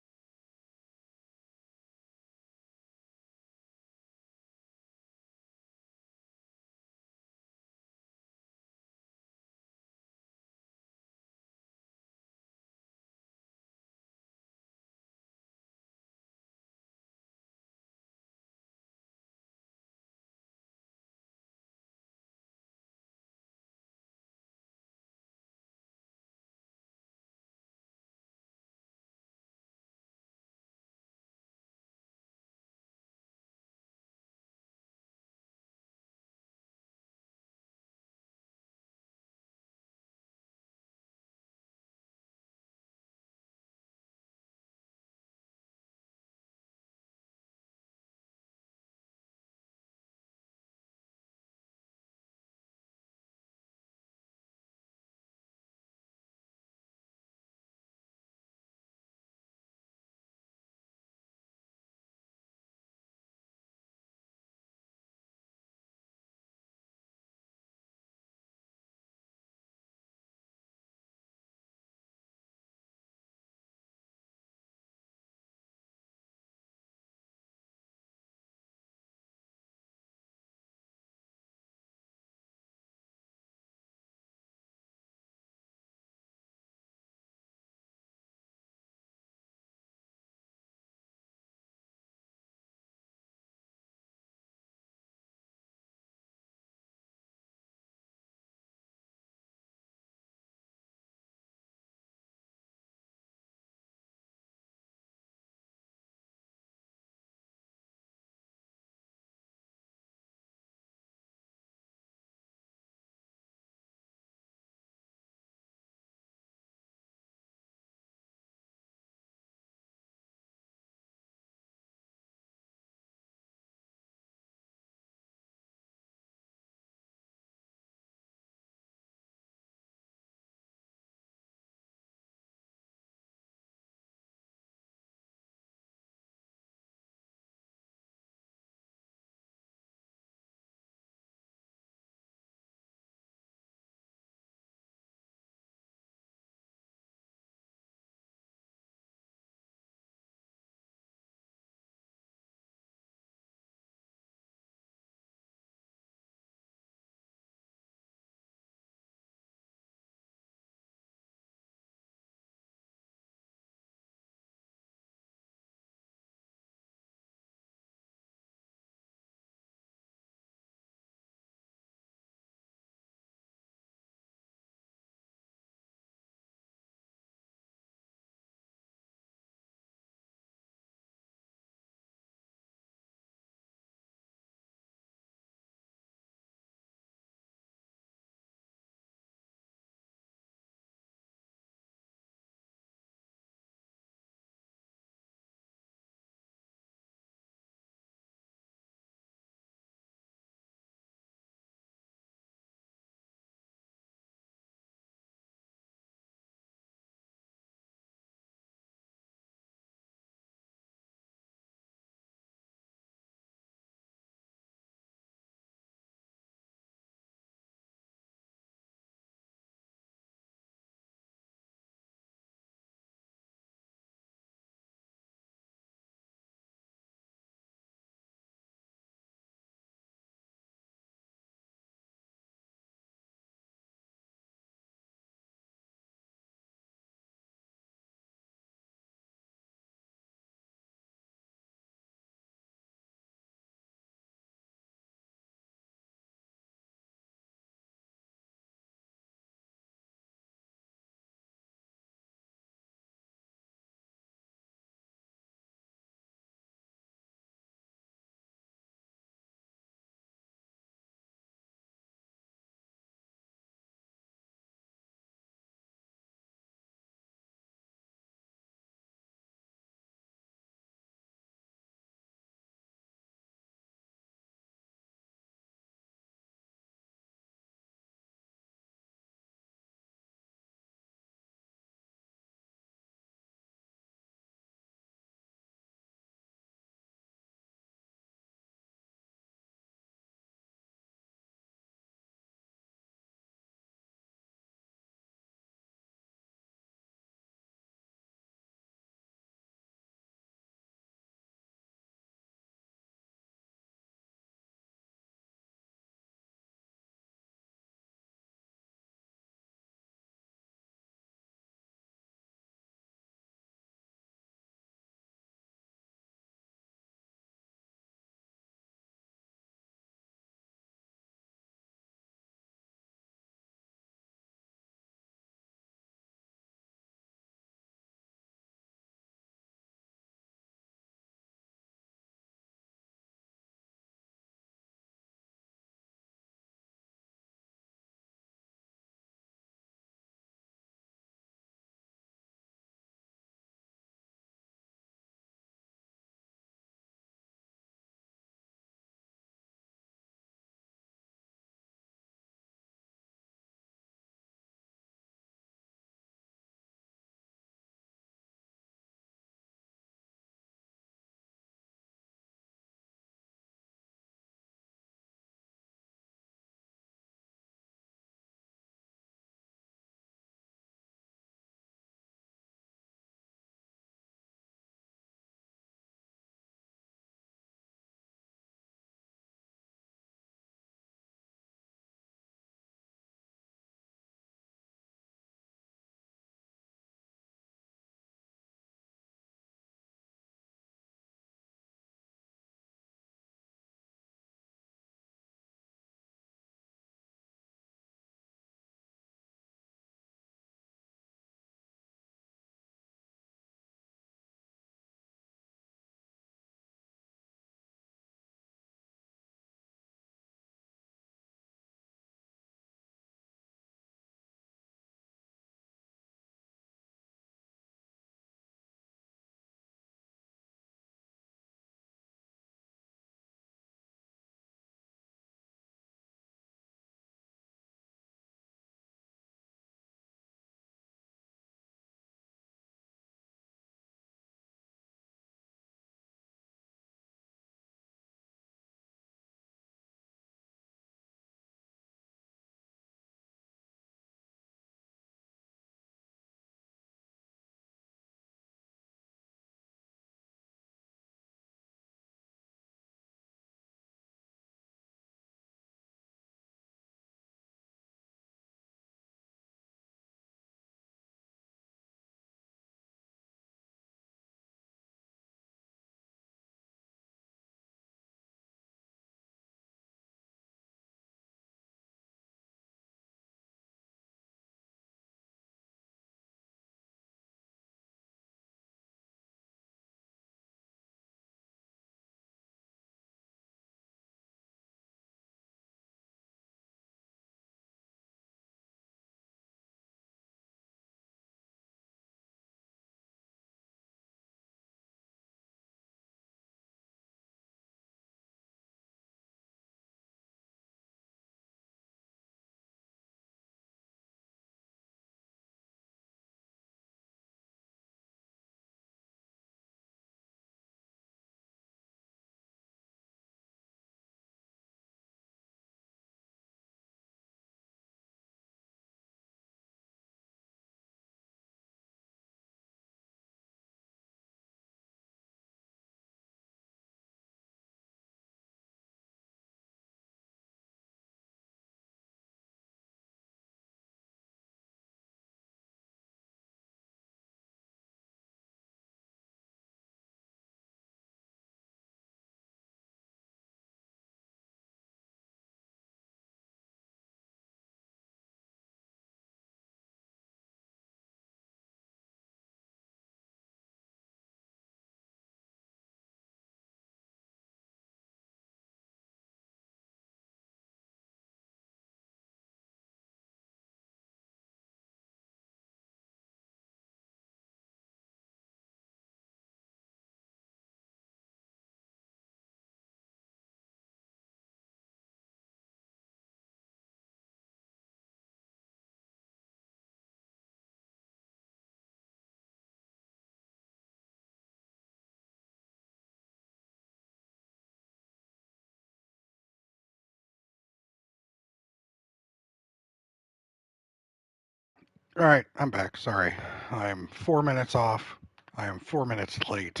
All right, I'm back. Sorry. I'm 4 minutes off. I am 4 minutes late.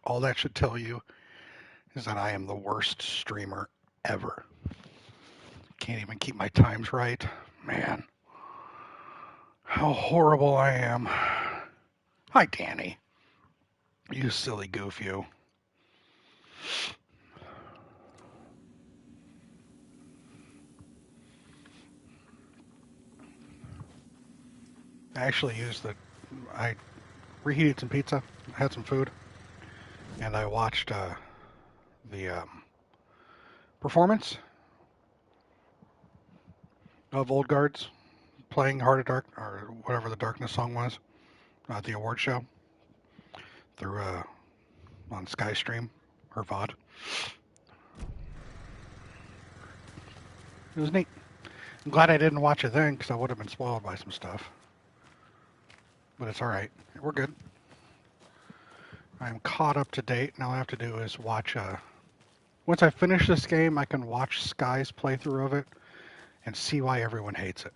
All that should tell you is that I am the worst streamer ever. Can't even keep my times right. Man, how horrible I am. Hi, Danny. You silly goof, you. I actually I reheated some pizza, had some food, and I watched the performance of Old Guards playing Heart of Dark, or whatever the Darkness song was, at the award show through on Skystream or VOD. It was neat. I'm glad I didn't watch it then because I would have been spoiled by some stuff. But it's all right. We're good. I'm caught up to date. Now all I have to do is watch. Once I finish this game, I can watch Sky's playthrough of it and see why everyone hates it.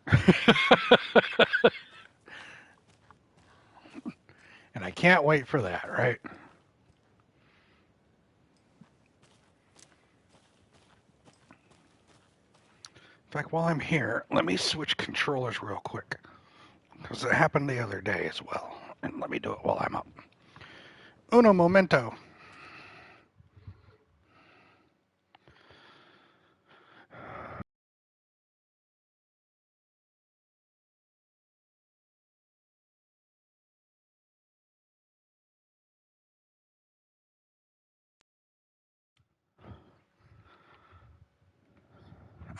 And I can't wait for that, right? In fact, while I'm here, let me switch controllers real quick. Because it happened the other day as well. And let me do it while I'm up. Uno momento.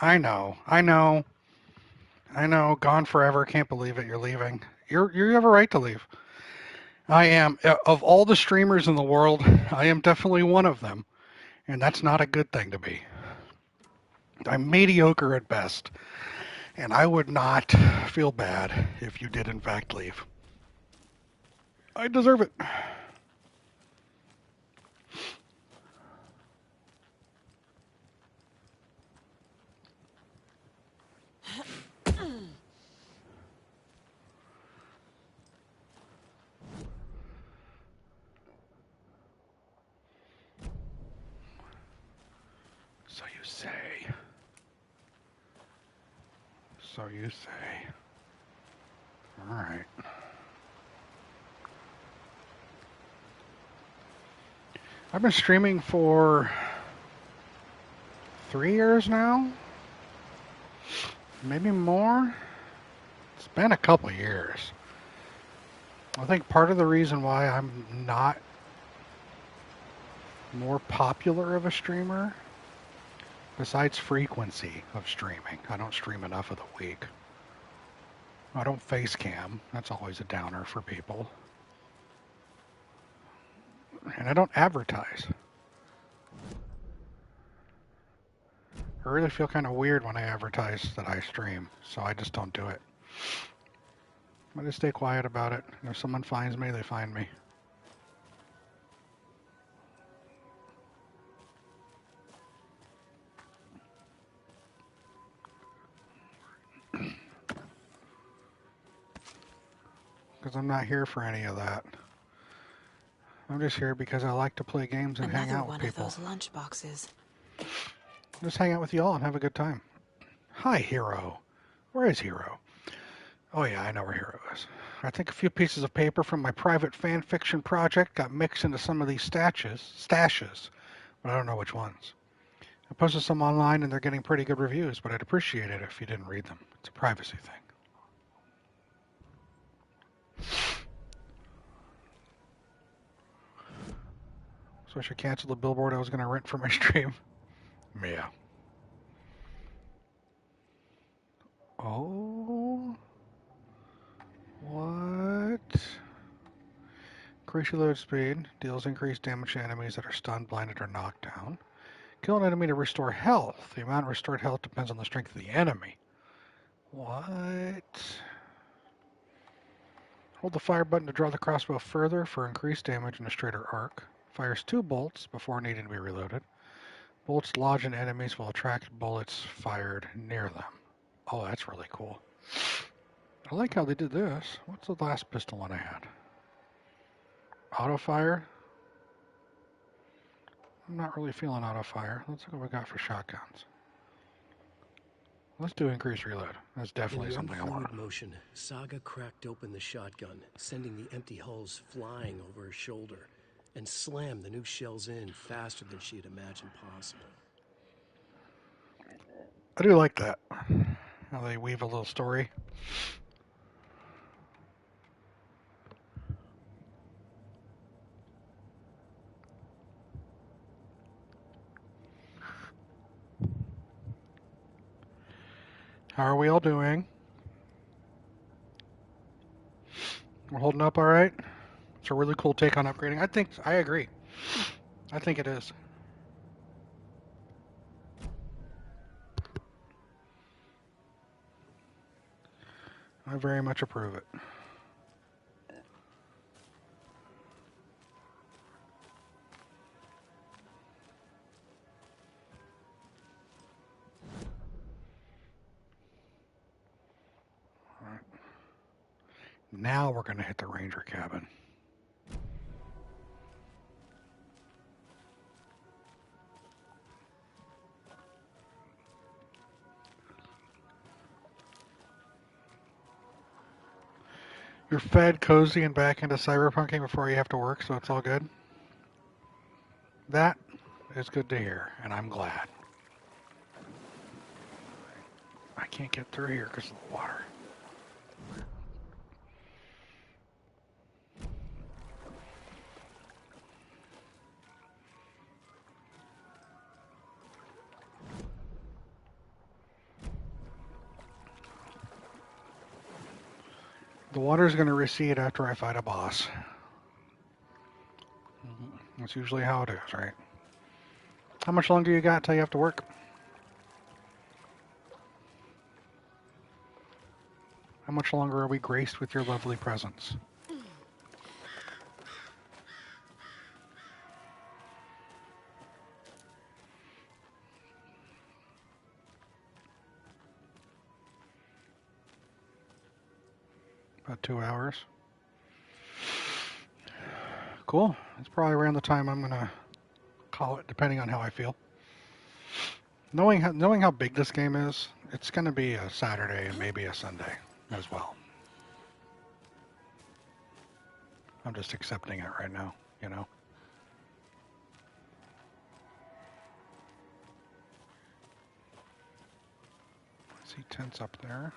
I know. Gone forever. Can't believe it. You're leaving. You have a right to leave. I am. Of all the streamers in the world, I am definitely one of them. And that's not a good thing to be. I'm mediocre at best. And I would not feel bad if you did in fact leave. I deserve it. So you say. So you say. All right. I've been streaming for 3 years now. Maybe more. It's been a couple years. I think part of the reason why I'm not more popular of a streamer, besides frequency of streaming, I don't stream enough of the week. I don't face cam. That's always a downer for people. And I don't advertise. I really feel kind of weird when I advertise that I stream, so I just don't do it. I just stay quiet about it. And if someone finds me, they find me. Because I'm not here for any of that. I'm just here because I like to play games and hang out with people. Another one of those lunchboxes. Just hang out with y'all and have a good time. Hi, Hero. Where is Hero? Oh yeah, I know where Hero is. I think a few pieces of paper from my private fan fiction project got mixed into some of these stashes, but I don't know which ones. I posted some online and they're getting pretty good reviews, but I'd appreciate it if you didn't read them. It's a privacy thing. So I should cancel the billboard I was going to rent for my stream. Yeah. Oh. What? Increase your load speed. Deals increased damage to enemies that are stunned, blinded, or knocked down. Kill an enemy to restore health. The amount of restored health depends on the strength of the enemy. What? Hold the fire button to draw the crossbow further for increased damage in a straighter arc. Fires 2 bolts before needing to be reloaded. Bolts lodge in enemies will attract bullets fired near them. Oh, that's really cool. I like how they did this. What's the last pistol one I had? Auto fire? I'm not really feeling auto fire. Let's look what we got for shotguns. Let's do increased reload. That's definitely something I want. In motion, Saga cracked open the shotgun, sending the empty hulls flying over her shoulder, and slammed the new shells in faster than she had imagined possible. I do like that. How they weave a little story. How are we all doing? We're holding up all right? It's a really cool take on upgrading. I agree. I think it is. I very much approve it. All right. Now we're going to hit the ranger cabin. You're fed, cozy, and back into cyberpunking before you have to work, so it's all good. That is good to hear, and I'm glad. I can't get through here because of the water. The water's going to recede after I fight a boss. That's usually how it is, right? How much longer you got till you have to work? How much longer are we graced with your lovely presence? About 2 hours. Cool. It's probably around the time I'm gonna call it, depending on how I feel. Knowing how big this game is, it's gonna be a Saturday and maybe a Sunday as well. I'm just accepting it right now, you know. I see tents up there.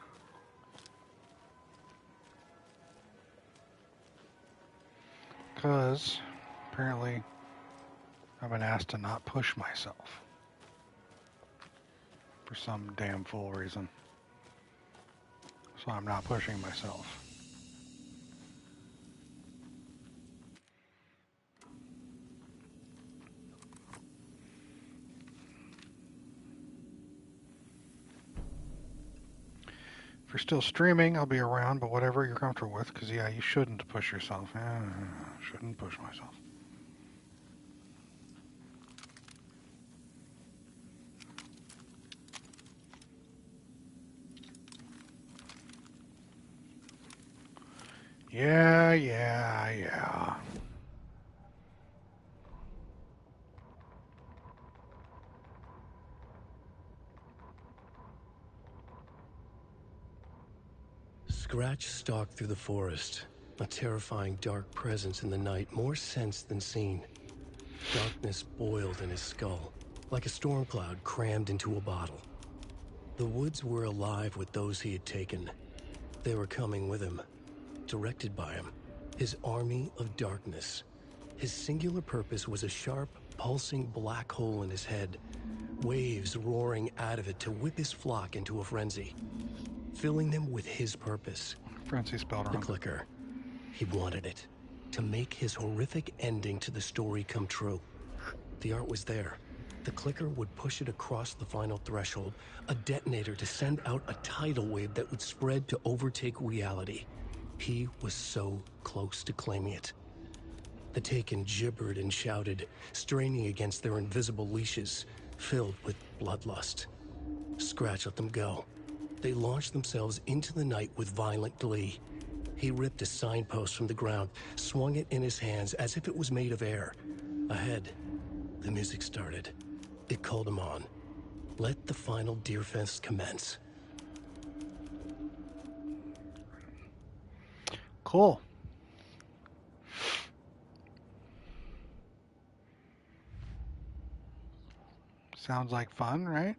Because apparently I've been asked to not push myself for some damn fool reason. So I'm not pushing myself. If you're still streaming, I'll be around, but whatever you're comfortable with, because yeah, you shouldn't push yourself. Shouldn't push myself. Yeah. Scratch stalked through the forest, a terrifying dark presence in the night, more sensed than seen. Darkness boiled in his skull, like a storm cloud crammed into a bottle. The woods were alive with those he had taken. They were coming with him, directed by him, his army of darkness. His singular purpose was a sharp, pulsing black hole in his head, waves roaring out of it to whip his flock into a frenzy, filling them with his purpose. Frenzy spelled wrong. The clicker. He wanted it, to make his horrific ending to the story come true. The art was there. The clicker would push it across the final threshold, a detonator to send out a tidal wave that would spread to overtake reality. He was so close to claiming it. The Taken gibbered and shouted, straining against their invisible leashes, filled with bloodlust. Scratch let them go. They launched themselves into the night with violent glee. He ripped a signpost from the ground, swung it in his hands as if it was made of air. Ahead, the music started. It called him on. Let the final Deerfest commence. Cool. Sounds like fun, right?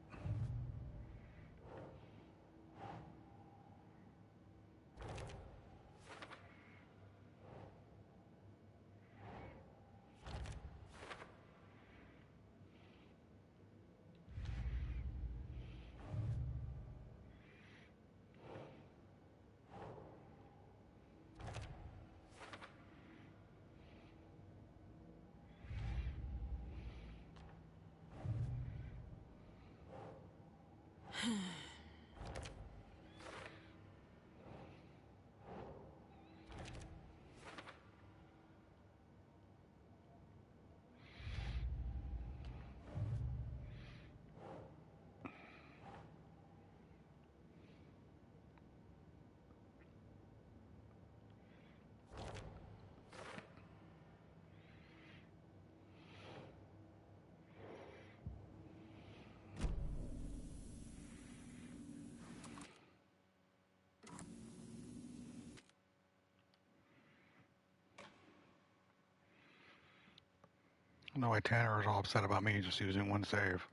I don't know why Tanner was all upset about me just using one save.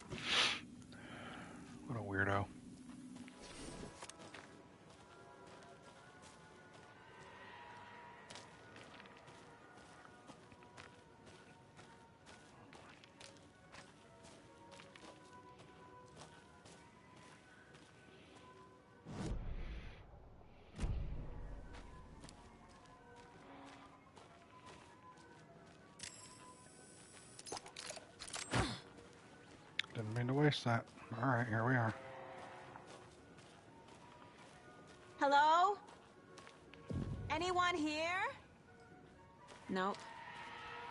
What a weirdo. Didn't mean to waste that. Alright, here we are. Hello? Anyone here? Nope.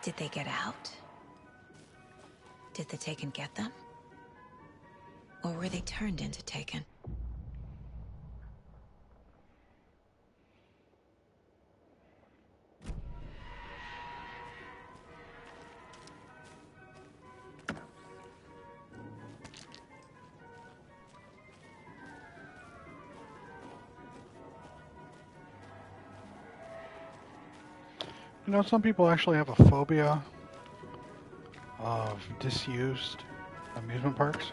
Did they get out? Did the Taken get them? Or were they turned into Taken? You know, some people actually have a phobia of disused amusement parks.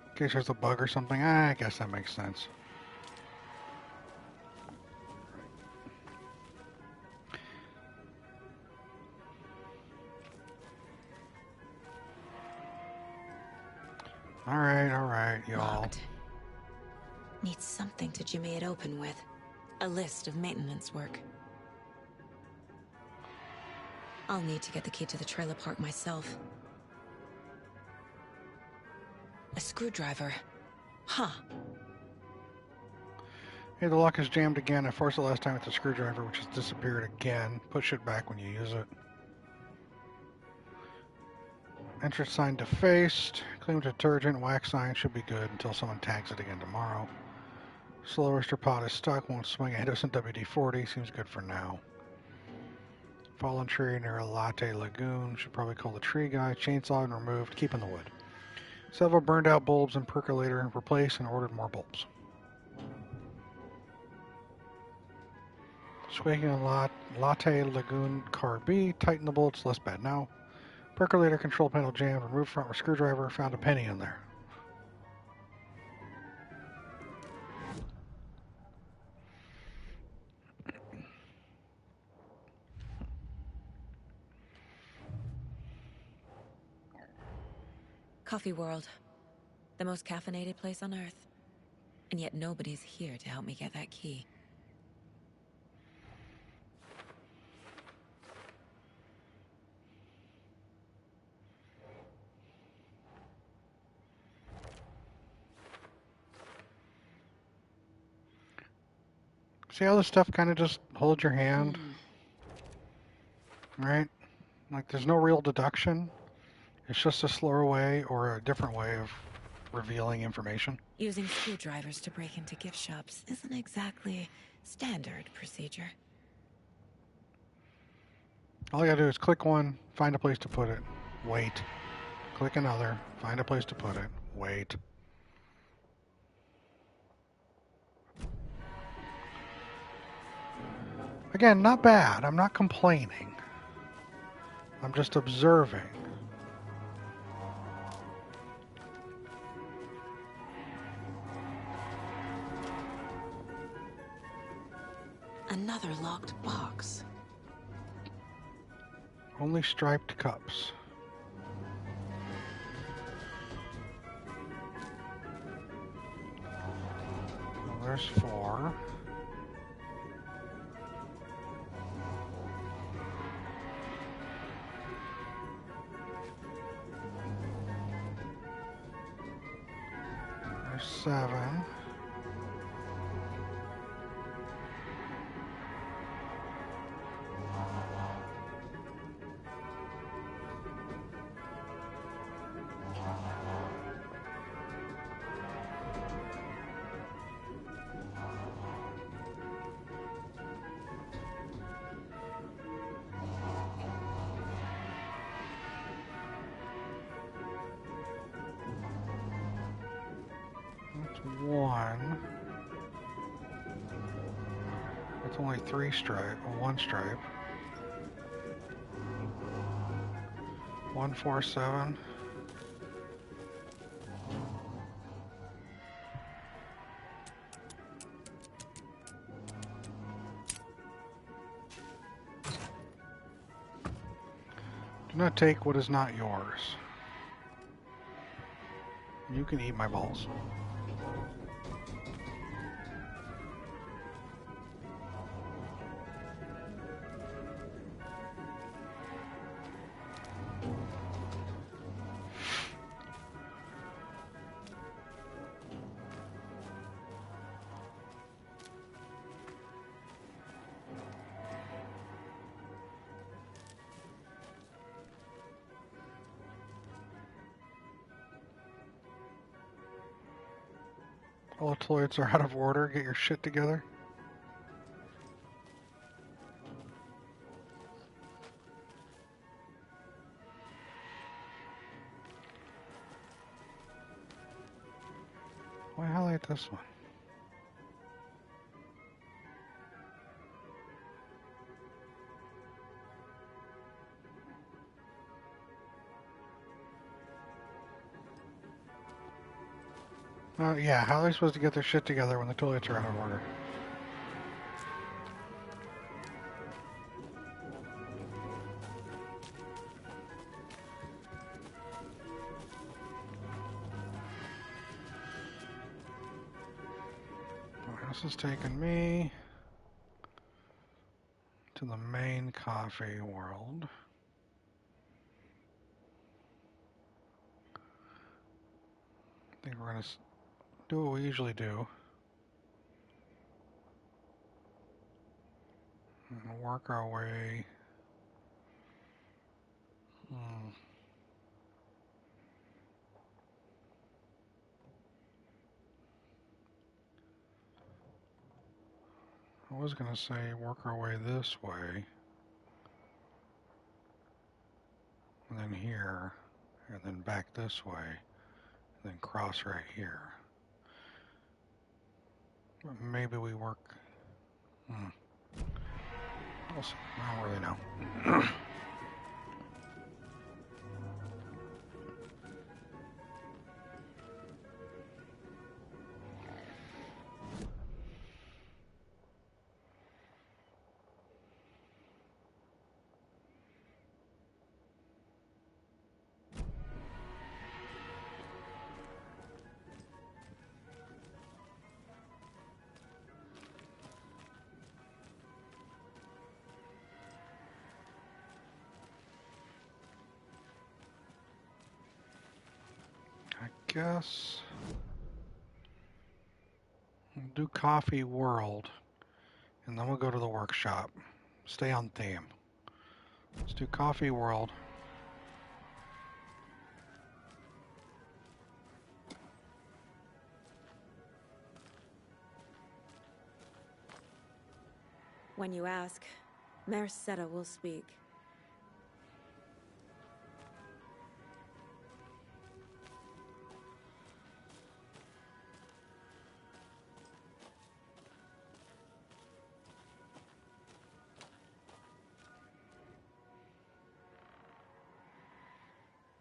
In case there's a bug or something, I guess that makes sense. Alright, y'all. Locked. Need something to jimmy it open with. A list of maintenance work. I'll need to get the key to the trailer park myself. A screwdriver. Huh. Hey, the lock is jammed again. I forced it last time with the screwdriver, which has disappeared again. Push it back when you use it. Entrance sign defaced. Clean with detergent. Wax sign should be good until someone tags it again tomorrow. Slow roaster pot is stuck. Won't swing ahead of some WD-40. Seems good for now. Fallen tree near a Latte Lagoon. Should probably call the tree guy. Chainsaw and removed. Keeping the wood. Several burned out bulbs and percolator. Replaced and ordered more bulbs. Squeaking on Latte Lagoon Car B. Tighten the bolts. Less bad now. Percolator control panel jammed. Removed front with screwdriver. Found a penny in there. Coffee World. The most caffeinated place on Earth. And yet nobody's here to help me get that key. See how this stuff kind of just holds your hand? Right? Like there's no real deduction. It's just a slower way or a different way of revealing information. Using screwdrivers to break into gift shops isn't exactly standard procedure. All you gotta do is click one, find a place to put it, wait. Click another, find a place to put it, wait. Again, not bad. I'm not complaining. I'm just observing. Another locked box. Only striped cups. Well, there's 4. There's 7. That's 1. That's only 3 stripe, or 1 stripe. 1, 4, 7. Do not take what is not yours. You can eat my balls. All the toilets are out of order. Get your shit together. Why highlight this one? Yeah, how are they supposed to get their shit together when the toilets are out of order? This is taking me to the main coffee world. I think we're going to do what we usually do. And work our way. I was going to say work our way this way. And then here. And then back this way. And then cross right here. But maybe we work... We'll see. I don't really know. Guess we'll do Coffee World And then we'll go to the workshop. Stay on theme. Let's do Coffee World. When you ask, Mayor Seta will speak.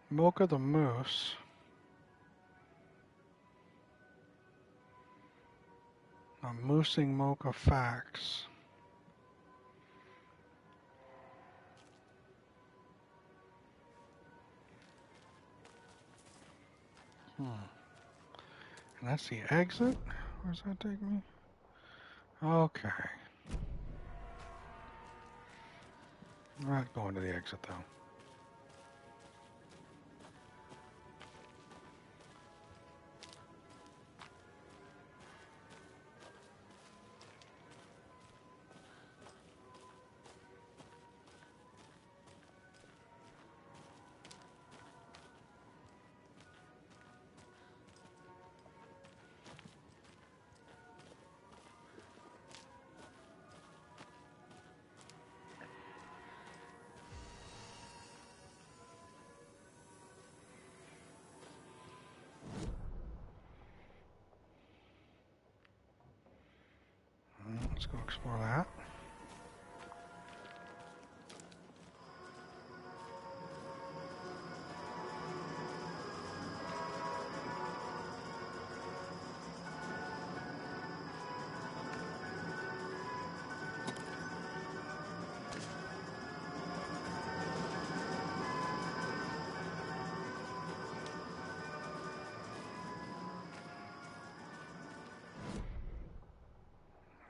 Mocha the Moose. I'm moosing Mocha facts. And that's the exit? Where's that take me? Okay. I'm not going to the exit though. Let's go explore that.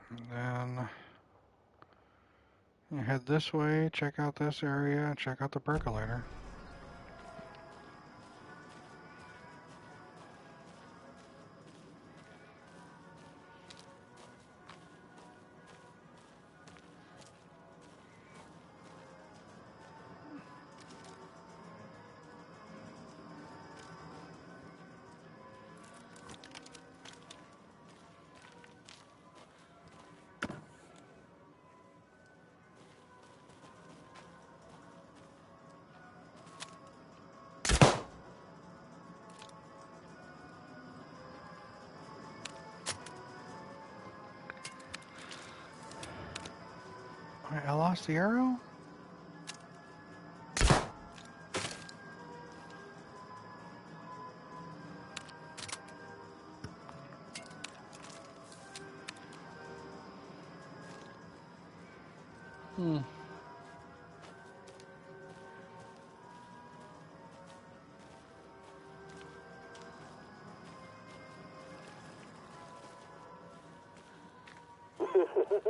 And then you head this way, check out this area, check out the percolator. I lost the arrow?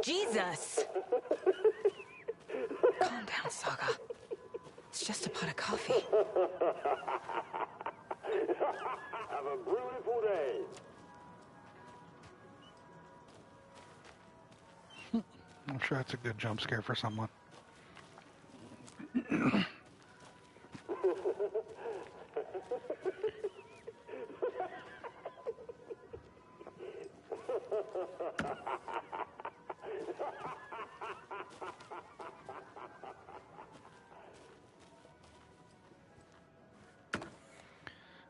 Jesus! Calm down, Saga. It's just a pot of coffee. Have a beautiful day. I'm sure that's a good jump scare for someone.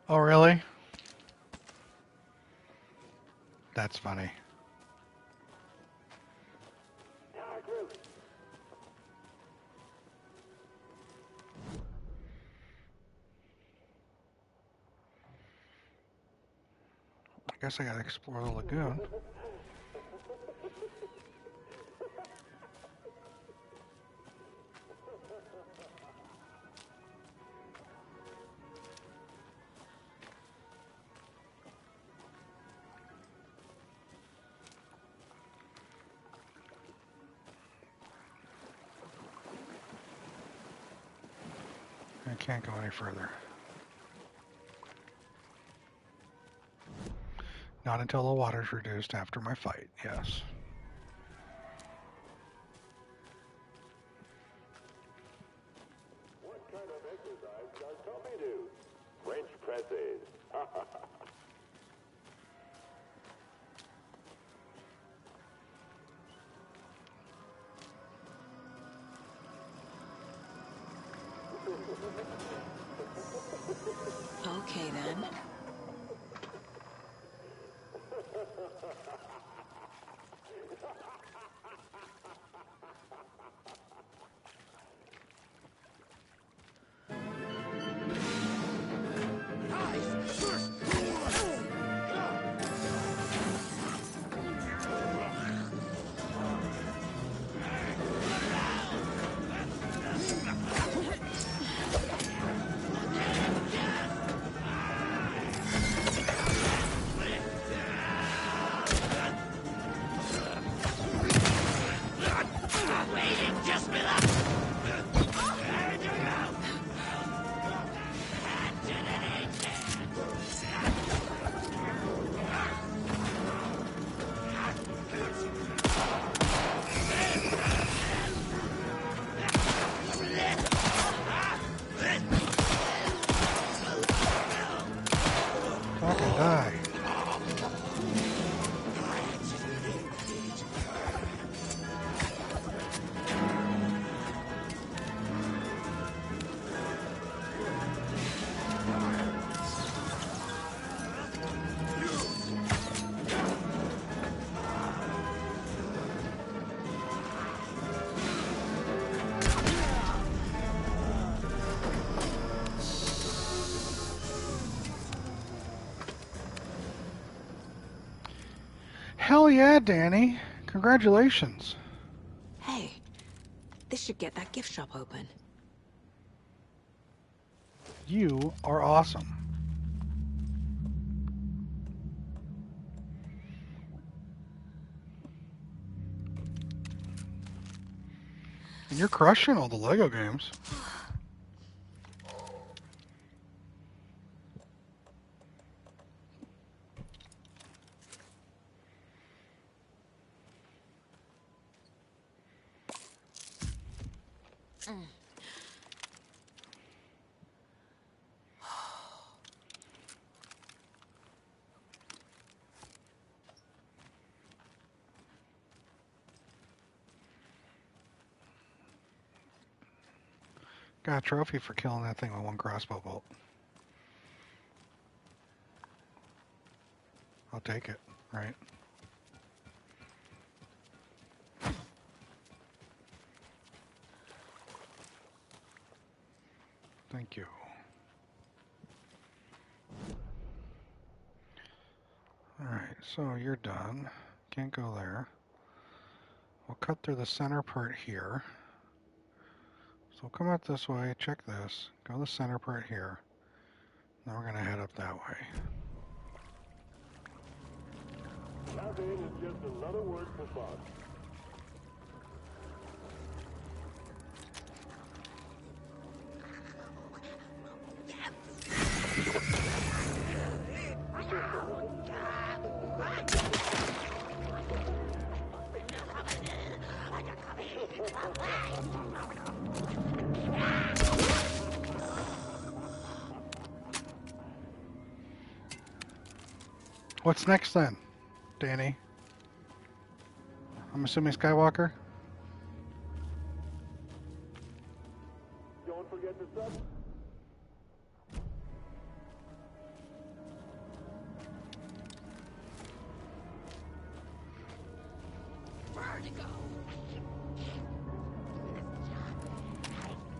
Oh, really? That's funny. I guess I gotta explore the lagoon. I can't go any further. Not until the water's reduced after my fight, yes. Okay, then. Fucking die. Hell yeah, Danny. Congratulations. Hey, this should get that gift shop open. You are awesome. And you're crushing all the Lego games. Got a trophy for killing that thing with one crossbow bolt. I'll take it, right? Thank you. Alright, so you're done. Can't go there. We'll cut through the center part here. So come out this way, check this, go to the center part here. Now we're gonna head up that way. Caffeine is just another word for fun. What's next then, Danny? I'm assuming Skywalker? Don't forget to sub. Vertigo.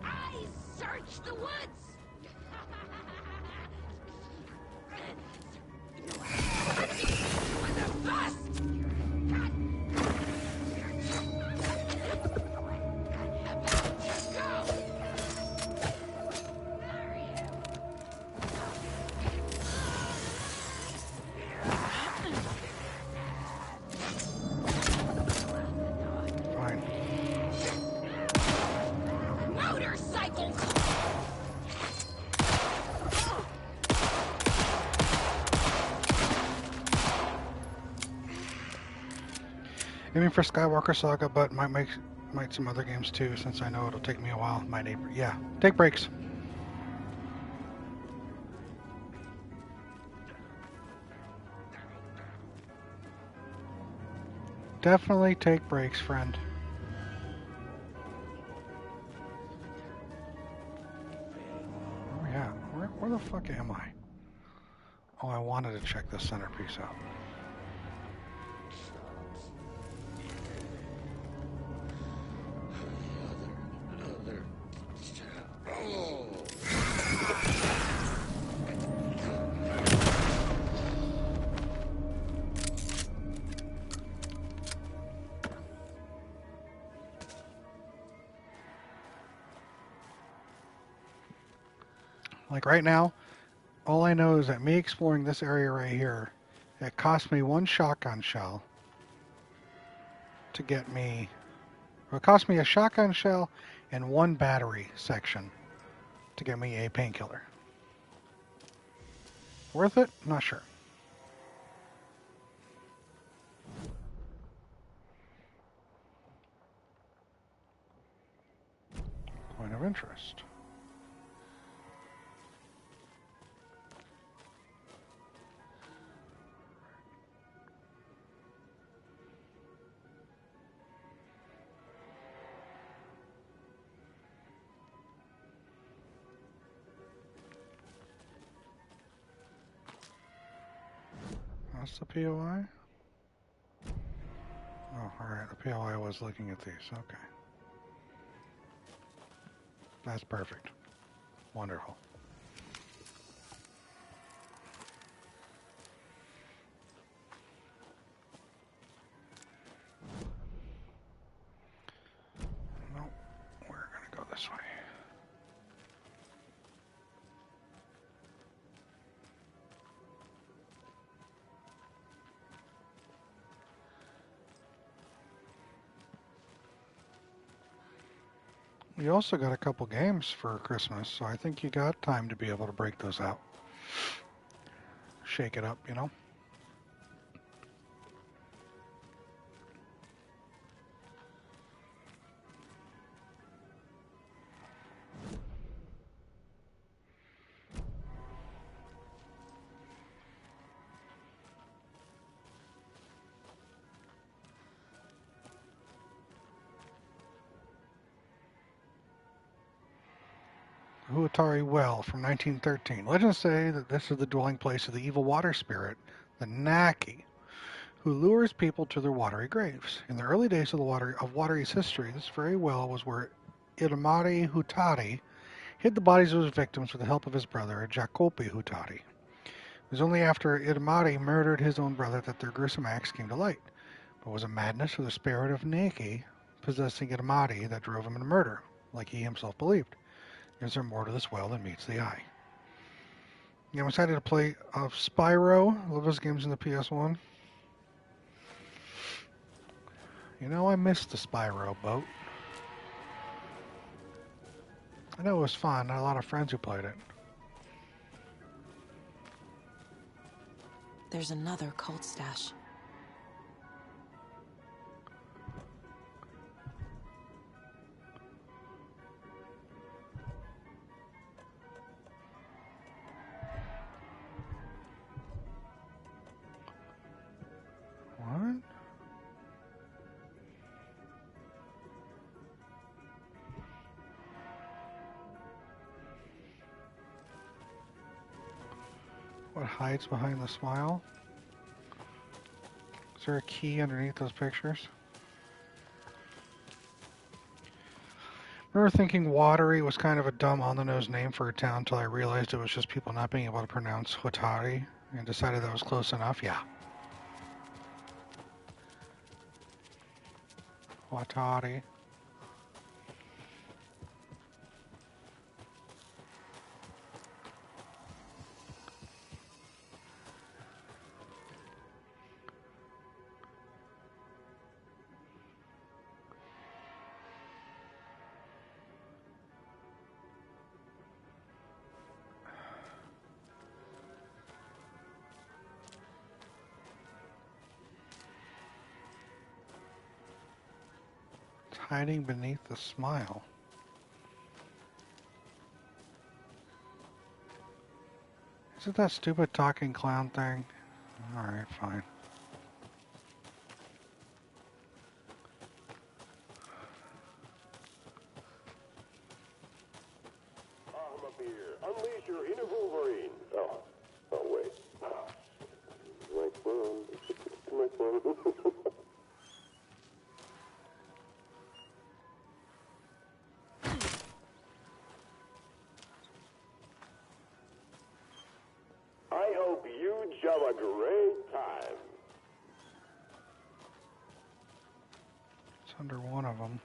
I searched the woods. Aiming for Skywalker Saga, but might some other games too, since I know it'll take me a while. My neighbor, yeah. Take breaks. Definitely take breaks, friend. Oh yeah, where the fuck am I? Oh, I wanted to check this centerpiece out. Like right now, all I know is that me exploring this area right here, it cost me 1 shotgun shell to get me, or it cost me a shotgun shell and 1 battery section to get me a painkiller. Worth it? Not sure. Point of interest. That's the POI? Oh, alright, the POI was looking at these, okay. That's perfect. Wonderful. No, we're gonna go this way. You also got a couple games for Christmas, so I think you got time to be able to break those out. Shake it up, you know? Huatari Well from 1913. Legends say that this is the dwelling place of the evil water spirit, the Naki, who lures people to their watery graves. In the early days of Watery's history, this very well was where Itamari Hutari hid the bodies of his victims with the help of his brother, Jacopi Hutari. It was only after Itamari murdered his own brother that their gruesome acts came to light. But was it madness or the spirit of Naki possessing Itamari that drove him to murder, like he himself believed? Is there more to this well than meets the eye? Yeah, I'm excited to play Spyro. I love those games in the PS1. You know, I missed the Spyro boat. I know it was fun. I had a lot of friends who played it. There's another cult stash. What? What hides behind the smile? Is there a key underneath those pictures? I remember thinking Watery was kind of a dumb on-the-nose name for a town until I realized it was just people not being able to pronounce Huatari and decided that was close enough. Yeah. Huatari. Hiding beneath the smile. Is it that stupid talking clown thing? Alright, fine. Armor here. Unleash your inner Wolverine. Oh, wait. a great time. It's under one of them.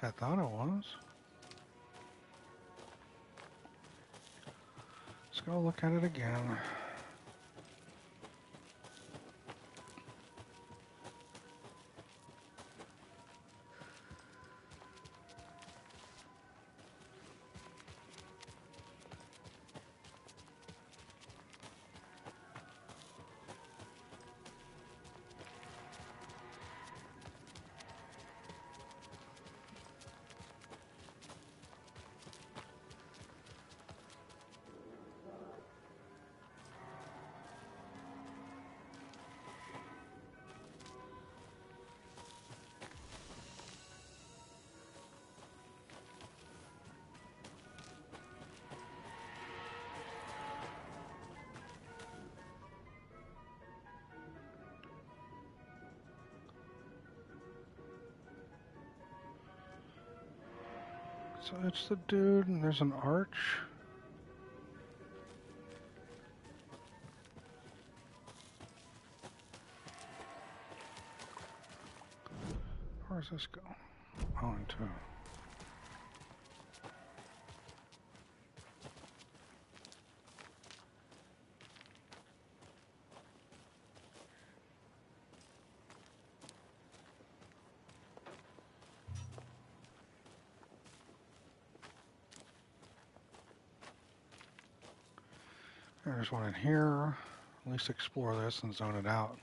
I thought it was. Let's go look at it again. So it's the dude, and there's an arch. Where does this go? Oh, into. There's one in here. At least explore this and zone it out.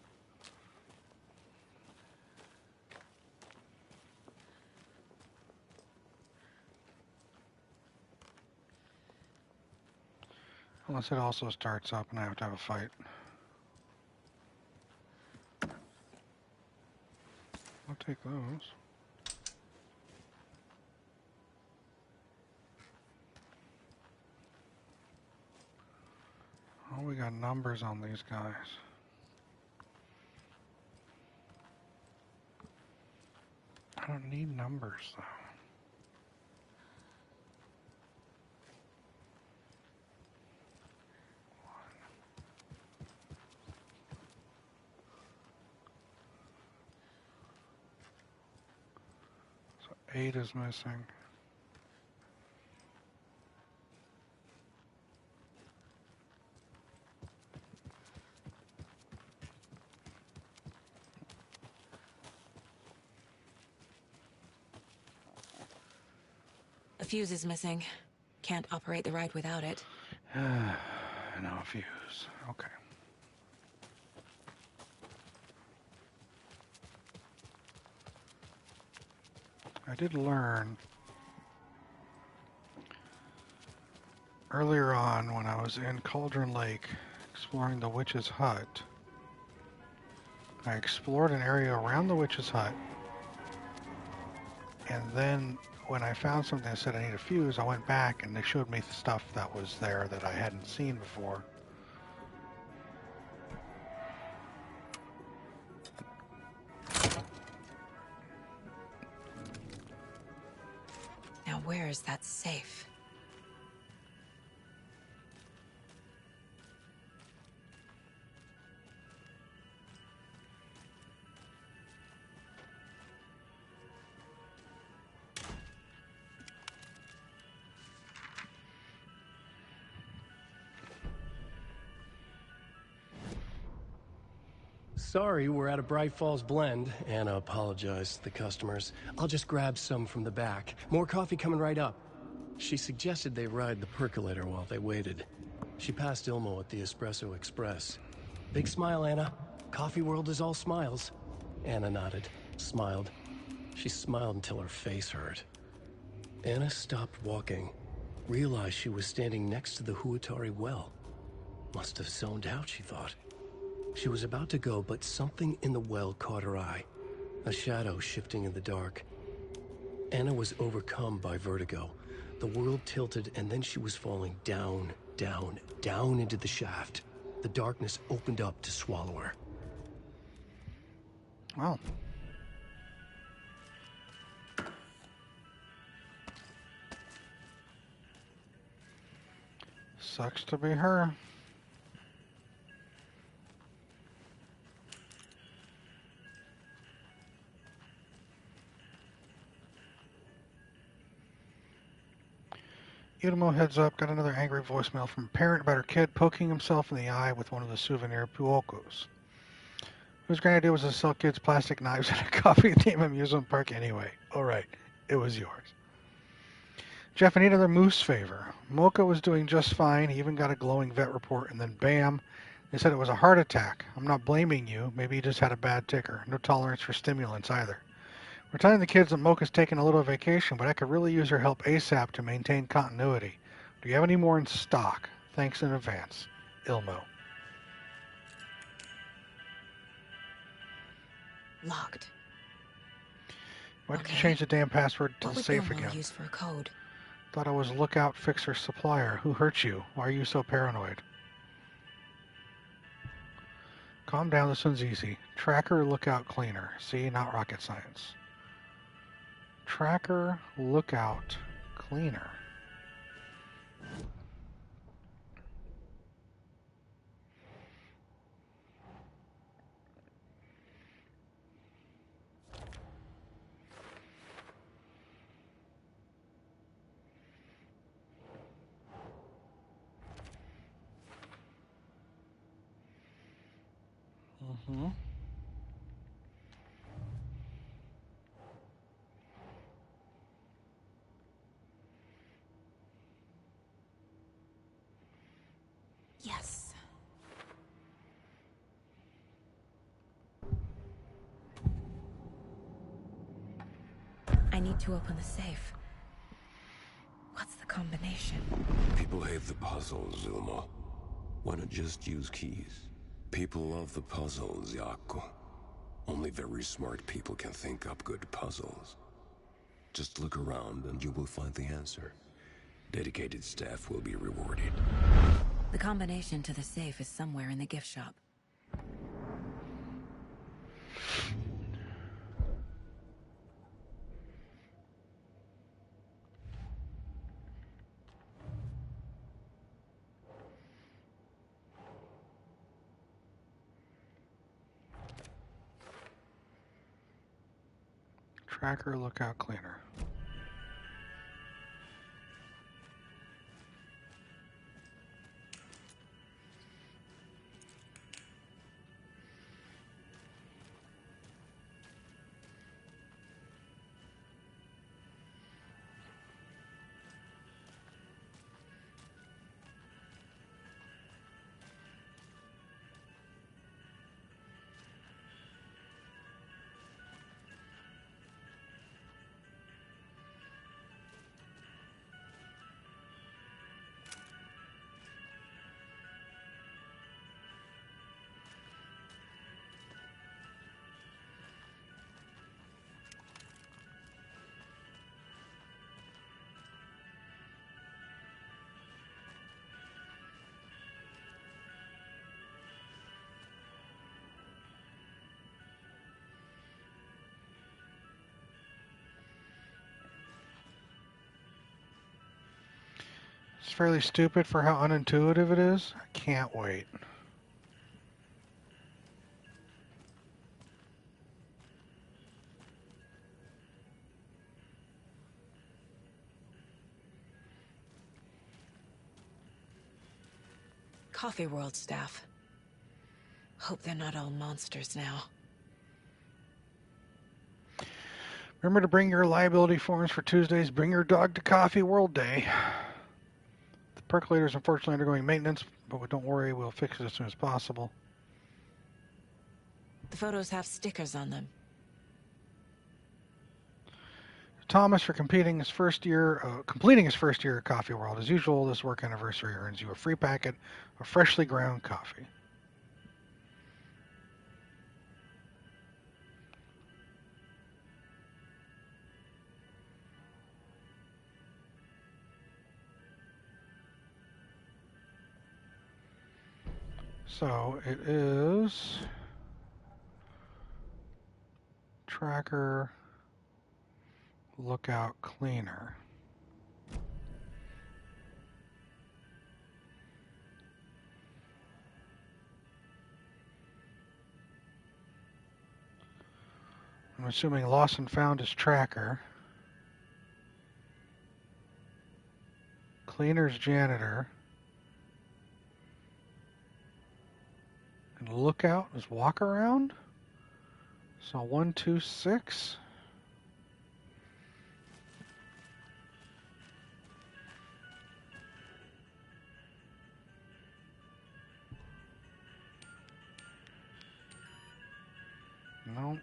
Unless it also starts up and I have to have a fight. I'll take those. Oh, we got numbers on these guys. I don't need numbers, though. So 8 is missing. A fuse is missing. Can't operate the ride without it. No fuse. Okay. I did learn earlier on when I was in Cauldron Lake exploring the witch's hut. I explored an area around the witch's hut, and then when I found something that said I need a fuse, I went back and they showed me the stuff that was there that I hadn't seen before. Now where is that safe? Sorry, we're at a Bright Falls blend. Anna apologized to the customers. I'll just grab some from the back. More coffee coming right up. She suggested they ride the percolator while they waited. She passed Ilmo at the Espresso Express. Big smile, Anna. Coffee world is all smiles. Anna nodded, smiled. She smiled until her face hurt. Anna stopped walking, realized she was standing next to the Huatari well. Must have zoned out, she thought. She was about to go, but something in the well caught her eye. A shadow shifting in the dark. Anna was overcome by vertigo, The world tilted, and then she was falling down, down, down into the shaft. The darkness opened up to swallow her. Well. Sucks to be her. Ilmo heads up, got another angry voicemail from a parent about her kid poking himself in the eye with one of the souvenir puokos. Whose grand idea was to sell kids plastic knives at a coffee-themed amusement park anyway? Oh, right. It was yours. Jeff, I need another moose favor. Mocha was doing just fine. He even got a glowing vet report, and then bam, they said it was a heart attack. I'm not blaming you. Maybe he just had a bad ticker. No tolerance for stimulants either. We're telling the kids that Mocha's taking a little vacation, but I could really use her help ASAP to maintain continuity. Do you have any more in stock? Thanks in advance. Ilmo. Locked. Why did you change the damn password to the safe What would again? Ilmo use for a code? Thought I was Lookout Fixer Supplier. Who hurt you? Why are you so paranoid? Calm down, this one's easy. Tracker, Lookout, Cleaner. See, not rocket science. Tracker, Lookout, Cleaner. Mm-hmm. Yes. I need to open the safe. What's the combination? People hate the puzzles, Ilmo. Why not just use keys? People love the puzzles, Yaku. Only very smart people can think up good puzzles. Just look around and you will find the answer. Dedicated staff will be rewarded. The combination to the safe is somewhere in the gift shop. Tracker, Lookout, Cleaner. It's fairly stupid for how unintuitive it is. I can't wait. Coffee World staff. Hope they're not all monsters now. Remember to bring your liability forms for Tuesday's Bring Your Dog to Coffee World Day. The percolator is unfortunately undergoing maintenance, but don't worry, we'll fix it as soon as possible. The photos have stickers on them. Thomas, for completing his first year at Coffee World. As usual, this work anniversary earns you a free packet of freshly ground coffee. So it is tracker, lookout, cleaner. I'm assuming lost and found is tracker. Cleaner's janitor. And lookout is walk around. So 1, 2, 6. No.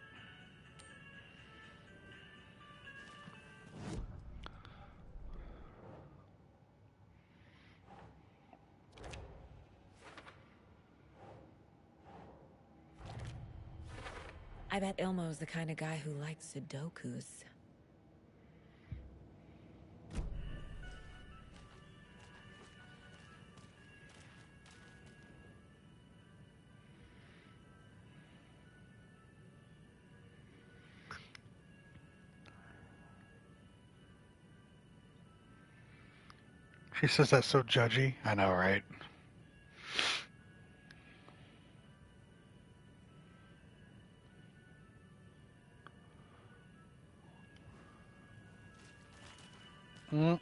I bet Ilmo's the kind of guy who likes Sudokus. She says that's so judgy. I know, right? Mm.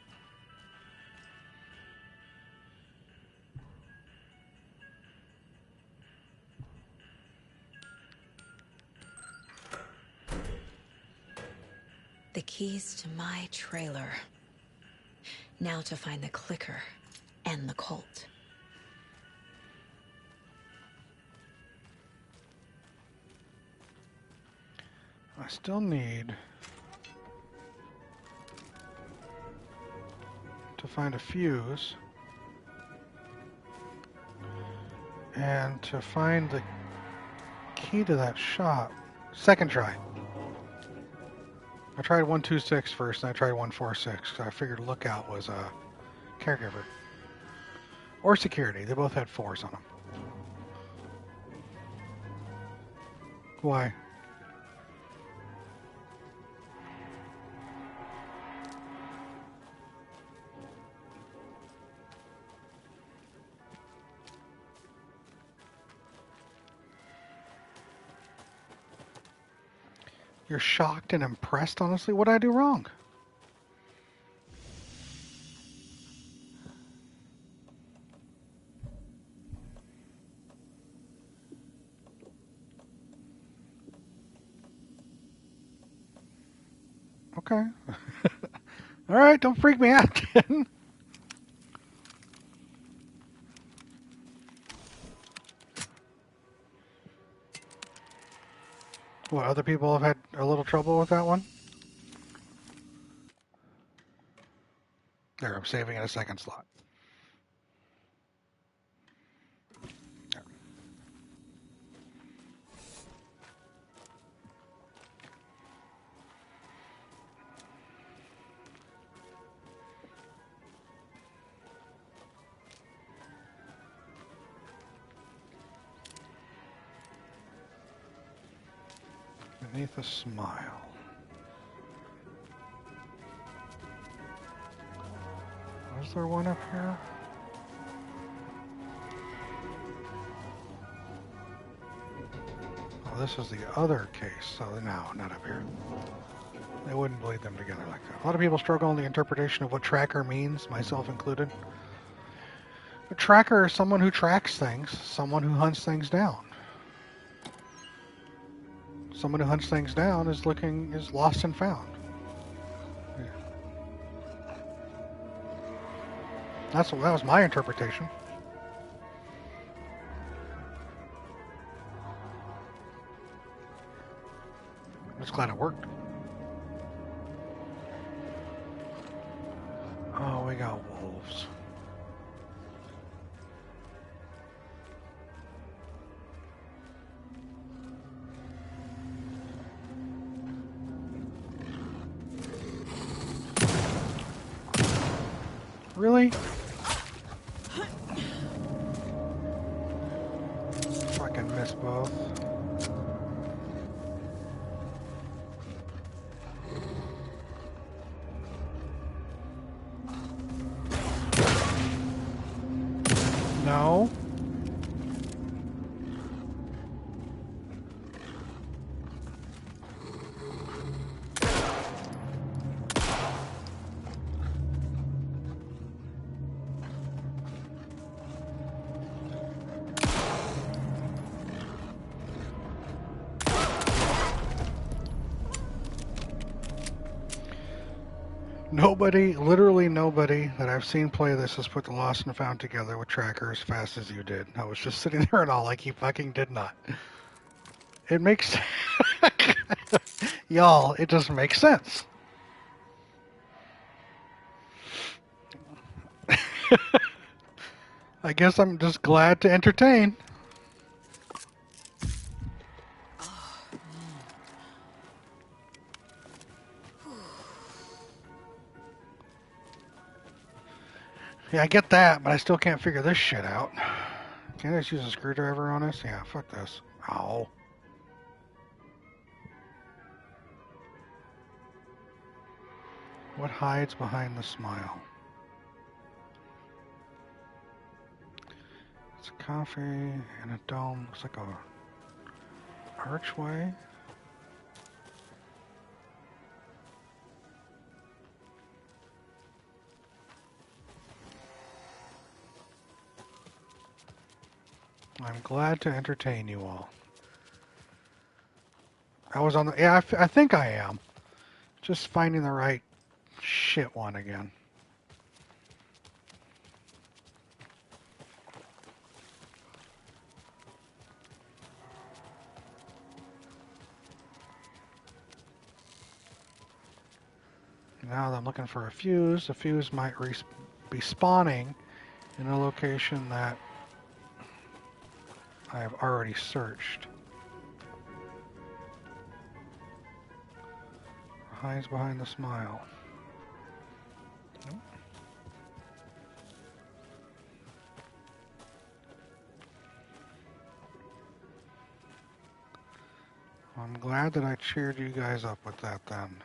The keys to my trailer. Now to find the clicker and the Colt. I still need to find a fuse and to find the key to that shop. Second try. I tried 126 first, and I tried 146. I figured lookout was a caregiver or security. They both had 4s on them. Why? You're shocked and impressed, honestly? What did I do wrong? Okay. All right, don't freak me out, kid. What, other people have had a little trouble with that one? There, I'm saving it a second slot. There. Beneath a smile. Was there one up here? Oh, this is the other case, so no, not up here. They wouldn't bleed them together like that. A lot of people struggle in the interpretation of what tracker means, myself included. A tracker is someone who tracks things, someone who hunts things down. Someone who hunts things down is lost and found. Yeah. That was my interpretation. I'm just glad it worked. Oh, we got wolves. Really? guys both. No. Nobody, literally nobody that I've seen play this has put the Lost and Found together with Tracker as fast as you did. I was just sitting there and all like, he fucking did not. It makes... Y'all, it just makes sense. I guess I'm just glad to entertain. Yeah, I get that, but I still can't figure this shit out. Can't I just use a screwdriver on this? Yeah, fuck this. Ow. What hides behind the smile? It's a coffee and a dome. Looks like a archway. I'm glad to entertain you all. I was on the... Yeah, I think I am. Just finding the right shit one again. Now that I'm looking for a fuse, the fuse might be spawning in a location that I have already searched. Hides behind the smile. Nope. I'm glad that I cheered you guys up with that then.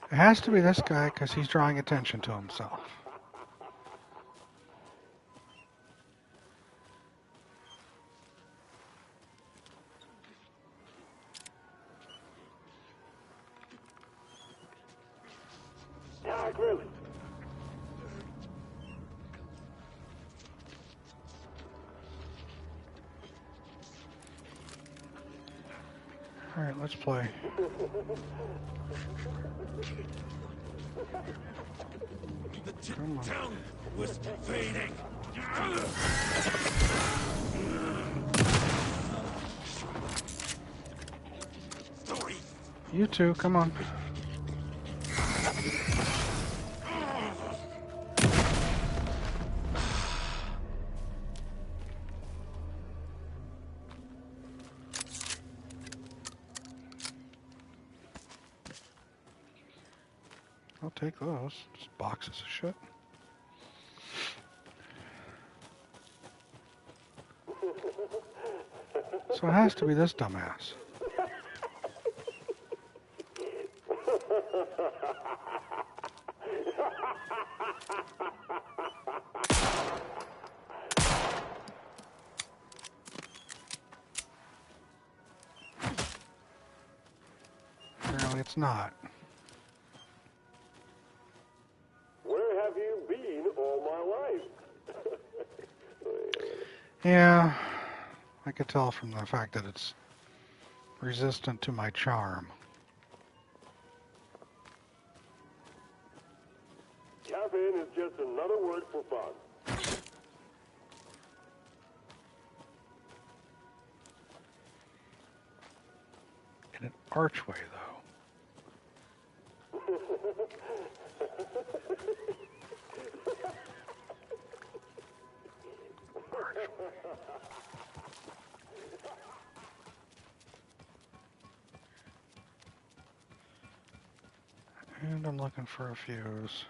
It has to be this guy because he's drawing attention to himself. All right, let's play. The town was fading. You two, come on. I'll take those. Just boxes of shit. So it has to be this dumbass. Apparently it's not. Where have you been all my life? Yeah, I could tell from the fact that it's resistant to my charm. Caffeine is just another word for fun. In an archway, though. And I'm looking for a fuse.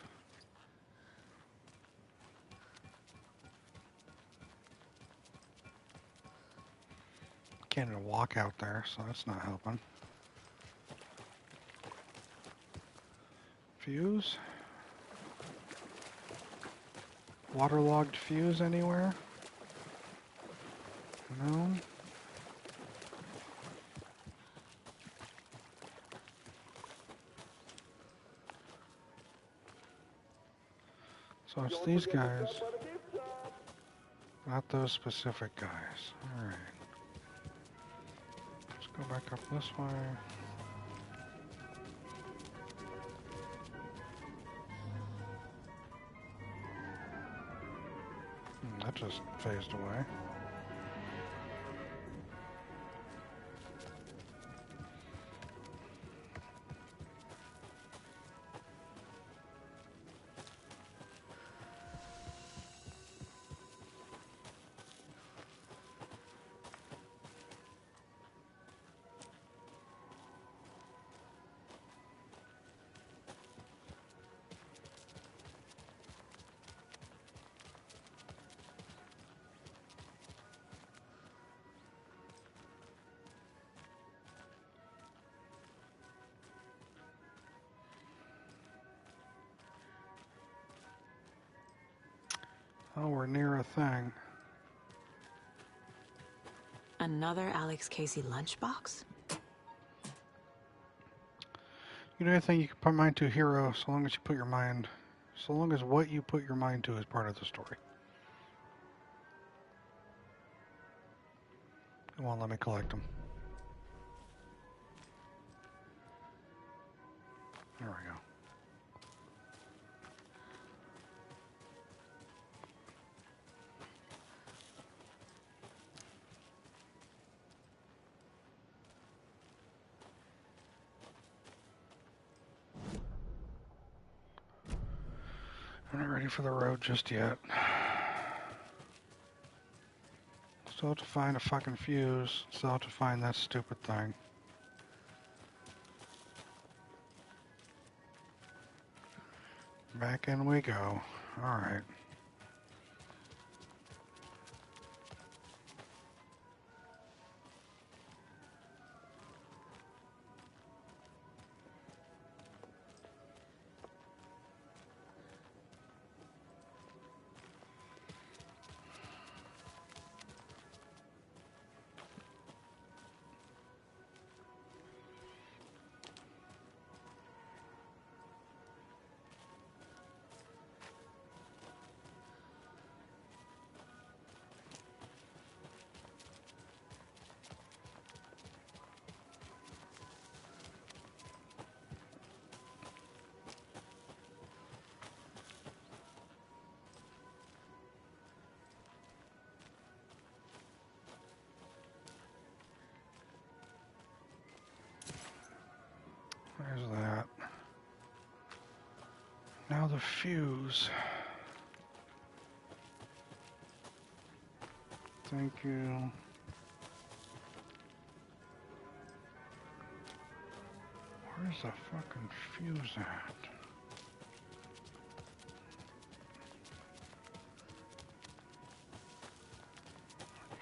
Can't even walk out there, so that's not helping. Fuse? Waterlogged fuse anywhere? No? So it's these guys, not those specific guys. Alright. Let's go back up this way. That just phased away. Oh, we're near a thing. Another Alex Casey lunchbox? You know anything you can put mind to, hero, so long as you put your mind, so long as what you put your mind to is part of the story. Come on, let me collect them. There we go. I'm not ready for the road just yet. Still have to find a fucking fuse. Still have to find that stupid thing. Back in we go. Alright. There's that. Now the fuse. Thank you. Where's the fucking fuse at?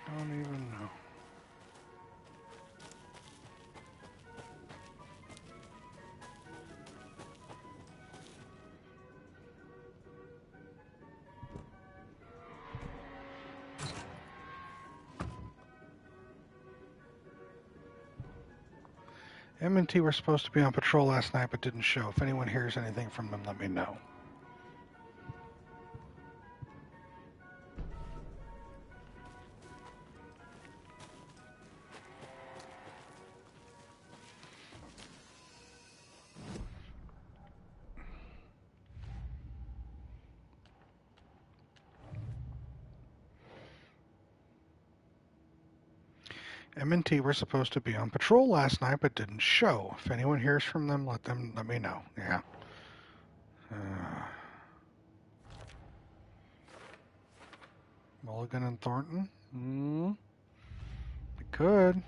I don't even know. M&T were supposed to be on patrol last night but didn't show. If anyone hears anything from them, let me know. M&T were supposed to be on patrol last night but didn't show. If anyone hears from them, let me know. Yeah. Mulligan and Thornton? It could.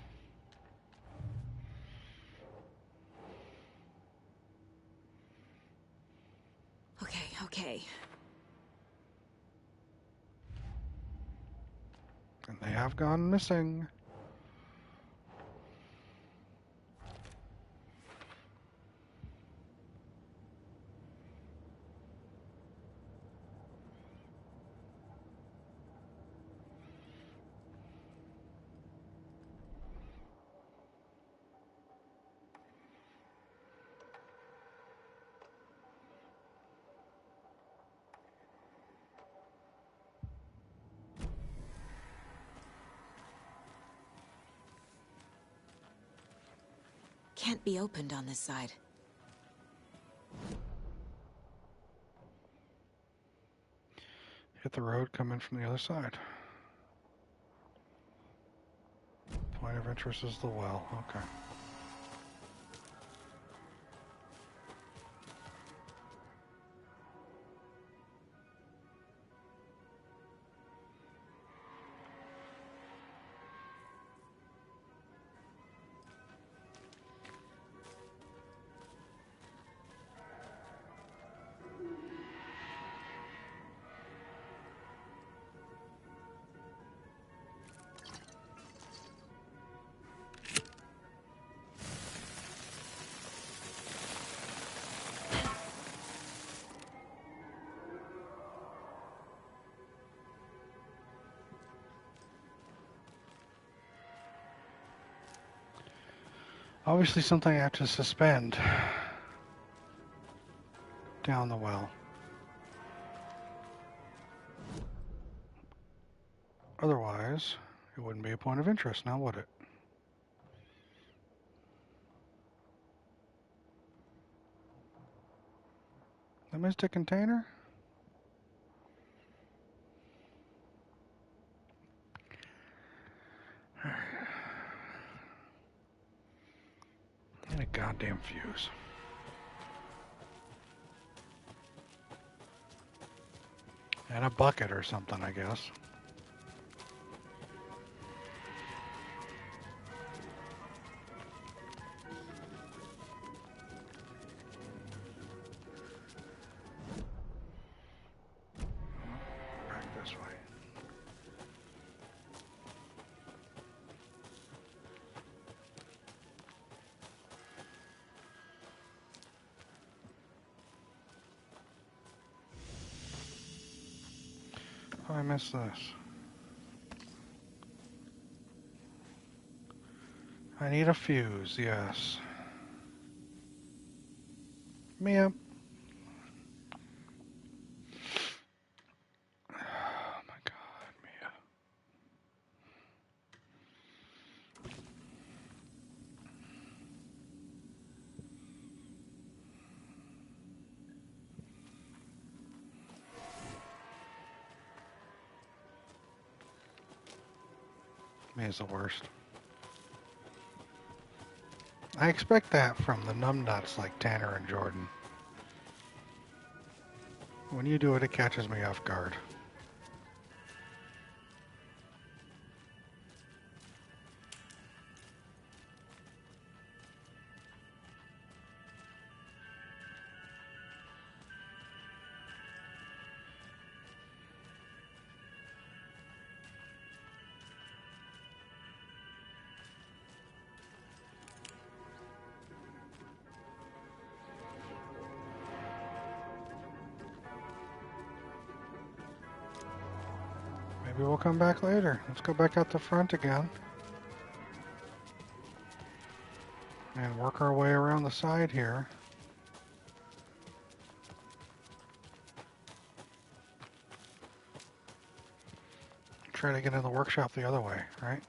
Okay. And they have gone missing. Can't be opened on this side. Hit the road, come in from the other side. Point of interest is the well. Okay. Obviously something I have to suspend down the well. Otherwise, it wouldn't be a point of interest, now would it? The Mystic Container? And a goddamn fuse. And a bucket or something, I guess. Back this way. Oh, I missed this. I need a fuse, yes. Mia. Oh my god, Mia. Mia's the worst. I expect that from the numbnuts like Tanner and Jordan. When you do it, it catches me off guard. Maybe we'll come back later. Let's go back out the front again. And work our way around the side here. Try to get in the workshop the other way, right?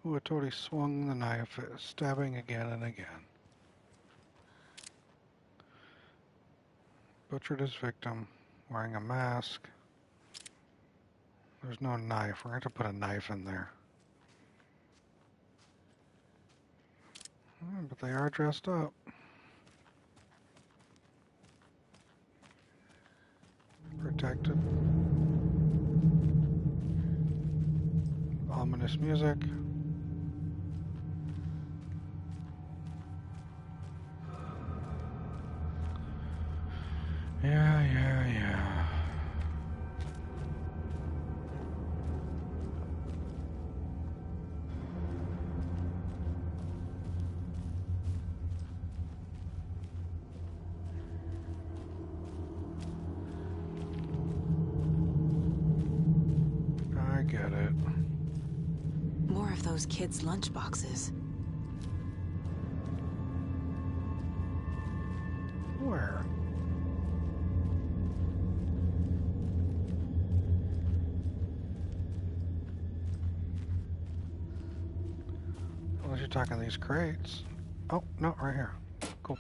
Uatori swung the knife, stabbing again and again. Butchered his victim, wearing a mask. There's no knife. We're going to put a knife in there. But they are dressed up. Protected. Ominous music. Yeah. I get it. More of those kids' lunchboxes. Where? Unless you're talking these crates. Oh, no, right here. Cool.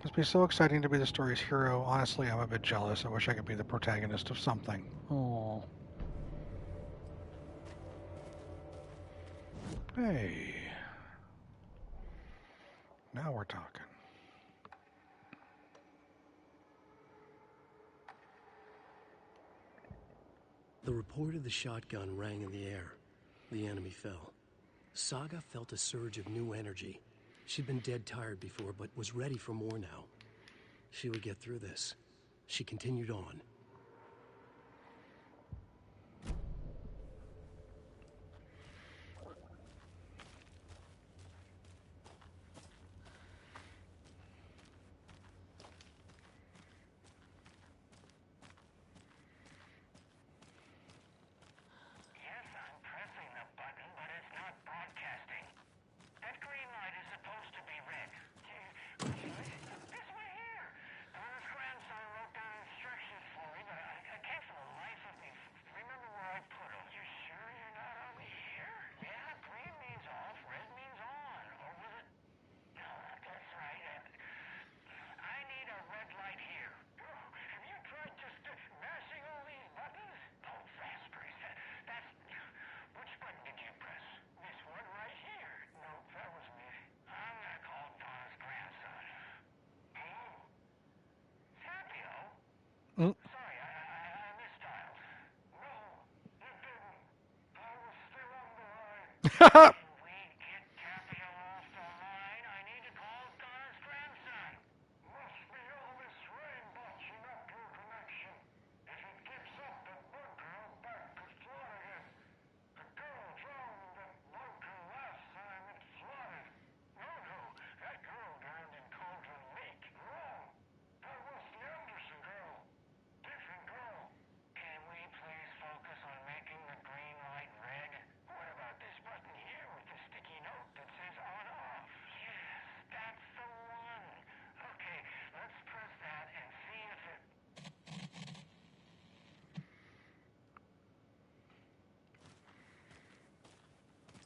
Must be so exciting to be the story's hero. Honestly, I'm a bit jealous. I wish I could be the protagonist of something. Oh. Hey. Now we're talking. The report of the shotgun rang in the air. The enemy fell. Saga felt a surge of new energy. She'd been dead tired before, but was ready for more now. She would get through this. She continued on. Mm.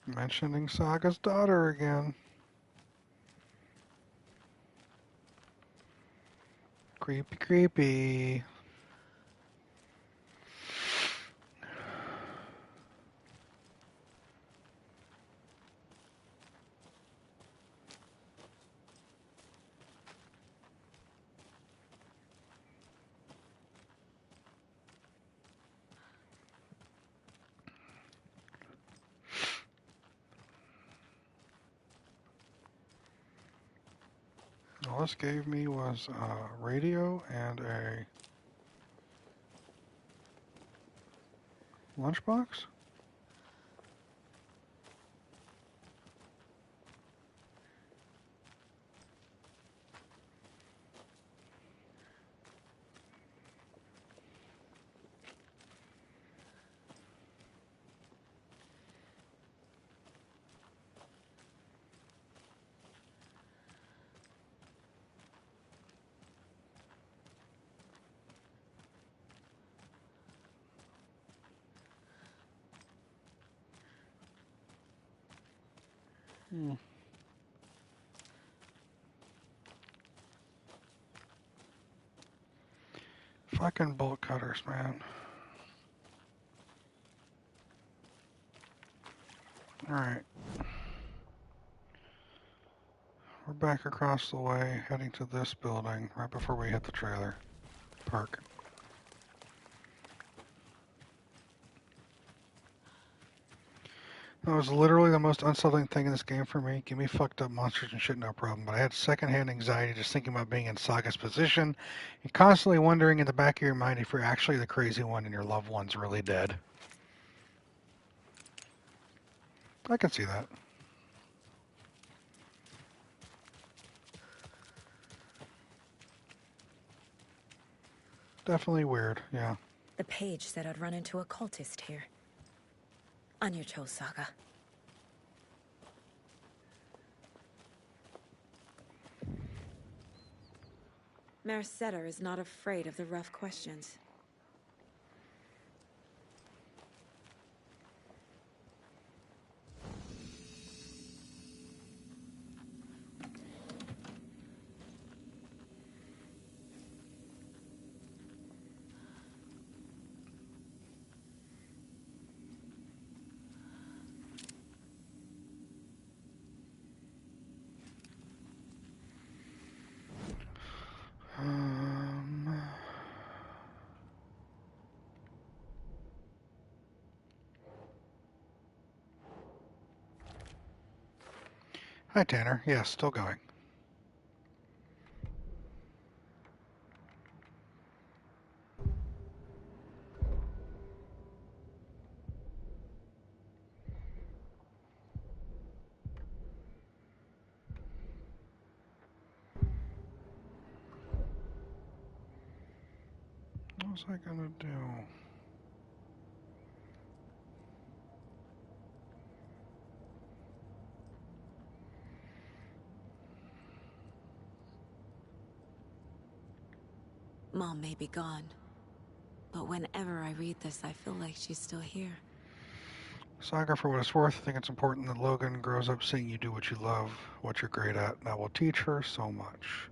Mentioning Saga's daughter again. Creepy, creepy. All this gave me was a radio and a lunchbox. Fucking bolt cutters, man. Alright. We're back across the way, heading to this building, right before we hit the trailer park. That was literally the most unsettling thing in this game for me. Give me fucked up monsters and shit, no problem. But I had secondhand anxiety just thinking about being in Saga's position and constantly wondering in the back of your mind if you're actually the crazy one and your loved one's really dead. I can see that. Definitely weird, yeah. The page said I'd run into a cultist here. On your Cho Saga. Merceder is not afraid of the rough questions. Hi, Tanner. Yes, still going. What was I gonna do? Mom may be gone, but whenever I read this, I feel like she's still here. Saga, for what it's worth, I think it's important that Logan grows up seeing you do what you love, what you're great at, and that will teach her so much.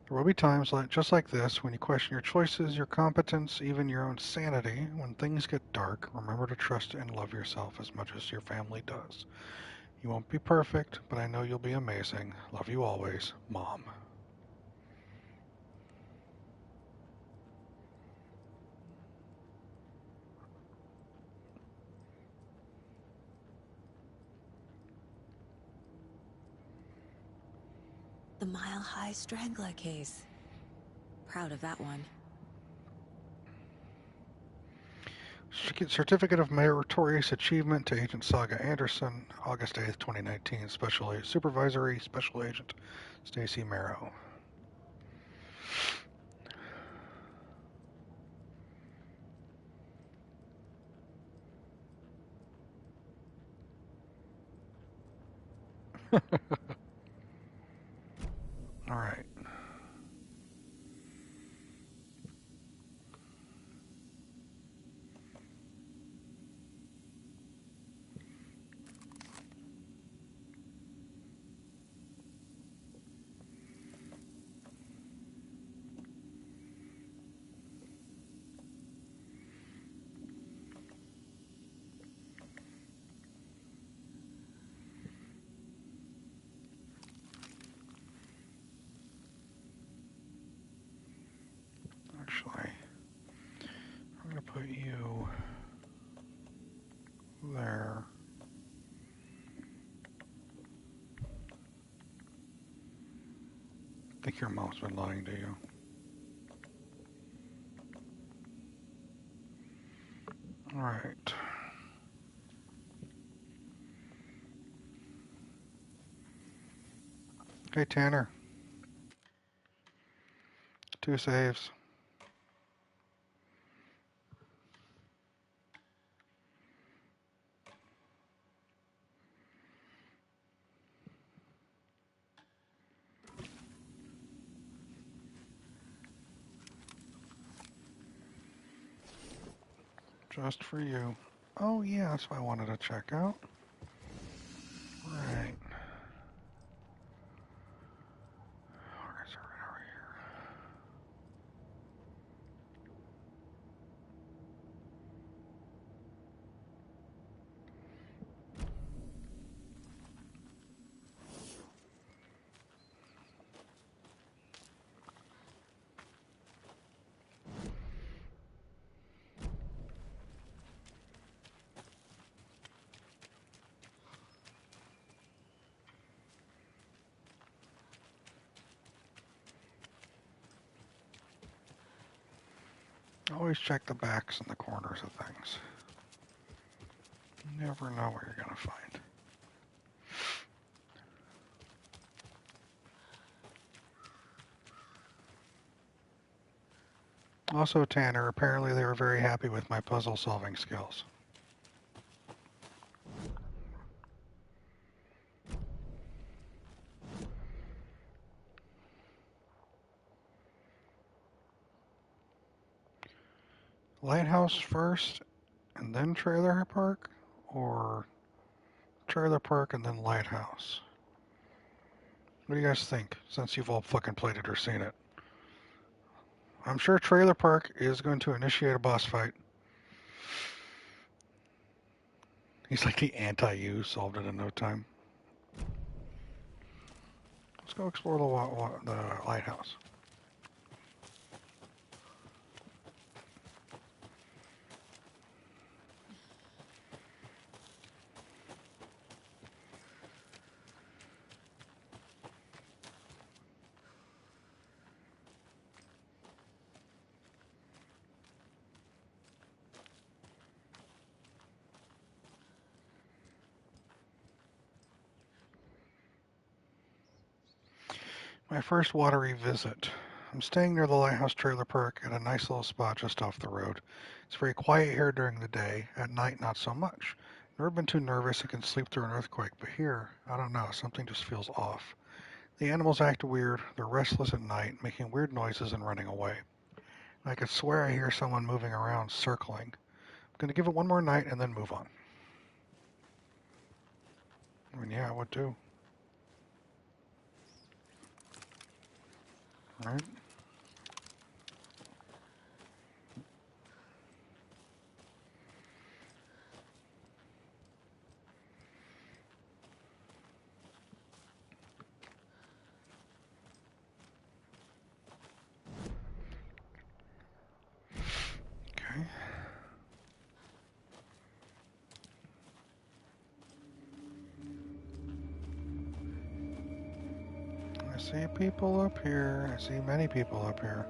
There will be times just like this when you question your choices, your competence, even your own sanity. When things get dark, remember to trust and love yourself as much as your family does. You won't be perfect, but I know you'll be amazing. Love you always, Mom. The Mile High Strangler case. Proud of that one. Certificate of Meritorious Achievement to Agent Saga Anderson, August 8th, 2019. Supervisory Special Agent Stacy Marrow. All right. Actually, I'm going to put you there. I think your mom's been lying to you. All right. Okay, Tanner. 2 saves. Just for you. Oh, yeah, that's what I wanted to check out. Right. Always check the backs and the corners of things. You never know what you're going to find. Also, Tanner, apparently they were very happy with my puzzle-solving skills. Lighthouse first, and then trailer park? Or trailer park and then lighthouse? What do you guys think, since you've all fucking played it or seen it? I'm sure trailer park is going to initiate a boss fight. He's like the anti-you, solved it in no time. Let's go explore the lighthouse. My first watery visit. I'm staying near the Lighthouse Trailer Park at a nice little spot just off the road. It's very quiet here during the day. At night, not so much. Never been too nervous I can sleep through an earthquake, but here, I don't know, something just feels off. The animals act weird. They're restless at night, making weird noises and running away. I could swear I hear someone moving around, circling. I'm going to give it one more night and then move on. I mean, yeah, I would too. All right. Okay. I see people up here. I see many people up here.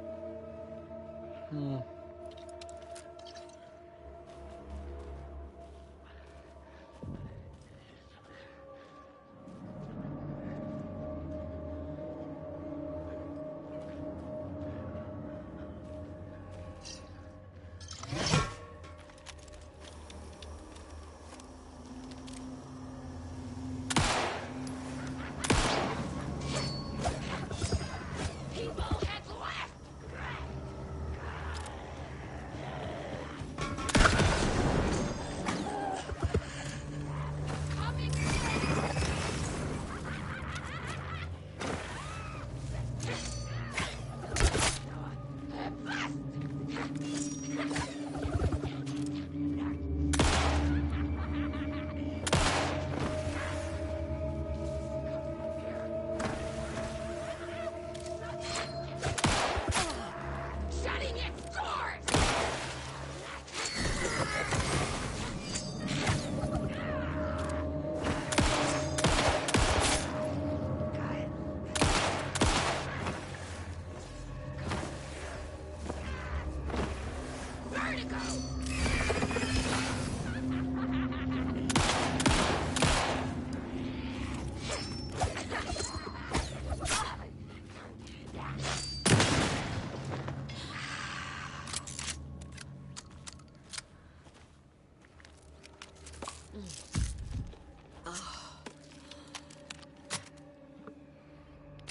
Shutting its doors!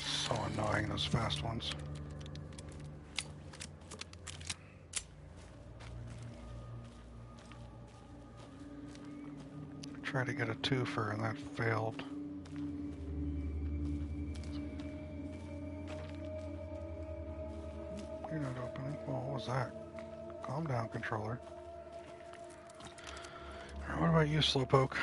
So annoying, those fast ones. Tried to get a twofer and that failed. You're not opening. Well, what was that? Calm down, controller. Alright, what about you, Slowpoke?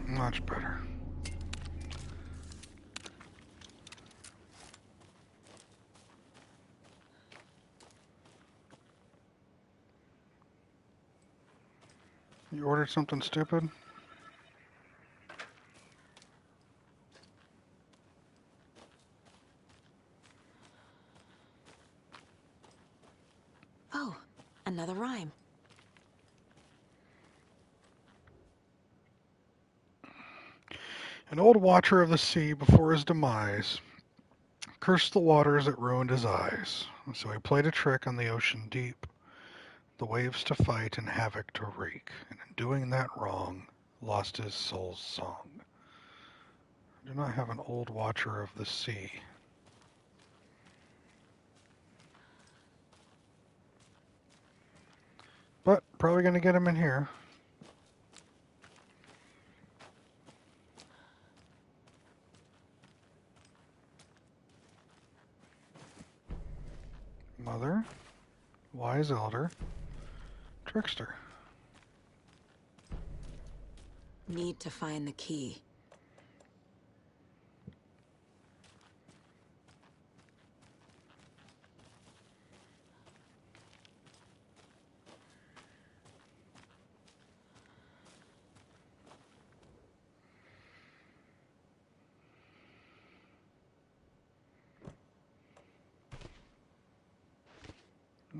Much better. You ordered something stupid? Oh, another rhyme. An old watcher of the sea before his demise cursed the waters that ruined his eyes. So he played a trick on the ocean deep, the waves to fight and havoc to wreak, and in doing that wrong, lost his soul's song. I do not have an old watcher of the sea. But probably going to get him in here. Mother, wise elder, trickster. Need to find the key.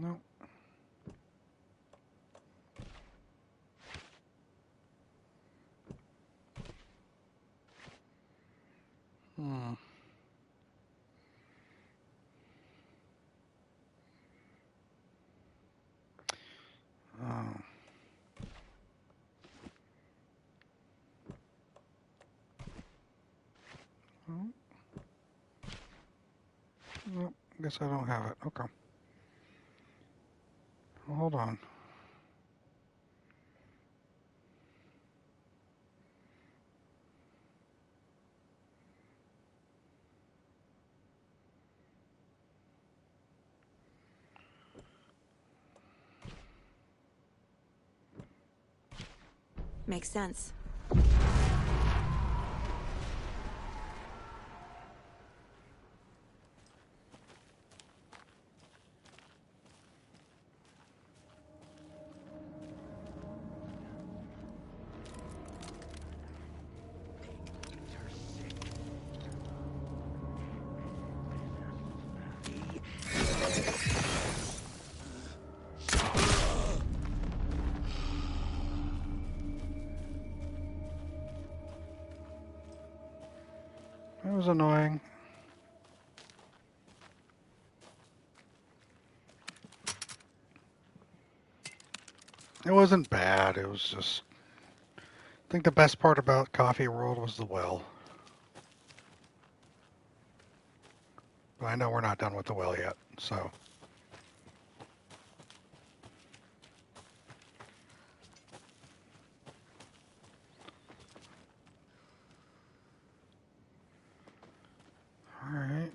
No. Hmm. Oh. Oh. Nope. Guess I don't have it. Okay. Well, hold on. Makes sense. That was annoying. It wasn't bad. It was just... I think the best part about Coffee World was the well. But I know we're not done with the well yet, so... Alright.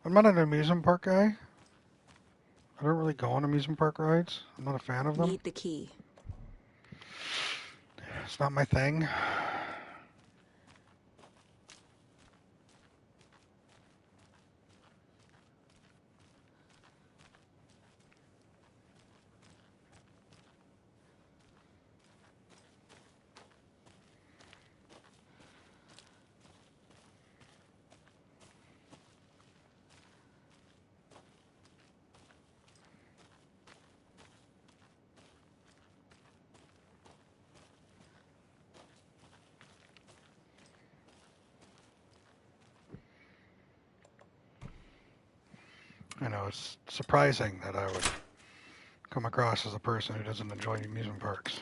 I'm not an amusement park guy. I don't really go on amusement park rides. I'm not a fan of them. Need the key. It's not my thing. I know, it's surprising that I would come across as a person who doesn't enjoy amusement parks.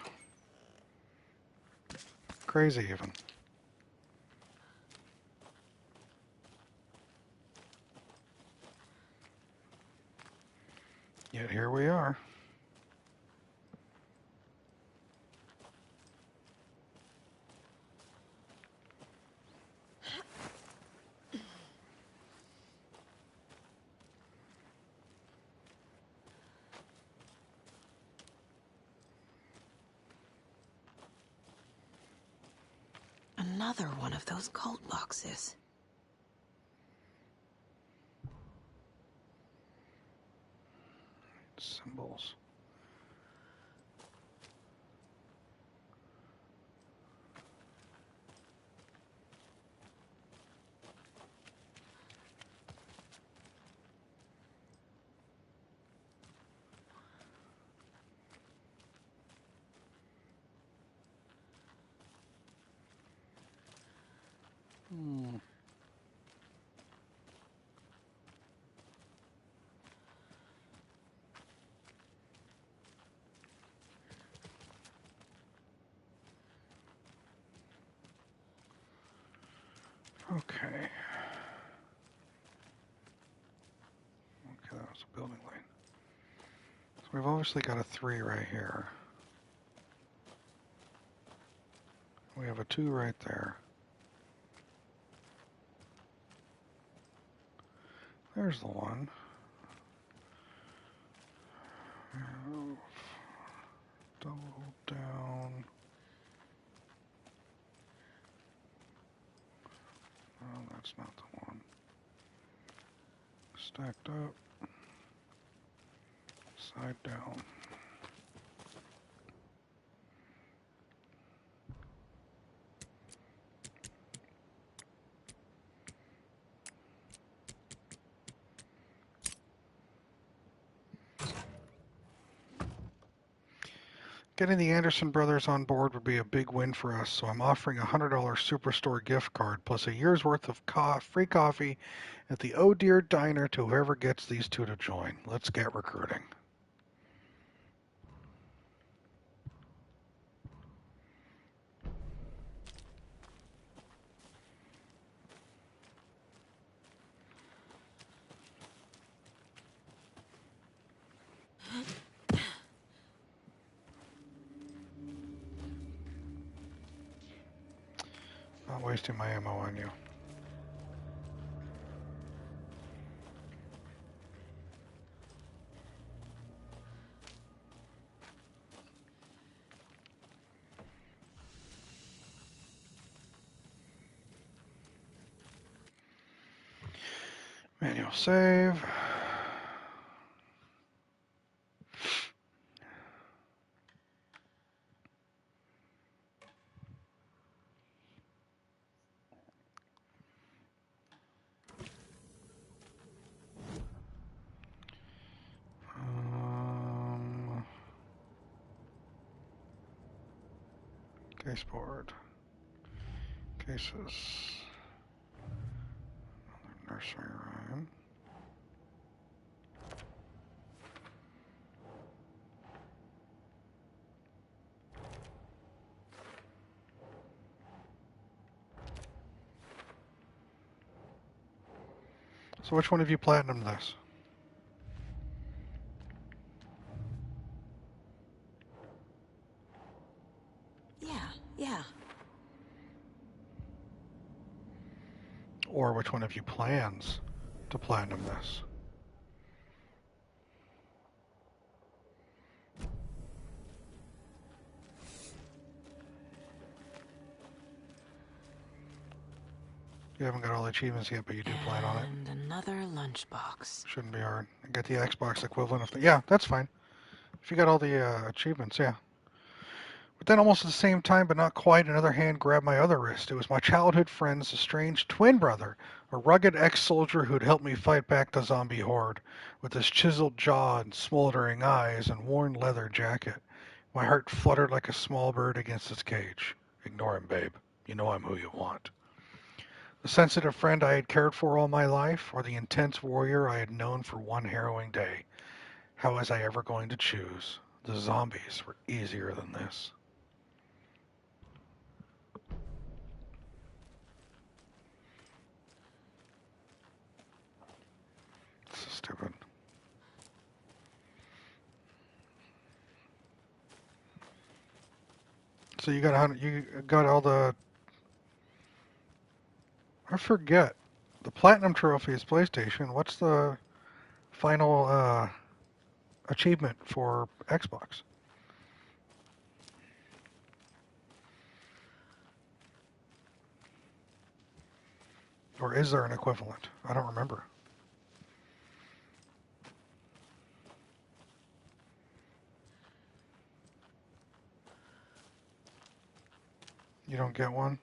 Crazy, even. Yet here we are. Another one of those cult boxes. Symbols. Okay. Okay, that was a building lane. So we've obviously got a 3 right here. We have a 2 right there. There's the 1. Double down. Oh, that's not the one. Stacked up. Side down. Getting the Anderson brothers on board would be a big win for us, so I'm offering a $100 Superstore gift card plus a year's worth of free coffee at the Oh Dear Diner to whoever gets these two to join. Let's get recruiting. Not wasting my ammo on you. Manual save. Caseboard. Cases. Another nursery rhyme. So which one of you platinumed this? Yeah. Or which one of you plans to platinum this? You haven't got all the achievements yet, but you do plan on it. And another lunchbox. Shouldn't be hard. Get the Xbox equivalent of the... Yeah, that's fine. If you got all the achievements, yeah. But then almost at the same time, but not quite, another hand grabbed my other wrist. It was my childhood friend's estranged twin brother, a rugged ex-soldier who'd helped me fight back the zombie horde, with his chiseled jaw and smoldering eyes and worn leather jacket. My heart fluttered like a small bird against its cage. Ignore him, babe. You know I'm who you want. The sensitive friend I had cared for all my life, or the intense warrior I had known for one harrowing day. How was I ever going to choose? The zombies were easier than this. This is stupid. So you got all the... I forget. The Platinum Trophy is PlayStation. What's the final achievement for Xbox? Or is there an equivalent? I don't remember. You don't get one?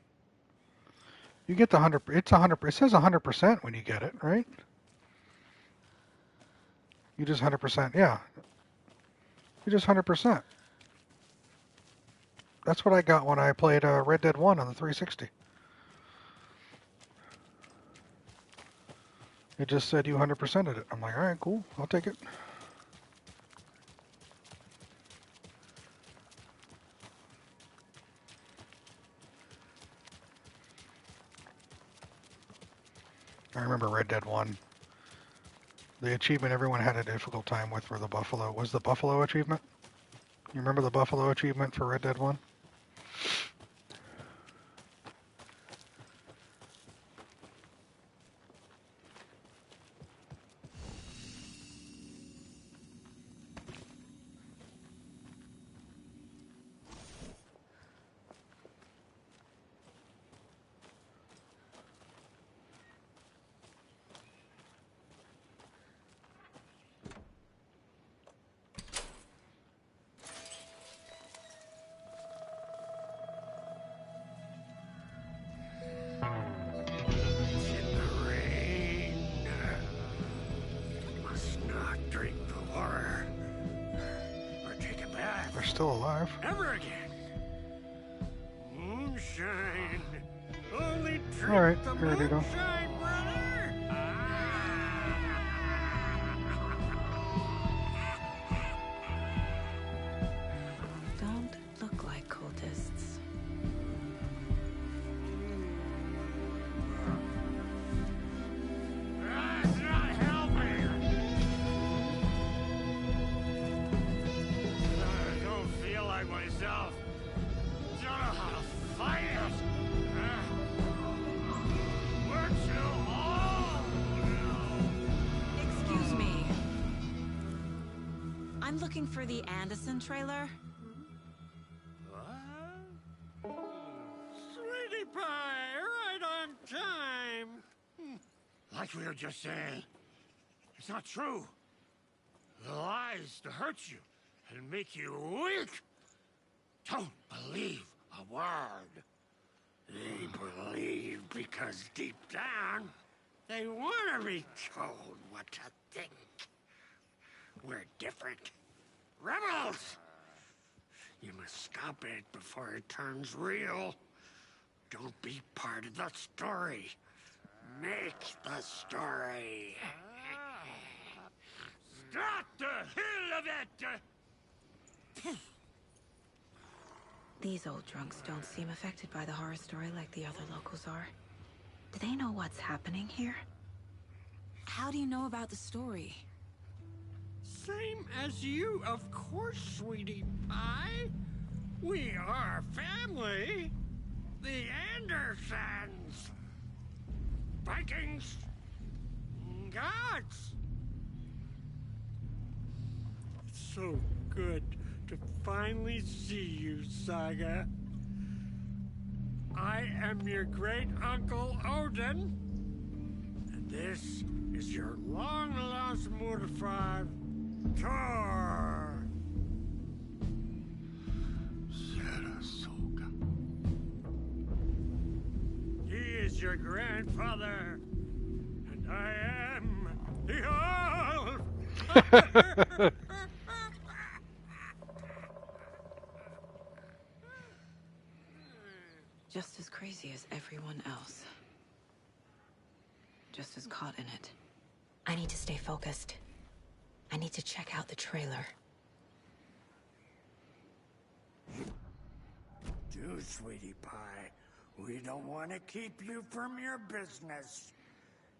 You get the 100, it's 100, it says 100% when you get it, right? You just 100%, yeah. You just 100%. That's what I got when I played Red Dead 1 on the 360. It just said you 100%ed it. I'm like, alright, cool, I'll take it. I remember Red Dead 1. The achievement everyone had a difficult time with for the buffalo was the buffalo achievement. You remember the buffalo achievement for Red Dead 1? Still alive. Ever again. Moonshine. Only drink all right, the here we go. moonshine, brother. Don't look like cultists. That's not helping. I don't feel like myself. Don't know how to fight it. We're too old. Excuse me. I'm looking for the Anderson trailer. Sweetie pie, right on time. Like we were just saying, it's not true. The lies to hurt you and make you weak. Don't believe a word. They believe because deep down, they want to be told what to think. We're different. Rebels! You must stop it before it turns real. Don't be part of the story. Make the story. Stop the hell of it! These old drunks don't seem affected by the horror story like the other locals are. Do they know what's happening here? How do you know about the story? Same as you, of course, sweetie pie. We are family. The Andersons. Vikings. Gods. It's so good to finally see you, Saga. I am your great uncle Odin. And this is your long-lost Mordefar, Thor. Sarasota. He is your grandfather, and I am the old. Just as crazy as everyone else. Just as caught in it. I need to stay focused. I need to check out the trailer. Do, sweetie pie. We don't want to keep you from your business.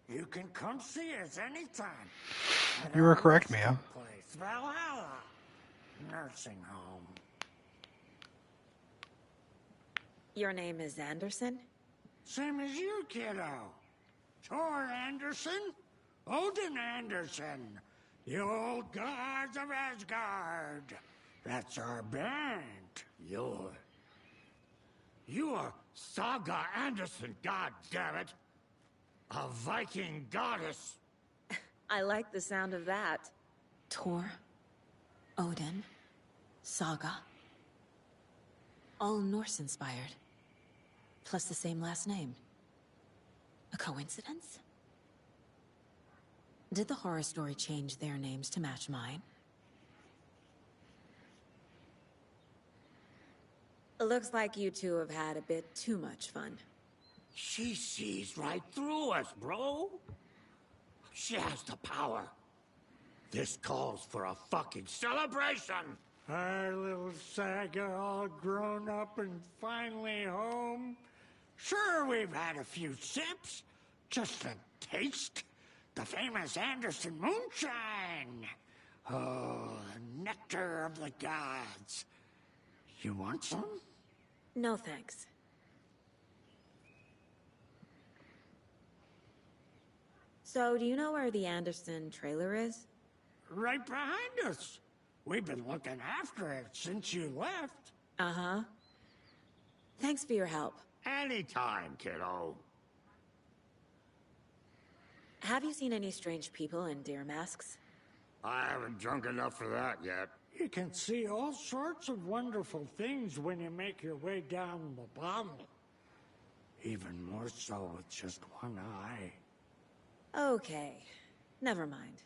You can come see us anytime. You were correct, Mia. Place, Valhalla. Nursing home. Your name is Anderson? Same as you, kiddo. Thor Anderson, Odin Anderson, the old gods of Asgard. That's our band. You are Saga Anderson, goddammit. A Viking goddess. I like the sound of that. Thor, Odin, Saga. All Norse-inspired. plus the same last name. A coincidence? Did the horror story change their names to match mine? Looks like you two have had a bit too much fun. She sees right through us, bro. She has the power. This calls for a fucking celebration. Our little Saga all grown up and finally home. Sure, we've had a few sips. Just a taste. The famous Anderson moonshine. Oh, the nectar of the gods. You want some? No thanks. So, do you know where the Anderson trailer is? Right behind us. We've been looking after it since you left. Uh-huh. Thanks for your help. Anytime, kiddo. Have you seen any strange people in deer masks? I haven't drunk enough for that yet. You can see all sorts of wonderful things when you make your way down the bottle. Even more so with just one eye. Okay. Never mind.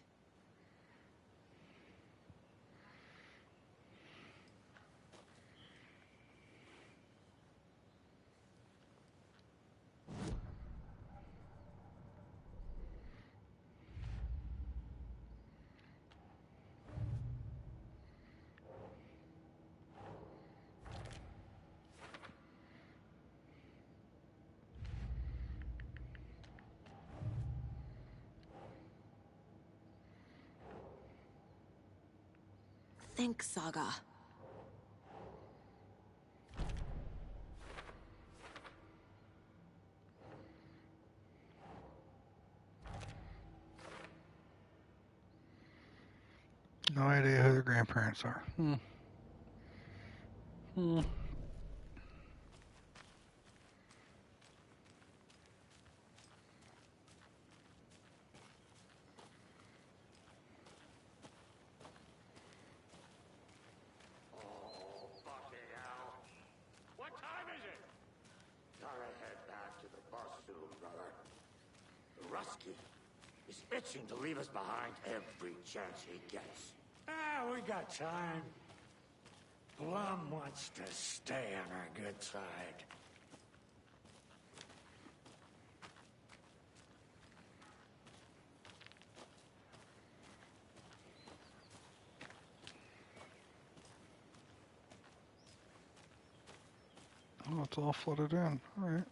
Think, Saga. No idea who their grandparents are. Rusky is itching to leave us behind every chance he gets. We got time. Blum wants to stay on our good side. Oh, it's all flooded in. All right.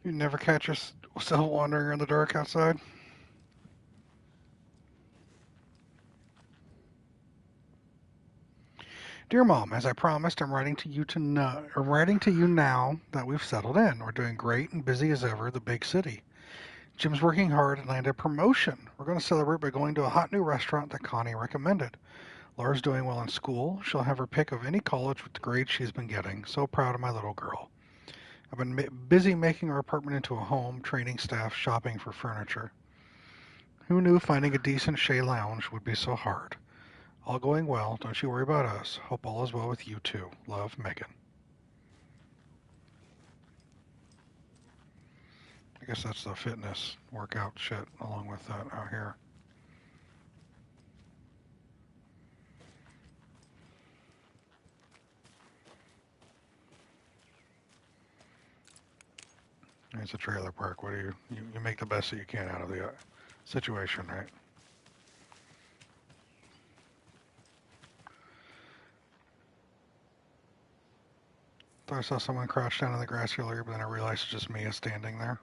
You never catch yourself wandering in the dark outside? Dear Mom, as I promised, I'm writing to you now that we've settled in. We're doing great and busy as ever, the big city. Jim's working hard and landed a promotion. We're going to celebrate by going to a hot new restaurant that Connie recommended. Laura's doing well in school. She'll have her pick of any college with the grades she's been getting. So proud of my little girl. I've been busy making our apartment into a home, training staff, shopping for furniture. Who knew finding a decent Shea lounge would be so hard? All going well. Don't you worry about us. Hope all is well with you too. Love, Megan. I guess that's the fitness workout shit along with that out here. It's a trailer park. What do you make the best that you can out of the situation, right? Thought I saw someone crouch down in the grass earlier, but then I realized it's just Mia standing there.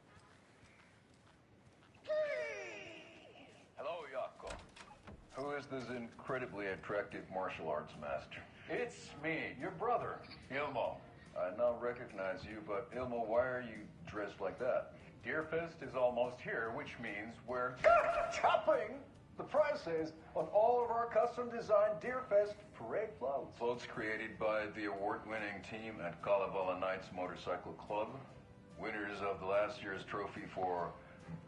Hello, Yako. Who is this incredibly attractive martial arts master? It's me, your brother, Ilmo. I now recognize you, but Ilmo, why are you dressed like that? Deerfest is almost here, which means we're chopping the prices on all of our custom-designed Deerfest parade floats. Floats created by the award-winning team at Kalevala Knights Motorcycle Club, winners of the last year's trophy for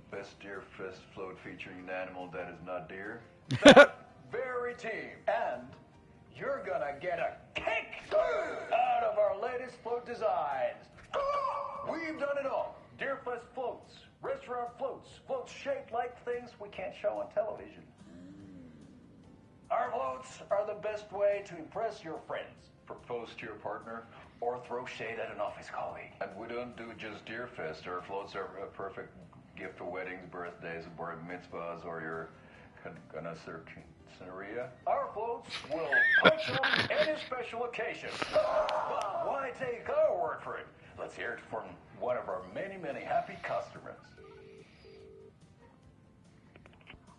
Best Deerfest float featuring an animal that is not deer. That very team. And you're gonna get a kick out of our latest float designs. We've done it all. Deerfest floats, restaurant floats, floats shaped like things we can't show on television. Our floats are the best way to impress your friends, propose to your partner, or throw shade at an office colleague. And we don't do just Deerfest. Our floats are a perfect gift for weddings, birthdays, bar mitzvahs, or your Scenaria. Our floats will punch on any special occasion. But why take our word for it? Let's hear it from one of our many, many happy customers.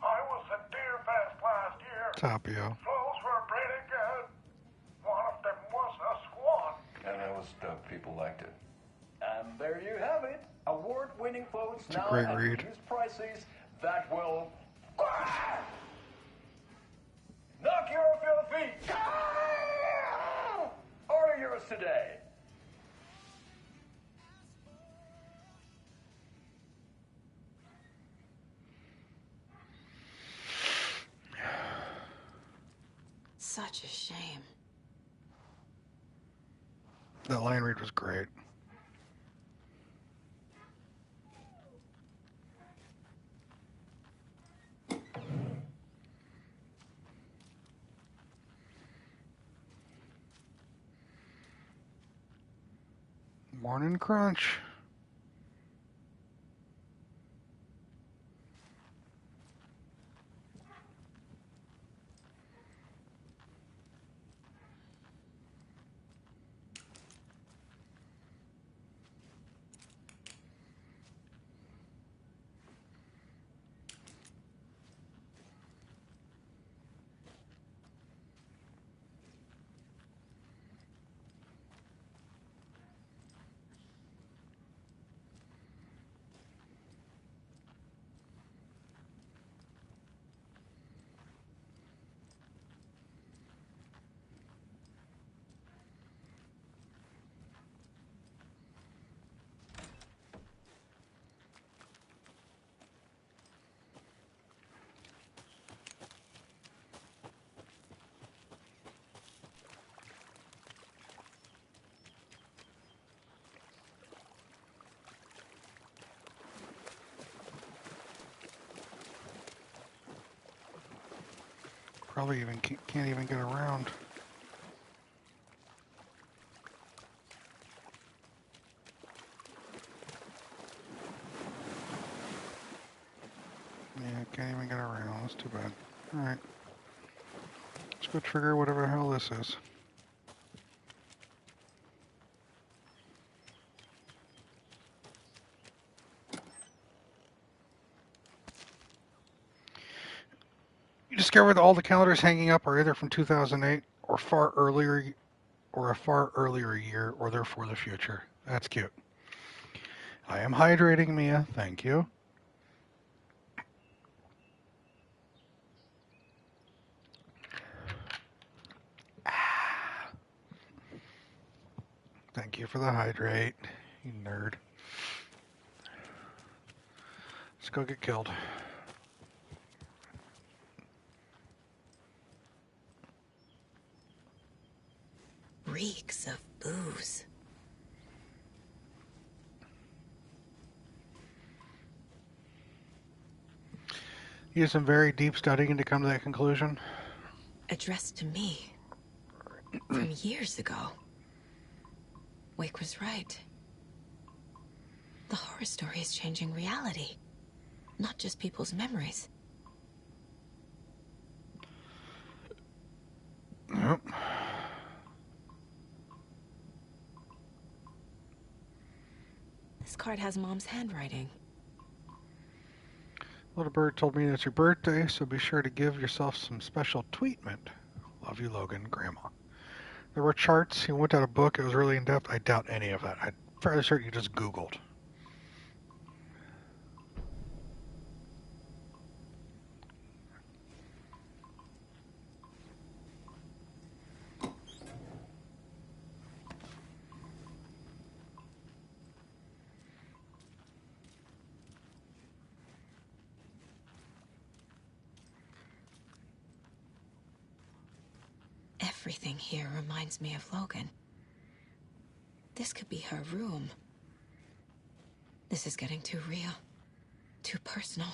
I was at Deerfest last year. Tapio. Floats were pretty good. One of them was a swan. And it was dope. People liked it. And there you have it. Award-winning floats It's a now great at read. reduced prices that will knock you off your feet. Order yours today. Such a shame. That line read was great. Morning crunch. Probably even can't even get around. Yeah, can't even get around. That's too bad. Alright. Let's go trigger whatever the hell this is. You discover that all the calendars hanging up are either from 2008 or far earlier, or a far earlier year, or they're for the future. That's cute. I am hydrating, Mia. Thank you. Thank you for the hydrate, you nerd. Let's go get killed. Reeks of booze. You did some very deep studying to come to that conclusion? Addressed to me. From years ago. Wake was right. The horror story is changing reality. Not just people's memories. Yep. This card has Mom's handwriting. Little bird told me it's your birthday, so be sure to give yourself some special treatment. Love you, Logan, Grandma. There were charts. He went out a book. It was really in-depth. I doubt any of that. I'm fairly certain you just Googled. Everything here reminds me of Logan. This could be her room. This is getting too real. Too personal.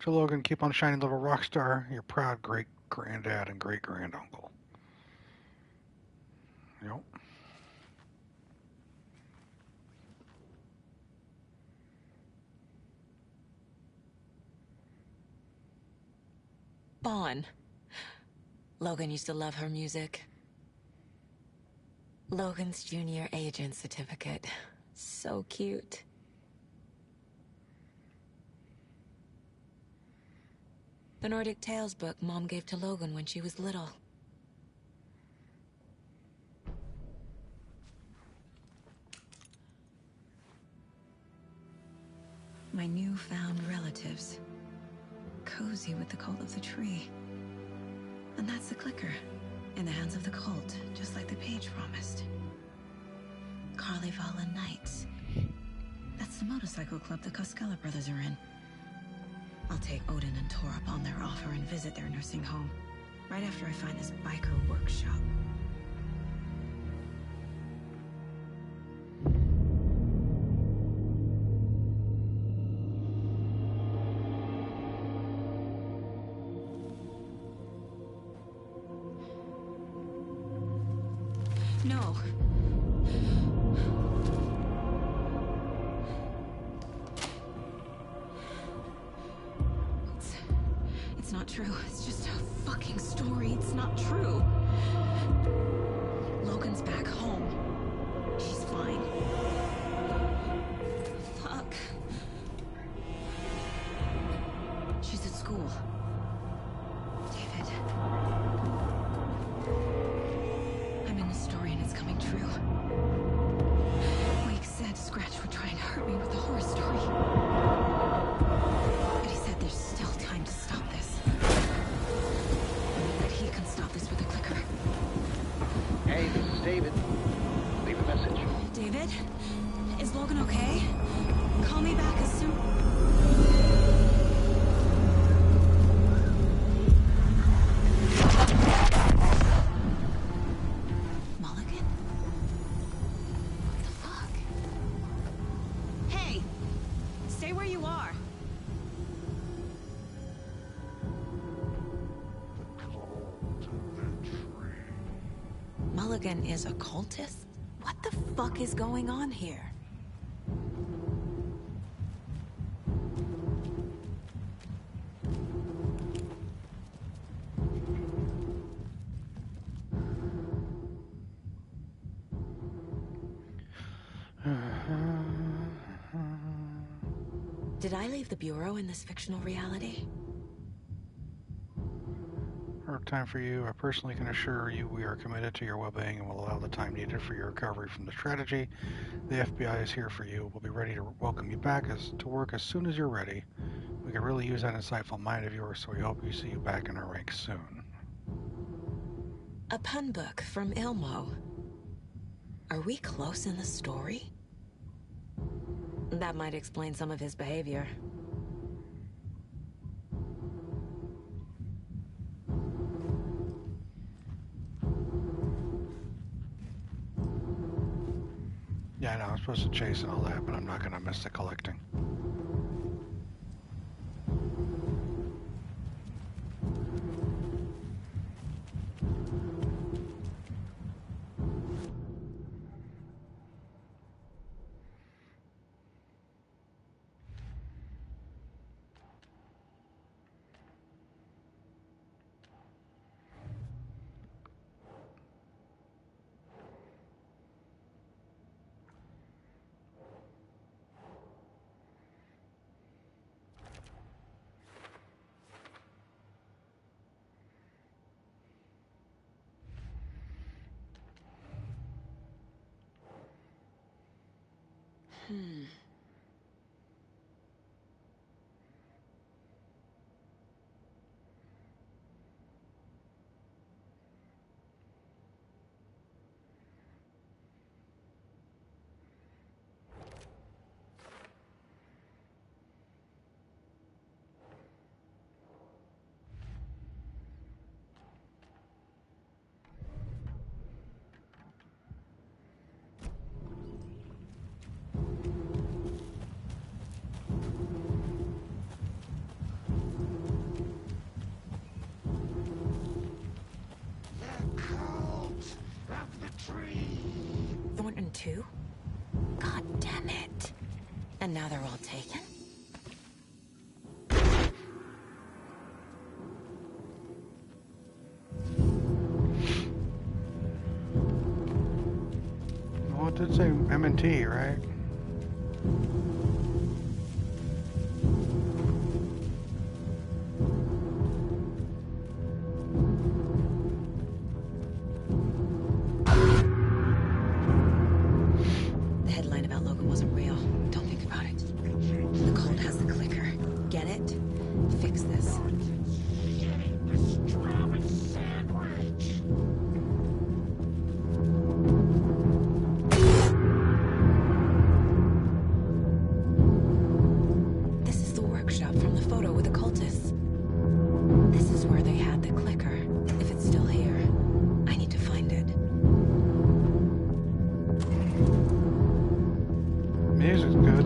So Logan, keep on shining, little rock star. Your proud great-granddad and great-granduncle. Yep. Vaughn. Logan used to love her music. Logan's junior agent certificate. So cute. The Nordic Tales book Mom gave to Logan when she was little. My newfound relatives. Cozy with the cult of the tree. And that's the clicker. In the hands of the cult, just like the page promised. Carlyvala Knights. That's the motorcycle club the Koskela brothers are in. I'll take Odin and Tor up on their offer and visit their nursing home. Right after I find this biker workshop. No. It's not true. It's just a fucking story. It's not true. Logan's back home. She's fine. Fuck. She's at school. David. I'm in the story and it's coming true. Wake said Scratch would try and hurt me with the horror story. But he said there's still time to stop this. That he can stop this with a clicker. Hey, this is David. Leave a message. David? Is Logan okay? Call me back as soon... Mulligan? What the fuck? Hey! Stay where you are. Mulligan is a cultist? What the fuck is going on here? Did I leave the Bureau in this fictional reality? Her time for you. I personally can assure you we are committed to your well-being and will allow the time needed for your recovery from the tragedy. The FBI is here for you. We'll be ready to welcome you back to work as soon as you're ready. We could really use that insightful mind of yours, so we hope we see you back in our ranks soon. A pun book from Ilmo. Are we close in the story? That might explain some of his behavior. Yeah, I know, I'm supposed to chase and all that, but I'm not gonna miss the collecting. Thornton 2? God damn it. And now they're all taken? Well, it did say M&T, right? The headline about Logan wasn't real. Don't think about it. The cult has the clicker. Get it? Fix this. This is the workshop from the photo with the cultists. This is where they had the clicker. If it's still here, I need to find it. Music's good.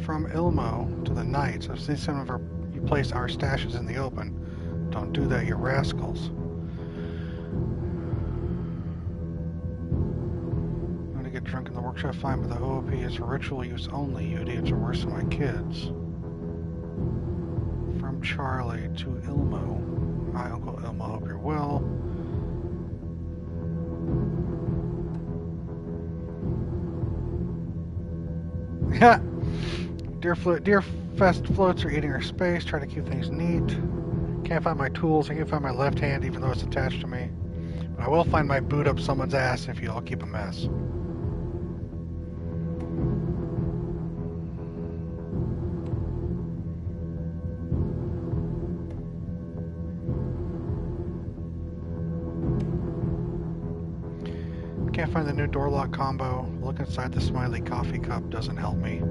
From Ilmo to the Knights, I've seen some of you place our stashes in the open. Don't do that, you rascals. I'm gonna get drunk in the workshop, fine, but the OOP is for ritual use only. You idiots are worse than my kids. From Charlie to Ilmo. Hi, Uncle Ilmo, hope you're well. Yeah. Deer Fest floats are eating our space, trying to keep things neat. Can't find my tools. I can't find my left hand, even though it's attached to me. But I will find my boot up someone's ass if you all keep a mess. can't find the new door lock combo. Look inside the smiley coffee cup doesn't help me.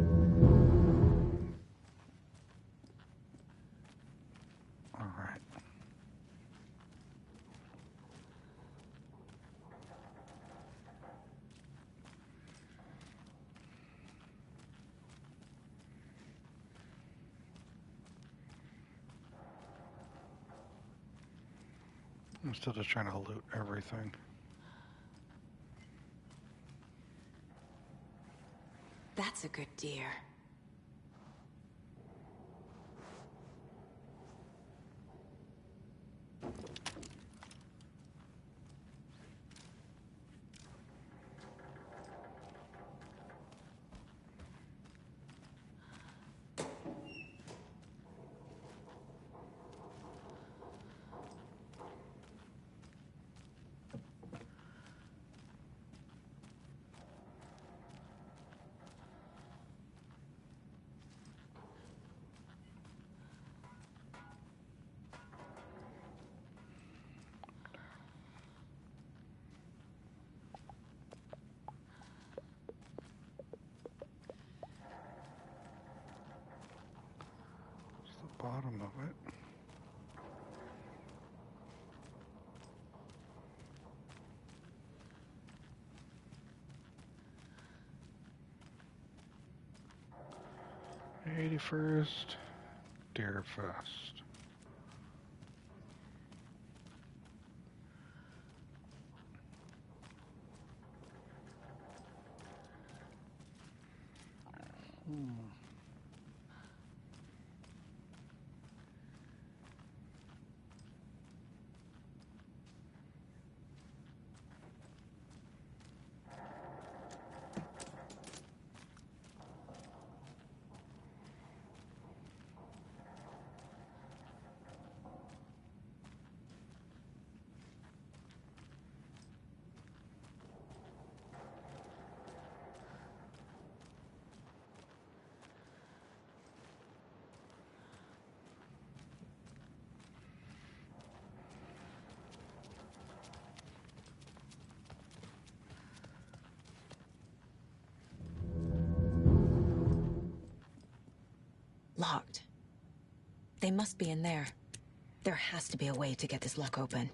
Alright. I'm still just trying to loot everything. That's a good deer. Bottom of it. #81st Deer Fest. Locked. They must be in there. There has to be a way to get this lock open.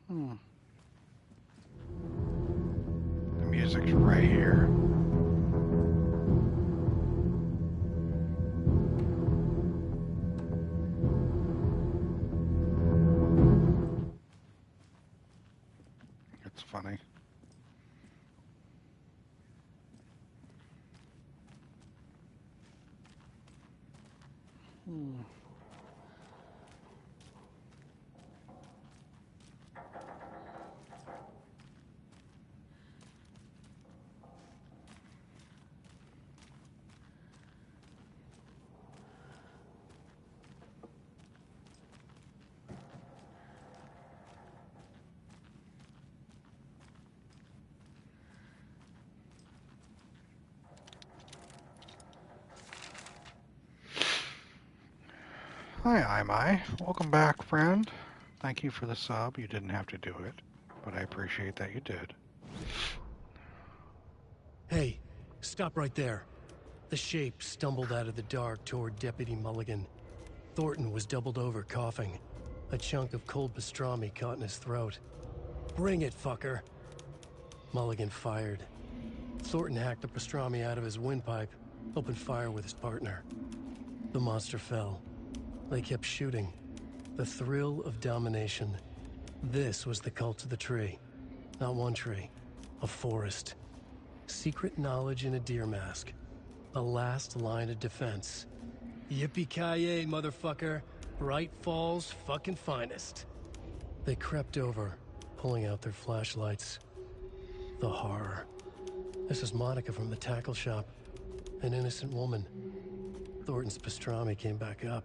The music's right here. It's funny. Hi, Imai. Welcome back, friend. Thank you for the sub. You didn't have to do it, but I appreciate that you did. Hey, stop right there. The shape stumbled out of the dark toward Deputy Mulligan. Thornton was doubled over, coughing. A chunk of cold pastrami caught in his throat. Bring it, fucker! Mulligan fired. Thornton hacked the pastrami out of his windpipe, opened fire with his partner. The monster fell. They kept shooting. The thrill of domination. This was the cult of the tree. Not one tree. A forest. Secret knowledge in a deer mask. A last line of defense. Yippee-ki-yay, motherfucker. Bright Falls' fucking finest. They crept over, pulling out their flashlights. The horror. This is Monica from the tackle shop. An innocent woman. Thornton's pastrami came back up.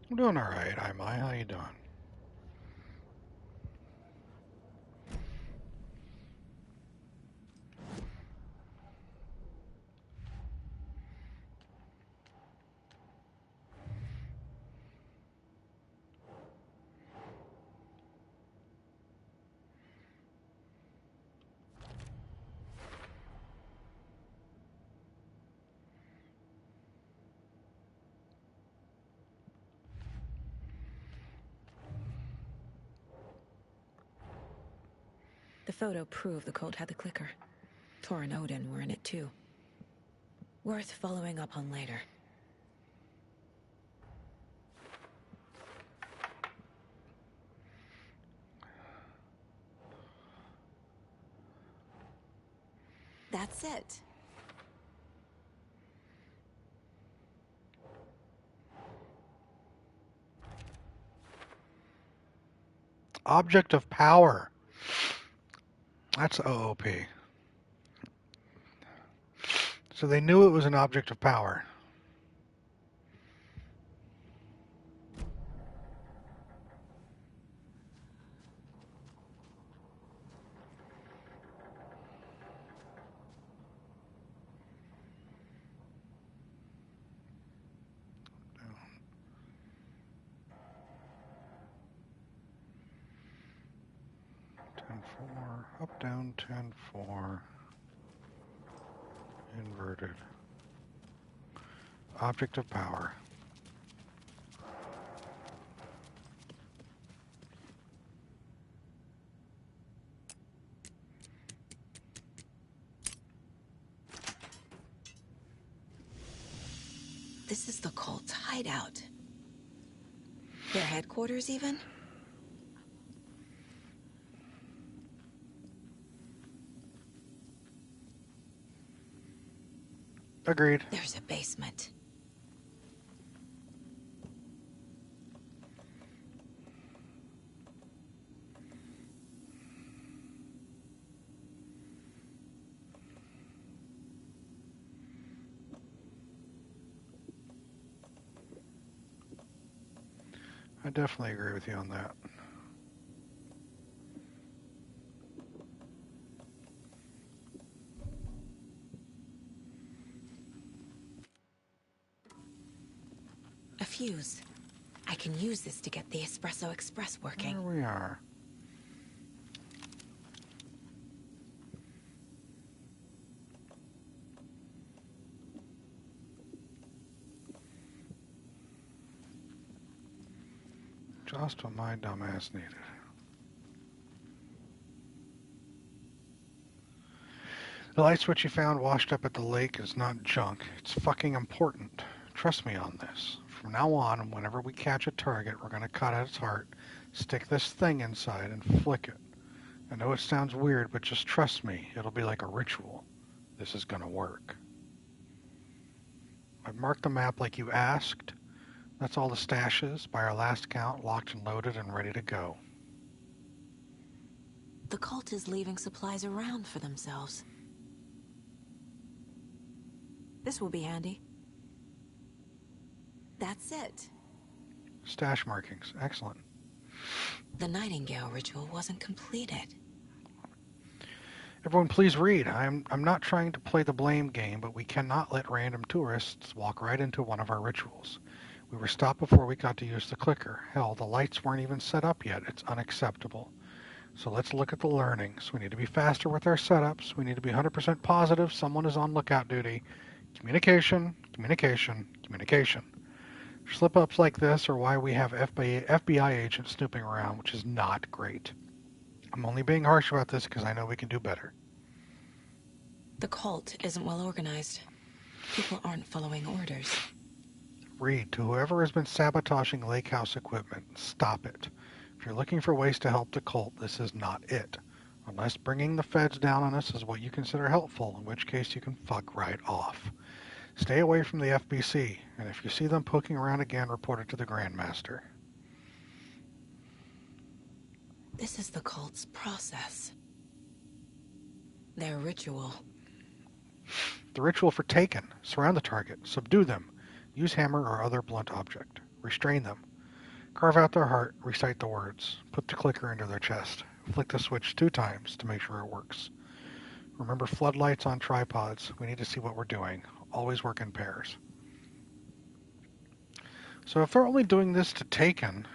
I'm doing alright, Imai. How you doing? photo proved the cult had the clicker. Tor and Odin were in it too. Worth following up on later. That's it. Object of power. That's OOP. So they knew it was an object of power. Up, down, 10, 4. Inverted. Object of power. This is the cult's hideout. Their headquarters, even? Agreed. There's a basement. I definitely agree with you on that. A fuse. I can use this to get the Espresso Express working. There we are. Just what my dumbass needed. The light switch you found washed up at the lake is not junk. It's fucking important. Trust me on this. From now on, whenever we catch a target, we're going to cut at its heart, stick this thing inside, and flick it. I know it sounds weird, but just trust me. It'll be like a ritual. This is going to work. I've marked the map like you asked. That's all the stashes, by our last count, locked and loaded and ready to go. The cult is leaving supplies around for themselves. This will be handy. That's it. Stash markings. Excellent. The Nightingale ritual wasn't completed. Everyone please read. I'm not trying to play the blame game, but we cannot let random tourists walk right into one of our rituals. We were stopped before we got to use the clicker. Hell, the lights weren't even set up yet. It's unacceptable. So let's look at the learnings. We need to be faster with our setups. We need to be 100% positive someone is on lookout duty. Communication, communication, communication. Slip-ups like this are why we have FBI agents snooping around, which is not great. I'm only being harsh about this because I know we can do better. The cult isn't well organized. People aren't following orders. Read to whoever has been sabotaging Lake House equipment. Stop it. If you're looking for ways to help the cult, this is not it. Unless bringing the feds down on us is what you consider helpful, in which case you can fuck right off. Stay away from the FBC, and if you see them poking around again, report it to the Grandmaster. This is the cult's process. Their ritual. The ritual for Taken. Surround the target. Subdue them. Use hammer or other blunt object. Restrain them. Carve out their heart. Recite the words. Put the clicker into their chest. Flick the switch 2 times to make sure it works. Remember floodlights on tripods. We need to see what we're doing. Always work in pairs. So if they're only doing this to Taken...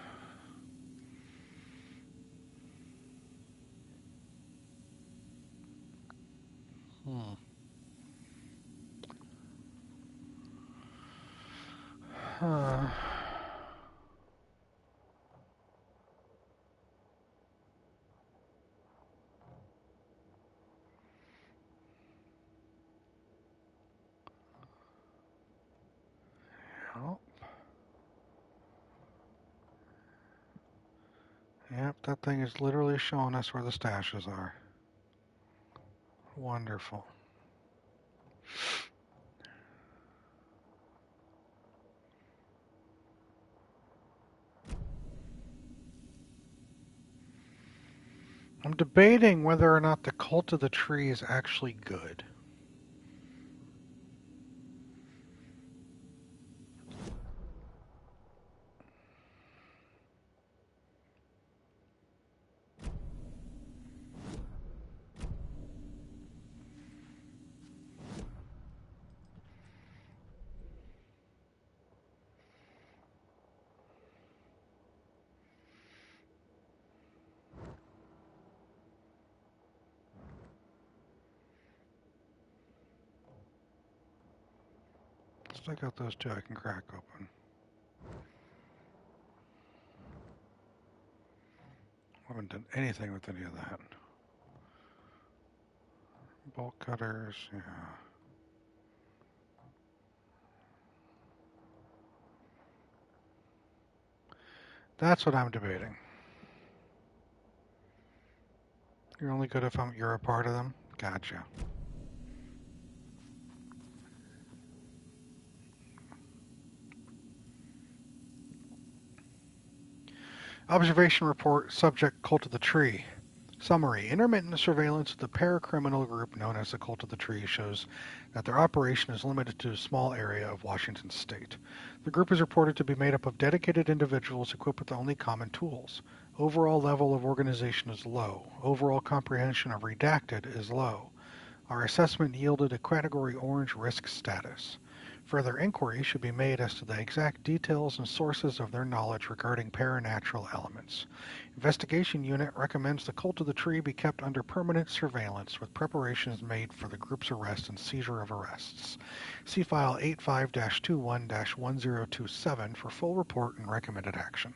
Yep, that thing is literally showing us where the stashes are. Wonderful. I'm debating whether or not the Cult of the Tree is actually good. Let's take out those two I can crack open. I haven't done anything with any of that. Bolt cutters, yeah. That's what I'm debating. You're only good if you're a part of them? Gotcha. Observation report, subject Cult of the Tree. Summary. Intermittent surveillance of the paracriminal group known as the Cult of the Tree shows that their operation is limited to a small area of Washington state. The group is reported to be made up of dedicated individuals equipped with only common tools. Overall level of organization is low. Overall comprehension of redacted is low. Our assessment yielded a Category Orange risk status. Further inquiry should be made as to the exact details and sources of their knowledge regarding paranatural elements. Investigation Unit recommends the Cult of the Tree be kept under permanent surveillance with preparations made for the group's arrest and seizure of arrests. See File 85-21-1027 for full report and recommended action.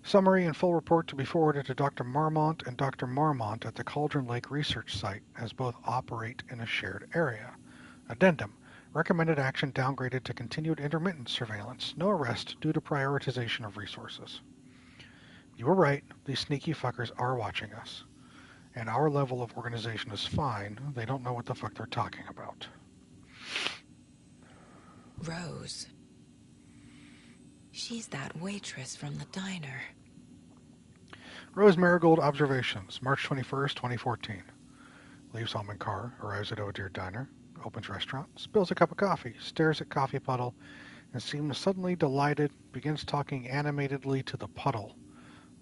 Summary and full report to be forwarded to Dr. Marmont and Dr. Marmont at the Cauldron Lake Research Site, as both operate in a shared area. Addendum. Recommended action downgraded to continued intermittent surveillance. No arrest due to prioritization of resources. You were right. These sneaky fuckers are watching us. And our level of organization is fine. They don't know what the fuck they're talking about. Rose. She's that waitress from the diner. Rose Marigold Observations, March 21st, 2014. Leaves home in car, arrives at Oh Deer Diner, opens restaurant, spills a cup of coffee, stares at coffee puddle, and seems suddenly delighted, begins talking animatedly to the puddle.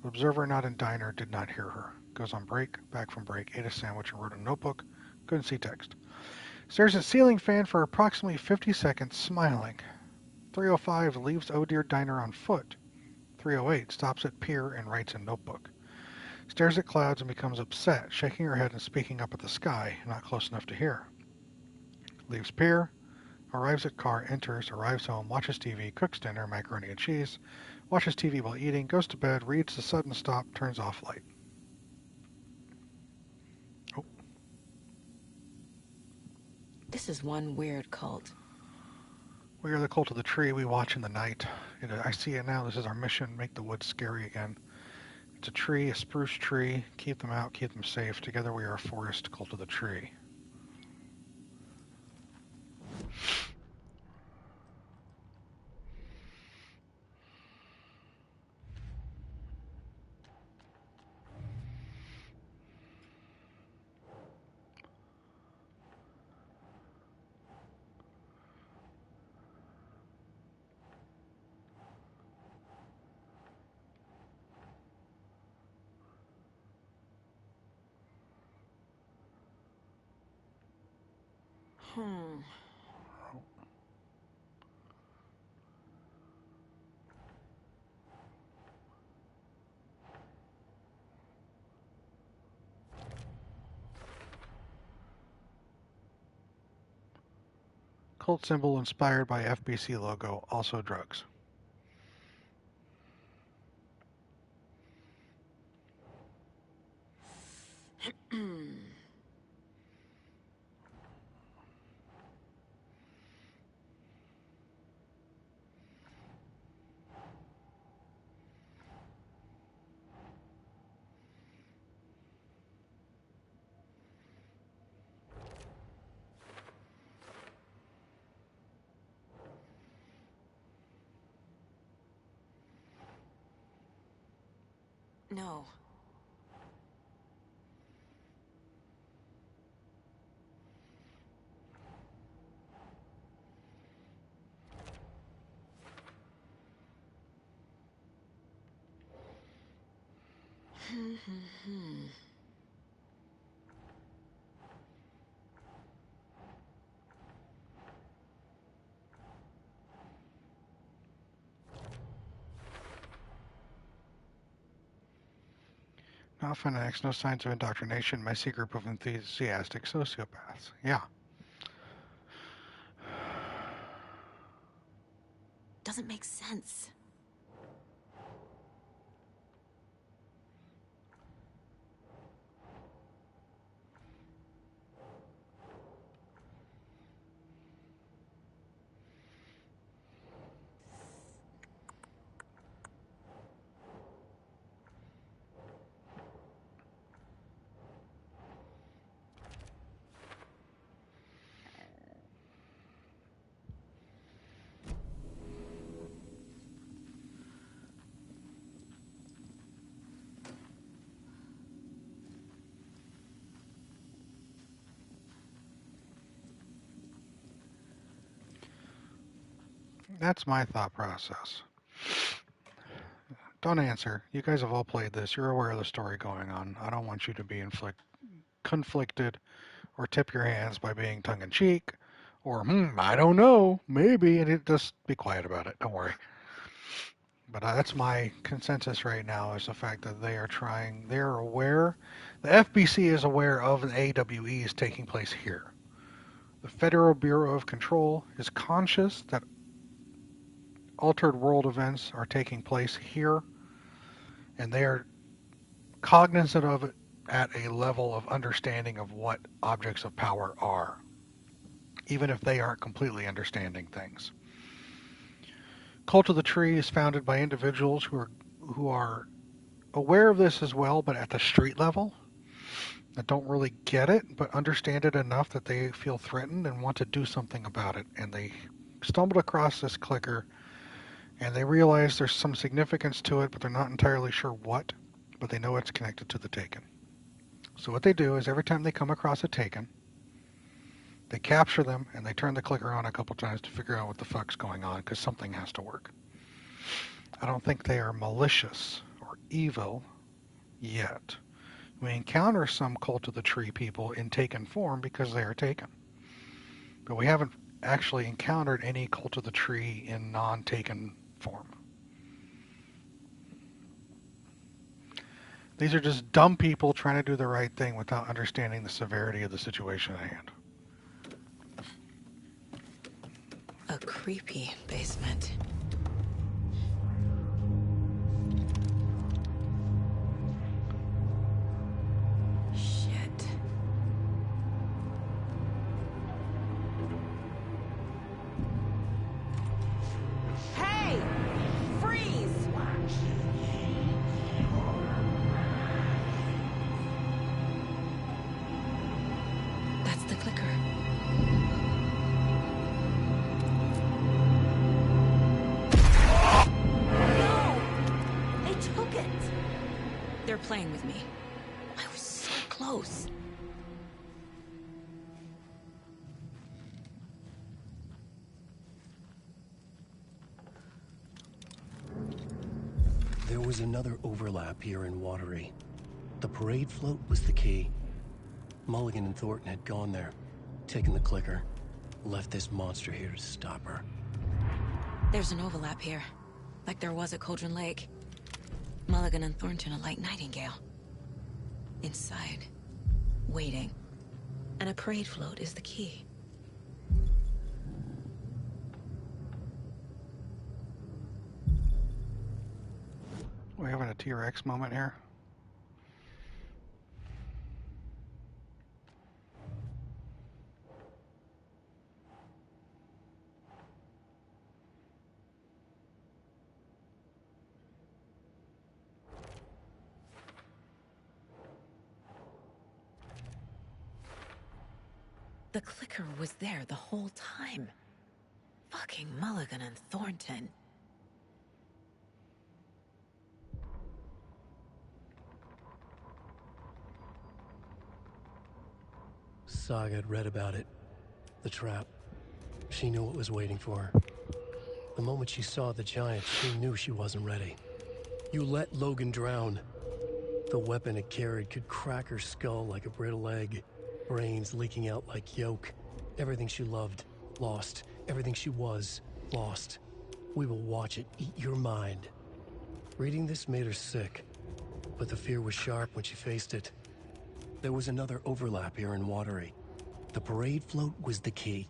The observer not in diner did not hear her. Goes on break, back from break, ate a sandwich and wrote a notebook, couldn't see text. Stares at ceiling fan for approximately 50 seconds, smiling. 3:05 leaves Oh Deer Diner on foot. 3:08 stops at pier and writes a notebook. Stares at clouds and becomes upset, shaking her head and speaking up at the sky, not close enough to hear. Leaves pier, arrives at car, enters, arrives home, watches TV, cooks dinner, macaroni and cheese, watches TV while eating, goes to bed, reads the sudden stop, turns off light. Oh. This is one weird cult. We are the Cult of the Tree. We watch in the night. I see it now. This is our mission. Make the woods scary again. It's a tree, a spruce tree. Keep them out. Keep them safe. Together we are a forest Cult of the Tree. Cult symbol inspired by FBC logo, also drugs. No. No fanatics, no signs of indoctrination, messy group of enthusiastic sociopaths. Yeah. Doesn't make sense. That's my thought process. Don't answer. You guys have all played this. You're aware of the story going on. I don't want you to be conflicted or tip your hands by being tongue-in-cheek or, I don't know, maybe, and just be quiet about it. Don't worry. But that's my consensus right now, is the fact that they're aware, the FBC is aware of an AWE is taking place here. The Federal Bureau of Control is conscious that altered world events are taking place here, and they are cognizant of it at a level of understanding of what objects of power are, even if they aren't completely understanding things. Cult of the Tree is founded by individuals who are aware of this as well, but at the street level, that don't really get it, but understand it enough that they feel threatened and want to do something about it. And they stumbled across this clicker, and they realize there's some significance to it, but they're not entirely sure what, but they know it's connected to the Taken. So what they do is every time they come across a Taken, they capture them, and they turn the clicker on a couple times to figure out what the fuck's going on, because something has to work. I don't think they are malicious or evil yet. We encounter some Cult of the Tree people in Taken form because they are Taken. But we haven't actually encountered any Cult of the Tree in non-Taken form. These are just dumb people trying to do the right thing without understanding the severity of the situation at hand. A creepy basement. Shit. Hey! Freeze! That's the clicker. They're playing with me. I was so close. There was another overlap here in Watery. The parade float was the key. Mulligan and Thornton had gone there, taken the clicker, left this monster here to stop her. There's an overlap here, like there was at Cauldron Lake. Mulligan and Thornton are like Nightingale. Inside, waiting. And a parade float is the key. We're having a T-Rex moment here. The clicker was there the whole time. Fucking Mulligan and Thornton. Saga had read about it. The trap. She knew what was waiting for her. The moment she saw the giant, she knew she wasn't ready. You let Logan drown. The weapon it carried could crack her skull like a brittle egg. Brains leaking out like yolk. Everything she loved, lost. Everything she was, lost. We will watch it eat your mind. Reading this made her sick, but the fear was sharp when she faced it. There was another overlap here in Watery. The parade float was the key.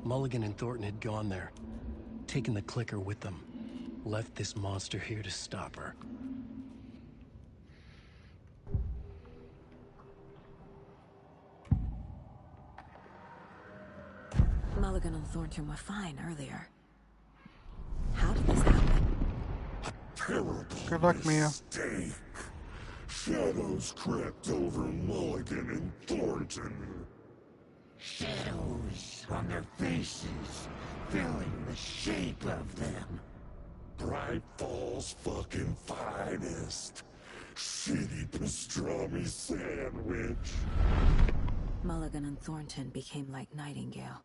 Mulligan and Thornton had gone there, taken the clicker with them, left this monster here to stop her. Mulligan and Thornton were fine earlier. How did this happen? Good luck, Mia. Mistake. Shadows crept over Mulligan and Thornton. Shadows on their faces, filling the shape of them. Bright Falls fucking finest. Shitty pastrami sandwich. Mulligan and Thornton became like Nightingale.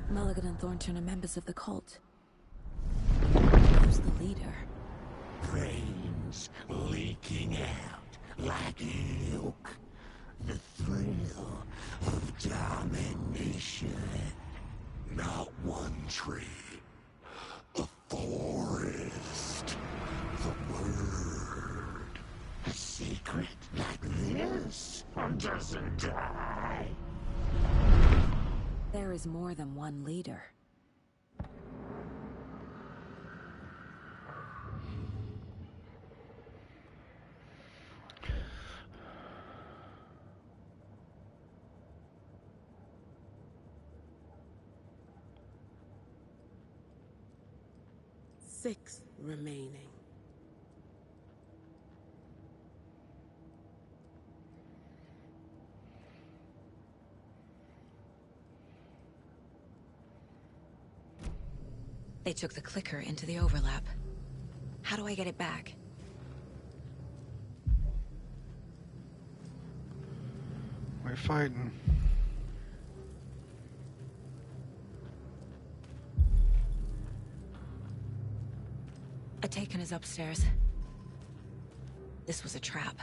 Mulligan and Thornton are members of the cult. Who's the leader? Brains leaking out like milk. The thrill of domination. Not one tree. A forest. The word. A secret like this doesn't die. There is more than one leader. Six remaining. They took the clicker into the overlap. How do I get it back? We're fighting. Atakan is upstairs. This was a trap.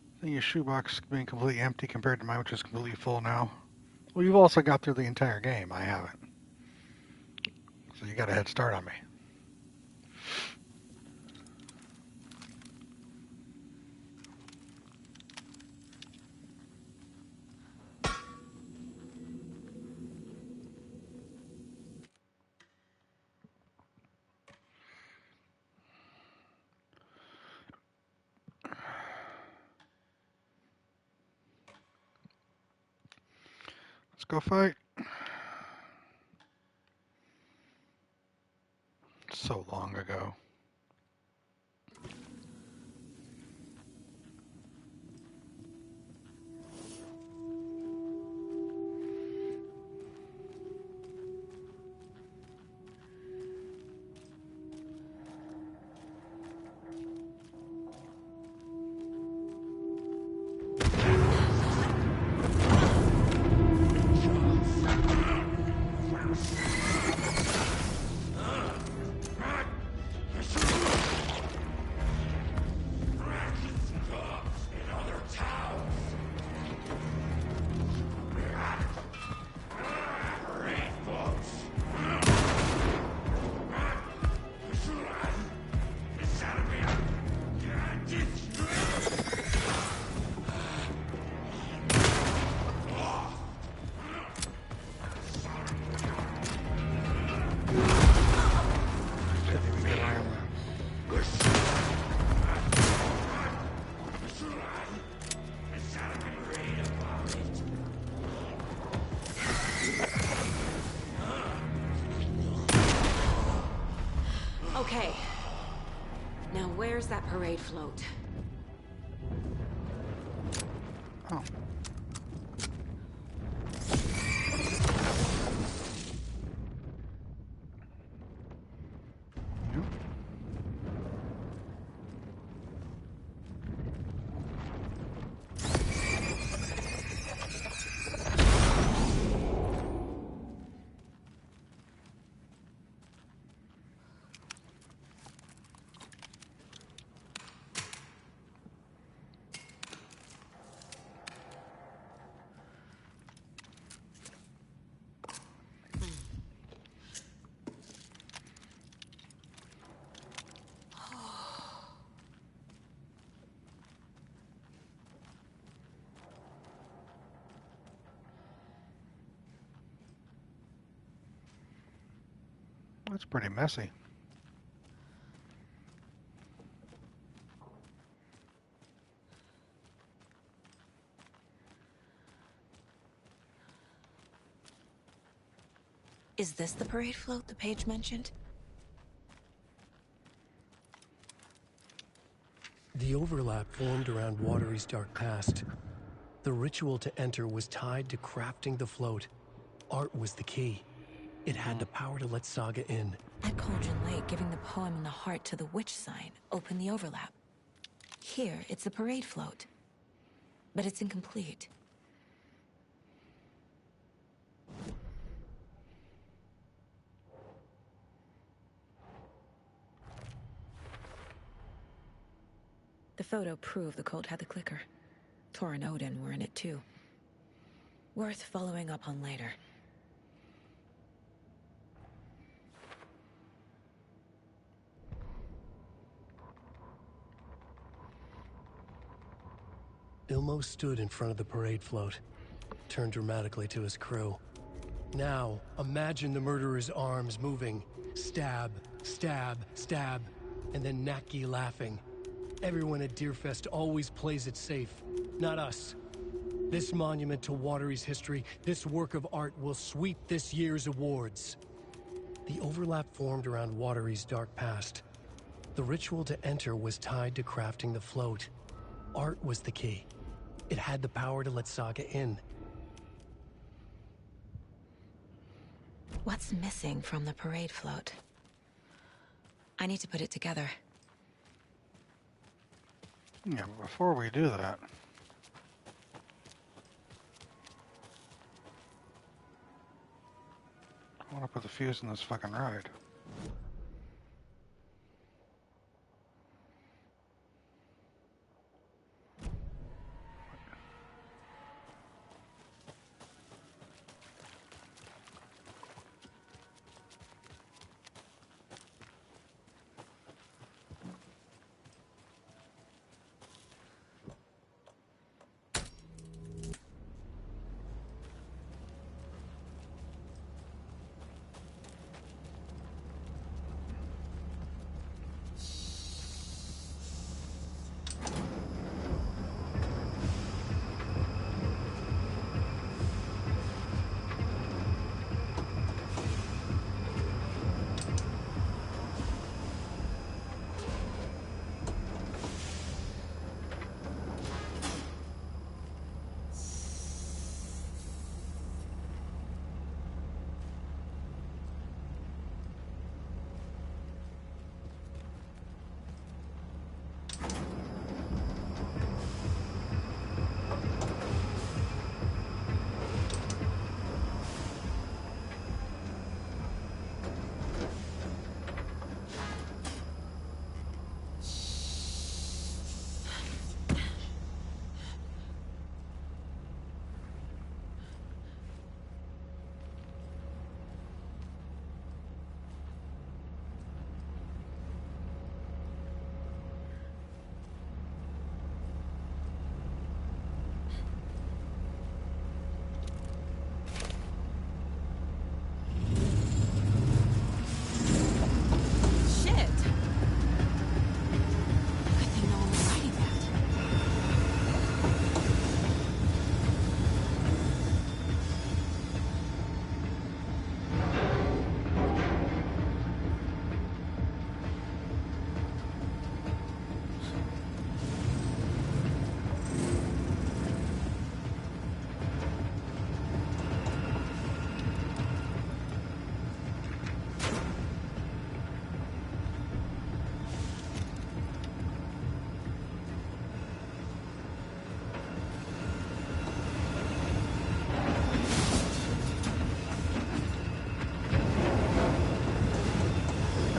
I think your shoebox being completely empty compared to mine, which is completely full now. Well, you've also got through the entire game. I haven't. So you got a head start on me. Let's go fight. So long ago. Okay. Now where's that parade float? Oh. That's pretty messy. Is this the parade float the page mentioned? The overlap formed around Watery's dark past. The ritual to enter was tied to crafting the float. Art was the key. It had the power to let Saga in. At Cauldron Lake, giving the poem and the heart to the witch sign opened the overlap. Here, it's the parade float. But it's incomplete. The photo proved the cult had the clicker. Tor and Odin were in it too. Worth following up on later. Ilmo stood in front of the parade float, turned dramatically to his crew. Now, imagine the murderer's arms moving. Stab, stab, stab, and then Naki laughing. Everyone at Deerfest always plays it safe, not us. This monument to Watery's history, this work of art will sweep this year's awards. The overlap formed around Watery's dark past. The ritual to enter was tied to crafting the float. Art was the key. It had the power to let Saga in. What's missing from the parade float? I need to put it together. Yeah, but before we do that, I want to put the fuse in this fucking ride.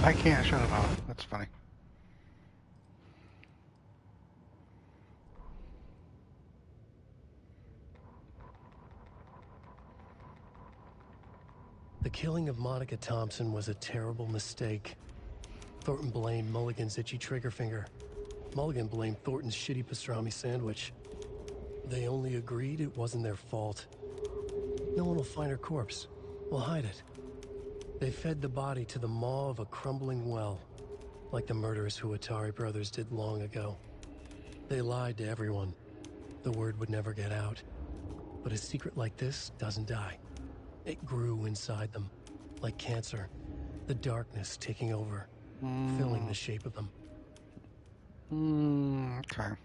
I can't shut it off. That's funny. The killing of Monica Thompson was a terrible mistake. Thornton blamed Mulligan's itchy trigger finger. Mulligan blamed Thornton's shitty pastrami sandwich. They only agreed it wasn't their fault. No one will find her corpse. We'll hide it. They fed the body to the maw of a crumbling well, like the murderous Huatari brothers did long ago. They lied to everyone. The word would never get out. But a secret like this doesn't die. It grew inside them, like cancer. The darkness taking over, filling the shape of them. Okay.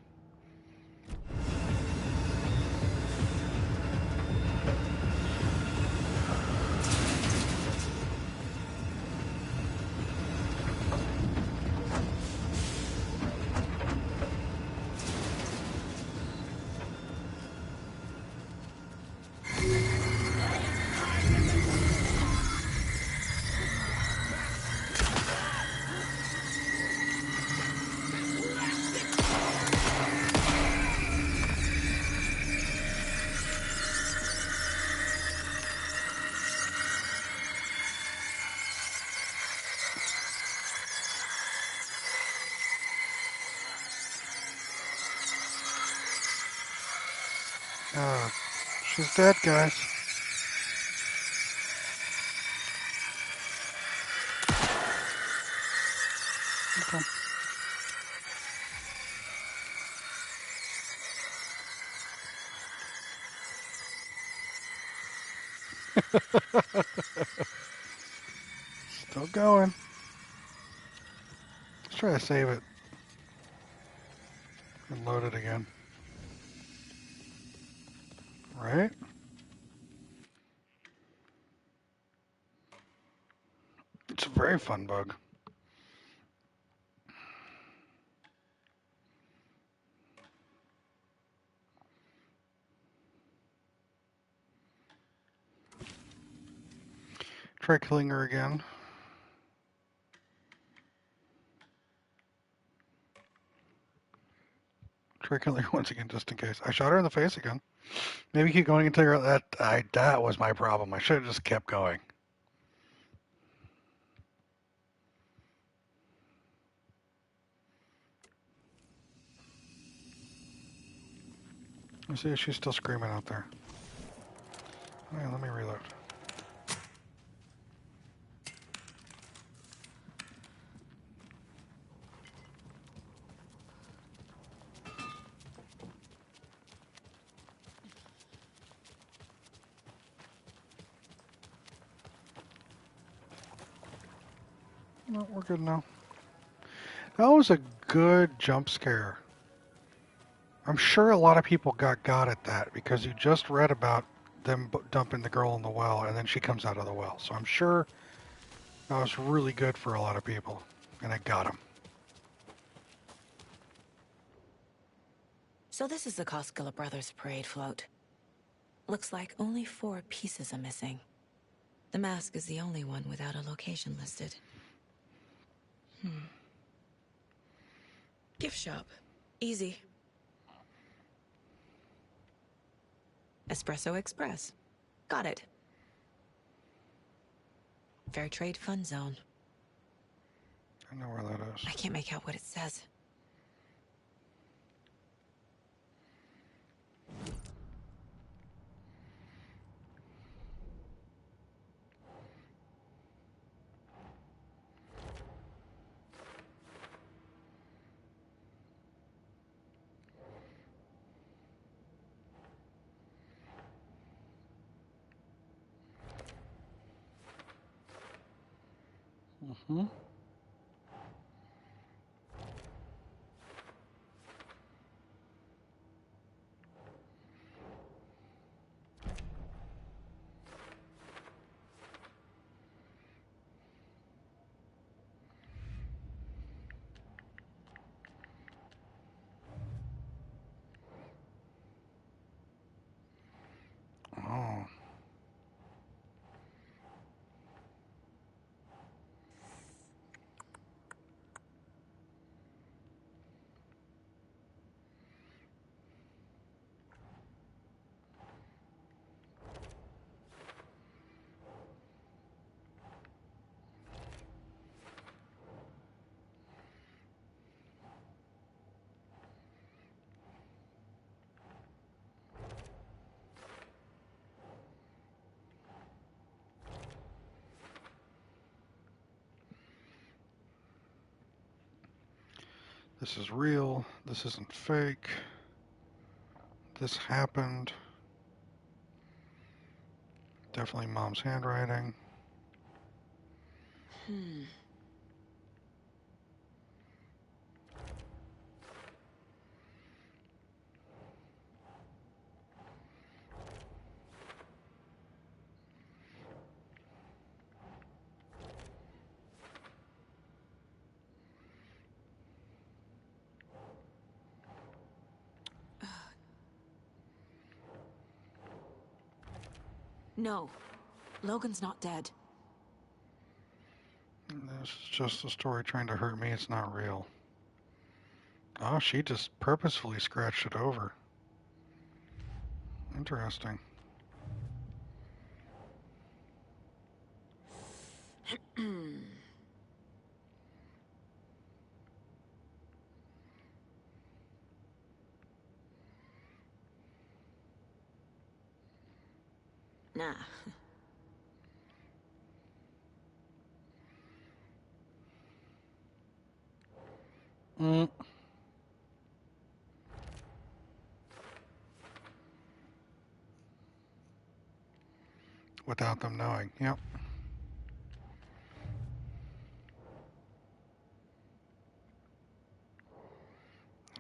She's dead, guys. Okay. Still going. Let's try to save it. And load it again. Right? It's a very fun bug. Try killing her again. Try killing her once again, just in case. I shot her in the face again. Maybe keep going until you're that was my problem. I should have just kept going. Let's see if she's still screaming out there. Okay, let me reload. No, we're good now. That was a good jump scare. I'm sure a lot of people got at that because you just read about them dumping the girl in the well and then she comes out of the well. So I'm sure that was really good for a lot of people and it got them. So this is the Koskela Brothers parade float. Looks like only 4 pieces are missing. The mask is the only one without a location listed. Gift shop. Easy. Espresso Express. Got it. Fair Trade Fund Zone. I know where that is. I can't make out what it says. Mm-hmm. Oh. Hmm. This is real. This isn't fake. This happened. Definitely Mom's handwriting. No. Logan's not dead. This is just a story trying to hurt me. It's not real. Oh, she just purposefully scratched it over. Interesting. Nah. Without them knowing. Yep.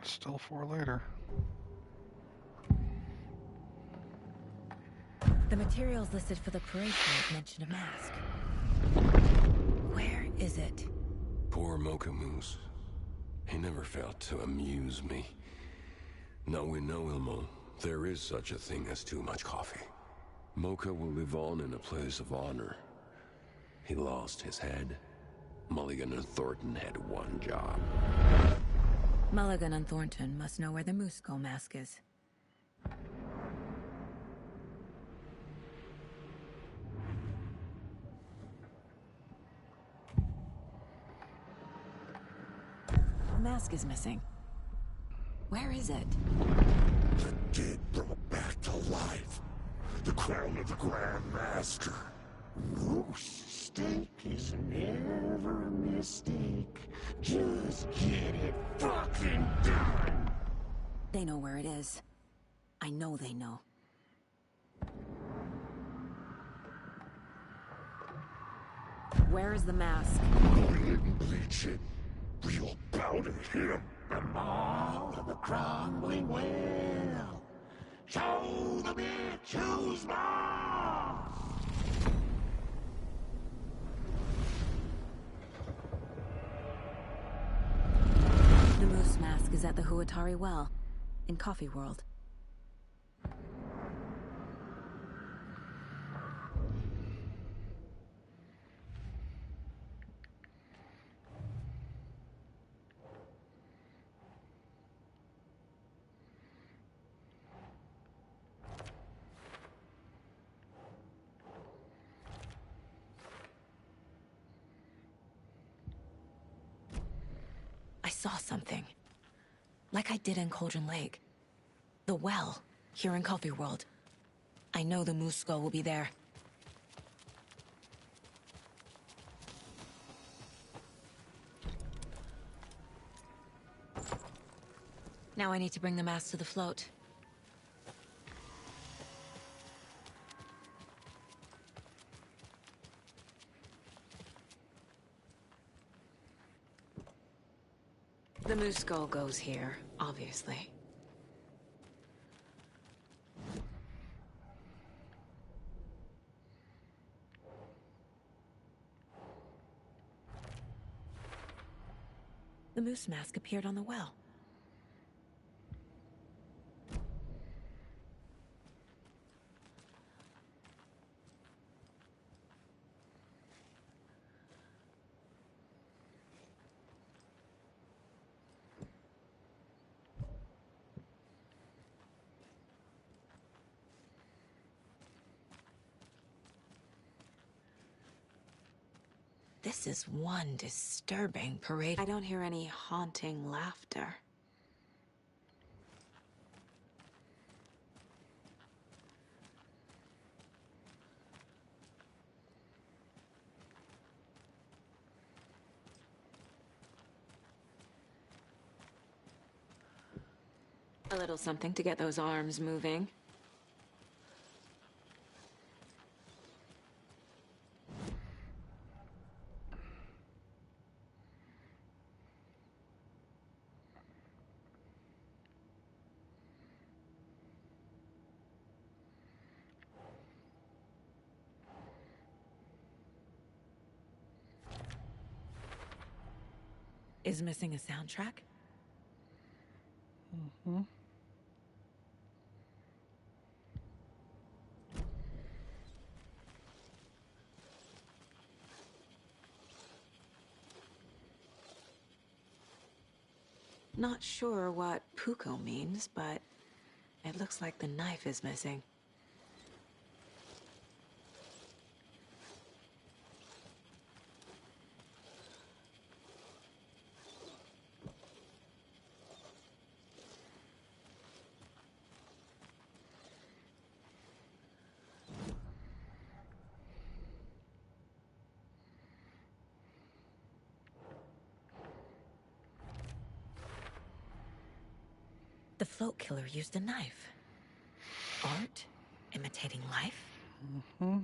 Still 4 later. The materials listed for the parade float mention a mask. Where is it? Poor Mocha Moose. He never failed to amuse me. Now we know, Ilmo, there is such a thing as too much coffee. Mocha will live on in a place of honor. He lost his head. Mulligan and Thornton had one job. Mulligan and Thornton must know where the Moose Skull mask is. The mask is missing. Where is it? The dead brought back to life. The crown of the Grand Master. Moose steak is never a mistake. Just get it fucking done. They know where it is. I know they know. Where is the mask? Go ahead and bleach it. Real bout of him. The mall of the crumbling well. Show the bitch who's boss. The Moose mask is at the Huatari Well, in Coffee World. I saw something. Like I did in Cauldron Lake. The well, here in Coffee World. I know the Moose Skull will be there. Now I need to bring the mask to the float. The Moose Skull goes here, obviously. The moose mask appeared on the well. This is one disturbing parade. I don't hear any haunting laughter. A little something to get those arms moving. Is missing a soundtrack? Mm-hmm. Not sure what Puko means, but it looks like the knife is missing. The float killer used a knife. Art imitating life? Mm-hmm.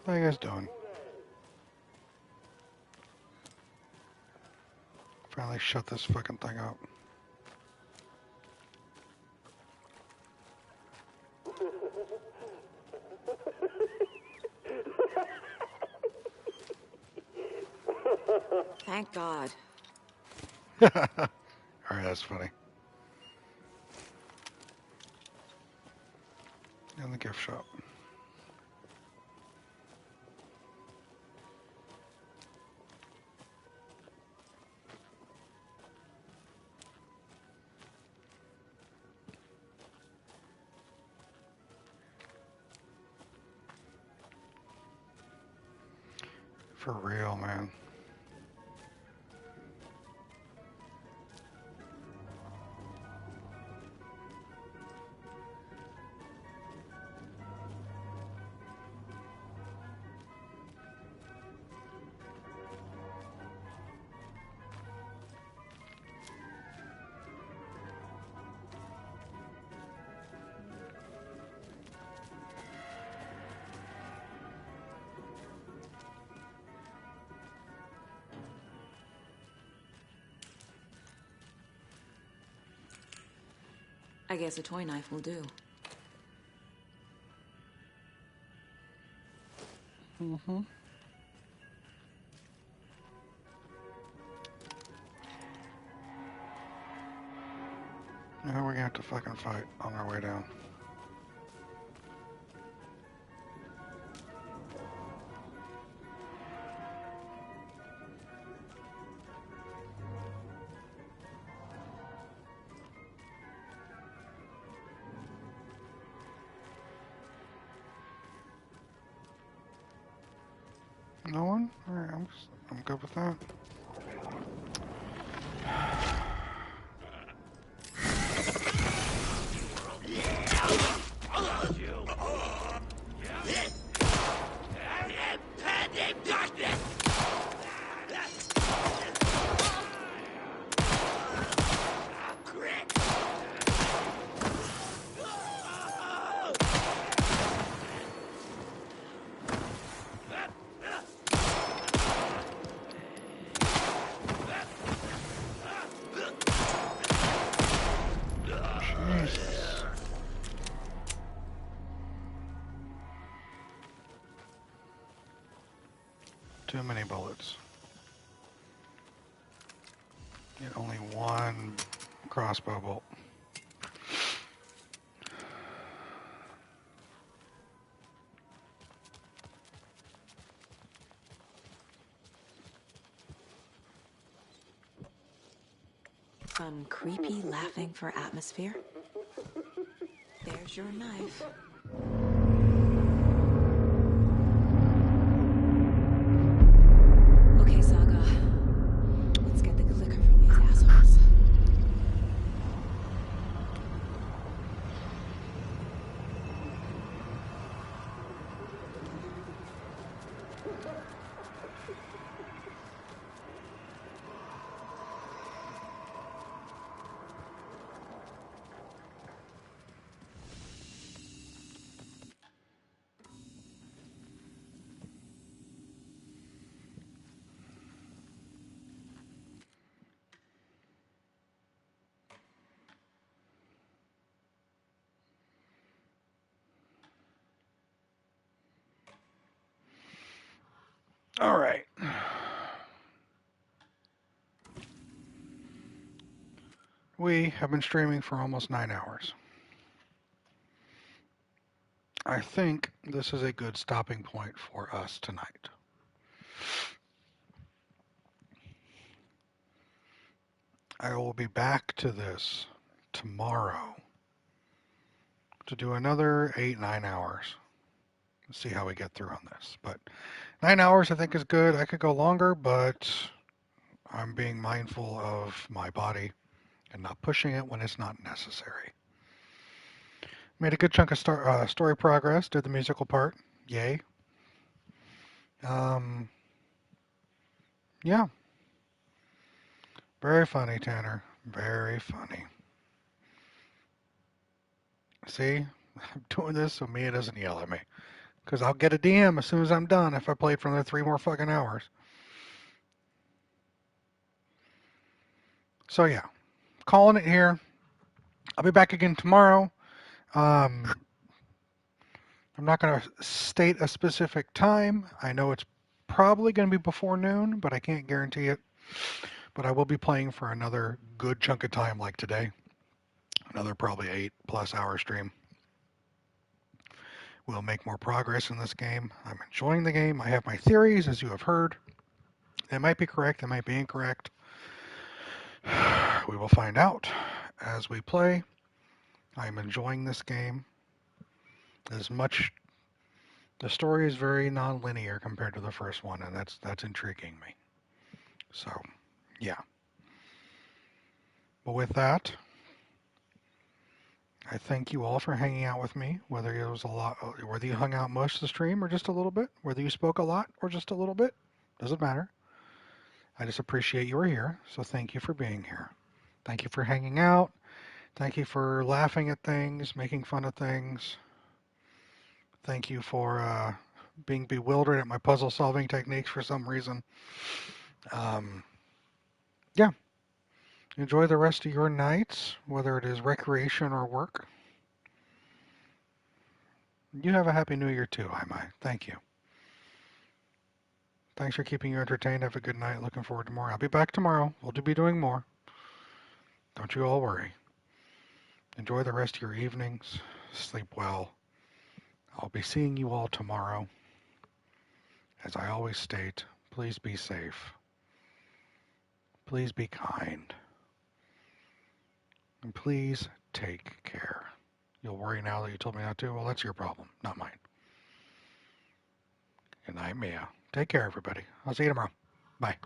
How you guys doing? Finally shut this fucking thing up. Thank God. Alright, that's funny. In the gift shop. For real, man. I guess a toy knife will do. Mm-hmm. Now we're gonna have to fucking fight on our way down. No one? Alright, I'm good with that. Too many bullets. Get only one crossbow bolt. Some creepy laughing for atmosphere. There's your knife. Okay, Saga. Let's get the clicker from these assholes. All right. We have been streaming for almost 9 hours. I think this is a good stopping point for us tonight. I will be back to this tomorrow to do another 8-9 hours. Let's see how we get through on this. But 9 hours I think is good. I could go longer, but I'm being mindful of my body and not pushing it when it's not necessary. Made a good chunk of story progress. Did the musical part. Yay. Yeah. Very funny, Tanner. Very funny. See? I'm doing this so Mia doesn't yell at me. Because I'll get a DM as soon as I'm done if I played for another 3 more fucking hours. So yeah. Calling it here. I'll be back again tomorrow. I'm not going to state a specific time. I know it's probably going to be before noon, but I can't guarantee it. But I will be playing for another good chunk of time like today. Another probably 8+ hour stream. We'll make more progress in this game. I'm enjoying the game. I have my theories, as you have heard. They might be correct. They might be incorrect. We will find out as we play. I'm enjoying this game. As much, the story is very non-linear compared to the first one, and that's intriguing me. So, yeah. But with that, I thank you all for hanging out with me, whether it was a lot, whether you hung out most of the stream or just a little bit, whether you spoke a lot or just a little bit, doesn't matter. I just appreciate you were here, so thank you for being here. Thank you for hanging out. Thank you for laughing at things, making fun of things. Thank you for being bewildered at my puzzle-solving techniques for some reason. Yeah. Enjoy the rest of your nights, whether it is recreation or work. You have a happy new year too, Hi-Mai. Thank you. Thanks for keeping you entertained. Have a good night. Looking forward to more. I'll be back tomorrow. We'll be doing more. Don't you all worry. Enjoy the rest of your evenings. Sleep well. I'll be seeing you all tomorrow. As I always state, please be safe. Please be kind. And please take care. You'll worry now that you told me not to? Well, that's your problem, not mine. Good night, Mia. Take care, everybody. I'll see you tomorrow. Bye.